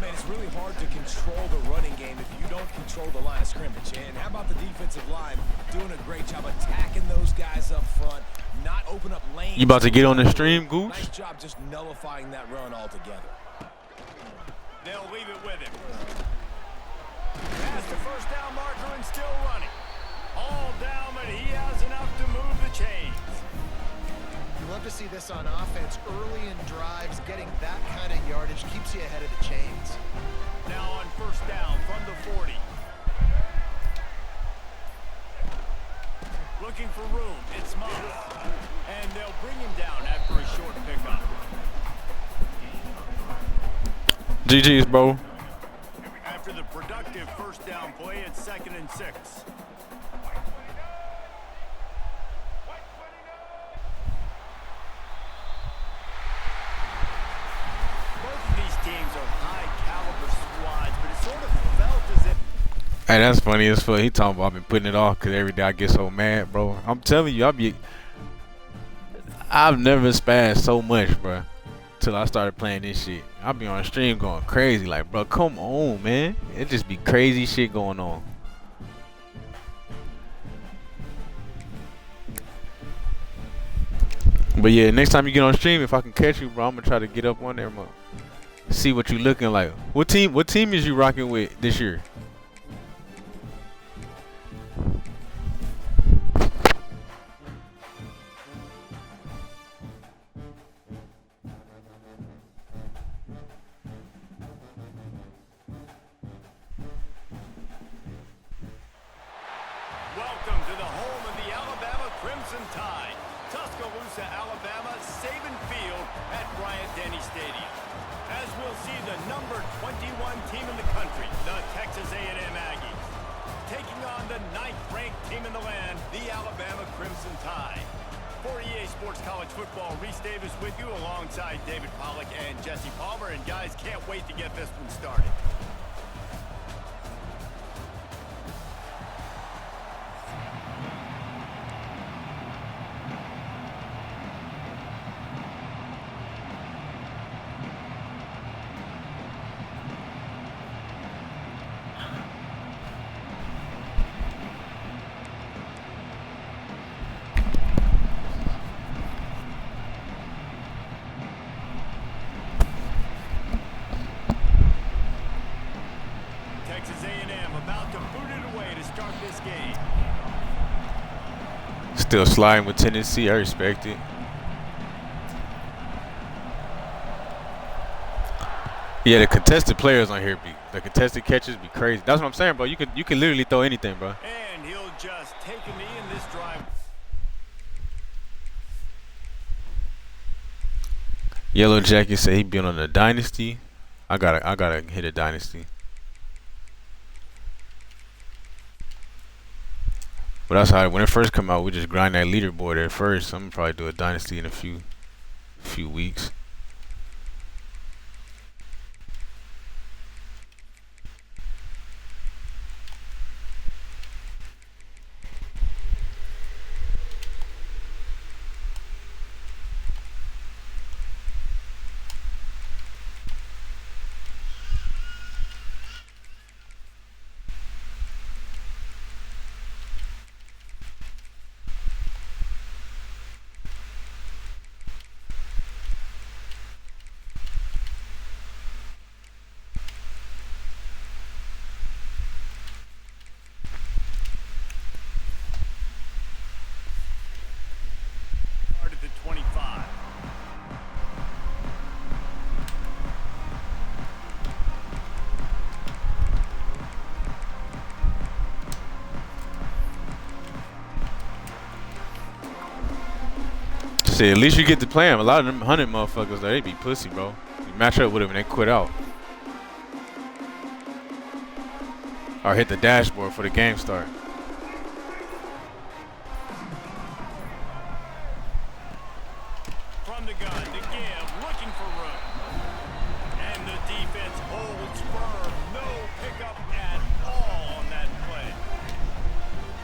Man, it's really hard to control the running game if you don't control the line of scrimmage. And how about the defensive line doing a great job attacking those guys up front, not open up lanes. You about to get on the stream, Goose? Nice job just nullifying that run altogether. They'll leave it with him. Past the first down marker and still running. All down, but he has enough to move the chains. You love to see this on offense early in drives. Getting that kind of yardage keeps you ahead of the chains. Now on first down from the 40. Looking for room. It's Moss. And they'll bring him down after a short pickup. GG's, bro. After the productive first down play, it's 2nd and 6. Hey, that's funny as fuck. He talking about I've been putting it off because every day I get so mad, bro. I'm telling you, I've never spazzed so much, bro, till I started playing this shit. I'll be on stream going crazy, like, bro, come on, man. It just be crazy shit going on. But yeah, next time you get on stream, if I can catch you, bro, I'm gonna try to get up on there, bro. See what you looking like. What team is you rocking with this year? Welcome to the home of the Alabama Crimson Tide. Tuscaloosa, Alabama, Saban Field at Bryant-Denny Stadium. As we'll see the number 21 team in the country, the Texas A&M Aggies, taking on the 9th-ranked team in the land, the Alabama Crimson Tide. For EA Sports College Football, Reese Davis with you alongside David Pollack and Jesse Palmer. And guys, can't wait to get this one started. Texas A&M about to boot it away to start this game. Still sliding with Tennessee. I respect it. Yeah, the contested players on here the contested catches be crazy. That's what I'm saying, bro. You can literally throw anything, bro. And he'll just take a knee in this drive. Yellow Jacket said he been on the dynasty. I gotta hit a dynasty. But that's how when it first come out, we just grind that leaderboard at first. I'm gonna probably do a dynasty in a few weeks. At the 25. Shit, at least you get to play them. A lot of them 100 motherfuckers, though, they be pussy, bro. You match up with them and they quit out. Or hit the dashboard for the game start. From the gun to give, looking for room. And the defense holds firm. No pickup at all on that play.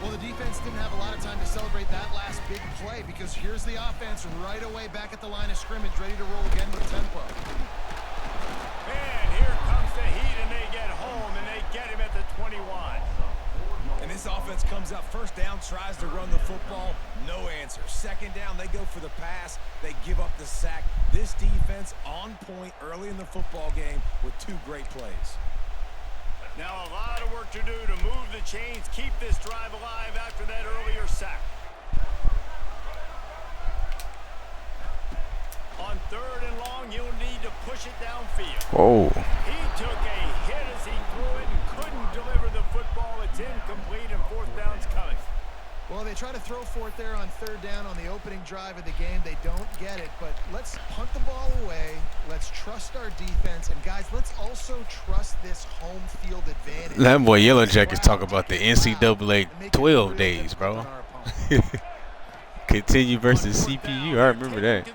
Well, the defense didn't have a lot of time to celebrate that last big play because here's the offense right away back at the line of scrimmage, ready to roll again with tempo. And here comes the heat, and they get home, and they get him at the 21. And this offense comes up first down, tries to run the football, no answer. Second down, they go for the pass, they give up the sack. This defense on point early in the football game with 2 great plays. Now a lot of work to do to move the chains, keep this drive alive after that earlier sack. On 3rd and long, you'll need to push it downfield. Oh. He took a hit as he threw it and couldn't deliver the football. It's incomplete, and 4th down's coming. Well, they try to throw for it there on 3rd down on the opening drive of the game. They don't get it, but let's punt the ball away. Let's trust our defense. And, guys, let's also trust this home field advantage. That boy Yellow Jackets talk about the NCAA 12 days, bro. Continue versus CPU. I remember that.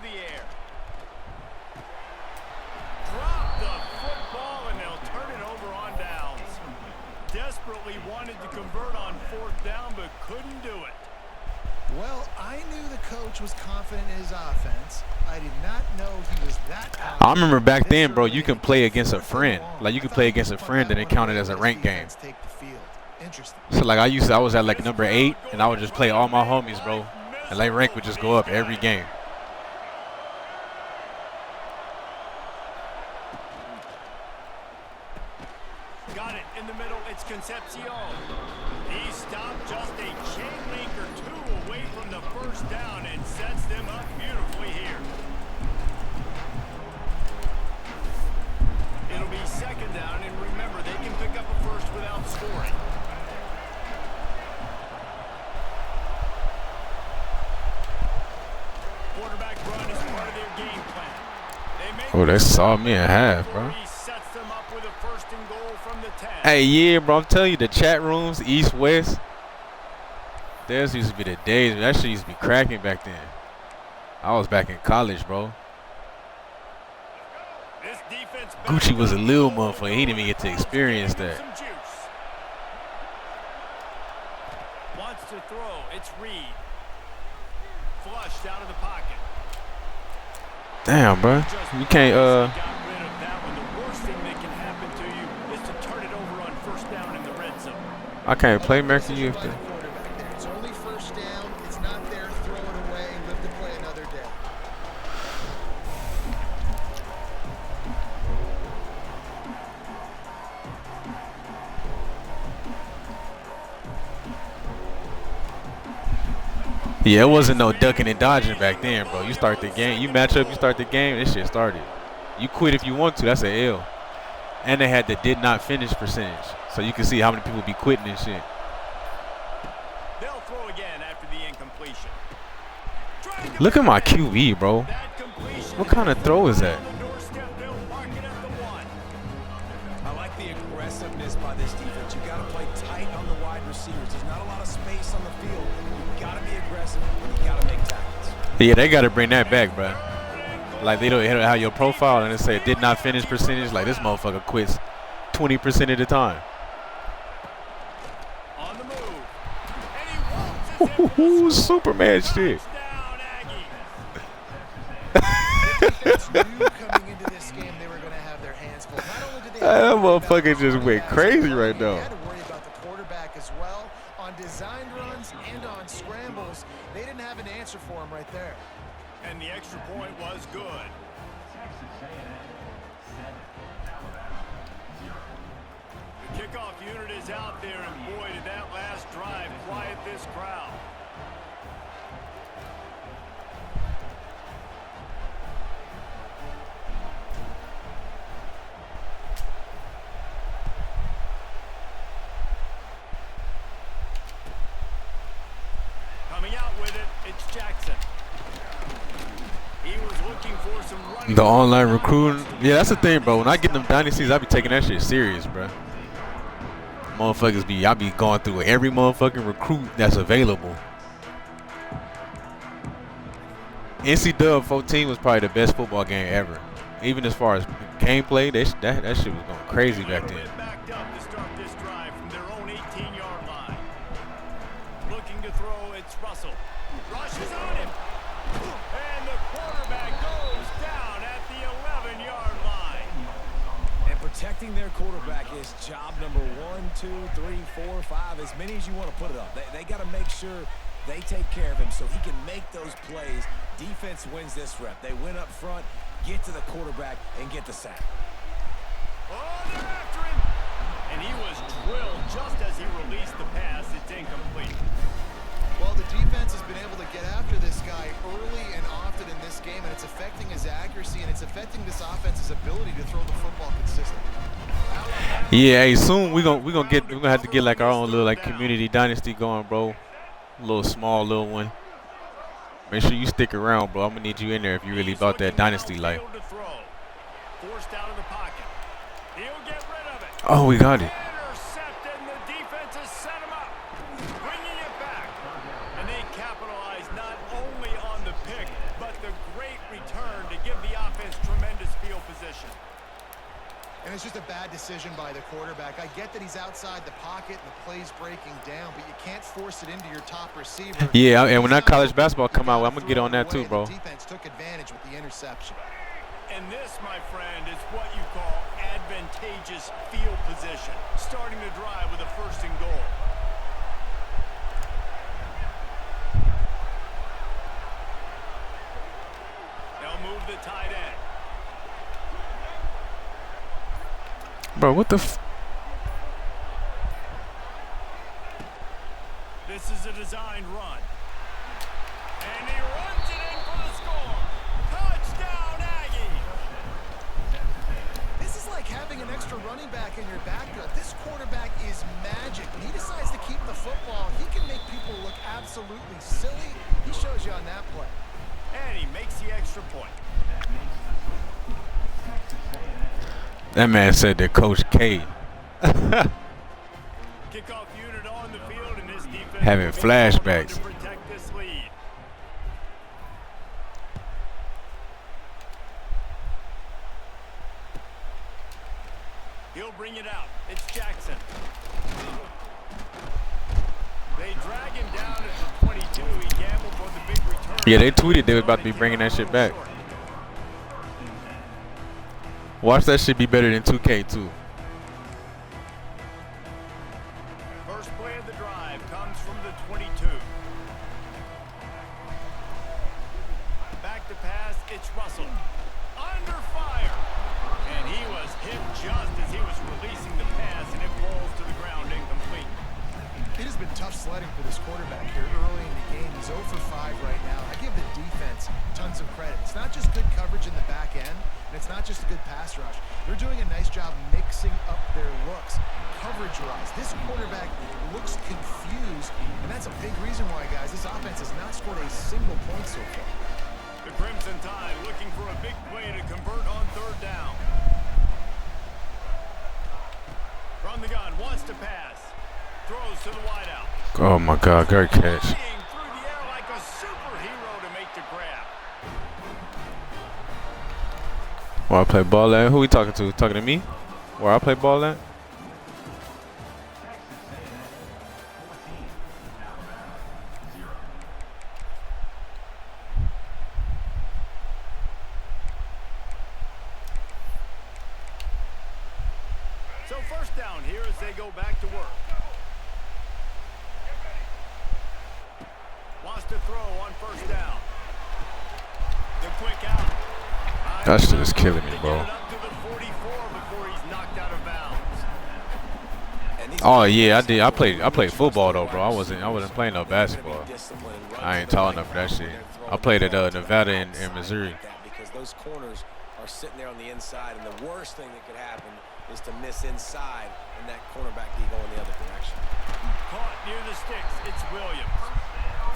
Drop the football, and they'll turn it over on downs. Desperately wanted to convert on 4th down, but couldn't do it. Well, I knew the coach was confident in his offense. I did not know he was that confident. I remember back then, bro, you can play against a friend. Like, you could play against a friend and it counted as a ranked game. So, like, I was at, like, number 8, and I would just play all my homies, bro. And, like, rank would just go up every game. Got it in the middle. It's Concepcion. He stopped just a chain link or 2 away from the 1st down and sets them up beautifully here. It'll be 2nd down, and remember, they can pick up a first without scoring. Quarterback run is part of their game plan. Oh, they saw me in half, bro. Sets them up with a 1st and goal from the 10. Hey, yeah, bro, I'm telling you, the chat rooms, East, West, those used to be the days. That shit used to be cracking back then. I was back in college, bro. This defense Gucci was a little motherfucker. He didn't even get to experience that. Wants to throw. It's Reed. Flushed out of the pocket. Damn, bro. You can't, Got rid of that one. The worst thing that can happen to you is to turn it over on 1st down in the red zone. I can't play Max you if the. It's only 1st down. It's not there. Throw it away. Live to play another day. Yeah, it wasn't no ducking and dodging back then, bro. You start the game, you match up, you start the game, this shit started. You quit if you want to, that's an L. And they had the did not finish percentage. So you can see how many people be quitting and shit. They'll throw again after the incompletion. Look at my QB, bro. What kind of throw is that? I like the aggressiveness by this defense. You got to play tight on the wide receivers. There's not a lot of space on the field. You got to be aggressive, and you got to make tackles. Yeah, they got to bring that back, bro. Like, they don't have your profile and it say did not finish percentage. Like, this motherfucker quits 20% of the time. On the move. Ooh, Superman shit. That motherfucker just went crazy right now. They had to worry about the quarterback as well. On designed runs and on scrambles, they didn't have an answer for him right there. And the extra point was good. The kickoff unit is out there, and boy, did that last drive quiet this crowd. Coming out with it, it's Jackson. He was looking for some running. The online recruiting. Yeah, that's the thing, bro. When I get them dynasties, I be taking that shit serious, bro. Motherfuckers be, I be going through every motherfucking recruit that's available. NC 14 was probably the best football game ever. Even as far as gameplay, that shit was going crazy back then. Backed up to start this drive from their own 18-yard line. Looking to throw, it's Russell. Rushes on him. And the quarterback goes down at the 11-yard line. And protecting their quarterback is job number 1, 2, 3, 4, 5, as many as you want to put it up. They got to make sure they take care of him so he can make those plays. Defense wins this rep. They win up front, get to the quarterback, and get the sack. Oh, they're after him. And he was drilled just as he released the pass. It's incomplete. Well, the defense has been able to get after this guy early and often in this game, and it's affecting his accuracy, and it's affecting this offense's ability to throw the football consistently. Yeah, hey, soon we're gonna have to get like our own little like community dynasty going, bro. A little small little one. Make sure you stick around, bro. I'm gonna need you in there if you really about that dynasty life. Forced out of the pocket. He'll get rid of it. Oh, we got it. Intercepted, and the defense has set him up. Bringing it back. And they capitalize not only on the pick, but the great return to give the offense tremendous field position. And it's just a bad decision by the quarterback. I get that he's outside the pocket and the play's breaking down, but you can't force it into your top receiver. Yeah, and when that college basketball come out, I'm gonna get on that too, bro. The defense took advantage with the interception. And this, my friend, is what you call advantageous field position. Starting the drive with a 1st and goal. They'll move the tight end. Bro, what the f? This is a designed run. And he runs it in for the score. Touchdown, Aggie! This is like having an extra running back in your backfield. This quarterback is magic. When he decides to keep the football, he can make people look absolutely silly. He shows you on that play. And he makes the extra point. That man said that Coach K. Kickoff unit on the field, and this defense Having flashbacks. to protect this lead. He'll bring it out. It's Jackson. They drag him down at the 22. He gambled for the big return. Yeah, they tweeted they was about to be bringing that shit back. Watch that shit be better than 2K too. First play of the drive comes from the 22. Back to pass, it's Russell. Under fire. And he was hit just as he was releasing the pass, and it falls to the ground incomplete. It has been tough sledding for this quarterback here early in the game. He's 0 for 5 right now. I give the defense tons of credit. It's not just good coverage in the back end, and it's not just a good pass rush. They're doing a nice job mixing up their looks. Coverage-wise, this quarterback looks confused, and that's a big reason why, guys, this offense has not scored a single point so far. The Crimson Tide looking for a big play to convert on 3rd down. From the gun, wants to pass. Throws to the wideout. Oh my God, great catch. Through the air like a superhero to make the grab. Where I play ball at? Who we talking to? Talking to me? Where I play ball at? So 1st down here as they go back to work. Wants to throw on 1st down. The quick out. That shit is killing me, bro. Oh yeah, I did. I played football though, bro. I wasn't playing no basketball. I ain't tall enough for that shit. I played at Nevada and Missouri. Because those corners are sitting there on the inside, and the worst thing that could happen is to miss inside and that cornerback be going the other direction. Caught near the sticks. It's Williams.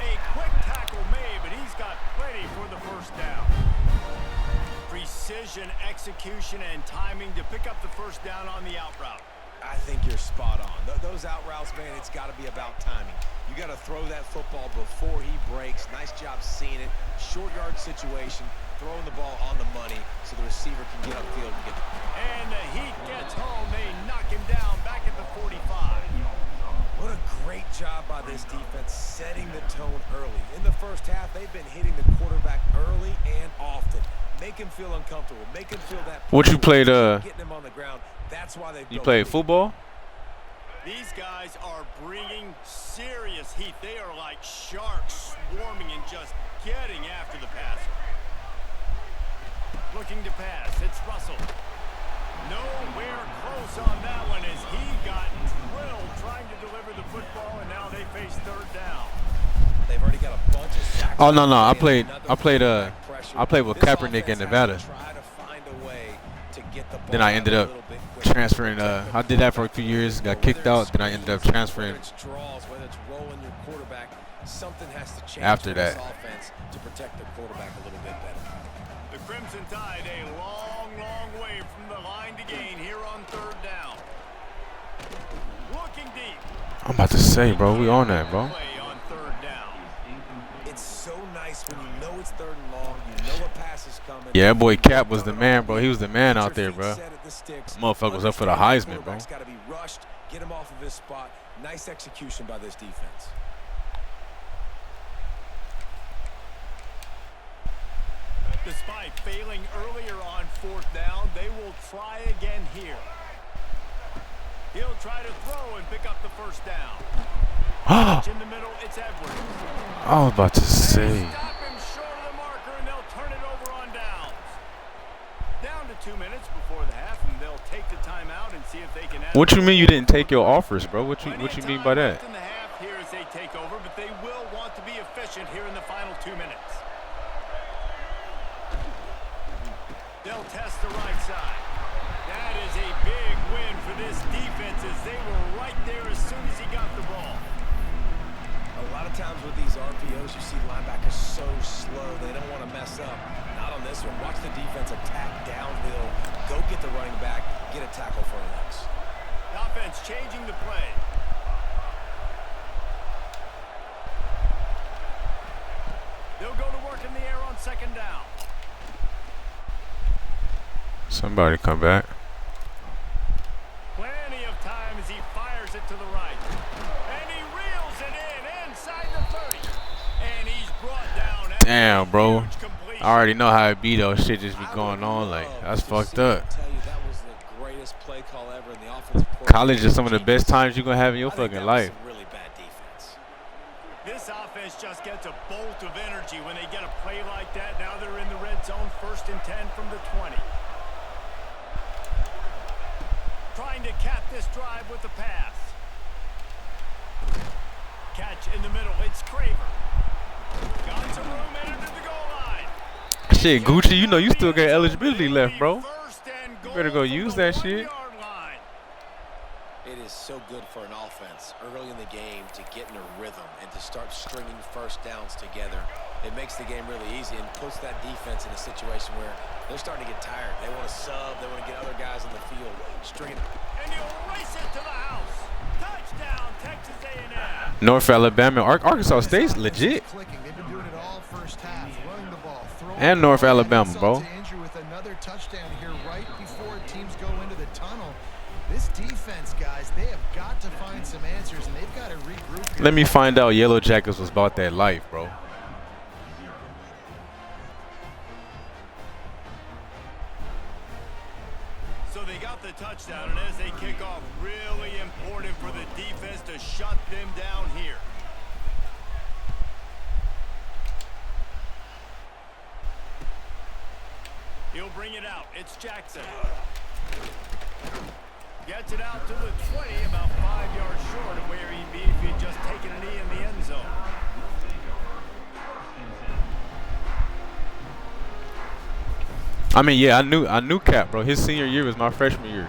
A quick tackle made, but he's got plenty for the 1st down. Precision, execution, and timing to pick up the 1st down on the out route. I think you're spot on. Those out routes, man, it's got to be about timing. You got to throw that football before he breaks. Nice job seeing it. Short yard situation, throwing the ball on the money so the receiver can get upfield and get the... And the Heat gets home. They knock him down back at the 45. What a great job by this defense setting the tone early. In the first half, they've been hitting the quarterback early and often. Make him feel uncomfortable. Make him feel that... What you played, getting him on the ground. That's why they... You played football? These guys are bringing serious heat. They are like sharks swarming and just getting after the passer. Looking to pass. It's Russell. Nowhere close on that one as he got drilled trying to deliver the football, and now they face third down. They've already got a bunch of sacks. Oh no, I played with Kaepernick in Nevada. Then I ended up transferring. I did that for a few years, got kicked out. Then I ended up transferring after that. To protect the quarterback a little bit better. The Crimson Tide a long, long way from the line to gain here on third down. Looking deep. I'm about to say, bro, we on that, bro. Play on third down. It's so nice when you know it's third and long, you know a pass is coming. Yeah, that boy Cap was the man, bro. He was the man out there, bro. Motherfucker was up for the Heisman, bro. Got to be rushed, get him off of his spot. Nice execution by this defense. Despite failing earlier on fourth down, they will try again here. He'll try to throw and pick up the first down. In the middle, it's Edwards. I was about to say. Stop him short of the marker, and they'll turn it over on downs. Down to 2 minutes before the half, and they'll take the timeout and see if they can. What you mean you didn't take your offers, bro? What you mean by that? In the half, here as they take over, but they will want to be efficient here in the final 2 minutes. They'll test the right side. That is a big win for this defense as they were right there as soon as he got the ball. A lot of times with these RPOs, you see linebackers so slow, they don't want to mess up. Not on this one. Watch the defense attack downhill, go get the running back, get a tackle for a loss. The offense changing the play. They'll go to work in the air on second down. Somebody come back. Plenty of time as he fires it to the right. And he reels it inside the 30. And he's brought down. Damn, bro. I already know how it be though. Shit just be going on. Like, that's fucked up. College is some of the best times you're going to have in your fucking life. Really bad defense. This offense just gets a bolt of energy when they get a play like that. Now they're in the red zone, 1st and 10 from the 20. Trying to cap this drive with the pass. Catch in the middle. It's Craver. Got some room and into the goal line. Shit, Gucci, you know you still got eligibility left, bro. You better go use that shit. It is so good for an offense early in the game to get in a rhythm and to start stringing first downs together. It makes the game really easy and puts that defense in a situation where they're starting to get tired. They want to sub. They want to get other guys on the field. String it. And he'll race it to the house. Touchdown, Texas A&M. North Alabama, Arkansas State's legit. They've been doing it all first half, running the ball, and North Alabama, bro. With another touchdown here right before teams go into the tunnel. This defense, guys, they have got to find some answers, and they've got to regroup here. Let me find out Yellow Jackets was about that life, bro. So they got the touchdown, and as they kick off, really important for the defense to shut them down here. He'll bring it out. It's Jackson. Gets it out to the 20, about 5 yards short of where he'd be if he'd just taken a knee in the end zone. I mean, yeah, I knew Cap, bro. His senior year was my freshman year.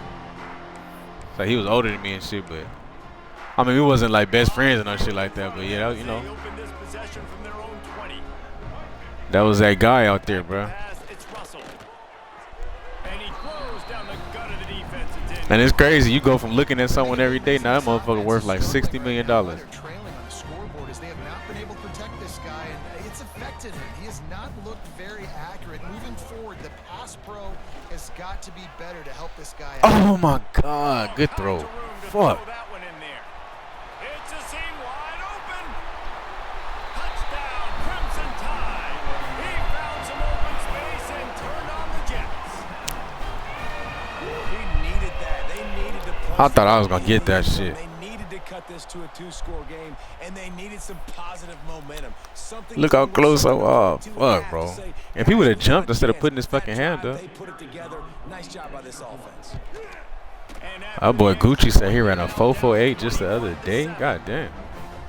So he was older than me and shit, but I mean, we wasn't like best friends and no shit like that. But yeah, you know, that was that guy out there, bro. And it's crazy. You go from looking at someone every day, now that motherfucker worth like $60 million. Trailing on the scoreboard as they have not been able to protect this guy, and it's affected him. He has not looked very accurate. Moving forward, the pass pro has got to be better to help this guy out. Oh my God, good throw. Fuck. That one in there. It's a seam wide open. Touchdown, Crimson Tide. He found some open space and turned on the Jets. He needed that. They needed to push. I thought I was gonna get that shit. They needed to cut this to a 2-score game, and they needed some positive momentum. Something. Look how close I was. Fuck, bro. If he would have jumped instead of putting his fucking hand up. They put it together. Nice job by this offense. Our boy Gucci said he ran a 4.48 just the other day. God damn.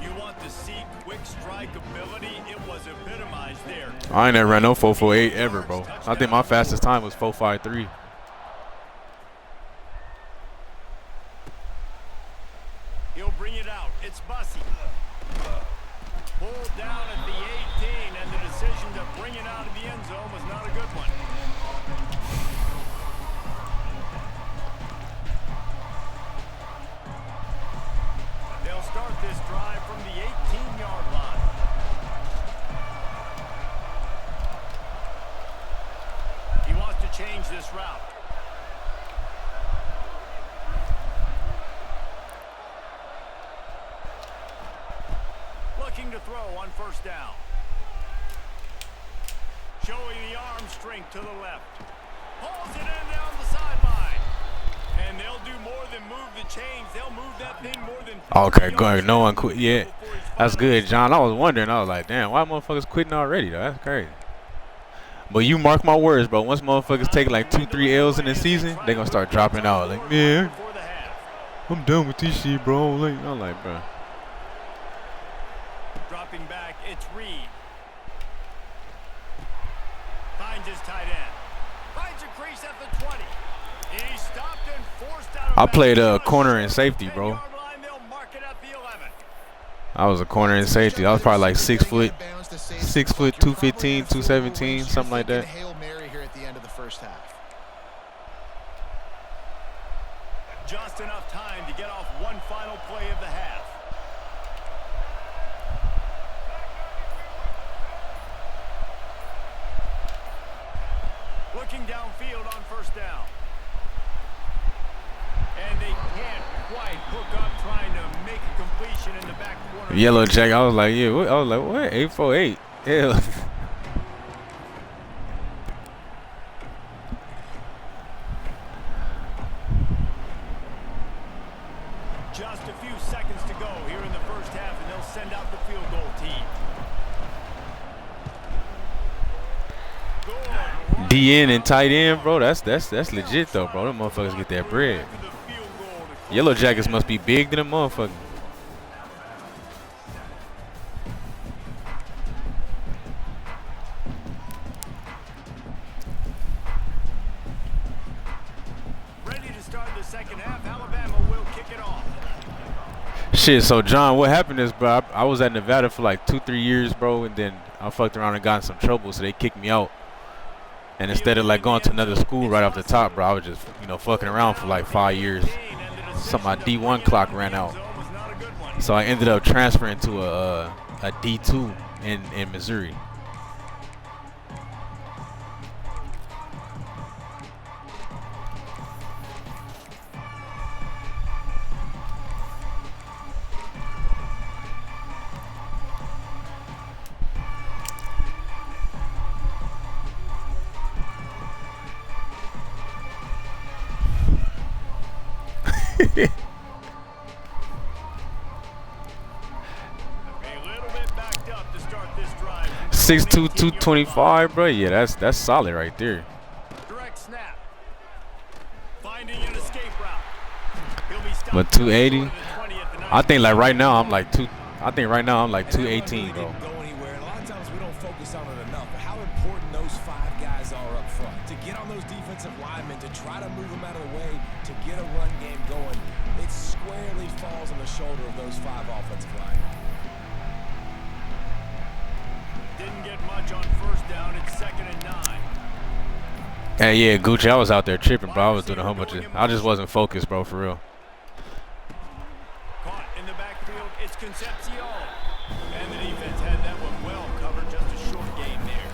You want to see quick strike ability? It was epitomized there. I ain't never ran no 4.48 ever, bro. I think my fastest time was 4.53. He'll bring it out. It's Bussy. Pulled down at the 18, and the decision to bring it out of the end zone was not a good one. They'll start this drive from the 18-yard line. He wants to change this route. Looking to throw on first down. Showing the arm strength to the left. Pulls it in down the sideline. And they'll do more than move the chains. They'll move that thing more than... Okay, go ahead. No one quit yet. That's good, John. I was wondering. I was like, damn, why motherfuckers quitting already, though? That's crazy. But you mark my words, bro. Once motherfuckers take like 2-3 L's in the season, they gonna start dropping out. Like, man, I'm done with this shit, bro. Like, I'm like, bro. Dropping back, it's Reed. Finds his tight end. Finds a crease at the 20. He stopped and forced out. I played corner and safety, bro. I was a corner and safety. I was probably like 6 foot, 215, 217, something like that. Hail Mary here at the end of the first half. Just enough time to get off one final play of the half. Looking downfield on first down. And they can't quite hook up trying to make a completion in the back corner. Yellow Jack, I was like, yeah, what? I was like, what? 8.48. Hell. Just a few seconds to go here in the first half, and they'll send out the field goal team. DN and tight end, bro. That's legit though, bro. Them motherfuckers get that bread. Yellow Jackets must be big than a motherfucker. Ready to start the second half. Alabama will kick it off. Shit, so John, what happened is, bro, I was at Nevada for like 2-3 years, bro, and then I fucked around and got in some trouble, so they kicked me out. And instead of like going to another school right off the top, bro, I was just, you know, fucking around for like 5 years. So my D1 clock ran out. So I ended up transferring to a D2 in Missouri. A little bit backed up to start this drive. 6'2", 225, bro. Yeah, that's solid right there. Direct snap. Finding an escape route. He'll be stopped. But 280. I think like right now I'm like 218, bro. Go anywhere. And a lot of times we don't focus on it enough, but how important those 5 guys are up front to get on those defensive linemen, to try to move them out of the way, to get a run game going. It squarely falls on the shoulder of those 5 offensive linemen. Didn't get much on first down. It's 2nd and 9. Hey, yeah, Gucci, I was out there tripping, bro. I was doing a whole bunch of. I just wasn't focused, bro, for real. Caught in the backfield, it's Concepcion. And the defense had that one well covered, just a short gain there.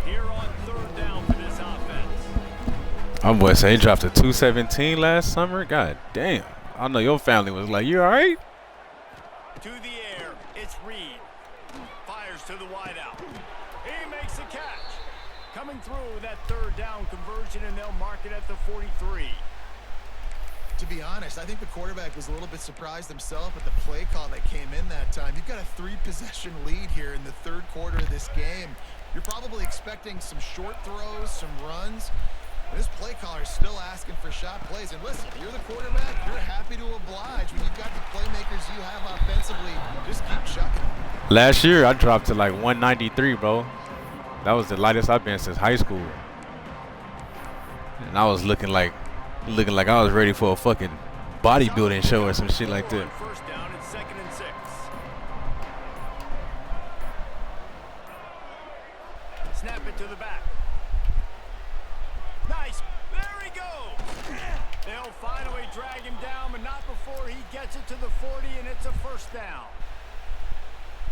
Here on third down for this offense. I'm gonna say he dropped a 217 last summer. God damn. I know your family was like, you all right? To the air, it's Reed. Fires to the wideout. He makes a catch. Coming through that third down conversion, and they'll mark it at the 43. To be honest, I think the quarterback was a little bit surprised himself at the play call that came in that time. You've got a 3-possession lead here in the third quarter of this game. You're probably expecting some short throws, some runs. This play caller is still asking for shot plays. And listen, you're the quarterback. You're happy to oblige when you've got the playmakers you have offensively. Just keep chucking. Last year, I dropped to like 193, bro. That was the lightest I've been since high school. And I was looking like I was ready for a fucking bodybuilding show or some shit like that. First down, it's 2nd and 6. Snap it to the back. Nice. There he goes. They'll finally drag him down, but not before he gets it to the 40, and it's a first down.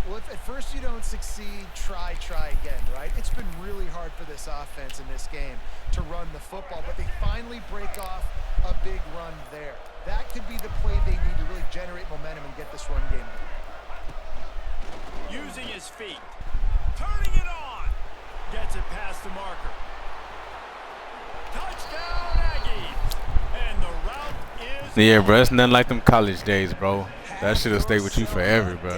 Well, if at first you don't succeed, try again, right? It's been really hard for this offense in this game to run the football, but they finally break off a big run there. That could be the play they need to really generate momentum and get this run game going. Using his feet. Turning it on. Gets it past the marker. Touchdown, Aggies. And the route is... Yeah, bro, it's nothing like them college days, bro. That shit'll stay with you forever, bro.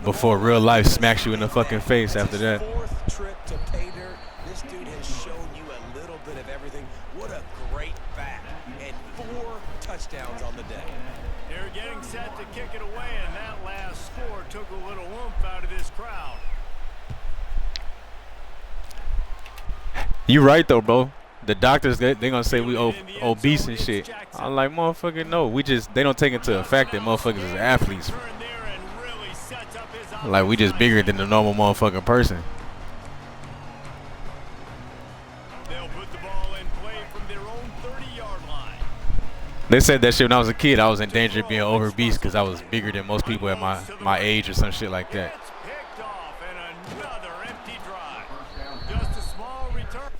Before real life smacks you in the fucking face after that. Fourth trip to pay dirt. This dude has shown you a little bit of everything. What a great back. And 4 touchdowns on the day. They're getting set to kick it away, and that last score took a little oomph out of this crowd. You right though, bro. The doctors they gonna say we obese and shit. I'm like, motherfucker, no. They don't take into effect that motherfuckers is athletes. Like we just bigger than the normal motherfucking person. They'll put the ball in play from their own 30-yard line. They said that shit when I was a kid. I was in danger of being obese because I was bigger than most people at my age or some shit like that. It's picked off and another empty drive. Just a small return.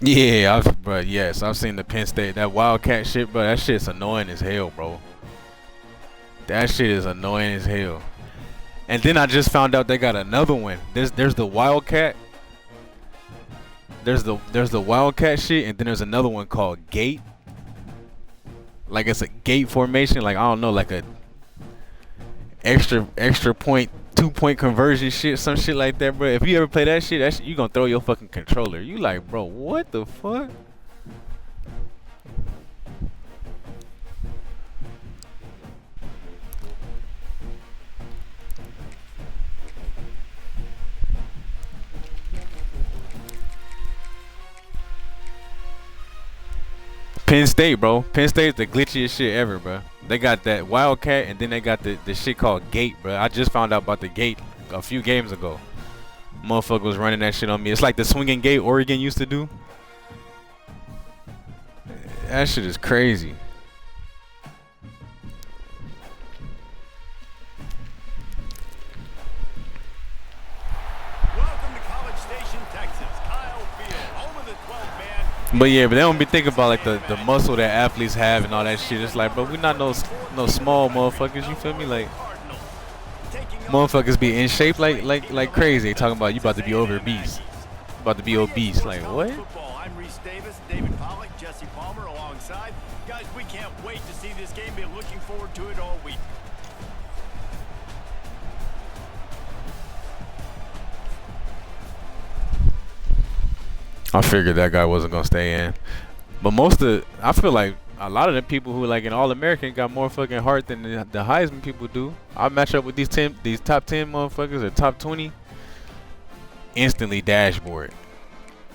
Yeah, I've seen the Penn State, that Wildcat shit, bro. That shit's annoying as hell, bro. That shit is annoying as hell. And then I just found out they got another one. There's the Wildcat. There's the Wildcat shit, and then there's another one called Gate. Like it's a gate formation, like I don't know, like a extra point, 2-point conversion shit, some shit like that, bro. If you ever play that shit, you gonna throw your fucking controller. You like, bro, what the fuck? Penn State, bro. Penn State's the glitchiest shit ever, bro. They got that Wildcat, and then they got the shit called Gate, bro. I just found out about the Gate a few games ago. Motherfucker was running that shit on me. It's like the swinging gate Oregon used to do. That shit is crazy. Welcome to College Station, Texas. Kyle Field, home of the 12-man. But yeah, but they don't be thinking about like the muscle that athletes have and all that shit. It's like, bro, we not no small motherfuckers. You feel me? Like motherfuckers be in shape like crazy. They talking about you about to be obese. About to be obese. Like what? I'm Reese Davis, David Pollack, Jesse Palmer alongside. Guys, we can't wait to see this game. Been looking forward to it all week. I figured that guy wasn't gonna stay in, but I feel like a lot of the people who like in All-American got more fucking heart than the Heisman people do. I match up with these top 10 motherfuckers or top 20. instantly dashboard.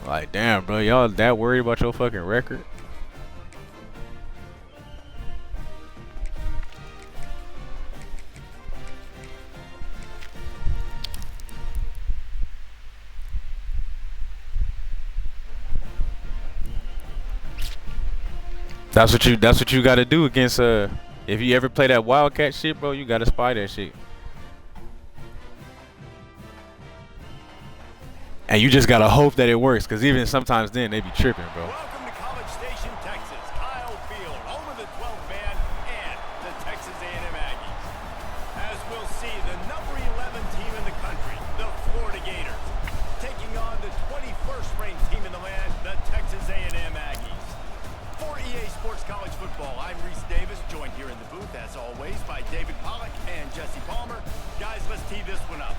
Like, damn, bro, y'all that worried about your fucking record? That's what you gotta do against if you ever play that Wildcat shit, bro, you gotta spy that shit. And you just gotta hope that it works, cause even sometimes then they be tripping, bro. Welcome to College Station, Texas. Kyle Field, home of the 12th man and the Texas A&M Aggies. As we'll see, the number 11 team in the country, the Florida Gators, taking on the 21st ranked team in the land, the Texas A&M Aggies. For EA Sports College Football, I'm Reese Davis, joined here in the booth, as always, by David Pollack and Jesse Palmer. Guys, let's tee this one up.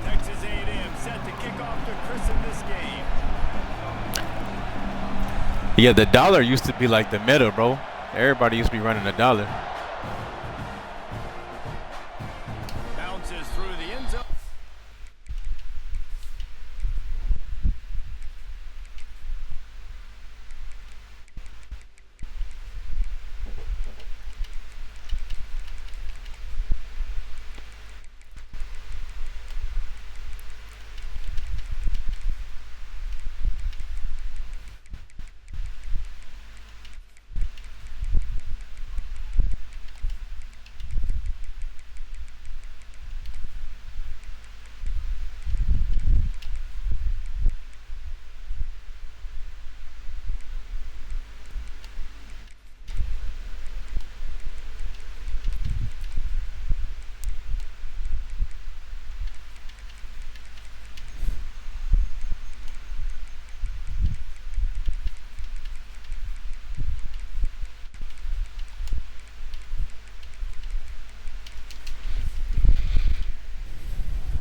Texas A&M set to kick off to christen this game. Yeah, the dollar used to be like the meta, bro. Everybody used to be running the dollar. Bounces through the end zone.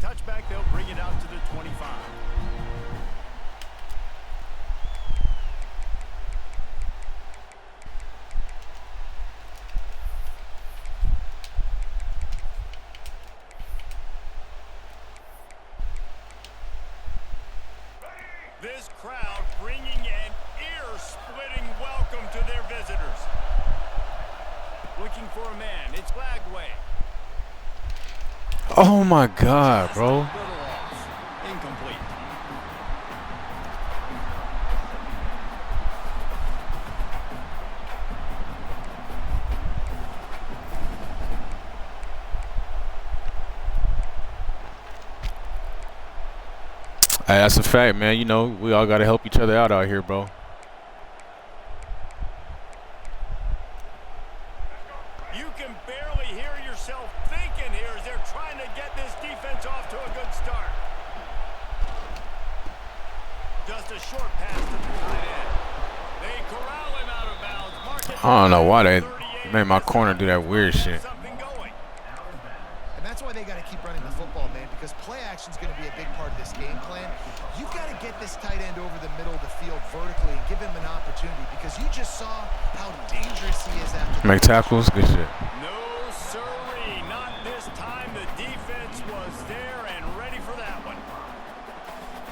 Touchback, they'll bring it out to the 25. This crowd bringing an ear-splitting welcome to their visitors. Looking for a man, it's Lagway. Oh my God, bro. Little off. Incomplete. Hey, that's a fact, man. You know, we all gotta help each other out here, bro. You can barely hear yourself thinking here as they're trying to get this defense off to a good start. Just a short pass to the tight end. They corral him out of bounds. Mark I don't know why they made my corner do that weird shit. something going. And that's why they got to keep running the football, man, because play action is going to be a big part of this game plan. You've got to get this tight end over the middle of the field vertically and give him an opportunity, because you just saw how dangerous he is after Make tackles, good shit. No, sirree. Not this time. The defense was there and ready for that one.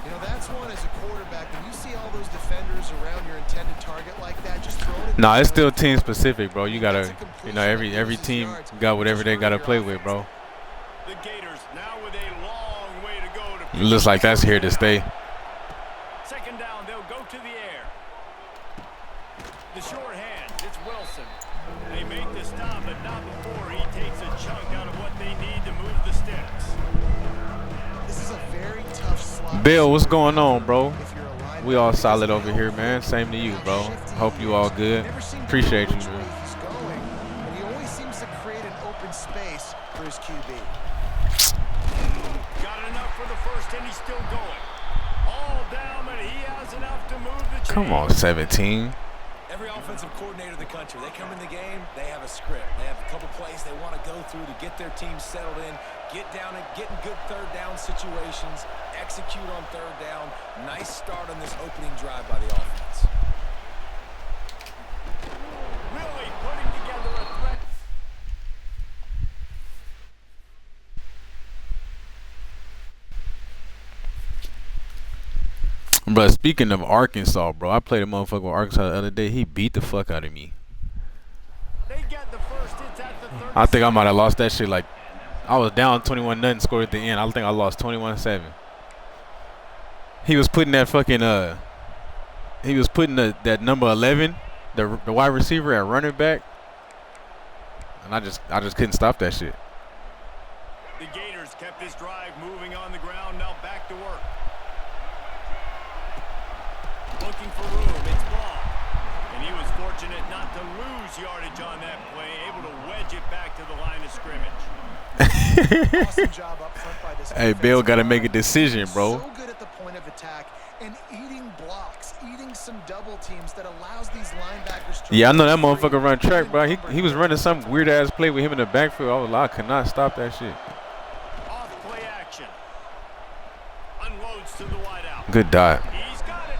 You know, that's one as a quarterback. When you see all those defenders around your intended target like that, just throw it. Nah, it's still team specific, bro. You gotta, you know, every team got whatever they gotta play with, bro. The Gators now with a long way to go to It looks like that's here to stay. Second down, they'll go to the air. The short hand, it's Wilson. They make the stop, but not before he takes a chunk out of what they need to move the sticks. This is a very tough slot. Bill, what's going on, bro? If you're a linebacker, We all solid over here, man. Same to you, bro. Hope you all good. Appreciate you, which way man. he's going, and he always seems to create an open space for his QB. Got enough for the first, and he's still going. All down, but he has enough to move the chains. Come on, 17. Every offensive coordinator in the country, they come in the game, they have a script. They have a couple plays they want to go through to get their team settled in, get down and get in good third down situations, execute on third down. Nice start on this opening drive by the offense. Really putting together a threat. But speaking of Arkansas, bro, I played a motherfucker with Arkansas the other day. He beat the fuck out of me. They get the first hits at the 30. I think I might have lost that shit. Like, I was down 21-0, scored at the end. I think I lost 21-7. He was putting that fucking he was putting that number 11, the wide receiver at running back, and I just couldn't stop that shit. The Gators kept this drive moving on the ground. Now back to work. Looking for room. It's ball. And he was fortunate not to lose yardage on that play, able to wedge it back to the line of scrimmage. Awesome job up front by this Hey, Bill got to make a decision, bro. So good at the point of attack and eating blocks, eating some double teams that allows these linebackers to. Yeah, I know that motherfucker run track, bro. He was running some weird ass play with him in the backfield. I could not stop that shit. Off play action. Unloads to the wideout. Good dot. He's got it.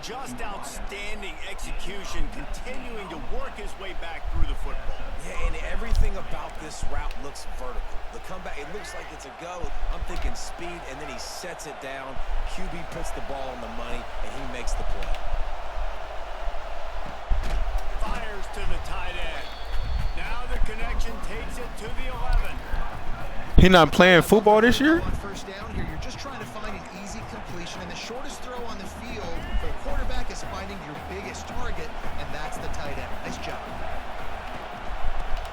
Just outstanding execution, continuing to work his way back through the football. Yeah, and everything about this route looks vertical. The comeback, it looks like it's a go. I'm thinking speed, and then he sets it down. QB puts the ball on the money, and he makes the play. Fires to the tight end. Now the connection takes it to the 11. He not playing football this year? On first down here, you're just trying to find an easy completion, and the shortest throw on the field for the quarterback is finding your biggest target, and that's the tight end. Nice job.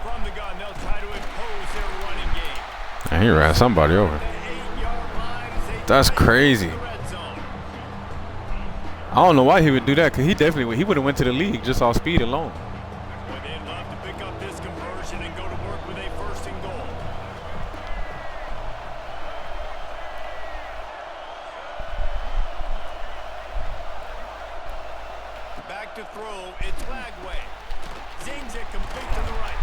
From the gun, they'll try to impose their running game. And he ran somebody over. That 8-yard line as they That's drive into crazy. the red zone. I don't know why he would do that, because he would have went to the league just off speed alone. Boy, they'd love to pick up this conversion and go to work with a first and goal. Back to throw, it's Lagway. Zings it complete to the right.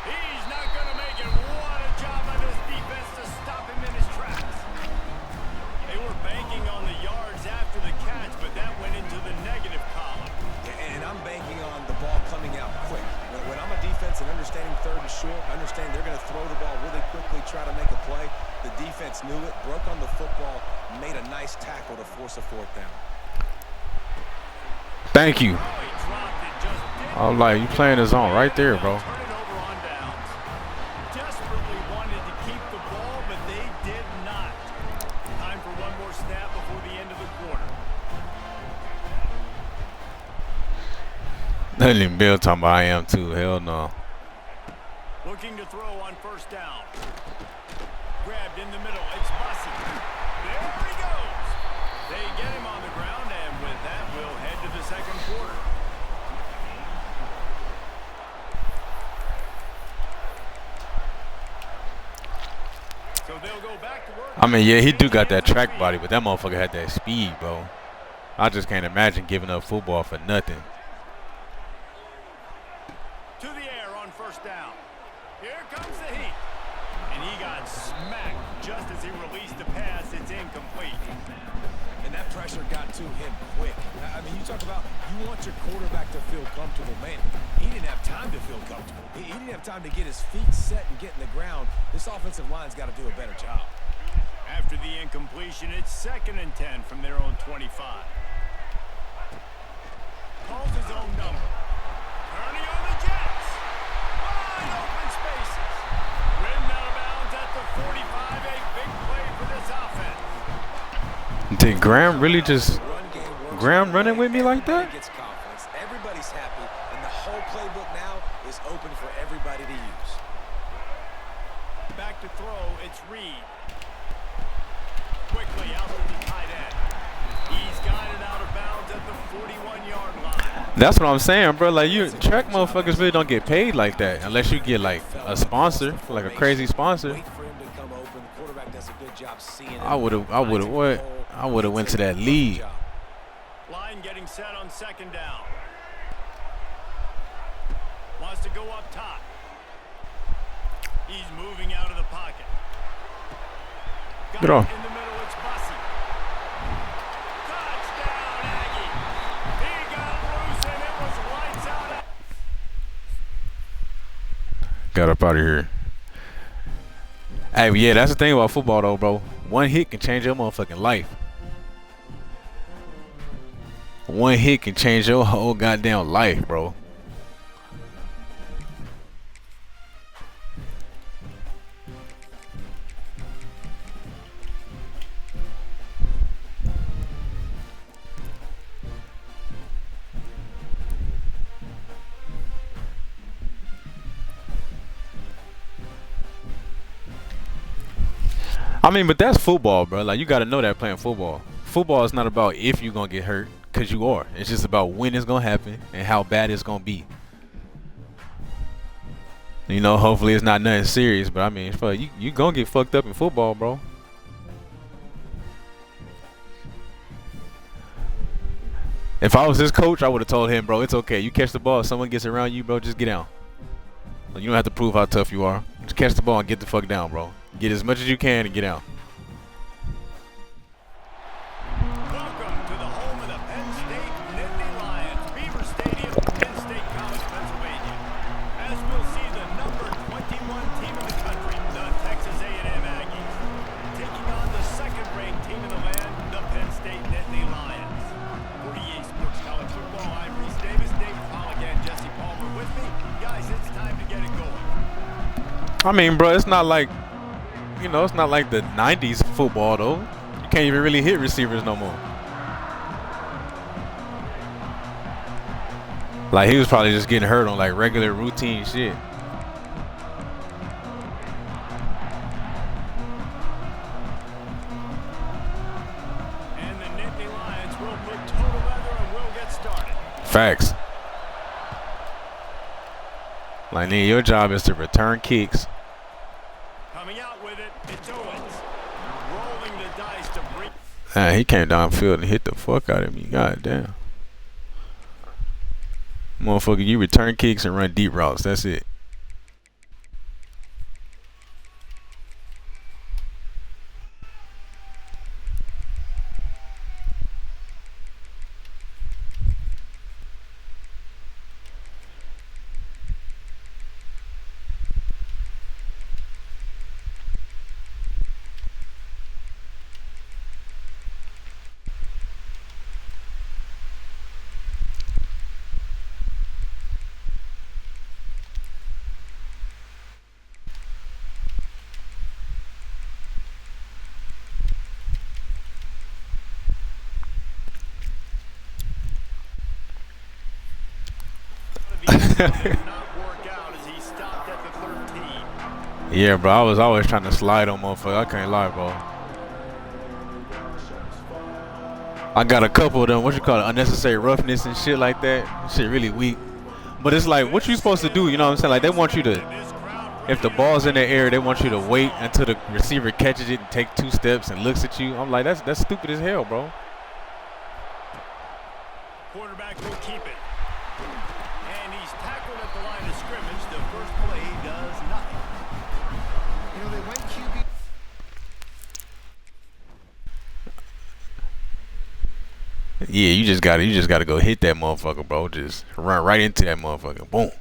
He's not going to make it. What a job by this defense to stop him in his tracks. They were banking on the yards after the catch, but that went into the negative column. And I'm banking on the ball coming out quick. When I'm a defense and understanding third and short, understand they're going to throw the ball really quickly, try to make a play. The defense knew it, broke on the football, made a nice tackle to force a fourth down. Thank you. Oh, he dropped it, just didn't. I was like, you playing his own right there, bro. Turn it over on downs. Desperately wanted to keep the ball, but they did not. Time for one more snap before the end of the quarter. Nothing even Bill talking about I am too. Hell no. Looking to throw on first down. Grabbed in the middle. It's Bussy. There he goes. They get him on the ground, and with that, we'll head to the second quarter. So they'll go back to work. I mean, yeah, he do got that track body, but that motherfucker had that speed, bro. I just can't imagine giving up football for nothing. To the air on first down. Here comes the heat. And he got smacked just as he released the pass. It's incomplete. And that pressure got to him quick. I mean, you talk about you want your quarterback to feel comfortable. Man, he didn't have time to feel comfortable. He didn't have time to get his feet set and get in the ground. This offensive line's got to do a better job. After the incompletion, it's 2nd and 10 from their own 25. Calls his own number. Turning on the Jets. Wide open spaces. Rimmed out of bounds at the 45. A big play for this offense. Did Graham really just Graham running with me like that? Gets confidence. Everybody's happy, and the whole playbook now is open for everybody to use. Back to throw, it's Reed. Quickly out to the tight end. He's got it out of bounds at the 41-yard line. That's what I'm saying, bro. Like, you track motherfuckers really don't get paid like that unless you get like a sponsor, like a crazy sponsor. Wait for him to come open. The quarterback does a good job seeing it. I would have went to that league. Line getting set on 2nd down. Wants to go up top. He's moving out of the pocket. Got Get off. it in the middle, it's Bussy. Touchdown, Aggie. He got loose and it was lights out. Got up out of here. Hey, yeah, that's the thing about football, though, bro. One hit can change your motherfucking life. One hit can change your whole goddamn life, bro. I mean, but that's football, bro. Like, you got to know that playing football. Football is not about if you're going to get hurt, because you are. It's just about when it's going to happen and how bad it's going to be. You know, hopefully it's not nothing serious, but I mean, fuck, you going to get fucked up in football, bro. If I was his coach, I would have told him, bro, it's okay. You catch the ball. If someone gets around you, bro, just get down. You don't have to prove how tough you are. Just catch the ball and get the fuck down, bro. Get as much as you can and get out. Welcome to the home of the Penn State Nittany Lions, Beaver Stadium, Penn State College, Pennsylvania. As we'll see the number 21 team in the country, the Texas A&M Aggies, taking on the second-ranked team in the land, the Penn State Nittany Lions. For EA Sports College Football, I'm Reese Davis, Dave Pollock, and Jesse Palmer with me. Guys, it's time to get it going. I mean, bro, it's not like, you know, it's not like the 90s football, though. You can't even really hit receivers no more. Like, he was probably just getting hurt on, like, regular routine shit. And the Nittany Lions will put total leather and we'll get started. Facts. Like, nigga, your job is to return kicks. Coming out with it, it's Owens. Rolling the dice to bring. He came downfield and hit the fuck out of me. God damn. Motherfucker, you return kicks and run deep routes. That's it. Not work out as he stopped at the 13. Yeah, bro, I was always trying to slide on motherfucker. I can't lie, bro. I got a couple of them, what you call it, unnecessary roughness and shit like that. Shit really weak. But it's like, what you supposed to do, you know what I'm saying? Like, they want you to, if the ball's in the air, they want you to wait until the receiver catches it and take 2 steps and looks at you. I'm like, that's stupid as hell, bro. Quarterback will keep it. And he's tackled at the line of scrimmage. The first play does nothing. You know, they went QB. Yeah, you just gotta go hit that motherfucker, bro. Just run right into that motherfucker. Boom.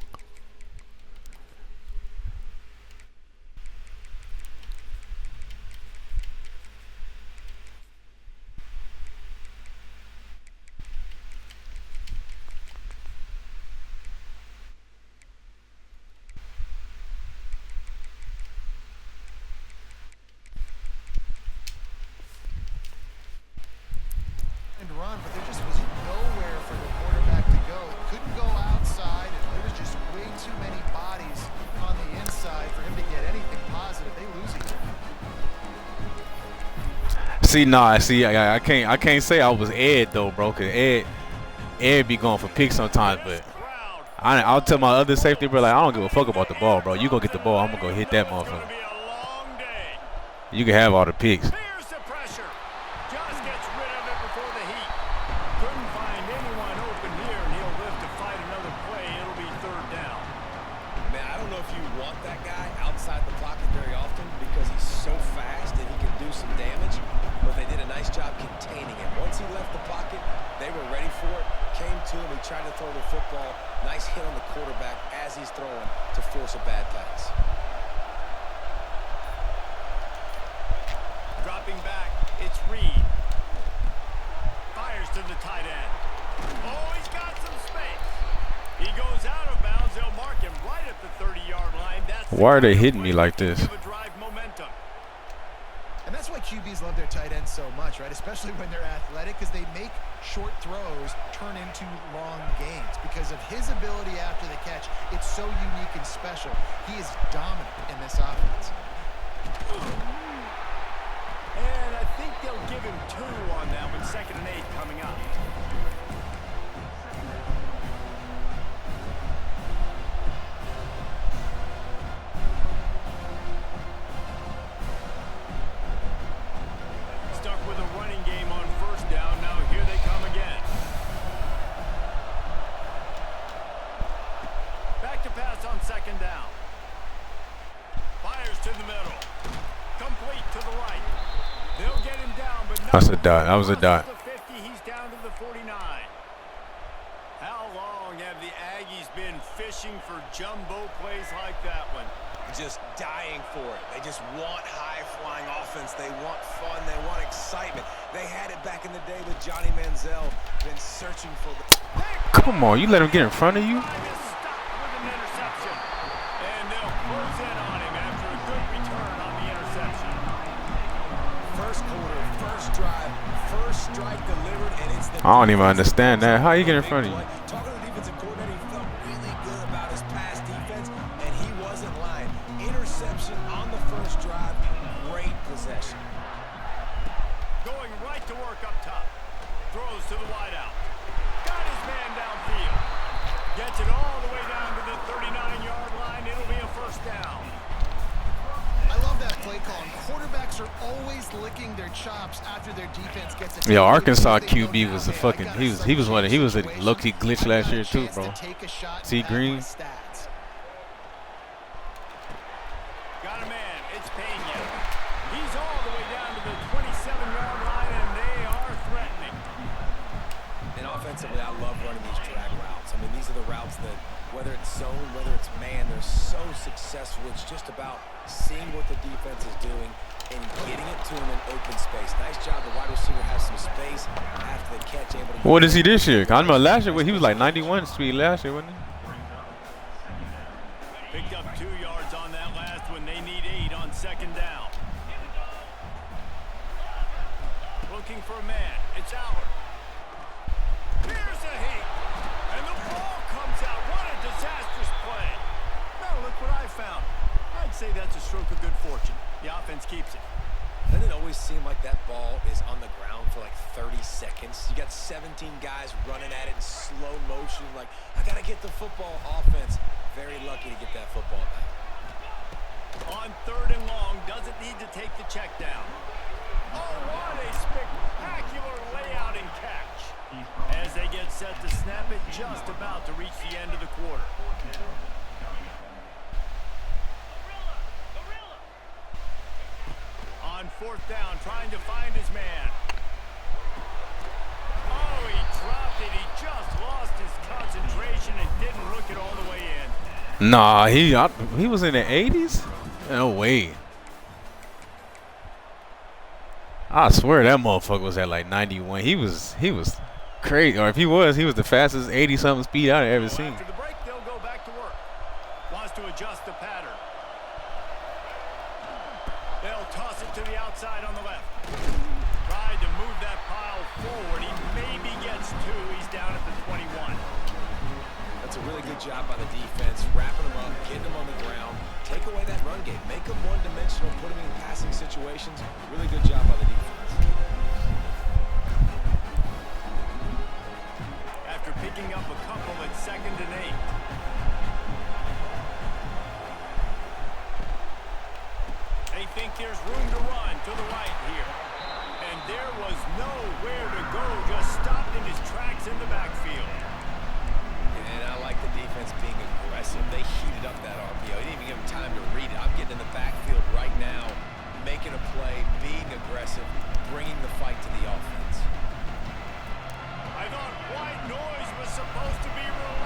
Run, but there just was nowhere for the quarterback to go. He couldn't go outside, and there was just way too many bodies on the inside for him to get anything positive. They lose each other. I can't say I was Ed though, bro, cause Ed be going for picks sometimes, but I'll tell my other safety, bro, like, I don't give a fuck about the ball, bro. You gonna get the ball, I'm gonna go hit that motherfucker. You can have all the picks. There's the pressure. Just gets rid of it before the heat. Couldn't find anyone open here, and he'll live to fight another play. It'll be third down. Man, I don't know if you want that guy outside the pocket very often because he's so fast and he can do some damage. But they did a football. Nice hit on the quarterback as he's throwing to force a bad pass. Dropping back, it's Reed. Fires to the tight end. Oh, he's got some space. He goes out of bounds. They'll mark him right at the 30-yard line. That's Why are they hitting me like this? give a drive momentum. And that's why QBs love their tight ends so much, right? Especially when they're athletic, because they make short throws turn into long gains. Because of his ability after the catch, it's so unique and special. He is dominant in this offense. And I think they'll give him 2 on that one. 2nd and 8 coming up. Stuck with a running game on 1st down. Now here they come again. Back to pass on 2nd down. Fires to the middle. Complete to the right. They'll get him down, but That's a dot. That was a dot. The 50, he's down to the 49. How long have the Aggies been fishing for jumbo plays like that one? Just dying for it. They just want high-flying offense. They want fun. They want excitement. They had it back in the day with Johnny Manziel. Been searching for the... Come on, you let him get in front of you? Stop with an interception. And they'll close in on him after a good return on the interception. First quarter, first drive, first strike delivered, and it's the... I don't even understand that. How you get in front of you? Talking to the defensive coordinator, he felt really good about his pass defense, and he wasn't lying. Interception on the first drive, great possession. Going right to work up top. Throws to the wideout. Got his man downfield. Gets it all the way down to the 39-yard line. It'll be a 1st down. I love that play call. Quarterbacks are always licking their chops after their defense gets it. Yeah, Arkansas QB was a fucking he was a low-key glitch last year too, bro. T. Green. Got a man. It's Pena. He's all the way down to the 27-yard line, and they are threatening. And offensively, I love running these drag routes. I mean, these are the routes that, whether it's zone, whether it's man, they're so successful. It's just about seeing what the defense is doing and getting it to him in open space. Nice job. The wide receiver has some space after the catch. Able to What is he this year? I remember last year he was like 91 speed last year, wasn't he? Picked up 2 yards on that last one. They need 8 on 2nd down. Looking for a man. It's Allard. Here's a heat. And the ball comes out. What a disastrous play. Now look what I found. I'd say that's a stroke of good fortune. The offense keeps it. Doesn't it always seem like that ball is on the ground for like 30 seconds? You got 17 guys running at it in slow motion. Like, I got to get the football. Offense, very lucky to get that football back. On 3rd and long, doesn't need to take the check down. Oh, what a spectacular layout and catch. As they get set to snap it, just about to reach the end of the quarter. On 4th down, trying to find his man. Oh, he dropped it. He just lost his concentration and didn't look it all the way in. Nah, he was in the 80s? No way. I swear that motherfucker was at like 91. He was crazy. Or if he was the fastest 80-something speed I've ever seen. After the break, they'll go back to work. Wants to adjust the pattern. They'll toss it to the outside on the left. Tried to move that pile forward. He maybe gets 2. He's down at the 21. That's a really good job by the defense, wrapping them up, getting them on the ground, take away that run game, make them one-dimensional, put them in passing situations. Really good job by the defense. After picking up a couple at 2nd and 8. They think there's room to run to the right here. And there was nowhere to go, just stopped in his tracks in the backfield. And I like the defense being aggressive. They heated up that RPO. He didn't even give him time to read it. I'm getting in the backfield right now, making a play, being aggressive, bringing the fight to the offense. I thought white noise was supposed to be released.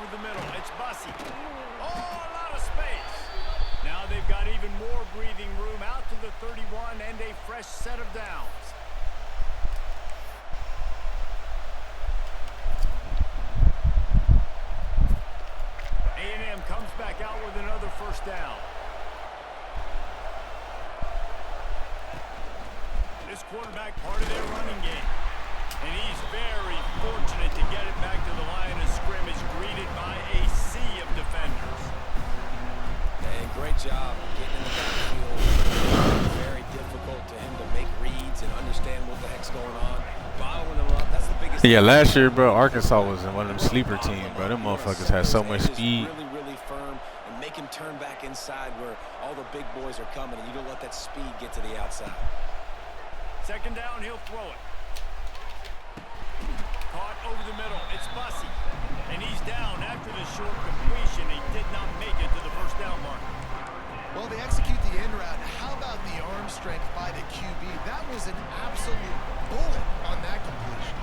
over the middle. It's Bussy. Oh, a lot of space. Now they've got even more breathing room out to the 31 and a fresh set of downs. A&M comes back out with another first down. This quarterback part of their running game. And he's very fortunate to get it back to the line of scrimmage, greeted by a sea of defenders. And great job getting in the backfield. Very difficult to him to make reads and understand what the heck's going on. Bottling them up, that's the biggest Yeah, thing. last year, bro, Arkansas was in one of them sleeper teams, bro. Them motherfuckers had so much speed. Really, really firm and make him turn back inside where all the big boys are coming, and you don't let that speed get to the outside. Second down, he'll throw it. Caught over the middle. It's Bussy. And he's down after the short completion. He did not make it to the first down mark. Well, they execute the in route. How about the arm strength by the QB? That was an absolute bullet on that completion.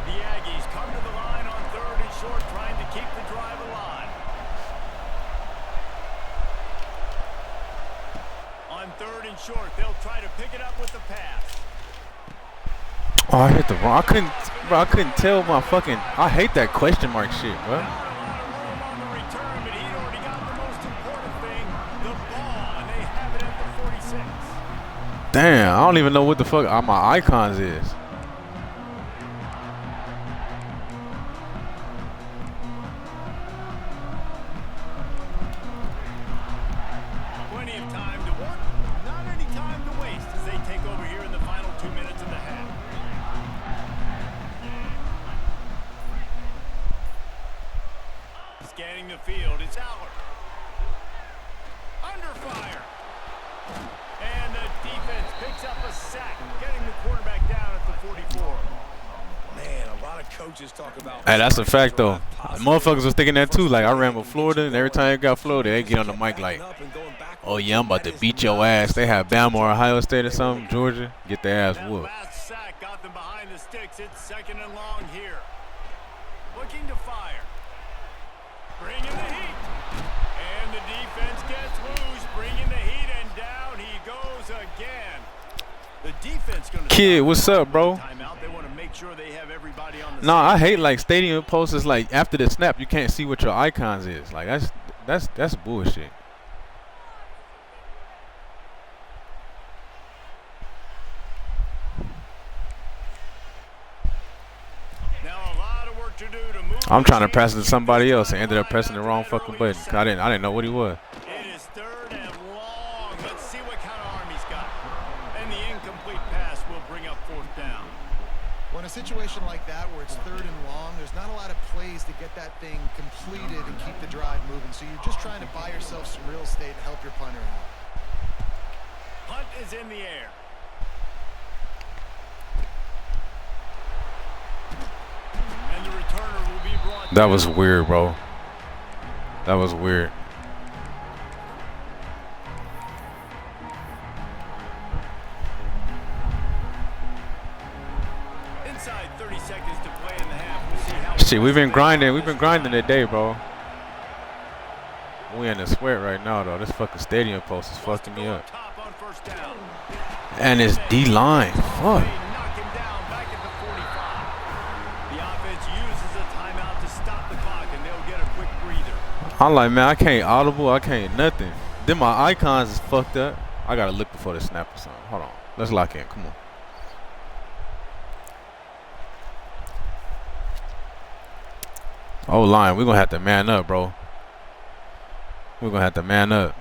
The Aggies come to the line on third and short, trying to keep the drive alive. On third and short, they'll try to pick it up with the pass. Oh, I hit the wrong. I couldn't tell my fucking. I hate that question mark shit, bro. Not a lot of room on the return, but he'd already got the most important thing, the ball, and they have it at the 46. Damn, I don't even know what the fuck my icons is. Plenty of time to work, not any time to waste as they take over here in the final 2 minutes of the half. Scanning the field, it's Aller. Under fire. And the defense picks up a sack, getting the quarterback down at the 44. Man, a lot of coaches talk about. Hey, that's a fact though. Motherfuckers was thinking that too. Like I ran with Florida, and every time I got Florida, they get on the mic like, "Oh yeah, I'm about to beat your ass." They have Bama or Ohio State or something, Georgia, get their ass That whooped. last sack got them behind the sticks. It's second and long here. Looking to fire. Bringing the heat. And the defense gets loose. Bringing the heat, and down he goes again. The defense going to. Kid, what's up, bro? Timeout. They want to make sure they have everybody on the. Nah, I hate like stadium posters. Like after the snap, you can't see what your icons is. Like that's bullshit. Now a lot of work to do to move. I'm trying to pass it to somebody else and ended up pressing the wrong fucking button. I didn't know what he was. It is third and long. Let's see what kind of arm he's got. And the incomplete pass will bring up fourth down. Well, in a situation like that where it's third and long, there's not a lot of plays to get that thing completed and keep the drive moving. So you're just trying to buy yourself some real estate to help your punter out. Punt is in the air. And the returner will be brought That was weird, bro. That was weird. inside 30 seconds to play in the half. We'll see how Shit, we've been grinding today, bro. We in the sweat right now, though. This fucking stadium post is fucking me up. Top on first down. And it's D-line. Fuck. Knock him down back at the 45. The offense uses a timeout to stop the clock, and they'll get a quick breather. I'm like, man, I can't audible. I can't nothing. Then my icons is fucked up. I gotta look before the snap or something. Hold on. Let's lock in. Come on. Oh, line. We're gonna have to man up, bro. We're gonna have to man up.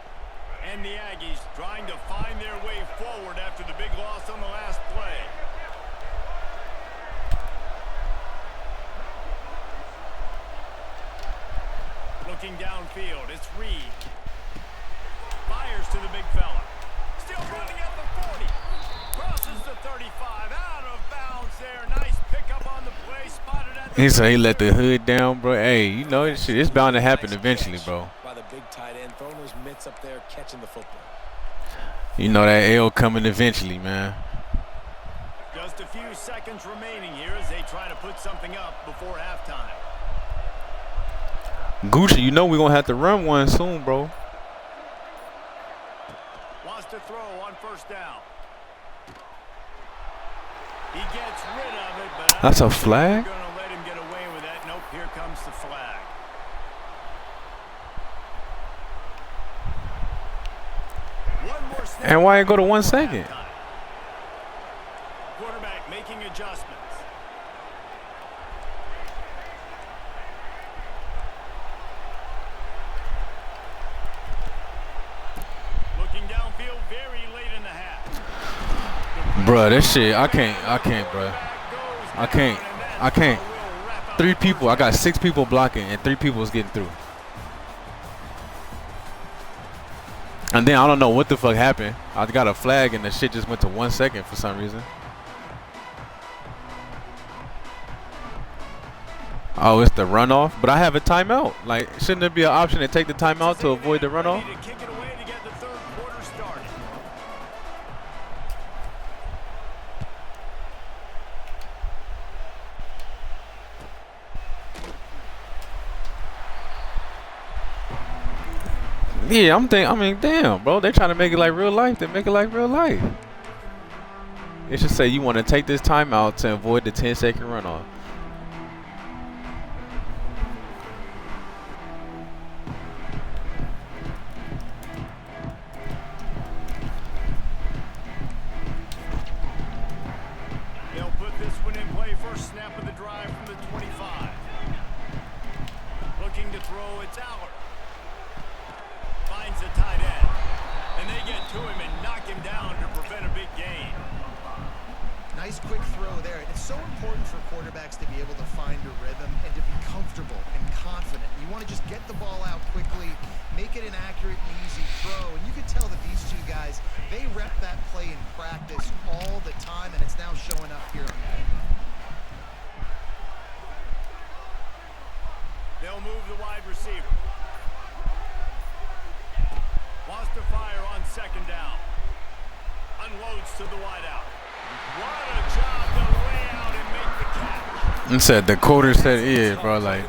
And the Aggies trying to find their way forward after the big loss on the last play. Looking downfield, it's Reed. Fires to the big fella. Still running at the 40. Crosses the 35. Out of bounds there. Nice pickup on the play. Spotted at the. He said he let the hood down, bro. Hey, you know this shit. It's bound to happen eventually, bro. By the big tight end, throwing those mitts up there, catching the football. You know that L coming eventually, man. Just a few seconds remaining here as they try to put something up before halftime. Gucci, you know we're going to have to run one soon, bro. Wants to throw on first down. He gets rid of it, but That's a flag? going to let him get away with that. Nope, here comes the flag. One more snap. And why it go to 1 second? Quarterback making adjustments. Looking downfield very late in the half. Bruh, this shit, I can't, bruh. I can't. 3 people, I got 6 people blocking and 3 people is getting through. And then I don't know what the fuck happened. I got a flag and the shit just went to 1 second for some reason. Oh, it's the runoff, but I have a timeout. Like, shouldn't there be an option to take the timeout to avoid the runoff? Ready to kick it away to get the third quarter started. Yeah, I mean, damn, bro. They're trying to make it like real life. They make it like real life. It should say you want to take this timeout to avoid the 10-second runoff. They'll put this one in play. First snap of the drive from the 25. Looking to throw, it's Aller. Finds the tight end. And they get to him and knock him down to prevent a big gain. Nice quick throw there. It's so important for quarterbacks to be able to find a rhythm and to be comfortable and confident. You want to just get the ball out quickly, make it an accurate and easy throw. And you can tell that these two guys, they rep that play in practice all the time, and it's now showing up here on tape. They'll move the wide receiver. Wants to fire on second down. Unloads to the wideout. What a job to lay out and make the catch. And said the coder said, yeah, bro, like,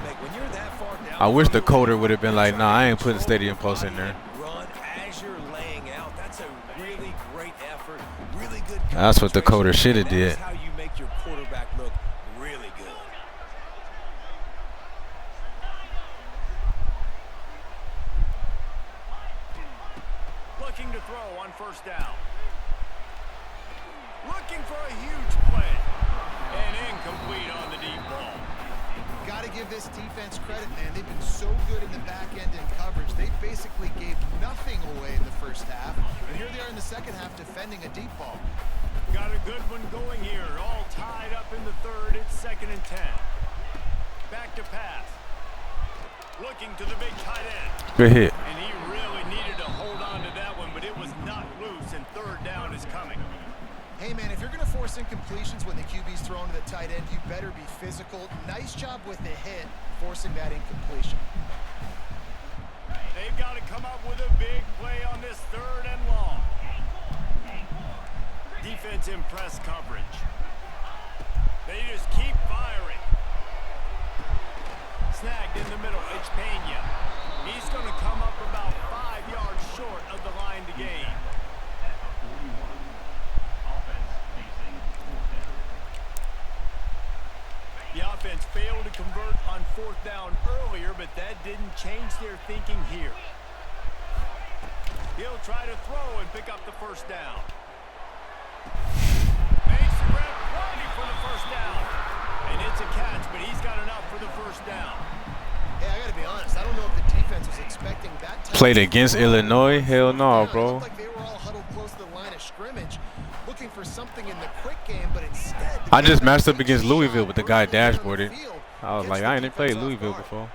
I wish the coder would have been like, nah, I ain't putting stadium post in there. Run as you're laying out. That's a really great effort. Really good. That's what the coder should have did. That's how you make your quarterback look really good. Looking to throw on first down. Looking for a huge play. And incomplete on the deep ball. Got to give this defense credit, man. They've been so good in the back end in coverage. They basically gave nothing away in the first half. And here they are in the second half defending a deep ball. Got a good one going here. All tied up in the third. It's 2nd and 10. Back to pass. Looking to the big tight end. Good hit. And he really needed to hold on to that one, but it was not loose, and third down is coming. Hey, man, if you're going to force incompletions when the QB's thrown to the tight end, you better be physical. Nice job with the hit, forcing that incompletion. They've got to come up with a big play on this 3rd and long. Defense in press coverage. They just keep firing. Snagged in the middle, it's Pena. He's going to come up about 5 yards short of the line to gain. The offense failed to convert on 4th down earlier, but that didn't change their thinking here. He'll try to throw and pick up the first down. Makes the grab plenty for the first down. And it's a catch, but he's got enough for the first down. Hey, I got to be honest. I don't know if the defense was expecting that. Played against Illinois? Hell no, bro. It looked like they were all huddled close to the line of scrimmage, looking for something in the quick game, but instead I just matched up against Louisville with the guy dashboarded. I was like, I ain't played Louisville before.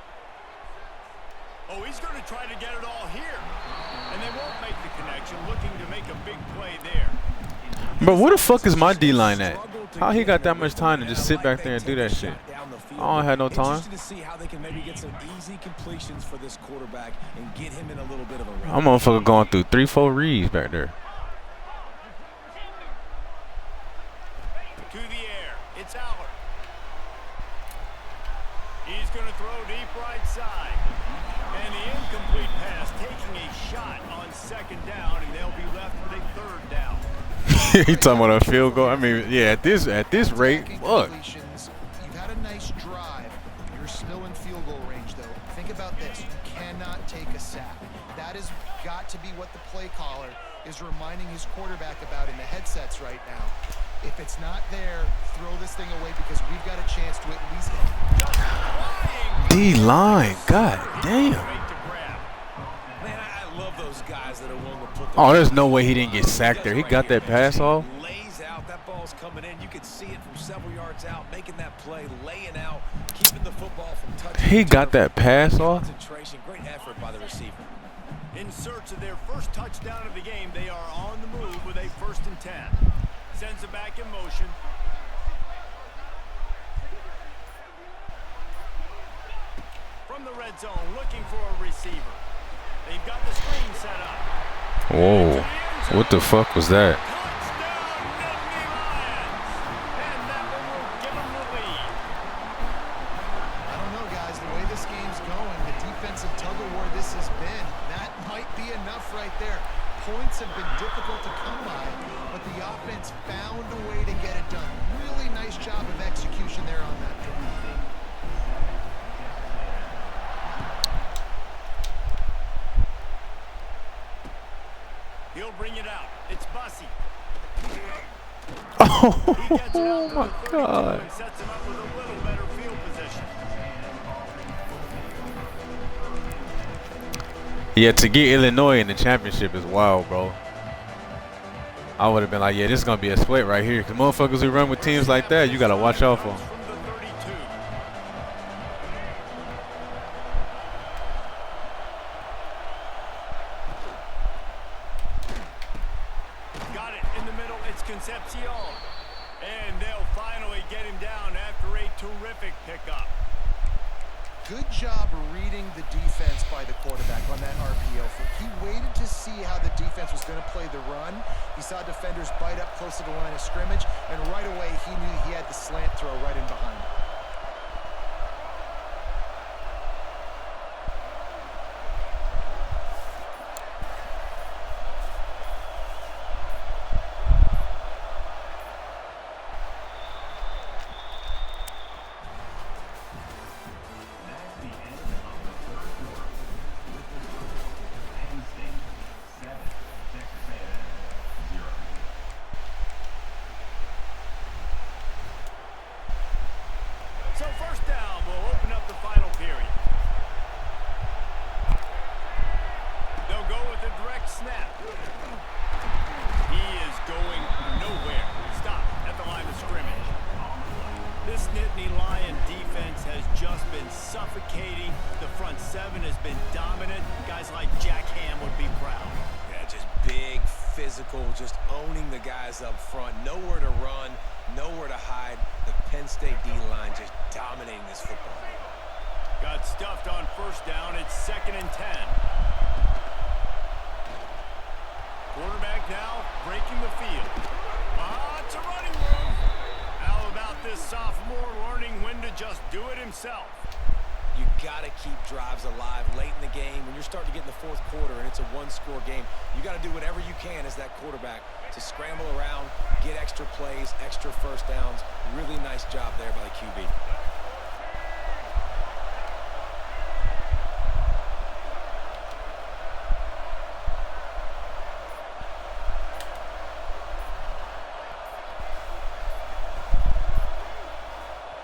Oh, he's going to try to get it all here. And they won't make the connection, looking to make a big play there. Bro, where the fuck is my D-line at? How he got that much time to just sit back there and do that shit? I don't have no time. Interesting to see how they can maybe get some easy completions for this quarterback and get him in a little bit of a run. I'm motherfucker going through 3-4 reads back there. To the air, it's Aller. He's going to throw deep right side. taking a shot on second down, and they'll be left with a third down. He talking about a field goal. I mean, yeah, at this rate, look. You've had a nice drive. You're still in field goal range, though. Think about this. You cannot take a sack. That has got to be what the play caller is reminding his quarterback about in the headsets right now. If it's not there, throw this thing away because we've got a chance to at least D-line, god damn. Man, I love those guys that are willing to put Oh, there's no way he didn't get sacked there. He got that pass off. Lays out, that ball's coming in. You can see it from several yards out, making that play, laying out, keeping the football from touching. He got that pass off. Concentration, great effort by the receiver. In search of their first touchdown of the game, they are on the move with a 1st and 10. Sends it back in motion. From the red zone, looking for a receiver. They've got the screen set up. Whoa, what the fuck was that? Touchdown, Nittany Lions! And that one will give them the lead. I don't know, guys. The way this game's going, the defensive tug-of-war this has been, that might be enough right there. Points have been difficult to come by, but the offense found a way to get it done. Really nice job of execution there on that drive. He'll bring it out. It's Bussy. Oh my god. And sets him up with a little better field position. Yeah, to get Illinois in the championship is wild, bro. I would have been like, yeah, this is going to be a split right here. Because motherfuckers who run with teams like that, you got to watch out for them. From the 32. Got it in the middle. It's Concepcion. And they'll finally get him down after a terrific pickup. Good job reading the defense by the quarterback on that RPO. He waited to see how the defense was going to play the run. He saw defenders bite up close to the line of scrimmage, and right away he knew he had the slant throw right in behind him. So 1st down will open up the final period. They'll go with a direct snap. He is going nowhere. Stop at the line of scrimmage. This Nittany Lion defense has just been suffocating. The front 7 has been dominant. Guys like Jack Ham would be proud. Yeah, just big, physical, just owning the guys up front. Nowhere to run, nowhere to hide. The Penn State D-line just dominating this football. Got stuffed on 1st down. It's 2nd and 10. Quarterback now breaking the field. It's a running room. How about this sophomore learning when to just do it himself? You got to keep drives alive late in the game. When you're starting to get in the 4th quarter and it's a one-score game, you got to do whatever you can as that quarterback to scramble around, get extra plays, extra 1st downs. Really nice job there by the QB.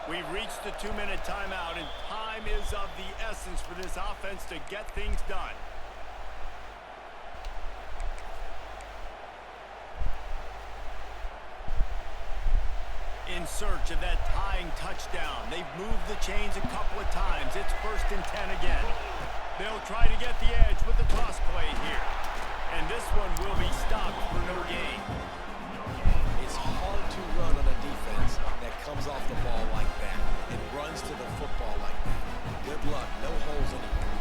We've reached the 2-minute timeout, and time is of the essence for this offense to get things done. In search of that tying touchdown. They've moved the chains a couple of times. It's 1st and 10 again. They'll try to get the edge with the toss play here. And this one will be stopped for no gain. It's hard to run on a defense that comes off the ball like that. It runs to the football like that. Good luck. No holes anymore.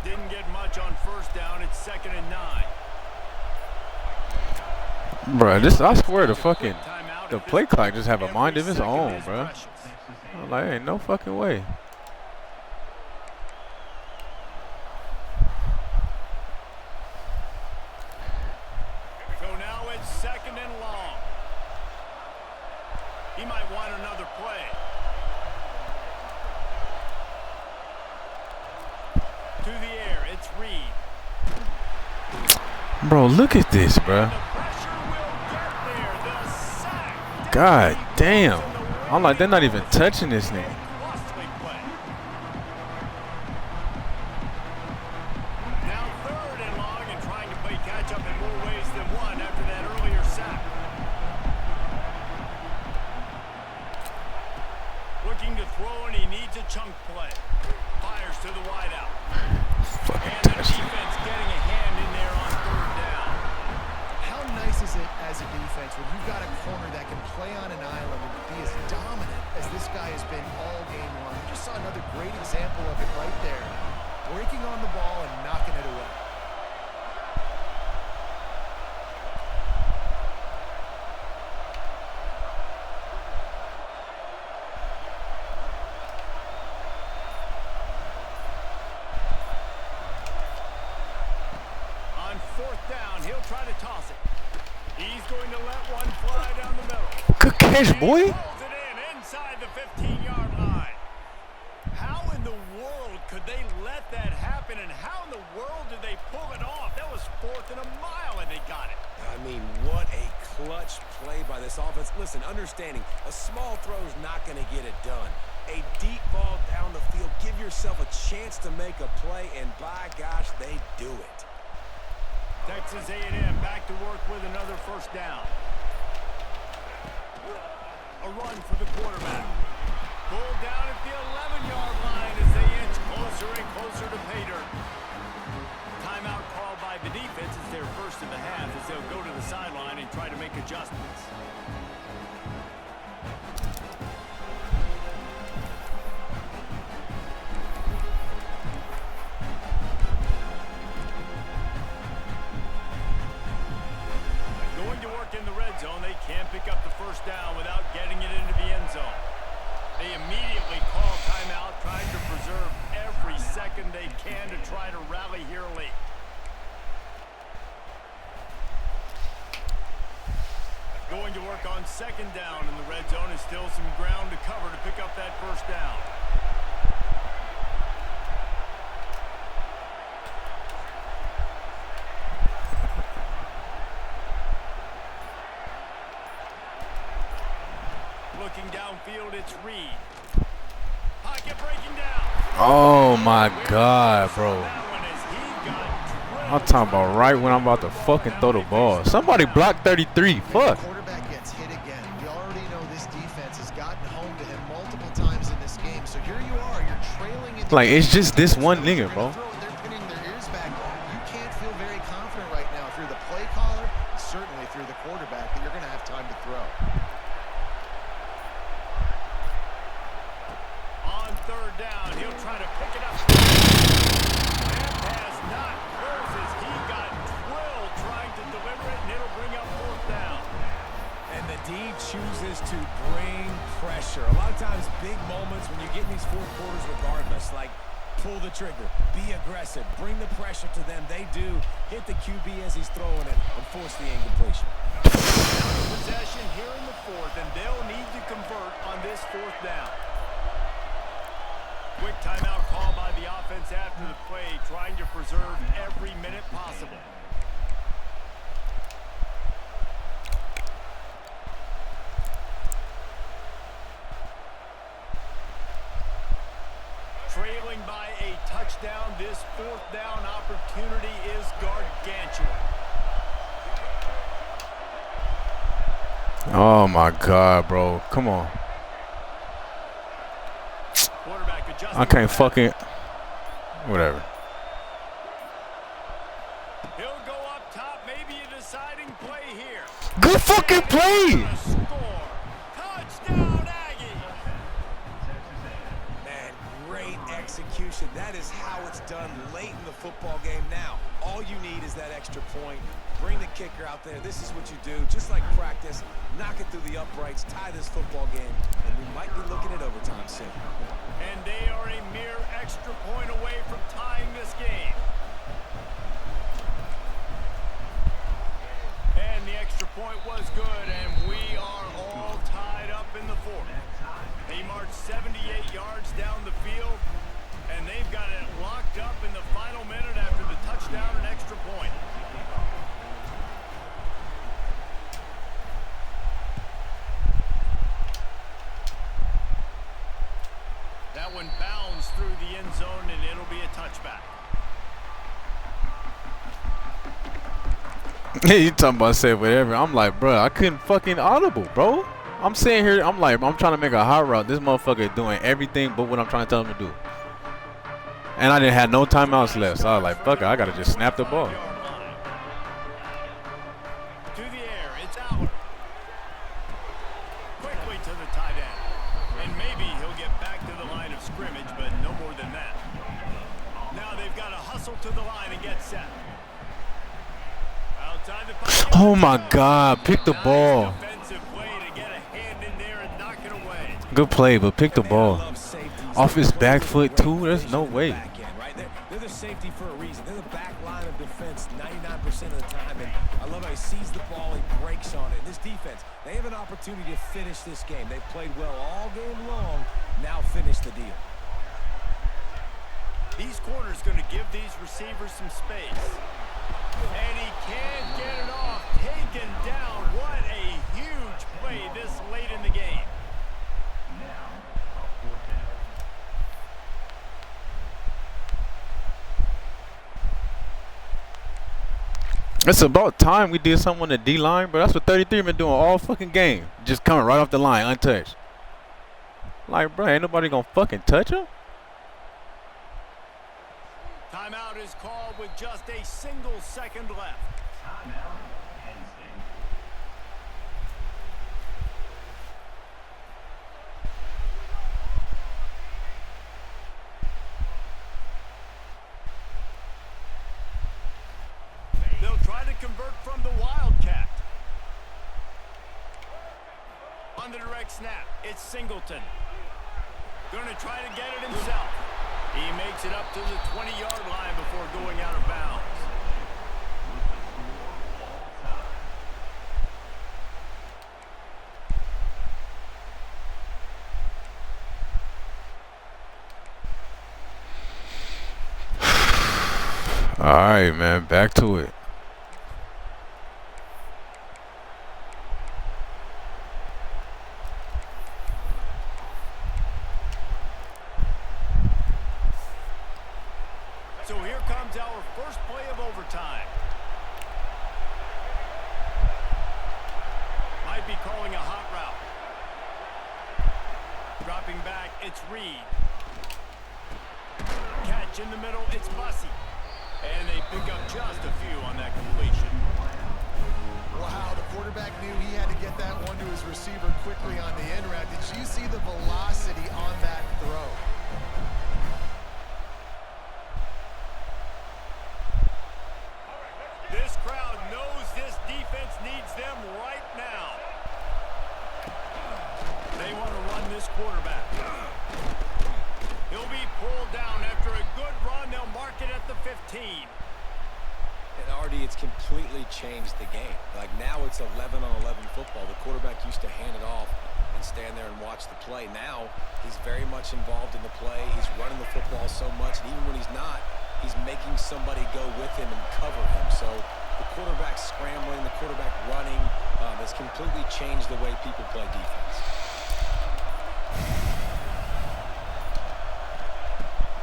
Didn't get much on 1st down. It's 2nd and 9. Bro, this I swear the fucking play clock just have a mind of its own, bro. I'm like, ain't no fucking way. So now it's 2nd and long. He might want another play. To the air, it's Reed. Bro, look at this, bro. God damn. I'm like, they're not even touching this nigga. Now 3rd and long and trying to play catch up in more ways than one after that earlier sack. Looking to throw and he needs a chunk play. Fires to the wideout. Fucking And the touch. defense getting a hand in there on 3rd down. How nice is it as a defense when you've got a corner that can play on an island and be as dominant as this guy has been all game long? You just saw another great example of it right there. Breaking on the ball and knocking it away. On 4th down, he'll try to toss it. He's going to let one fly down the middle. Good catch, boy. He pulls it in inside the 15-yard line. How in the world could they let that happen, and how in the world did they pull it off? That was 4th and a mile, and they got it. I mean, what a clutch play by this offense. Listen, understanding, a small throw is not going to get it done. A deep ball down the field, give yourself a chance to make a play, and by gosh, they do it. Texas A&M back to work with another 1st down. A run for the quarterback. Pulled down at the 11-yard line as they inch closer and closer to pay dirt. Timeout called by the defense. It's their first of the half as they'll go to the sideline and try to make adjustments. Going to work in the red zone. They can't pick up the 1st down without getting it into the end zone. They immediately call timeout, trying to preserve every second they can to try to rally here late. Going to work on 2nd down in the red zone. Is still some ground to cover to pick up that 1st down. Looking downfield, it's Reed. Pocket breaking down. Oh my God, bro. I'm talking about right when I'm about to fucking throw the ball. Somebody block 33. Fuck. The quarterback gets hit again. You already know this defense has gotten home to him multiple times in this game. So here you are. You're trailing it. Like, it's just this one nigga, bro. They're pinning their ears back. You can't feel very confident right now through the play caller, certainly through the quarterback, that you're going to have time to throw. On 3rd down, he'll try to pick it up. That pass not close as he got drilled trying to deliver it, and it'll bring up 4th down. And the D chooses to bring pressure. A lot of times, big moments when you get in these 4th quarters regardless, like pull the trigger, be aggressive, bring the pressure to them. They do hit the QB as he's throwing it and force the incompletion. Possession here in the 4th, and they'll need to convert on this 4th down. Quick timeout call by the offense after the play, trying to preserve every minute possible. Trailing by a touchdown, this 4th down opportunity is gargantuan. Oh my God, bro. Come on. I can't fucking. Whatever. He'll go up top, maybe a deciding play here. Good fucking play. Score. Touchdown, Aggie. Man, great execution. That is how it's done late in the football game now. All you need is that extra point. Bring the kicker out there. This is what you do. Just like practice, knock it through the uprights, tie this football game, and we might be looking at overtime soon. And they are a mere extra point away from tying this game. And the extra point was good, and we are all tied up in the fourth. They marched 78 yards down the field, and they've got it locked up in the final minute after the touchdown and extra point. That one bounds through the end zone, and it'll be a touchback. You talking about say whatever. I'm like, bro, I couldn't fucking audible, bro. I'm sitting here, I'm like, I'm trying to make a hot route. This motherfucker is doing everything but what I'm trying to tell him to do. And I didn't have no timeouts left, so I was like, fuck it, I gotta just snap the ball. To the air, it's out. Quickly to the tight end. And maybe he'll get back to the line of scrimmage, but no more than that. Now they've got to hustle to the line and get set. Outside the pocket. Oh my God, pick the ball. Defensive play to get a hand in there and knock it away. Good play, but pick the ball. Off his back foot too, there's no way. They're the safety for a reason. They're the back line of defense 99% of the time. And I love how he sees the ball, he breaks on it. And this defense, they have an opportunity to finish this game. They've played well all game long. Now finish the deal. These corners going to give these receivers some space. And he can't get it off. Taken down. What a huge play this late in the game. It's about time we did something on the D-line, but that's what 33 been doing all fucking game. Just coming right off the line, untouched. Like, bro, ain't nobody gonna fucking touch him? Timeout is called with just a single second left. Timeout, Penn State. They'll try to convert from the Wildcat. On the direct snap, it's Singleton. Going to try to get it himself. He makes it up to the 20-yard line before going out of bounds. All right, man, back to it. So here comes our first play of overtime. Might be calling a hot route. Dropping back, it's Reed. Catch in the middle, it's Bussey. And they pick up just a few on that completion. Wow, the quarterback knew he had to get that one to his receiver quickly on the end route. Did you see the velocity on that throw? This crowd knows this defense needs them right now. They want to run this quarterback. He'll be pulled down after a good run. They'll mark it at the 15. And Artie, it's completely changed the game. Like now it's 11-on-11 football. The quarterback used to hand it off and stand there and watch the play. Now he's very much involved in the play. He's running the football so much, and even when he's not, he's making somebody go with him and cover him. So the quarterback scrambling, the quarterback running has completely changed the way people play defense.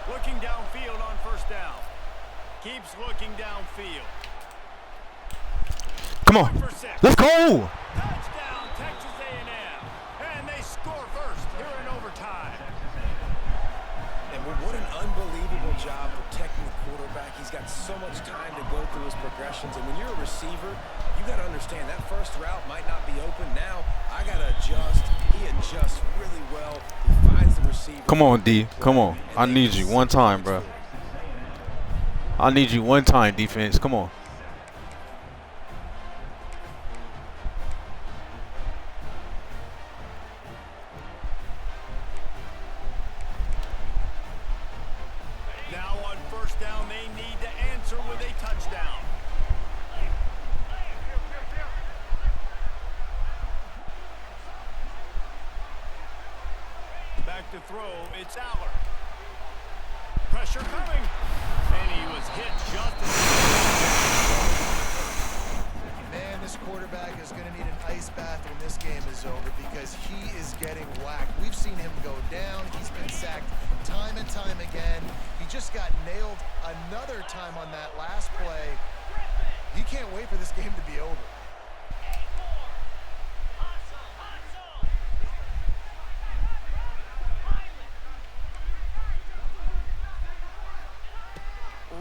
Looking downfield on first down. Keeps looking downfield. Come on, let's go. Touchdown, Texas A&M. And they score first here in overtime. And what an unbelievable job protecting the quarterback. He's got so much time to go through his progressions. And when you're a receiver, you got to understand that first route might not be open. Now I got to adjust. He adjusts really well. He finds the receiver. Come on, D. Come on. I need you one time, bro. I need you one time, defense. Come on. Now on first down, they need to answer with a touchdown. Back to throw, it's Aller. Pressure coming. And he was hit just as... Man, this quarterback is going to need an ice bath when this game is over because he is getting whacked. We've seen him go down. He's been sacked time and time again. He just got nailed another time on that last play. He can't wait for this game to be over.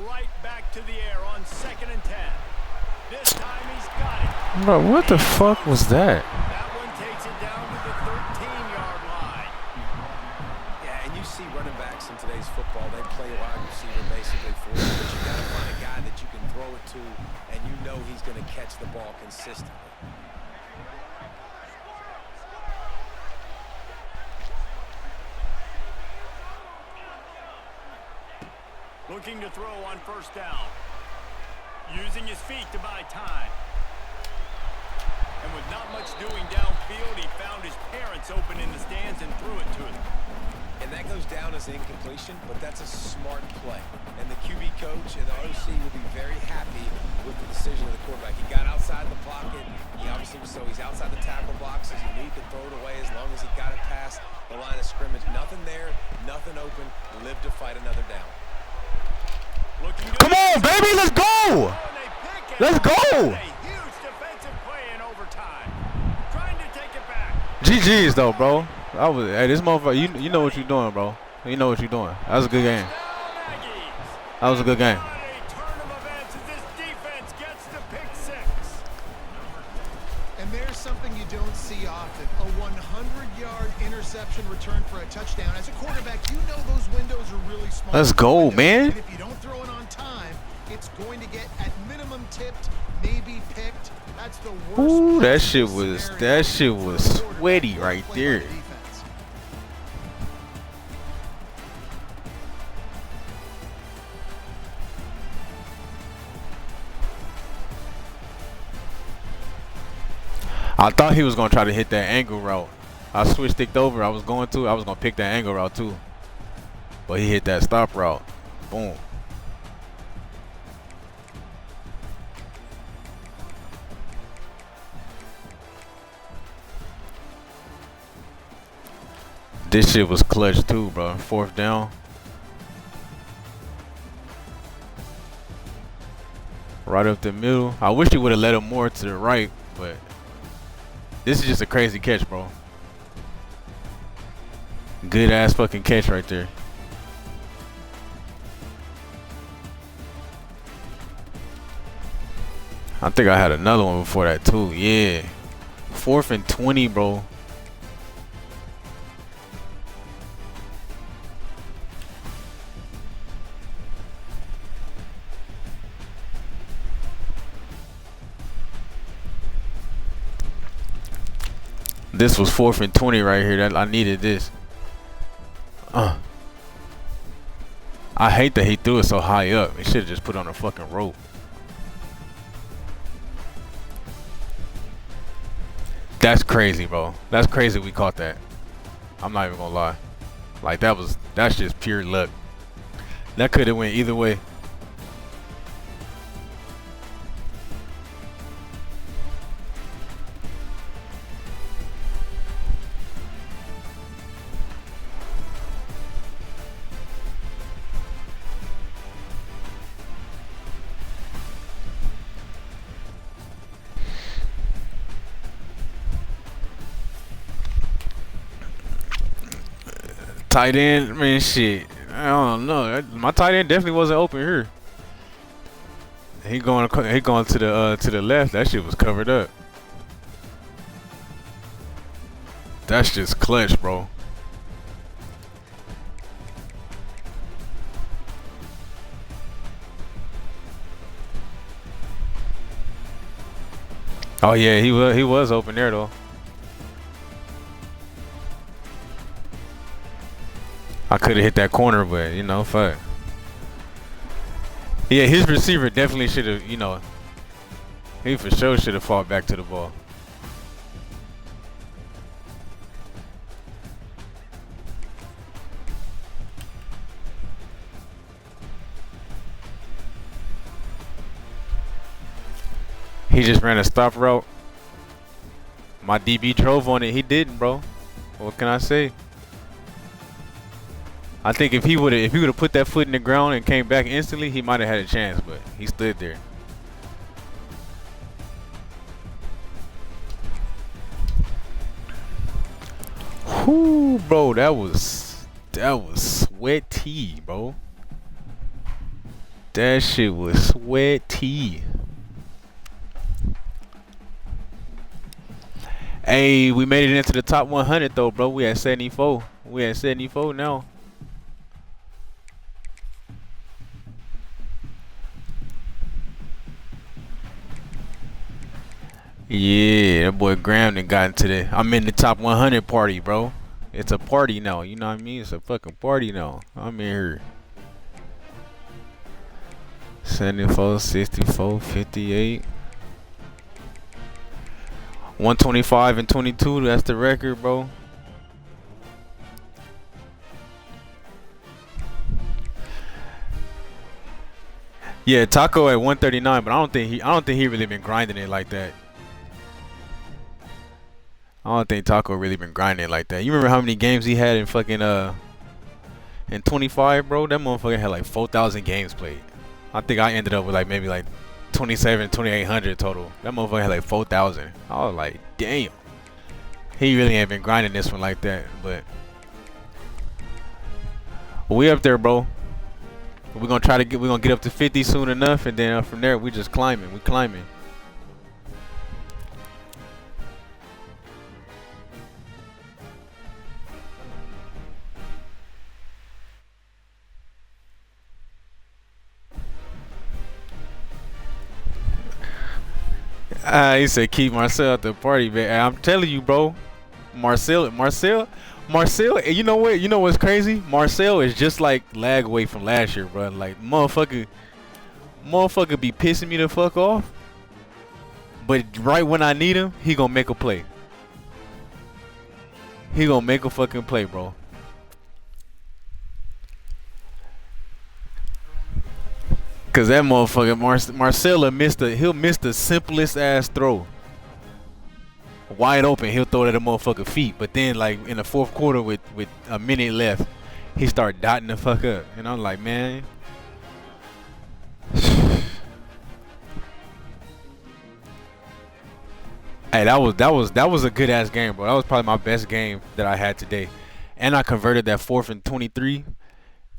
Right back to the air on 2nd and 10. This time he's got it. Bro, what the fuck was that? That one takes it down to the 13-yard line. Yeah, and you see running backs in today's football, they play wide receiver basically for you, but you got to find a guy that you can throw it to, and you know he's going to catch the ball consistently. Looking to throw on first down. Using his feet to buy time. And with not much doing downfield, he found his parents open in the stands and threw it to them. And that goes down as an incompletion, but that's a smart play. And the QB coach and the OC will be very happy with the decision of the quarterback. He got outside the pocket. He obviously was he's outside the tackle boxes. He knew he could throw it away as long as he got it past the line of scrimmage. Nothing there, nothing open. Live to fight another down. Come on, baby, let's go! Let's go! A huge defensive play in overtime. Trying to take it back. GG's though, bro. Hey, this motherfucker, you know what you're doing, bro. You know what you're doing. That was a good game. That was a good game. A turn of events as this defense gets to pick 6. And there's something you don't see often, a 100-yard interception return for a touchdown. As a quarterback, you know those windows are really small. Let's go, man. And if you don't throw it on time, it's going to get at minimum tipped, maybe picked. That's the worst. Ooh, that possible shit was sweaty right there. I thought he was gonna try to hit that angle route. I switched it over. I was gonna pick that angle route too, but he hit that stop route. Boom. This shit was clutch too, bro. 4th down. Right up the middle. I wish he would have let him more to the right, but this is just a crazy catch, bro. Good ass fucking catch right there. I think I had another one before that too. Yeah. 4th and 20, bro. This was 4th and 20 right here. That I needed this. I hate that he threw it so high up. He should have just put on a fucking rope. That's crazy, bro. That's crazy we caught that. I'm not even gonna lie. Like that's just pure luck. That could have went either way. Tight end, man, shit. I don't know. My tight end definitely wasn't open here. He going to the left. That shit was covered up. That's just clutch, bro. Oh yeah, he was open there though. I could have hit that corner, but you know, fuck. Yeah, his receiver definitely should have, you know, he for sure should have fought back to the ball. He just ran a stop route. My DB drove on it. He didn't, bro. What can I say? I think if he would have put that foot in the ground and came back instantly, he might have had a chance, but he stood there. Whoo, bro, that was sweaty, bro. That shit was sweaty. Hey, we made it into the top 100 though, bro. We at 74. We at 74 now. Yeah, that boy Graham done got into the. I'm in the top 100 party, bro. It's a party now. You know what I mean? It's a fucking party now. I'm in here. 74, 64, 58. 125 and 22, that's the record, bro. Yeah, Taco at 139, but I don't think he really been grinding it like that. I don't think Taco really been grinding it like that. You remember how many games he had in fucking in 25, bro? That motherfucker had like 4,000 games played. I think I ended up with like maybe like 2,800 total. That motherfucker had like 4,000. I was like, damn. He really ain't been grinding this one like that, but we up there, bro. We're gonna get up to 50 soon enough, and then from there we just climbing. We climbing. He said keep Marcel at the party, man. I'm telling you, bro. Marcel. You know what? You know what's crazy? Marcel is just like Lagway from last year, bro. Like motherfucker be pissing me the fuck off. But right when I need him, he gonna make a play. He gonna make a fucking play, bro. Cause that motherfucker Marcelo he'll miss the simplest ass throw. Wide open, he'll throw it at a motherfucker feet. But then like in the fourth quarter with a minute left, he start dotting the fuck up. And I'm like, man. Hey, that was a good ass game, bro. That was probably my best game that I had today. And I converted that 4th and 23.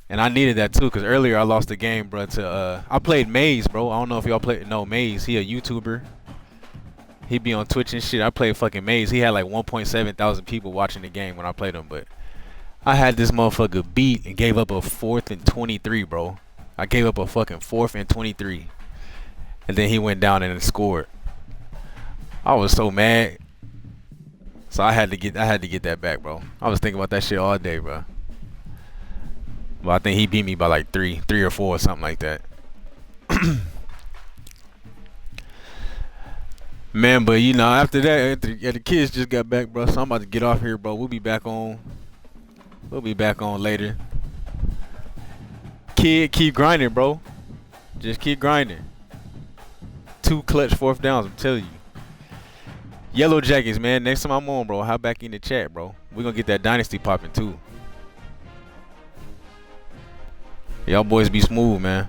And I needed that too, cause earlier I lost the game, bro. I played Maze, bro. I don't know if y'all play. No, Maze. He a YouTuber. He be on Twitch and shit. I played fucking Maze. He had like 1.7 thousand people watching the game when I played him. But I had this motherfucker beat and gave up a 4th and 23, bro. I gave up a fucking 4th and 23, and then he went down and scored. I was so mad. So I had to get that back, bro. I was thinking about that shit all day, bro. But I think he beat me by like three or four or something like that. Man, but you know, after that, the kids just got back, bro. So I'm about to get off here, bro. We'll be back on later. Keep grinding, bro. Just keep grinding. 2 clutch 4th downs, I'm telling you. Yellow Jackets, man. Next time I'm on, bro, hop back in the chat, bro. We're gonna get that dynasty popping too. Y'all boys be smooth, man.